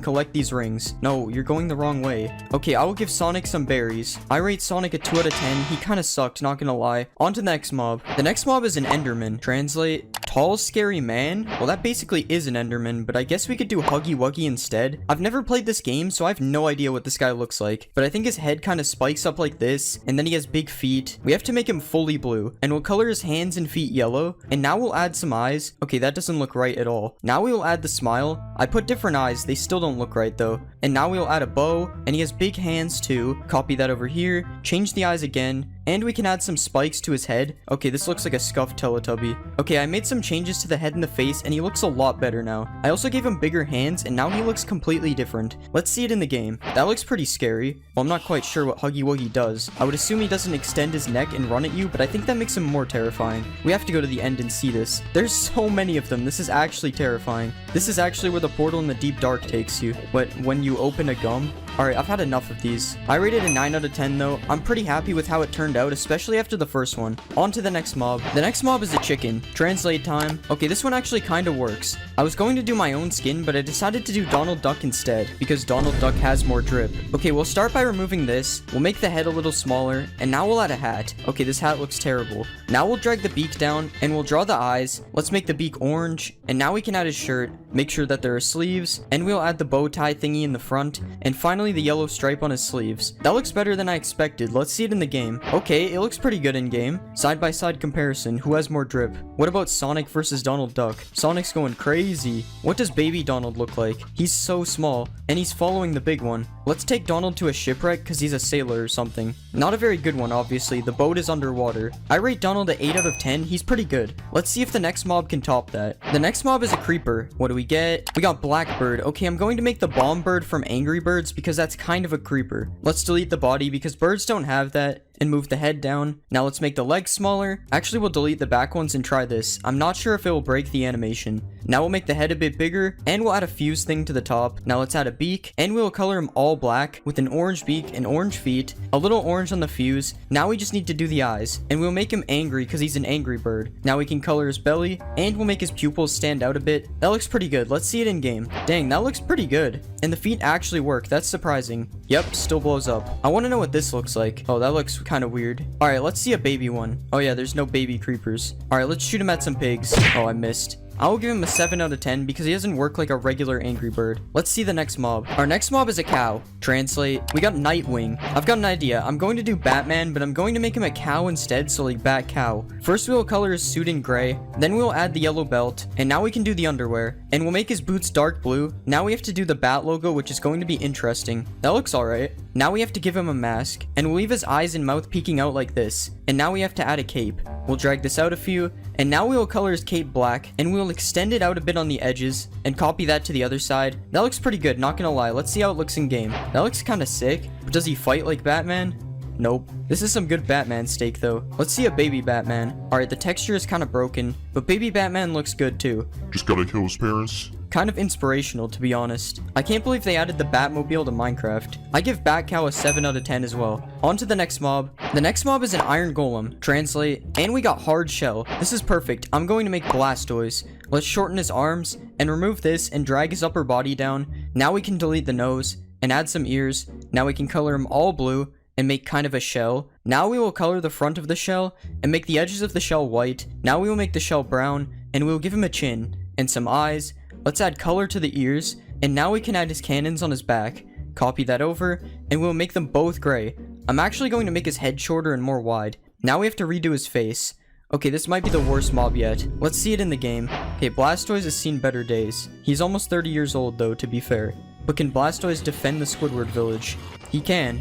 collect these rings. No, you're going the wrong way. Okay, I will give Sonic some berries. I rate Sonic a 2 out of 10. He kinda sucked, not gonna lie. On to the next mob. The next mob is an Enderman. Translate. Tall, scary man? Well, that basically is an Enderman, but I guess we could do Huggy Wuggy instead. I've never played this game, so I have no idea what this guy looks like. But I think his head kind of spikes up like this, and then he has big feet. We have to make him fully blue, and we'll color his hands and feet yellow. And now we'll add some eyes. Okay, that doesn't look right at all. Now we will add the smile. I put different eyes, they still don't look right though. And now we'll add a bow, and he has big hands too. Copy that over here, change the eyes again. And we can add some spikes to his head. Okay, this looks like a scuffed Teletubby. Okay, I made some changes to the head and the face, and he looks a lot better now. I also gave him bigger hands, and now he looks completely different. Let's see it in the game. That looks pretty scary. Well, I'm not quite sure what Huggy Wuggy does. I would assume he doesn't extend his neck and run at you, but I think that makes him more terrifying. We have to go to the end and see this. There's so many of them. This is actually terrifying. This is actually where the portal in the deep dark takes you. But when you open a gum... Alright, I've had enough of these. I rated a 9 out of 10 though. I'm pretty happy with how it turned out, especially after the first one. On to the next mob. The next mob is a chicken. Translate time. Okay, this one actually kind of works. I was going to do my own skin, but I decided to do Donald Duck instead, because Donald Duck has more drip. Okay, we'll start by removing this. We'll make the head a little smaller, and now we'll add a hat. Okay, this hat looks terrible. Now we'll drag the beak down, and we'll draw the eyes. Let's make the beak orange, and now we can add his shirt. Make sure that there are sleeves, and we'll add the bow tie thingy in the front, and finally the yellow stripe on his sleeves. That looks better than I expected. Let's see it in the game. Okay, it looks pretty good in game. Side by side comparison. Who has more drip? What about Sonic versus Donald Duck? Sonic's going crazy. What does baby Donald look like? He's so small, and he's following the big one. Let's take Donald to a shipwreck because he's a sailor or something. Not a very good one, obviously. The boat is underwater. I rate Donald a 8 out of 10. He's pretty good. Let's see if the next mob can top that. The next mob is a creeper. What do we get? We got Blackbird. Okay, I'm going to make the bomb bird from Angry Birds because that's kind of a creeper. Let's delete the body because birds don't have that. And move the head down. Now let's make the legs smaller. Actually, we'll delete the back ones and try this. I'm not sure if it will break the animation. Now we'll make the head a bit bigger, and we'll add a fuse thing to the top. Now let's add a beak, and we'll color him all black with an orange beak and orange feet, a little orange on the fuse. Now we just need to do the eyes, and we'll make him angry because he's an angry bird. Now we can color his belly, and we'll make his pupils stand out a bit. That looks pretty good. Let's see it in game. Dang, that looks pretty good. And the feet actually work. That's surprising. Yep, still blows up. I want to know what this looks like. Oh, that looks kind of weird. Alright, let's see a baby one. Oh yeah, there's no baby creepers. Alright, let's shoot him at some pigs. Oh, I missed. I will give him a 7 out of 10 because he doesn't work like a regular angry bird. Let's see the next mob. Our next mob is a cow. Translate. We got Nightwing. I've got an idea. I'm going to do Batman, but I'm going to make him a cow instead, so like Bat Cow. First, we will color his suit in gray. Then we will add the yellow belt. And now we can do the underwear. And we'll make his boots dark blue. Now we have to do the bat logo, which is going to be interesting. That looks alright. Now we have to give him a mask. And we'll leave his eyes and mouth peeking out like this. And now we have to add a cape. We'll drag this out a few. And now we will color his cape black. And we'll extend it out a bit on the edges. And copy that to the other side. That looks pretty good, not gonna lie. Let's see how it looks in game. That looks kind of sick. But does he fight like Batman? Nope. This is some good Batman steak though. Let's see a baby Batman. Alright, the texture is kind of broken, but baby Batman looks good too. Just gotta kill his parents. Kind of inspirational, to be honest. I can't believe they added the Batmobile to Minecraft. I give Bat Cow a 7 out of 10 as well. On to the next mob. The next mob is an iron golem. Translate. And we got hard shell. This is perfect. I'm going to make Blastoise. Let's shorten his arms and remove this and drag his upper body down. Now we can delete the nose and add some ears. Now we can color him all blue and make kind of a shell. Now we will color the front of the shell and make the edges of the shell white. Now we will make the shell brown and we will give him a chin and some eyes. Let's add color to the ears, and now we can add his cannons on his back. Copy that over, and we'll make them both gray. I'm actually going to make his head shorter and more wide. Now we have to redo his face. Okay, this might be the worst mob yet. Let's see it in the game. Okay, Blastoise has seen better days. He's almost 30 years old though, to be fair. But can Blastoise defend the Squidward village? He can.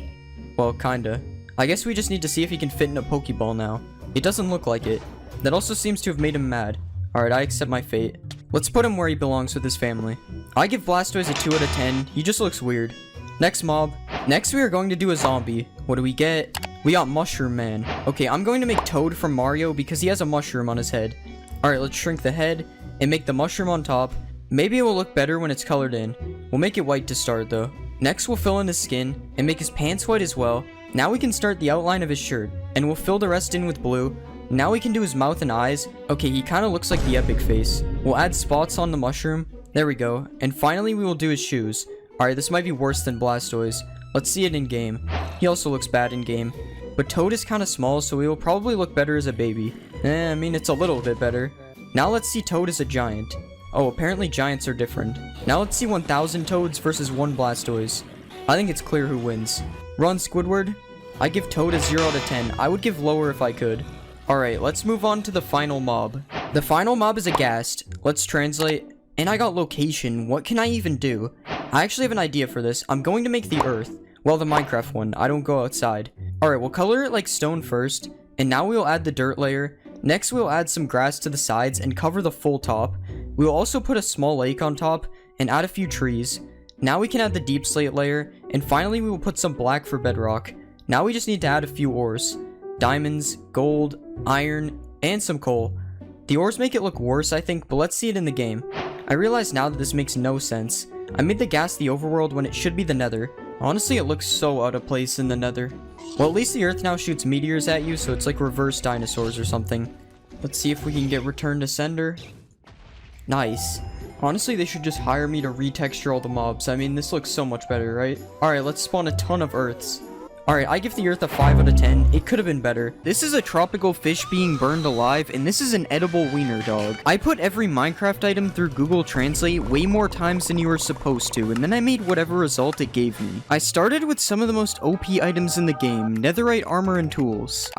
Well, kinda. I guess we just need to see if he can fit in a Pokeball now. It doesn't look like it. That also seems to have made him mad. Alright, I accept my fate. Let's put him where he belongs with his family. I give Blastoise a 2 out of 10. He just looks weird. Next mob. Next we are going to do a zombie. What do we get? We got Mushroom Man. Okay, I'm going to make Toad from Mario because he has a mushroom on his head. Alright, let's shrink the head and make the mushroom on top. Maybe it will look better when it's colored in. We'll make it white to start though. Next we'll fill in his skin and make his pants white as well. Now we can start the outline of his shirt and we'll fill the rest in with blue. Now we can do his mouth and eyes. Okay, he kind of looks like the epic face. We'll add spots on the mushroom. There we go. And finally, we will do his shoes. Alright, this might be worse than Blastoise. Let's see it in game. He also looks bad in game. But Toad is kind of small, so he will probably look better as a baby. I mean, it's a little bit better. Now let's see Toad as a giant. Oh, apparently giants are different. Now let's see 1,000 Toads versus 1 Blastoise. I think it's clear who wins. Run, Squidward. I give Toad a 0 out of 10. I would give lower if I could. Alright, let's move on to the final mob. The final mob is a ghast. Let's translate. And I got location. What can I even do? I actually have an idea for this. I'm going to make the earth. Well, the Minecraft one. I don't go outside. Alright, we'll color it like stone first. And now we'll add the dirt layer. Next, we'll add some grass to the sides and cover the full top. We will also put a small lake on top and add a few trees. Now we can add the deep slate layer. And finally, we will put some black for bedrock. Now we just need to add a few ores. Diamonds, gold, iron, and some coal. The ores make it look worse, I think, but let's see it in the game. I realize now that this makes no sense. I made the ghast the overworld when it should be the nether. Honestly, it looks so out of place in the nether. Well, at least the earth now shoots meteors at you, so it's like reverse dinosaurs or something. Let's see if we can get return to sender. Nice. Honestly, they should just hire me to retexture all the mobs. I mean, this looks so much better, right? Alright, let's spawn a ton of earths. Alright, I give the earth a 5 out of 10. It could have been better. This is a tropical fish being burned alive, and this is an edible wiener dog. I put every Minecraft item through Google Translate way more times than you were supposed to, and then I made whatever result it gave me. I started with some of the most OP items in the game, netherite armor and tools.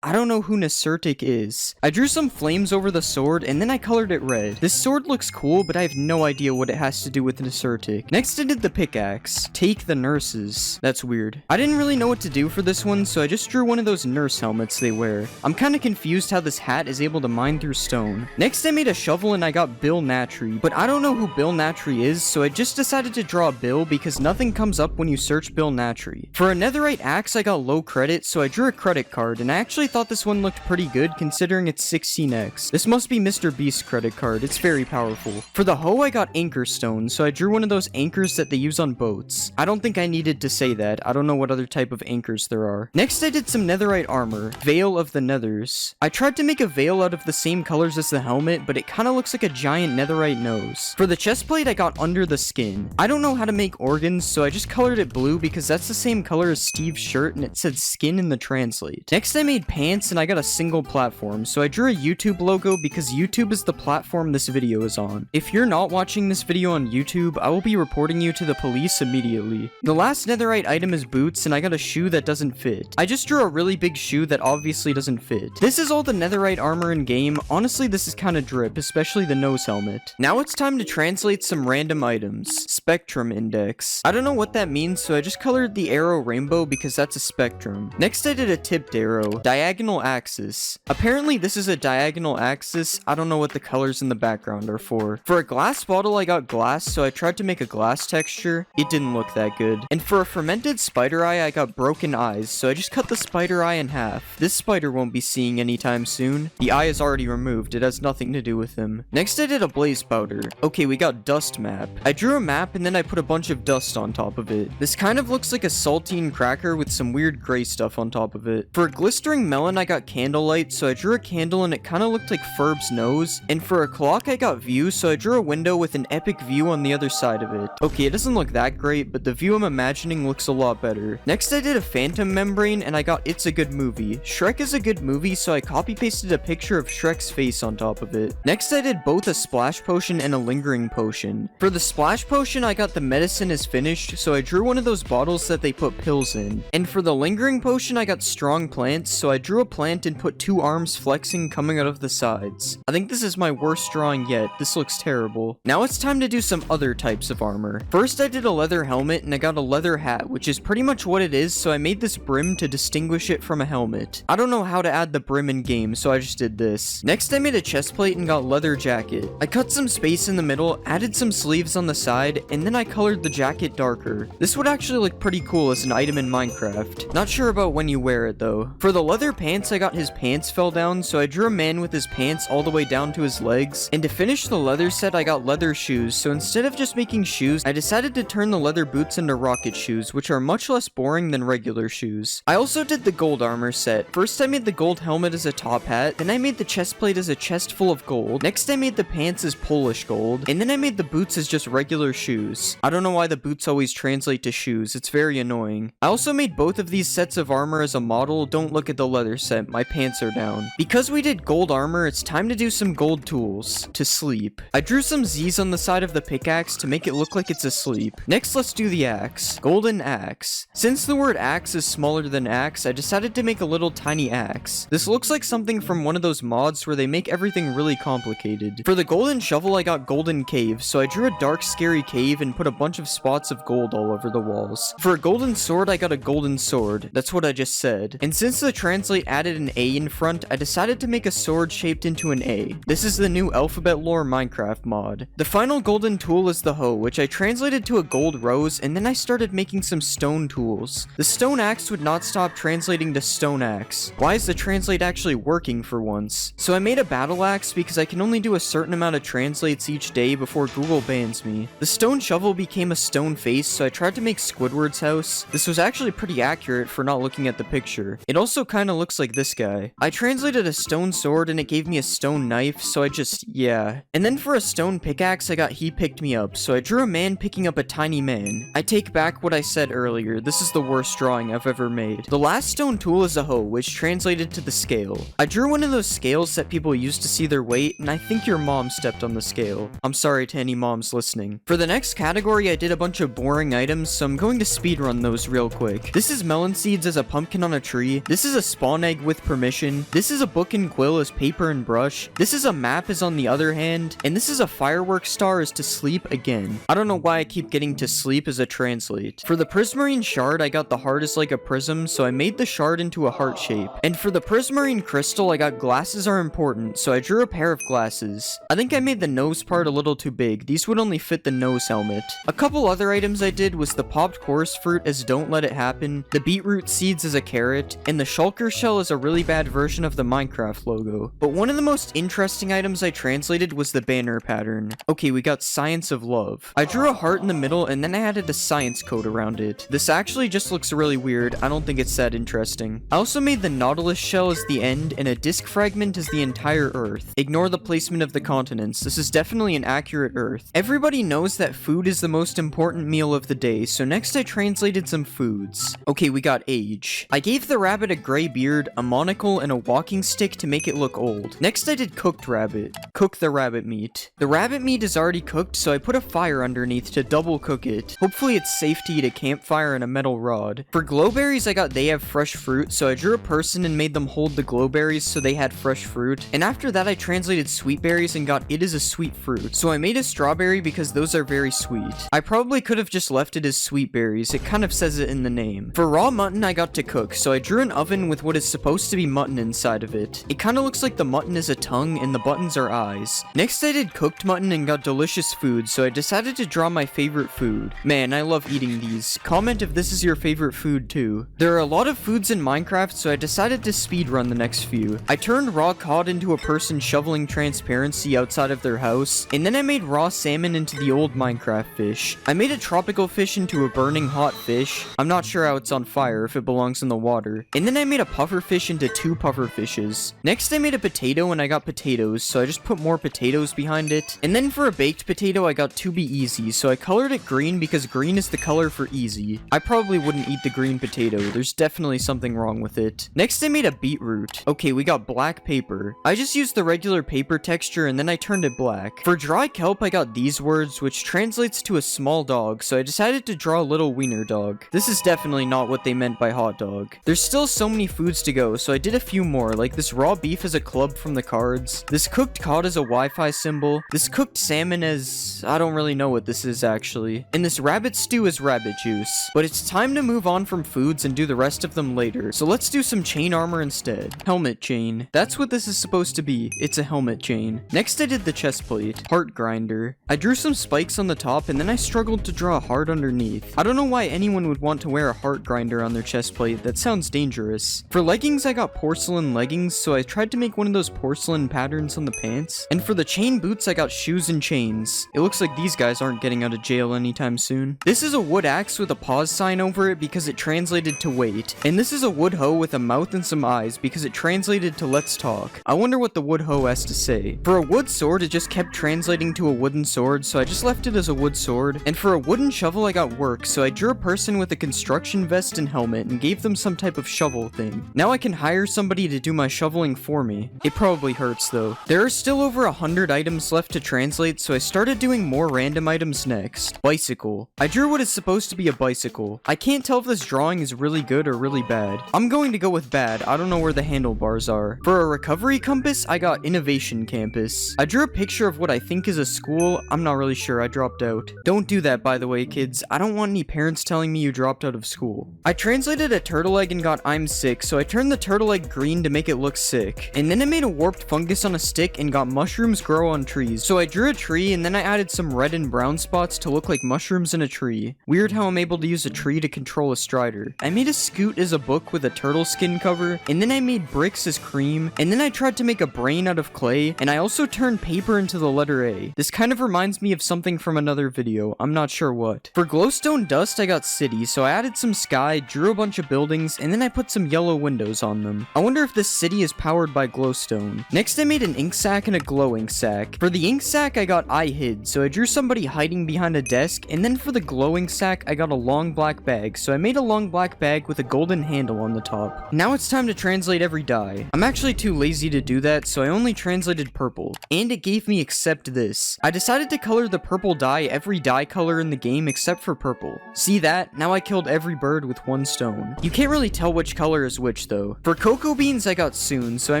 I don't know who Nesertic is. I drew some flames over the sword, and then I colored it red. This sword looks cool, but I have no idea what it has to do with Nesertic. Next, I did the pickaxe. Take the nurses. That's weird. I didn't really know what to do for this one, so I just drew one of those nurse helmets they wear. I'm kind of confused how this hat is able to mine through stone. Next, I made a shovel, and I got Bill Natry, but I don't know who Bill Natry is, so I just decided to draw Bill because nothing comes up when you search Bill Natry. For a netherite axe, I got low credit, so I drew a credit card, and I actually thought this one looked pretty good considering it's 16x. This must be Mr. Beast's credit card. It's very powerful. For the hoe, I got anchor stone, so I drew one of those anchors that they use on boats. I don't think I needed to say that. I don't know what other type of anchors there are. Next, I did some netherite armor. Veil of the Nethers. I tried to make a veil out of the same colors as the helmet, but it kind of looks like a giant netherite nose. For the chest plate, I got under the skin. I don't know how to make organs, so I just colored it blue because that's the same color as Steve's shirt and it said skin in the translate. Next, I made pants and I got a single platform, so I drew a YouTube logo because YouTube is the platform this video is on. If you're not watching this video on YouTube, I will be reporting you to the police immediately. The last netherite item is boots, and I got a shoe that doesn't fit. I just drew a really big shoe that obviously doesn't fit. This is all the netherite armor in game. Honestly, this is kind of drip, especially the nose helmet. Now it's time to translate some random items. Spectrum index. I don't know what that means, so I just colored the arrow rainbow because that's a spectrum. Next, I did a tipped arrow. diagonal axis. Apparently this is a diagonal axis. I don't know what the colors in the background are for. For a glass bottle, I got glass, so I tried to make a glass texture. It didn't look that good. And for a fermented spider eye, I got broken eyes, so I just cut the spider eye in half. This spider won't be seeing anytime soon. The eye is already removed. It has nothing to do with him. Next, I did a blaze powder. Okay, we got dust map. I drew a map and then I put a bunch of dust on top of it. This kind of looks like a saltine cracker with some weird gray stuff on top of it. For a glistering melon, I got candlelight, so I drew a candle and it kind of looked like Ferb's nose. And for a clock, I got view, so I drew a window with an epic view on the other side of it. Okay, it doesn't look that great, but the view I'm imagining looks a lot better. Next, I did a phantom membrane and I got It's a Good Movie. Shrek is a good movie, so I copy pasted a picture of Shrek's face on top of it. Next, I did both a splash potion and a lingering potion. For the splash potion, I got the medicine is finished, so I drew one of those bottles that they put pills in. And for the lingering potion, I got strong plants, so I drew a plant and put 2 arms flexing coming out of the sides. I think this is my worst drawing yet. This looks terrible. Now it's time to do some other types of armor. First, I did a leather helmet and I got a leather hat, which is pretty much what it is, so I made this brim to distinguish it from a helmet. I don't know how to add the brim in game, so I just did this. Next, I made a chest plate and got leather jacket. I cut some space in the middle, added some sleeves on the side, and then I colored the jacket darker. This would actually look pretty cool as an item in Minecraft. Not sure about when you wear it though. For the leather pants, I got his pants fell down, so I drew a man with his pants all the way down to his legs. And to finish the leather set, I got leather shoes, so instead of just making shoes, I decided to turn the leather boots into rocket shoes, which are much less boring than regular shoes. I also did the gold armor set. First, I made the gold helmet as a top hat, then I made the chest plate as a chest full of gold. Next, I made the pants as Polish gold, and then I made the boots as just regular shoes. I don't know why the boots always translate to shoes. It's very annoying. I also made both of these sets of armor as a model. Don't look at the leather set. My pants are down. Because we did gold armor, it's time to do some gold tools. To sleep. I drew some Z's on the side of the pickaxe to make it look like it's asleep. Next, let's do the axe. Golden axe. Since the word axe is smaller than axe, I decided to make a little tiny axe. This looks like something from one of those mods where they make everything really complicated. For the golden shovel, I got golden cave, so I drew a dark scary cave and put a bunch of spots of gold all over the walls. For a golden sword, I got a golden sword. That's what I just said. And since the translate added an A in front, I decided to make a sword shaped into an A. This is the new alphabet lore Minecraft mod. The final golden tool is the hoe, which I translated to a gold rose, and then I started making some stone tools. The stone axe would not stop translating to stone axe. Why is the translate actually working for once? So I made a battle axe because I can only do a certain amount of translates each day before Google bans me. The stone shovel became a stone face, so I tried to make Squidward's house. This was actually pretty accurate for not looking at the picture. It also kind of looks like this guy. I translated a stone sword and it gave me a stone knife, so I just, yeah. And then for a stone pickaxe, I got he picked me up, so I drew a man picking up a tiny man. I take back what I said earlier. This is the worst drawing I've ever made. The last stone tool is a hoe, which translated to the scale. I drew one of those scales that people use to see their weight, and I think your mom stepped on the scale. I'm sorry to any moms listening. For the next category, I did a bunch of boring items, so I'm going to speedrun those real quick. This is melon seeds as a pumpkin on a tree. This is a spawn egg with permission. This is a book and quill as paper and brush. This is a map as on the other hand. And this is a firework star as to sleep again. I don't know why I keep getting to sleep as a translate. For the prismarine shard, I got the heart as like a prism, so I made the shard into a heart shape. And for the prismarine crystal, I got glasses are important, so I drew a pair of glasses. I think I made the nose part a little too big. These would only fit the nose helmet. A couple other items I did was the popped chorus fruit as don't let it happen, the beetroot seeds as a carrot, and the shulker shell as a really bad version of the Minecraft logo. But one of the most interesting items I translated was the banner pattern. Okay, we got science of love. I drew a heart in the middle and then I added a science code around it. This actually just looks really weird. I don't think it's that interesting. I also made the nautilus shell as the end and a disc fragment as the entire earth. Ignore the placement of the continents. This is definitely an accurate earth. Everybody knows that food is the most important meal of the day, so next I translated some foods. Okay, we got age. I gave the rabbit a gray beard, a monocle, and a walking stick to make it look old. Next I did cooked rabbit. Cook the rabbit meat. The rabbit meat is already cooked, so I put a fire underneath to double cook it. Hopefully it's safe to eat a campfire and a metal rod. For glowberries, I got they have fresh fruit, so I drew a person and made them hold the glowberries so they had fresh fruit. And after that I translated sweet berries and got it is a sweet fruit. So I made a strawberry because those are very sweet. I probably could have just left it as sweet berries. It kind of says it in the name. For raw mutton, I got to cook, so I drew an oven with what what is supposed to be mutton inside of it. It kind of looks like the mutton is a tongue and the buttons are eyes. Next I did cooked mutton and got delicious food, so I decided to draw my favorite food. Man, I love eating these. Comment if this is your favorite food too. There are a lot of foods in Minecraft, so I decided to speedrun the next few. I turned raw cod into a person shoveling transparency outside of their house, and then I made raw salmon into the old Minecraft fish. I made a tropical fish into a burning hot fish. I'm not sure how it's on fire if it belongs in the water. And then I made a puffer fish into 2 puffer fishes. Next I made a potato and I got potatoes, so I just put more potatoes behind it. And then for a baked potato I got to be easy, so I colored it green because green is the color for easy. I probably wouldn't eat the green potato, there's definitely something wrong with it. Next I made a beetroot. Okay, we got black paper. I just used the regular paper texture and then I turned it black. For dry kelp I got these words, which translates to a small dog, so I decided to draw a little wiener dog. This is definitely not what they meant by hot dog. There's still so many foods to go, so I did a few more, like this raw beef as a club from the cards, this cooked cod as a Wi-Fi symbol, this cooked salmon as... I don't really know what this is actually, and this rabbit stew as rabbit juice. But it's time to move on from foods and do the rest of them later, so let's do some chain armor instead. Helmet chain. That's what this is supposed to be. It's a helmet chain. Next I did the chest plate. Heart grinder. I drew some spikes on the top and then I struggled to draw a heart underneath. I don't know why anyone would want to wear a heart grinder on their chest plate. That sounds dangerous. For leggings I got porcelain leggings, so I tried to make one of those porcelain patterns on the pants. And for the chain boots I got shoes and chains. It looks like these guys aren't getting out of jail anytime soon. This is a wood axe with a pause sign over it because it translated to wait. And this is a wood hoe with a mouth and some eyes because it translated to let's talk. I wonder what the wood hoe has to say. For a wood sword it just kept translating to a wooden sword, so I just left it as a wood sword. And for a wooden shovel I got work, so I drew a person with a construction vest and helmet and gave them some type of shovel thing. Now I can hire somebody to do my shoveling for me. It probably hurts though. There are still over 100 items left to translate, so I started doing more random items next. Bicycle. I drew what is supposed to be a bicycle. I can't tell if this drawing is really good or really bad. I'm going to go with bad. I don't know where the handlebars are. For a recovery compass, I got Innovation Campus. I drew a picture of what I think is a school. I'm not really sure. I dropped out. Don't do that, by the way, kids. I don't want any parents telling me you dropped out of school. I translated a turtle egg and got I'm sick, so I turned the turtle egg green to make it look sick. And then I made a warped fungus on a stick and got mushrooms grow on trees. So I drew a tree and then I added some red and brown spots to look like mushrooms in a tree. Weird how I'm able to use a tree to control a strider. I made a scoot as a book with a turtle skin cover, and then I made bricks as cream, and then I tried to make a brain out of clay, and I also turned paper into the letter A. This kind of reminds me of something from another video. I'm not sure what. For glowstone dust, I got city, so I added some sky, drew a bunch of buildings, and then I put some yellow windows on them. I wonder if this city is powered by glowstone. Next, I made an ink sac and a glow ink sac. For the ink sac, I got I hid, so I drew somebody hiding behind a desk, and then for the glowing sac, I got a long black bag, so I made a long black bag with a golden handle on the top. Now it's time to translate every dye. I'm actually too lazy to do that, so I only translated purple, and it gave me except this. I decided to color the purple dye every dye color in the game except for purple. See that? Now I killed every bird with 1 stone. You can't really tell which color is which though. For cocoa beans, I got soon, so I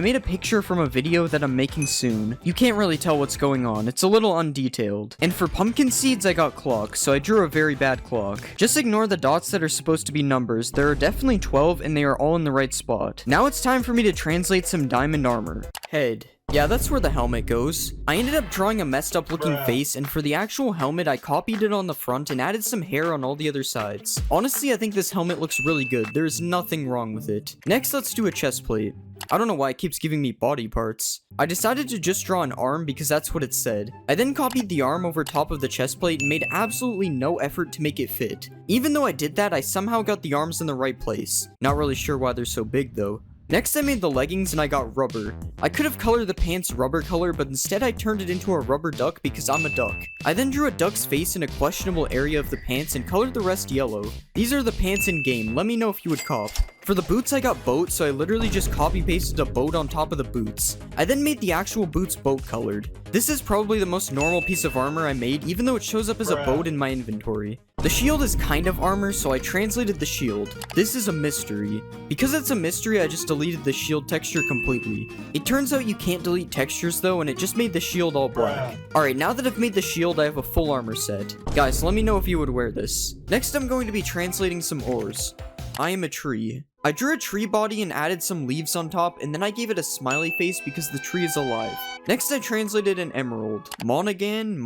made a picture from a video that I'm making soon. You can't really tell what's going on. It's a little undetailed. And for pumpkin seeds, I got clock, so I drew a very bad clock. Just ignore the dots that are supposed to be numbers. There are definitely 12 and they are all in the right spot. Now it's time for me to translate some diamond armor. Head. Yeah, that's where the helmet goes. I ended up drawing a messed up looking face, and for the actual helmet, I copied it on the front and added some hair on all the other sides. Honestly, I think this helmet looks really good. There is nothing wrong with it. Next, let's do a chest plate. I don't know why it keeps giving me body parts. I decided to just draw an arm because that's what it said. I then copied the arm over top of the chest plate and made absolutely no effort to make it fit. Even though I did that, I somehow got the arms in the right place. Not really sure why they're so big though. Next I made the leggings and I got rubber. I could have colored the pants rubber color, but instead I turned it into a rubber duck because I'm a duck. I then drew a duck's face in a questionable area of the pants and colored the rest yellow. These are the pants in game, let me know if you would cop. For the boots I got boat, so I literally just copy pasted a boat on top of the boots. I then made the actual boots boat colored. This is probably the most normal piece of armor I made, even though it shows up as a boat in my inventory. The shield is kind of armor, so I translated the shield. This is a mystery. Because it's a mystery, I just deleted the shield texture completely. It turns out you can't delete textures though, and it just made the shield all black. Alright, now that I've made the shield, I have a full armor set. Guys, let me know if you would wear this. Next, I'm going to be translating some ores. I am a tree. I drew a tree body and added some leaves on top, and then I gave it a smiley face because the tree is alive. Next, I translated an emerald. Monaghan?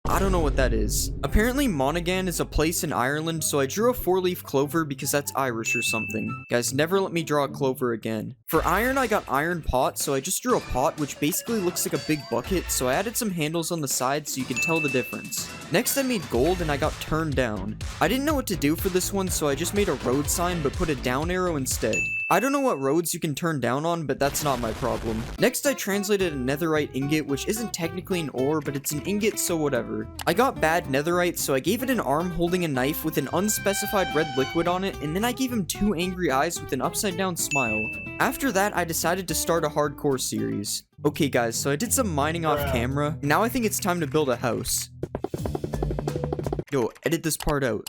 I don't know what that is. Apparently, Monaghan is a place in Ireland, so I drew a 4-leaf clover because that's Irish or something. Guys, never let me draw a clover again. For iron, I got iron pot, so I just drew a pot, which basically looks like a big bucket, so I added some handles on the side so you can tell the difference. Next, I made gold, and I got turned down. I didn't know what to do for this one, so I just made a road sign, but put a down arrow instead. I don't know what roads you can turn down on, but that's not my problem. Next, I translated a netherite ingot, which isn't technically an ore, but it's an ingot, so whatever. I got bad netherite, so I gave it an arm holding a knife with an unspecified red liquid on it, and then I gave him 2 angry eyes with an upside down smile. After that, I decided to start a hardcore series. Okay guys, so I did some mining off camera. Now I think it's time to build a house. Yo, edit this part out.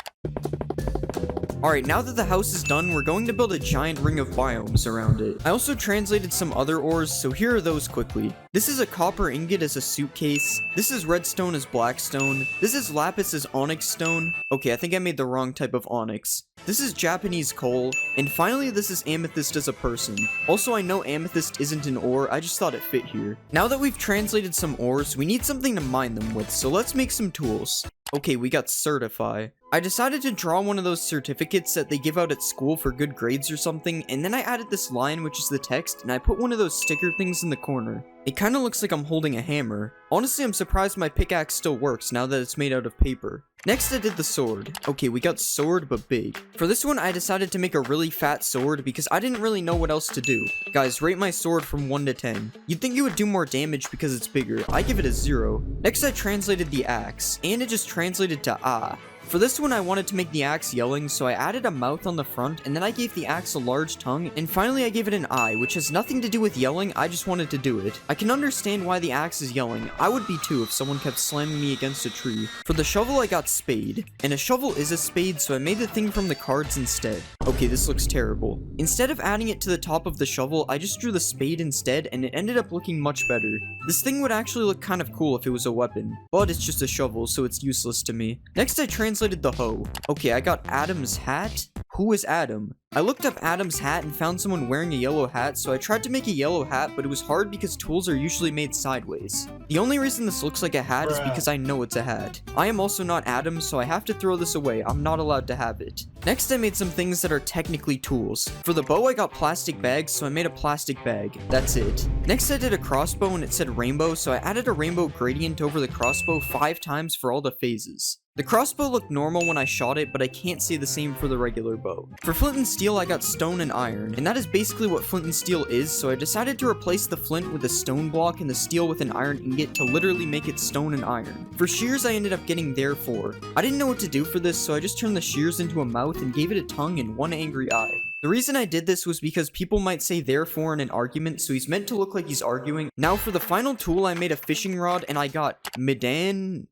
Alright, now that the house is done, we're going to build a giant ring of biomes around it. I also translated some other ores, so here are those quickly. This is a copper ingot as a suitcase. This is redstone as blackstone. This is lapis as onyx stone. Okay, I think I made the wrong type of onyx. This is Japanese coal. And finally, this is amethyst as a person. Also, I know amethyst isn't an ore, I just thought it fit here. Now that we've translated some ores, we need something to mine them with, so let's make some tools. Okay, we got certify. I decided to draw one of those certificates that they give out at school for good grades or something, and then I added this line, which is the text, and I put one of those sticker things in the corner. It kinda looks like I'm holding a hammer. Honestly, I'm surprised my pickaxe still works now that it's made out of paper. Next, I did the sword. Okay, we got sword, but big. For this one, I decided to make a really fat sword because I didn't really know what else to do. Guys, rate my sword from 1 to 10. You'd think it would do more damage because it's bigger. I give it a 0. Next, I translated the axe, and it just translated to ah. For this one, I wanted to make the axe yelling, so I added a mouth on the front, and then I gave the axe a large tongue, and finally I gave it an eye, which has nothing to do with yelling, I just wanted to do it. I can understand why the axe is yelling. I would be too if someone kept slamming me against a tree. For the shovel, I got spade, and a shovel is a spade, so I made the thing from the cards instead. Okay, this looks terrible. Instead of adding it to the top of the shovel, I just drew the spade instead, and it ended up looking much better. This thing would actually look kind of cool if it was a weapon, but it's just a shovel, so it's useless to me. Next, I translated the hoe. Okay, I got Adam's hat. Who is Adam? I looked up Adam's hat and found someone wearing a yellow hat, so I tried to make a yellow hat, but it was hard because tools are usually made sideways. The only reason this looks like a hat is because I know it's a hat. I am also not Adam, so I have to throw this away. I'm not allowed to have it. Next, I made some things that are technically tools. For the bow, I got plastic bags, so I made a plastic bag. That's it. Next, I did a crossbow and it said rainbow, so I added a rainbow gradient over the crossbow 5 times for all the phases. The crossbow looked normal when I shot it, but I can't say the same for the regular bow. For flint and steel, I got stone and iron, and that is basically what flint and steel is, so I decided to replace the flint with a stone block and the steel with an iron ingot to literally make it stone and iron. For shears, I ended up getting therefore. I didn't know what to do for this, so I just turned the shears into a mouth and gave it a tongue and 1 angry eye. The reason I did this was because people might say therefore in an argument, so he's meant to look like he's arguing. Now for the final tool, I made a fishing rod and I got Medan?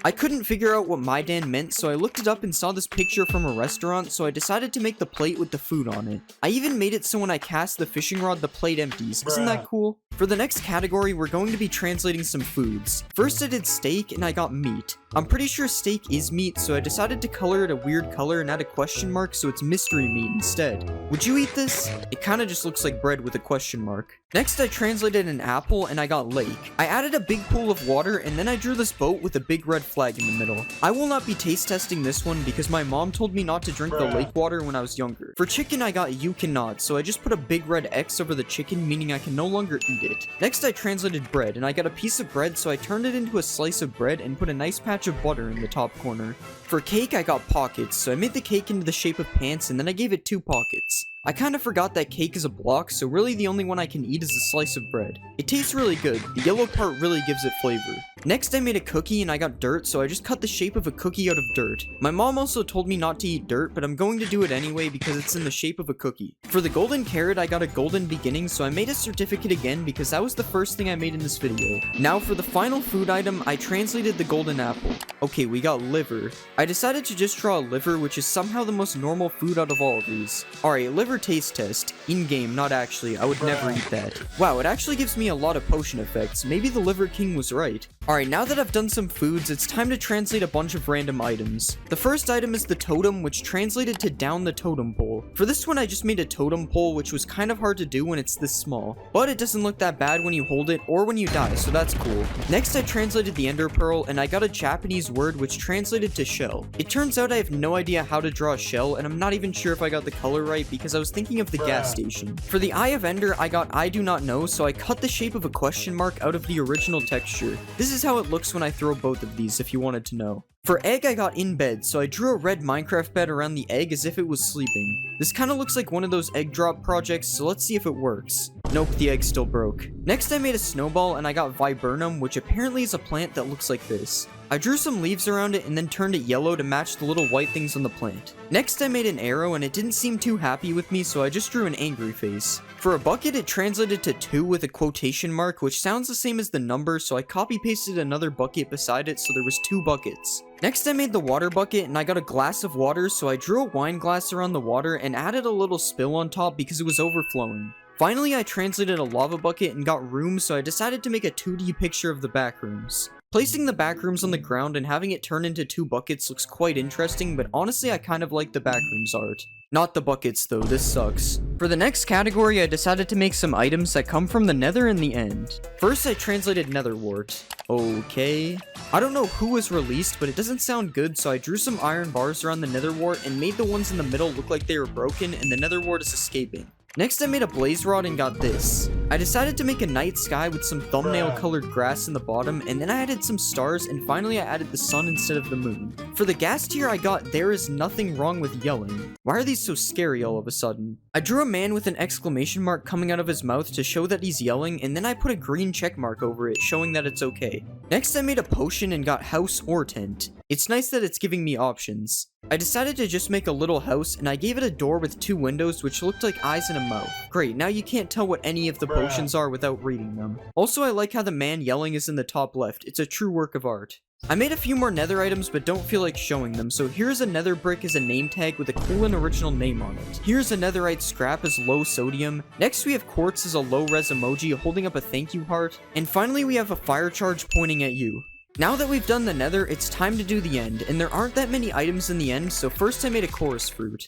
I couldn't figure out what Maidan meant, so I looked it up and saw this picture from a restaurant, so I decided to make the plate with the food on it. I even made it so when I cast the fishing rod, the plate empties. Isn't that cool? For the next category, we're going to be translating some foods. First, I did steak and I got meat. I'm pretty sure steak is meat, so I decided to color it a weird color and add a question mark so it's mystery meat instead. Would you eat this? It kinda just looks like bread with a question mark. Next, I translated an apple and I got lake. I added a big pool of water and then I drew this boat with a big red flag in the middle. I will not be taste testing this one because my mom told me not to drink the lake water when I was younger. For chicken, I got you cannot, so I just put a big red X over the chicken, meaning I can no longer eat it. Next, I translated bread, and I got a piece of bread, so I turned it into a slice of bread and put a nice patch of butter in the top corner. For cake, I got pockets, so I made the cake into the shape of pants, and then I gave it 2 pockets. I kinda forgot that cake is a block, so really the only one I can eat is a slice of bread. It tastes really good. The yellow part really gives it flavor. Next, I made a cookie and I got dirt, so I just cut the shape of a cookie out of dirt. My mom also told me not to eat dirt, but I'm going to do it anyway because it's in the shape of a cookie. For the golden carrot, I got a golden beginning, so I made a certificate again because that was the first thing I made in this video. Now for the final food item, I translated the golden apple. Okay, we got liver. I decided to just draw a liver, which is somehow the most normal food out of all of these. Alright, liver taste test. In-game, not actually. I would never eat that. Wow, it actually gives me a lot of potion effects. Maybe the Liver King was right. Alright, now that I've done some foods, it's time to translate a bunch of random items. The first item is the totem, which translated to down the totem pole. For this one, I just made a totem pole, which was kind of hard to do when it's this small. But it doesn't look that bad when you hold it or when you die, so that's cool. Next, I translated the ender pearl, and I got a Japanese word which translated to shell. It turns out I have no idea how to draw a shell, and I'm not even sure if I got the color right because I was thinking of the gas station. For the eye of ender, I got I do not know, so I cut the shape of a question mark out of the original texture. This is how it looks when I throw both of these, if you wanted to know. For egg, I got in bed, so I drew a red Minecraft bed around the egg as if it was sleeping. This kind of looks like one of those egg drop projects, so let's see if it works. Nope, the egg still broke. Next, I made a snowball, and I got viburnum, which apparently is a plant that looks like this. I drew some leaves around it and then turned it yellow to match the little white things on the plant. Next, I made an arrow, and it didn't seem too happy with me, so I just drew an angry face. For a bucket, it translated to 2 with a quotation mark, which sounds the same as the number, so I copy-pasted another bucket beside it so there was 2 buckets. Next, I made the water bucket, and I got a glass of water, so I drew a wine glass around the water and added a little spill on top because it was overflowing. Finally, I translated a lava bucket and got rooms, so I decided to make a 2D picture of the back rooms. Placing the back rooms on the ground and having it turn into 2 buckets looks quite interesting, but honestly I kind of like the back rooms art. Not the buckets though, this sucks. For the next category, I decided to make some items that come from the nether in the end. First, I translated nether wart. Okay. I don't know who was released, but it doesn't sound good, so I drew some iron bars around the nether wart and made the ones in the middle look like they were broken and the nether wart is escaping. Next, I made a blaze rod and got this. I decided to make a night sky with some thumbnail colored grass in the bottom, and then I added some stars, and finally I added the sun instead of the moon. For the gas tier, I got there is nothing wrong with yelling. Why are these so scary all of a sudden? I drew a man with an exclamation mark coming out of his mouth to show that he's yelling, and then I put a green check mark over it showing that it's okay. Next, I made a potion and got house or tent. It's nice that it's giving me options. I decided to just make a little house, and I gave it a door with 2 windows which looked like eyes and a mouth. Great, now you can't tell what any of the potions are without reading them. Also, I like how the man yelling is in the top left. It's a true work of art. I made a few more nether items but don't feel like showing them, so here's a nether brick as a name tag with a cool and original name on it. Here's a netherite scrap as low sodium. Next we have quartz as a low res emoji holding up a thank you heart. And finally we have a fire charge pointing at you. Now that we've done the nether, it's time to do the end, and there aren't that many items in the end, so first I made a chorus fruit.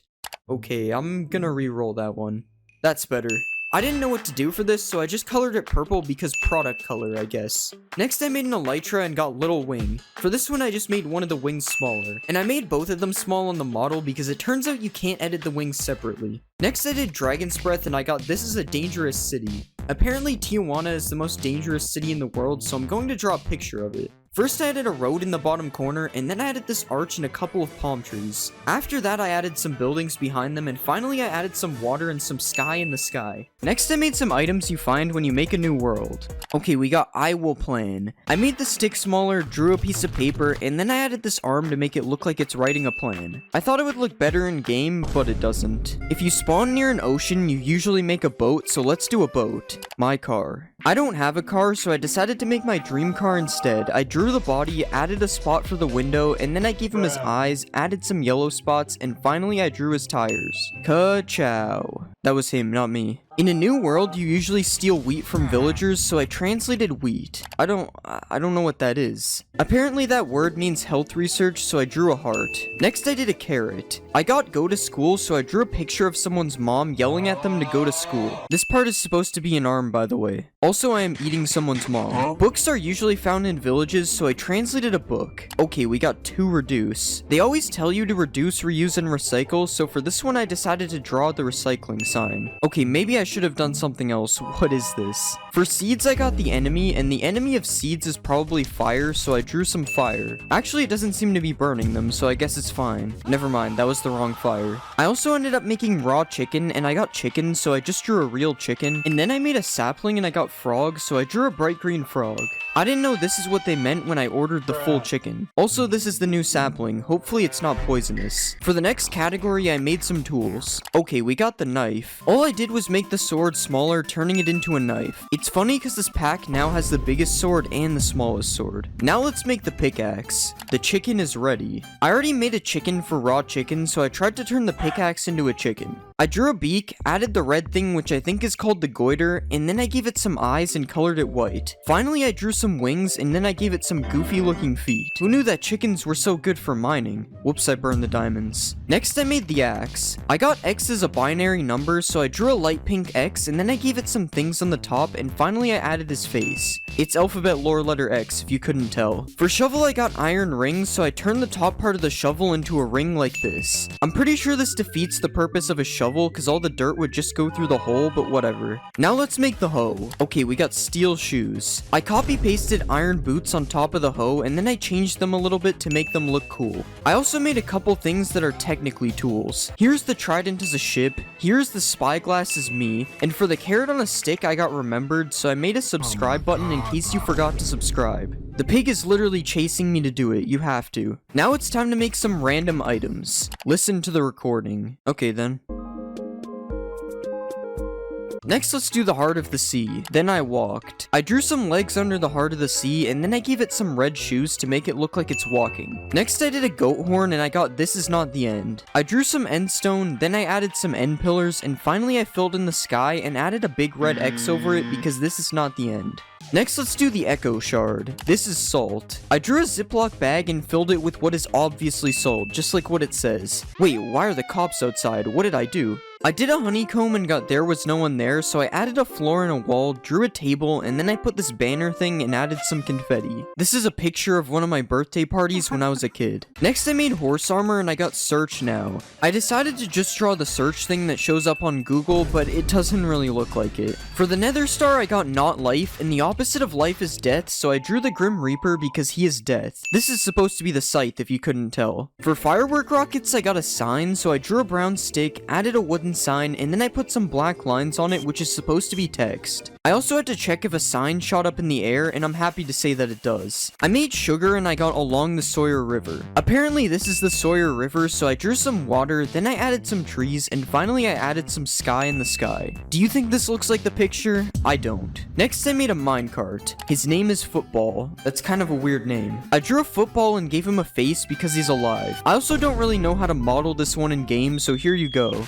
Okay, I'm gonna re-roll that one. That's better. I didn't know what to do for this, so I just colored it purple because product color, I guess. Next, I made an elytra and got little wing. For this one, I just made one of the wings smaller. And I made both of them small on the model because it turns out you can't edit the wings separately. Next, I did dragon's breath and I got this is a dangerous city. Apparently, Tijuana is the most dangerous city in the world, so I'm going to draw a picture of it. First, I added a road in the bottom corner, and then I added this arch and a couple of palm trees. After that, I added some buildings behind them, and finally I added some water and some sky in the sky. Next, I made some items you find when you make a new world. Okay, we got I will plan. I made the stick smaller, drew a piece of paper, and then I added this arm to make it look like it's writing a plan. I thought it would look better in game, but it doesn't. If you spawn near an ocean, you usually make a boat, so let's do a boat. My car. I don't have a car, so I decided to make my dream car instead. I drew the body, added a spot for the window, and then I gave him his eyes, added some yellow spots, and finally I drew his tires. Ka-chow. That was him, not me. In a new world, you usually steal wheat from villagers, so I translated wheat. I don't know what that is. Apparently that word means health research, so I drew a heart. Next I did a carrot. I got go to school, so I drew a picture of someone's mom yelling at them to go to school. This part is supposed to be an arm, by the way. Also, I am eating someone's mom. Books are usually found in villages, so I translated a book. Okay, we got 2 reduce. They always tell you to reduce, reuse, and recycle, so for this one I decided to draw the recycling sign. Okay, maybe I should have done something else. What is this? For seeds, I got the enemy, and the enemy of seeds is probably fire, so I drew some fire. Actually, it doesn't seem to be burning them, so I guess it's fine. Never mind, that was the wrong fire. I also ended up making raw chicken, and I got chicken, so I just drew a real chicken. And then I made a sapling, and I got frog, so I drew a bright green frog. I didn't know this is what they meant when I ordered the full chicken. Also, this is the new sapling. Hopefully it's not poisonous. For the next category, I made some tools. Okay, we got the knife. All I did was make the sword smaller, turning it into a knife. It's funny because this pack now has the biggest sword and the smallest sword. Now let's make the pickaxe. The chicken is ready. I already made a chicken for raw chicken, so I tried to turn the pickaxe into a chicken. I drew a beak, added the red thing which I think is called the goiter, and then I gave it some eyes and colored it white. Finally I drew some wings and then I gave it some goofy looking feet. Who knew that chickens were so good for mining? Whoops, I burned the diamonds. Next I made the axe. I got X as a binary number, so I drew a light pink X and then I gave it some things on the top, and finally I added his face. It's alphabet lore letter X if you couldn't tell. For shovel I got iron rings, so I turned the top part of the shovel into a ring like this. I'm pretty sure this defeats the purpose of a shovel because all the dirt would just go through the hole, but whatever. Now let's make the hoe. Okay, we got steel shoes. I copy pasted iron boots on top of the hoe and then I changed them a little bit to make them look cool. I also made a couple things that are technically tools. Here's the trident as a ship, here's the spyglass as me, and for the carrot on a stick I got remembered, so I made a subscribe button in case you forgot to subscribe. The pig is literally chasing me to do it, you have to. Now it's time to make some random items. Listen to the recording. Okay then. Next, let's do the heart of the sea. Then I walked. I drew some legs under the heart of the sea, and then I gave it some red shoes to make it look like it's walking. Next, I did a goat horn, and I got this is not the end. I drew some end stone, then I added some end pillars, and finally I filled in the sky and added a big red X over it because this is not the end. Next, let's do the echo shard. This is salt. I drew a Ziploc bag and filled it with what is obviously salt, just like what it says. Wait, why are the cops outside? What did I do? I did a honeycomb and got there was no one there, so I added a floor and a wall, drew a table, and then I put this banner thing and added some confetti. This is a picture of one of my birthday parties when I was a kid. Next I made horse armor and I got search now. I decided to just draw the search thing that shows up on Google, but it doesn't really look like it. For the nether star I got not life, and the opposite of life is death, so I drew the Grim Reaper because he is death. This is supposed to be the scythe if you couldn't tell. For firework rockets I got a sign, so I drew a brown stick, added a wooden sign, and then I put some black lines on it which is supposed to be text. I also had to check if a sign shot up in the air, and I'm happy to say that it does. I made sugar and I got along the Sawyer River. Apparently this is the Sawyer River, so I drew some water, then I added some trees, and finally I added some sky in the sky. Do you think this looks like the picture? I don't. Next I made a minecart. His name is Football. That's kind of a weird name. I drew a football and gave him a face because he's alive. I also don't really know how to model this one in game, so here you go.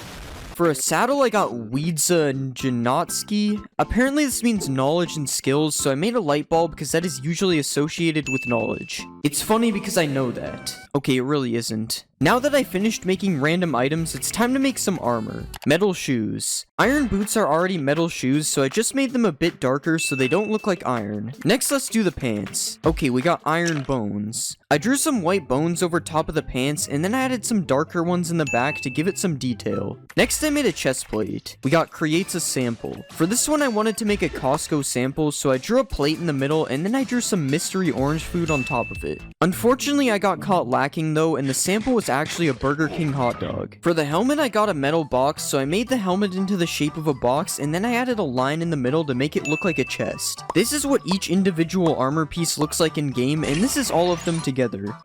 For a saddle, I got Wiedza Janotsky. Apparently this means knowledge and skills, so I made a light bulb because that is usually associated with knowledge. It's funny because I know that. Okay, it really isn't. Now that I finished making random items, it's time to make some armor. Metal shoes. Iron boots are already metal shoes, so I just made them a bit darker so they don't look like iron. Next, let's do the pants. Okay, we got iron bones. I drew some white bones over top of the pants, and then I added some darker ones in the back to give it some detail. Next, I made a chest plate. We got creates a sample. For this one, I wanted to make a Costco sample, so I drew a plate in the middle, and then I drew some mystery orange food on top of it. Unfortunately, I got caught lacking though, and the sample was actually a Burger King hot dog. For the helmet, I got a metal box, so I made the helmet into the shape of a box, and then I added a line in the middle to make it look like a chest. This is what each individual armor piece looks like in game, and this is all of them together.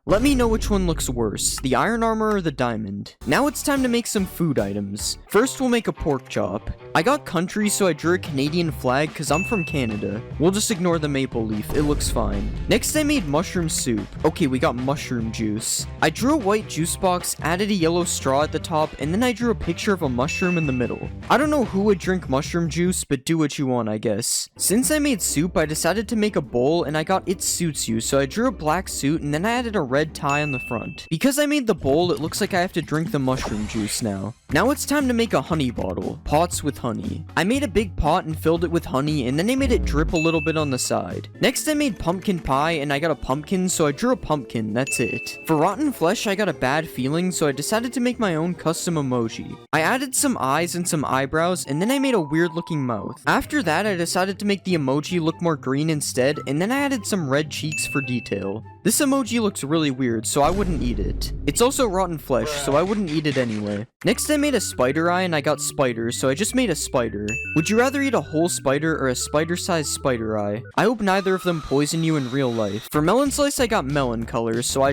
Let me know which one looks worse, the iron armor or the diamond. Now it's time to make some food items. First, we'll make a pork chop. I got country, so I drew a Canadian flag because I'm from Canada. We'll just ignore the maple leaf, it looks fine. Next, I made mushroom soup. Okay, we got mushroom juice. I drew a white juice box, added a yellow straw at the top, and then I drew a picture of a mushroom in the middle. I don't know who would drink mushroom juice, but do what you want, I guess. Since I made soup, I decided to make a bowl, and I got it suits you, so I drew a black suit, and then I added a red tie on the front. Because I made the bowl, it looks like I have to drink the mushroom juice now. Now it's time to make a honey bottle. Pots with honey. I made a big pot and filled it with honey, and then I made it drip a little bit on the side. Next, I made pumpkin pie, and I got a pumpkin, so I drew a pumpkin, that's it. For rotten flesh, I got a bad feeling, so I decided to make my own custom emoji. I added some eyes and some eyebrows, and then I made a weird looking mouth. After that, I decided to make the emoji look more green instead, and then I added some red cheeks for detail. This emoji looks really weird, so I wouldn't eat it. It's also rotten flesh, so I wouldn't eat it anyway. Next, I made a spider eye, and I got spiders, so I just made a spider. Would you rather eat a whole spider or a spider-sized spider eye? I hope neither of them poison you in real life. For melon slice, I got melon colors, so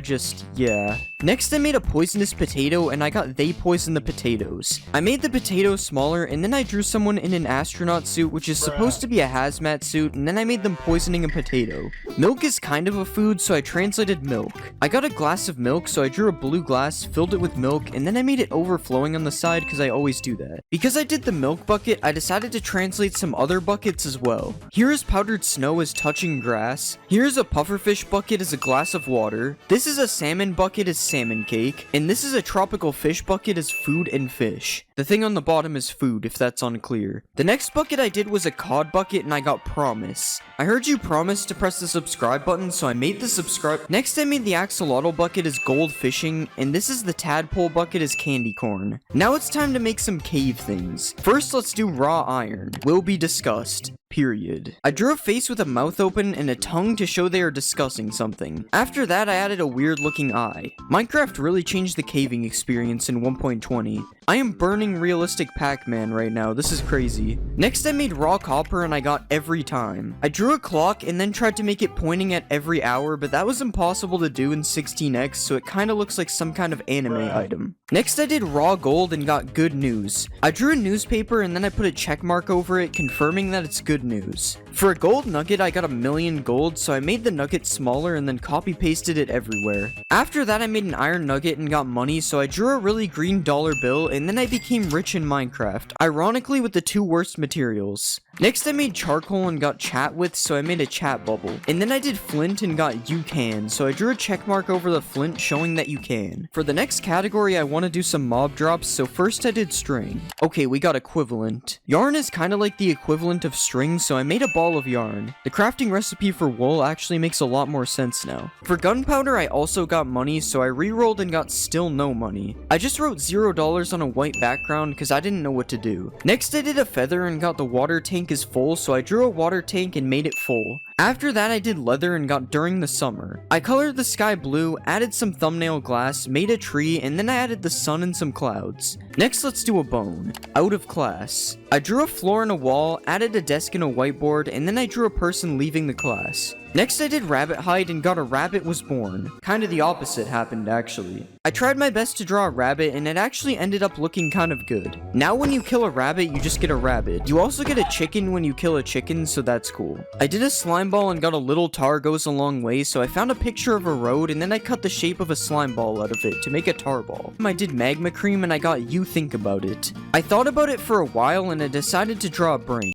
yeah. Next I made a poisonous potato and I got they poison the potatoes. I made the potatoes smaller and then I drew someone in an astronaut suit, which is supposed to be a hazmat suit, and then I made them poisoning a potato. Milk is kind of a food, so I translated milk. I got a glass of milk, so I drew a blue glass, filled it with milk, and then I made it overflowing on the side because I always do that. Because I did the milk bucket, I decided to translate some other buckets as well. Here is powdered snow as touching grass. Here is a pufferfish bucket as a glass of water. This is a salmon bucket as salmon cake. And this is a tropical fish bucket as food and fish. The thing on the bottom is food, if that's unclear. The next bucket I did was a cod bucket and I got promise. I heard you promise to press the subscribe button, so I made the subscribe. Next I made the axolotl bucket as gold fishing, and this is the tadpole bucket as candy corn. Now it's time to make some cave things. First let's do raw iron. Will be discussed. Period. I drew a face with a mouth open and a tongue to show they are discussing something. After that, I added a weird looking eye. Minecraft really changed the caving experience in 1.20. I am burning realistic Pac-Man right now, this is crazy. Next I made raw copper and I got every time. I drew a clock and then tried to make it pointing at every hour, but that was impossible to do in 16x, so it kinda looks like some kind of anime item. Next I did raw gold and got good news. I drew a newspaper and then I put a check mark over it, confirming that it's good news. For a gold nugget, I got 1,000,000 gold, so I made the nugget smaller and then copy pasted it everywhere. After that, I made an iron nugget and got money, so I drew a really green dollar bill and then I became rich in Minecraft, ironically with the two worst materials. Next, I made charcoal and got chat with, so I made a chat bubble. And then I did flint and got you can, so I drew a check mark over the flint showing that you can. For the next category, I want to do some mob drops, so first I did string. Okay, we got equivalent. Yarn is kind of like the equivalent of string, so I made a ball of yarn. The crafting recipe for wool actually makes a lot more sense now. For gunpowder, I also got money, so I re-rolled and got still no money. I just wrote $0 on a white background because I didn't know what to do. Next, I did a feather and got the water tank is full, so I drew a water tank and made it full. After that, I did leather and got during the summer. I colored the sky blue, added some thumbnail glass, made a tree, and then I added the sun and some clouds. Next, let's do a bone. Out of class. I drew a floor and a wall, added a desk and a whiteboard, and then I drew a person leaving the class. Next I did rabbit hide and got a rabbit was born. Kinda the opposite happened actually. I tried my best to draw a rabbit and it actually ended up looking kind of good. Now when you kill a rabbit, you just get a rabbit. You also get a chicken when you kill a chicken, so that's cool. I did a slime ball and got a little tar goes a long way, so I found a picture of a road and then I cut the shape of a slime ball out of it to make a tar ball. I did magma cream and I got you think about it. I thought about it for a while and I decided to draw a brain.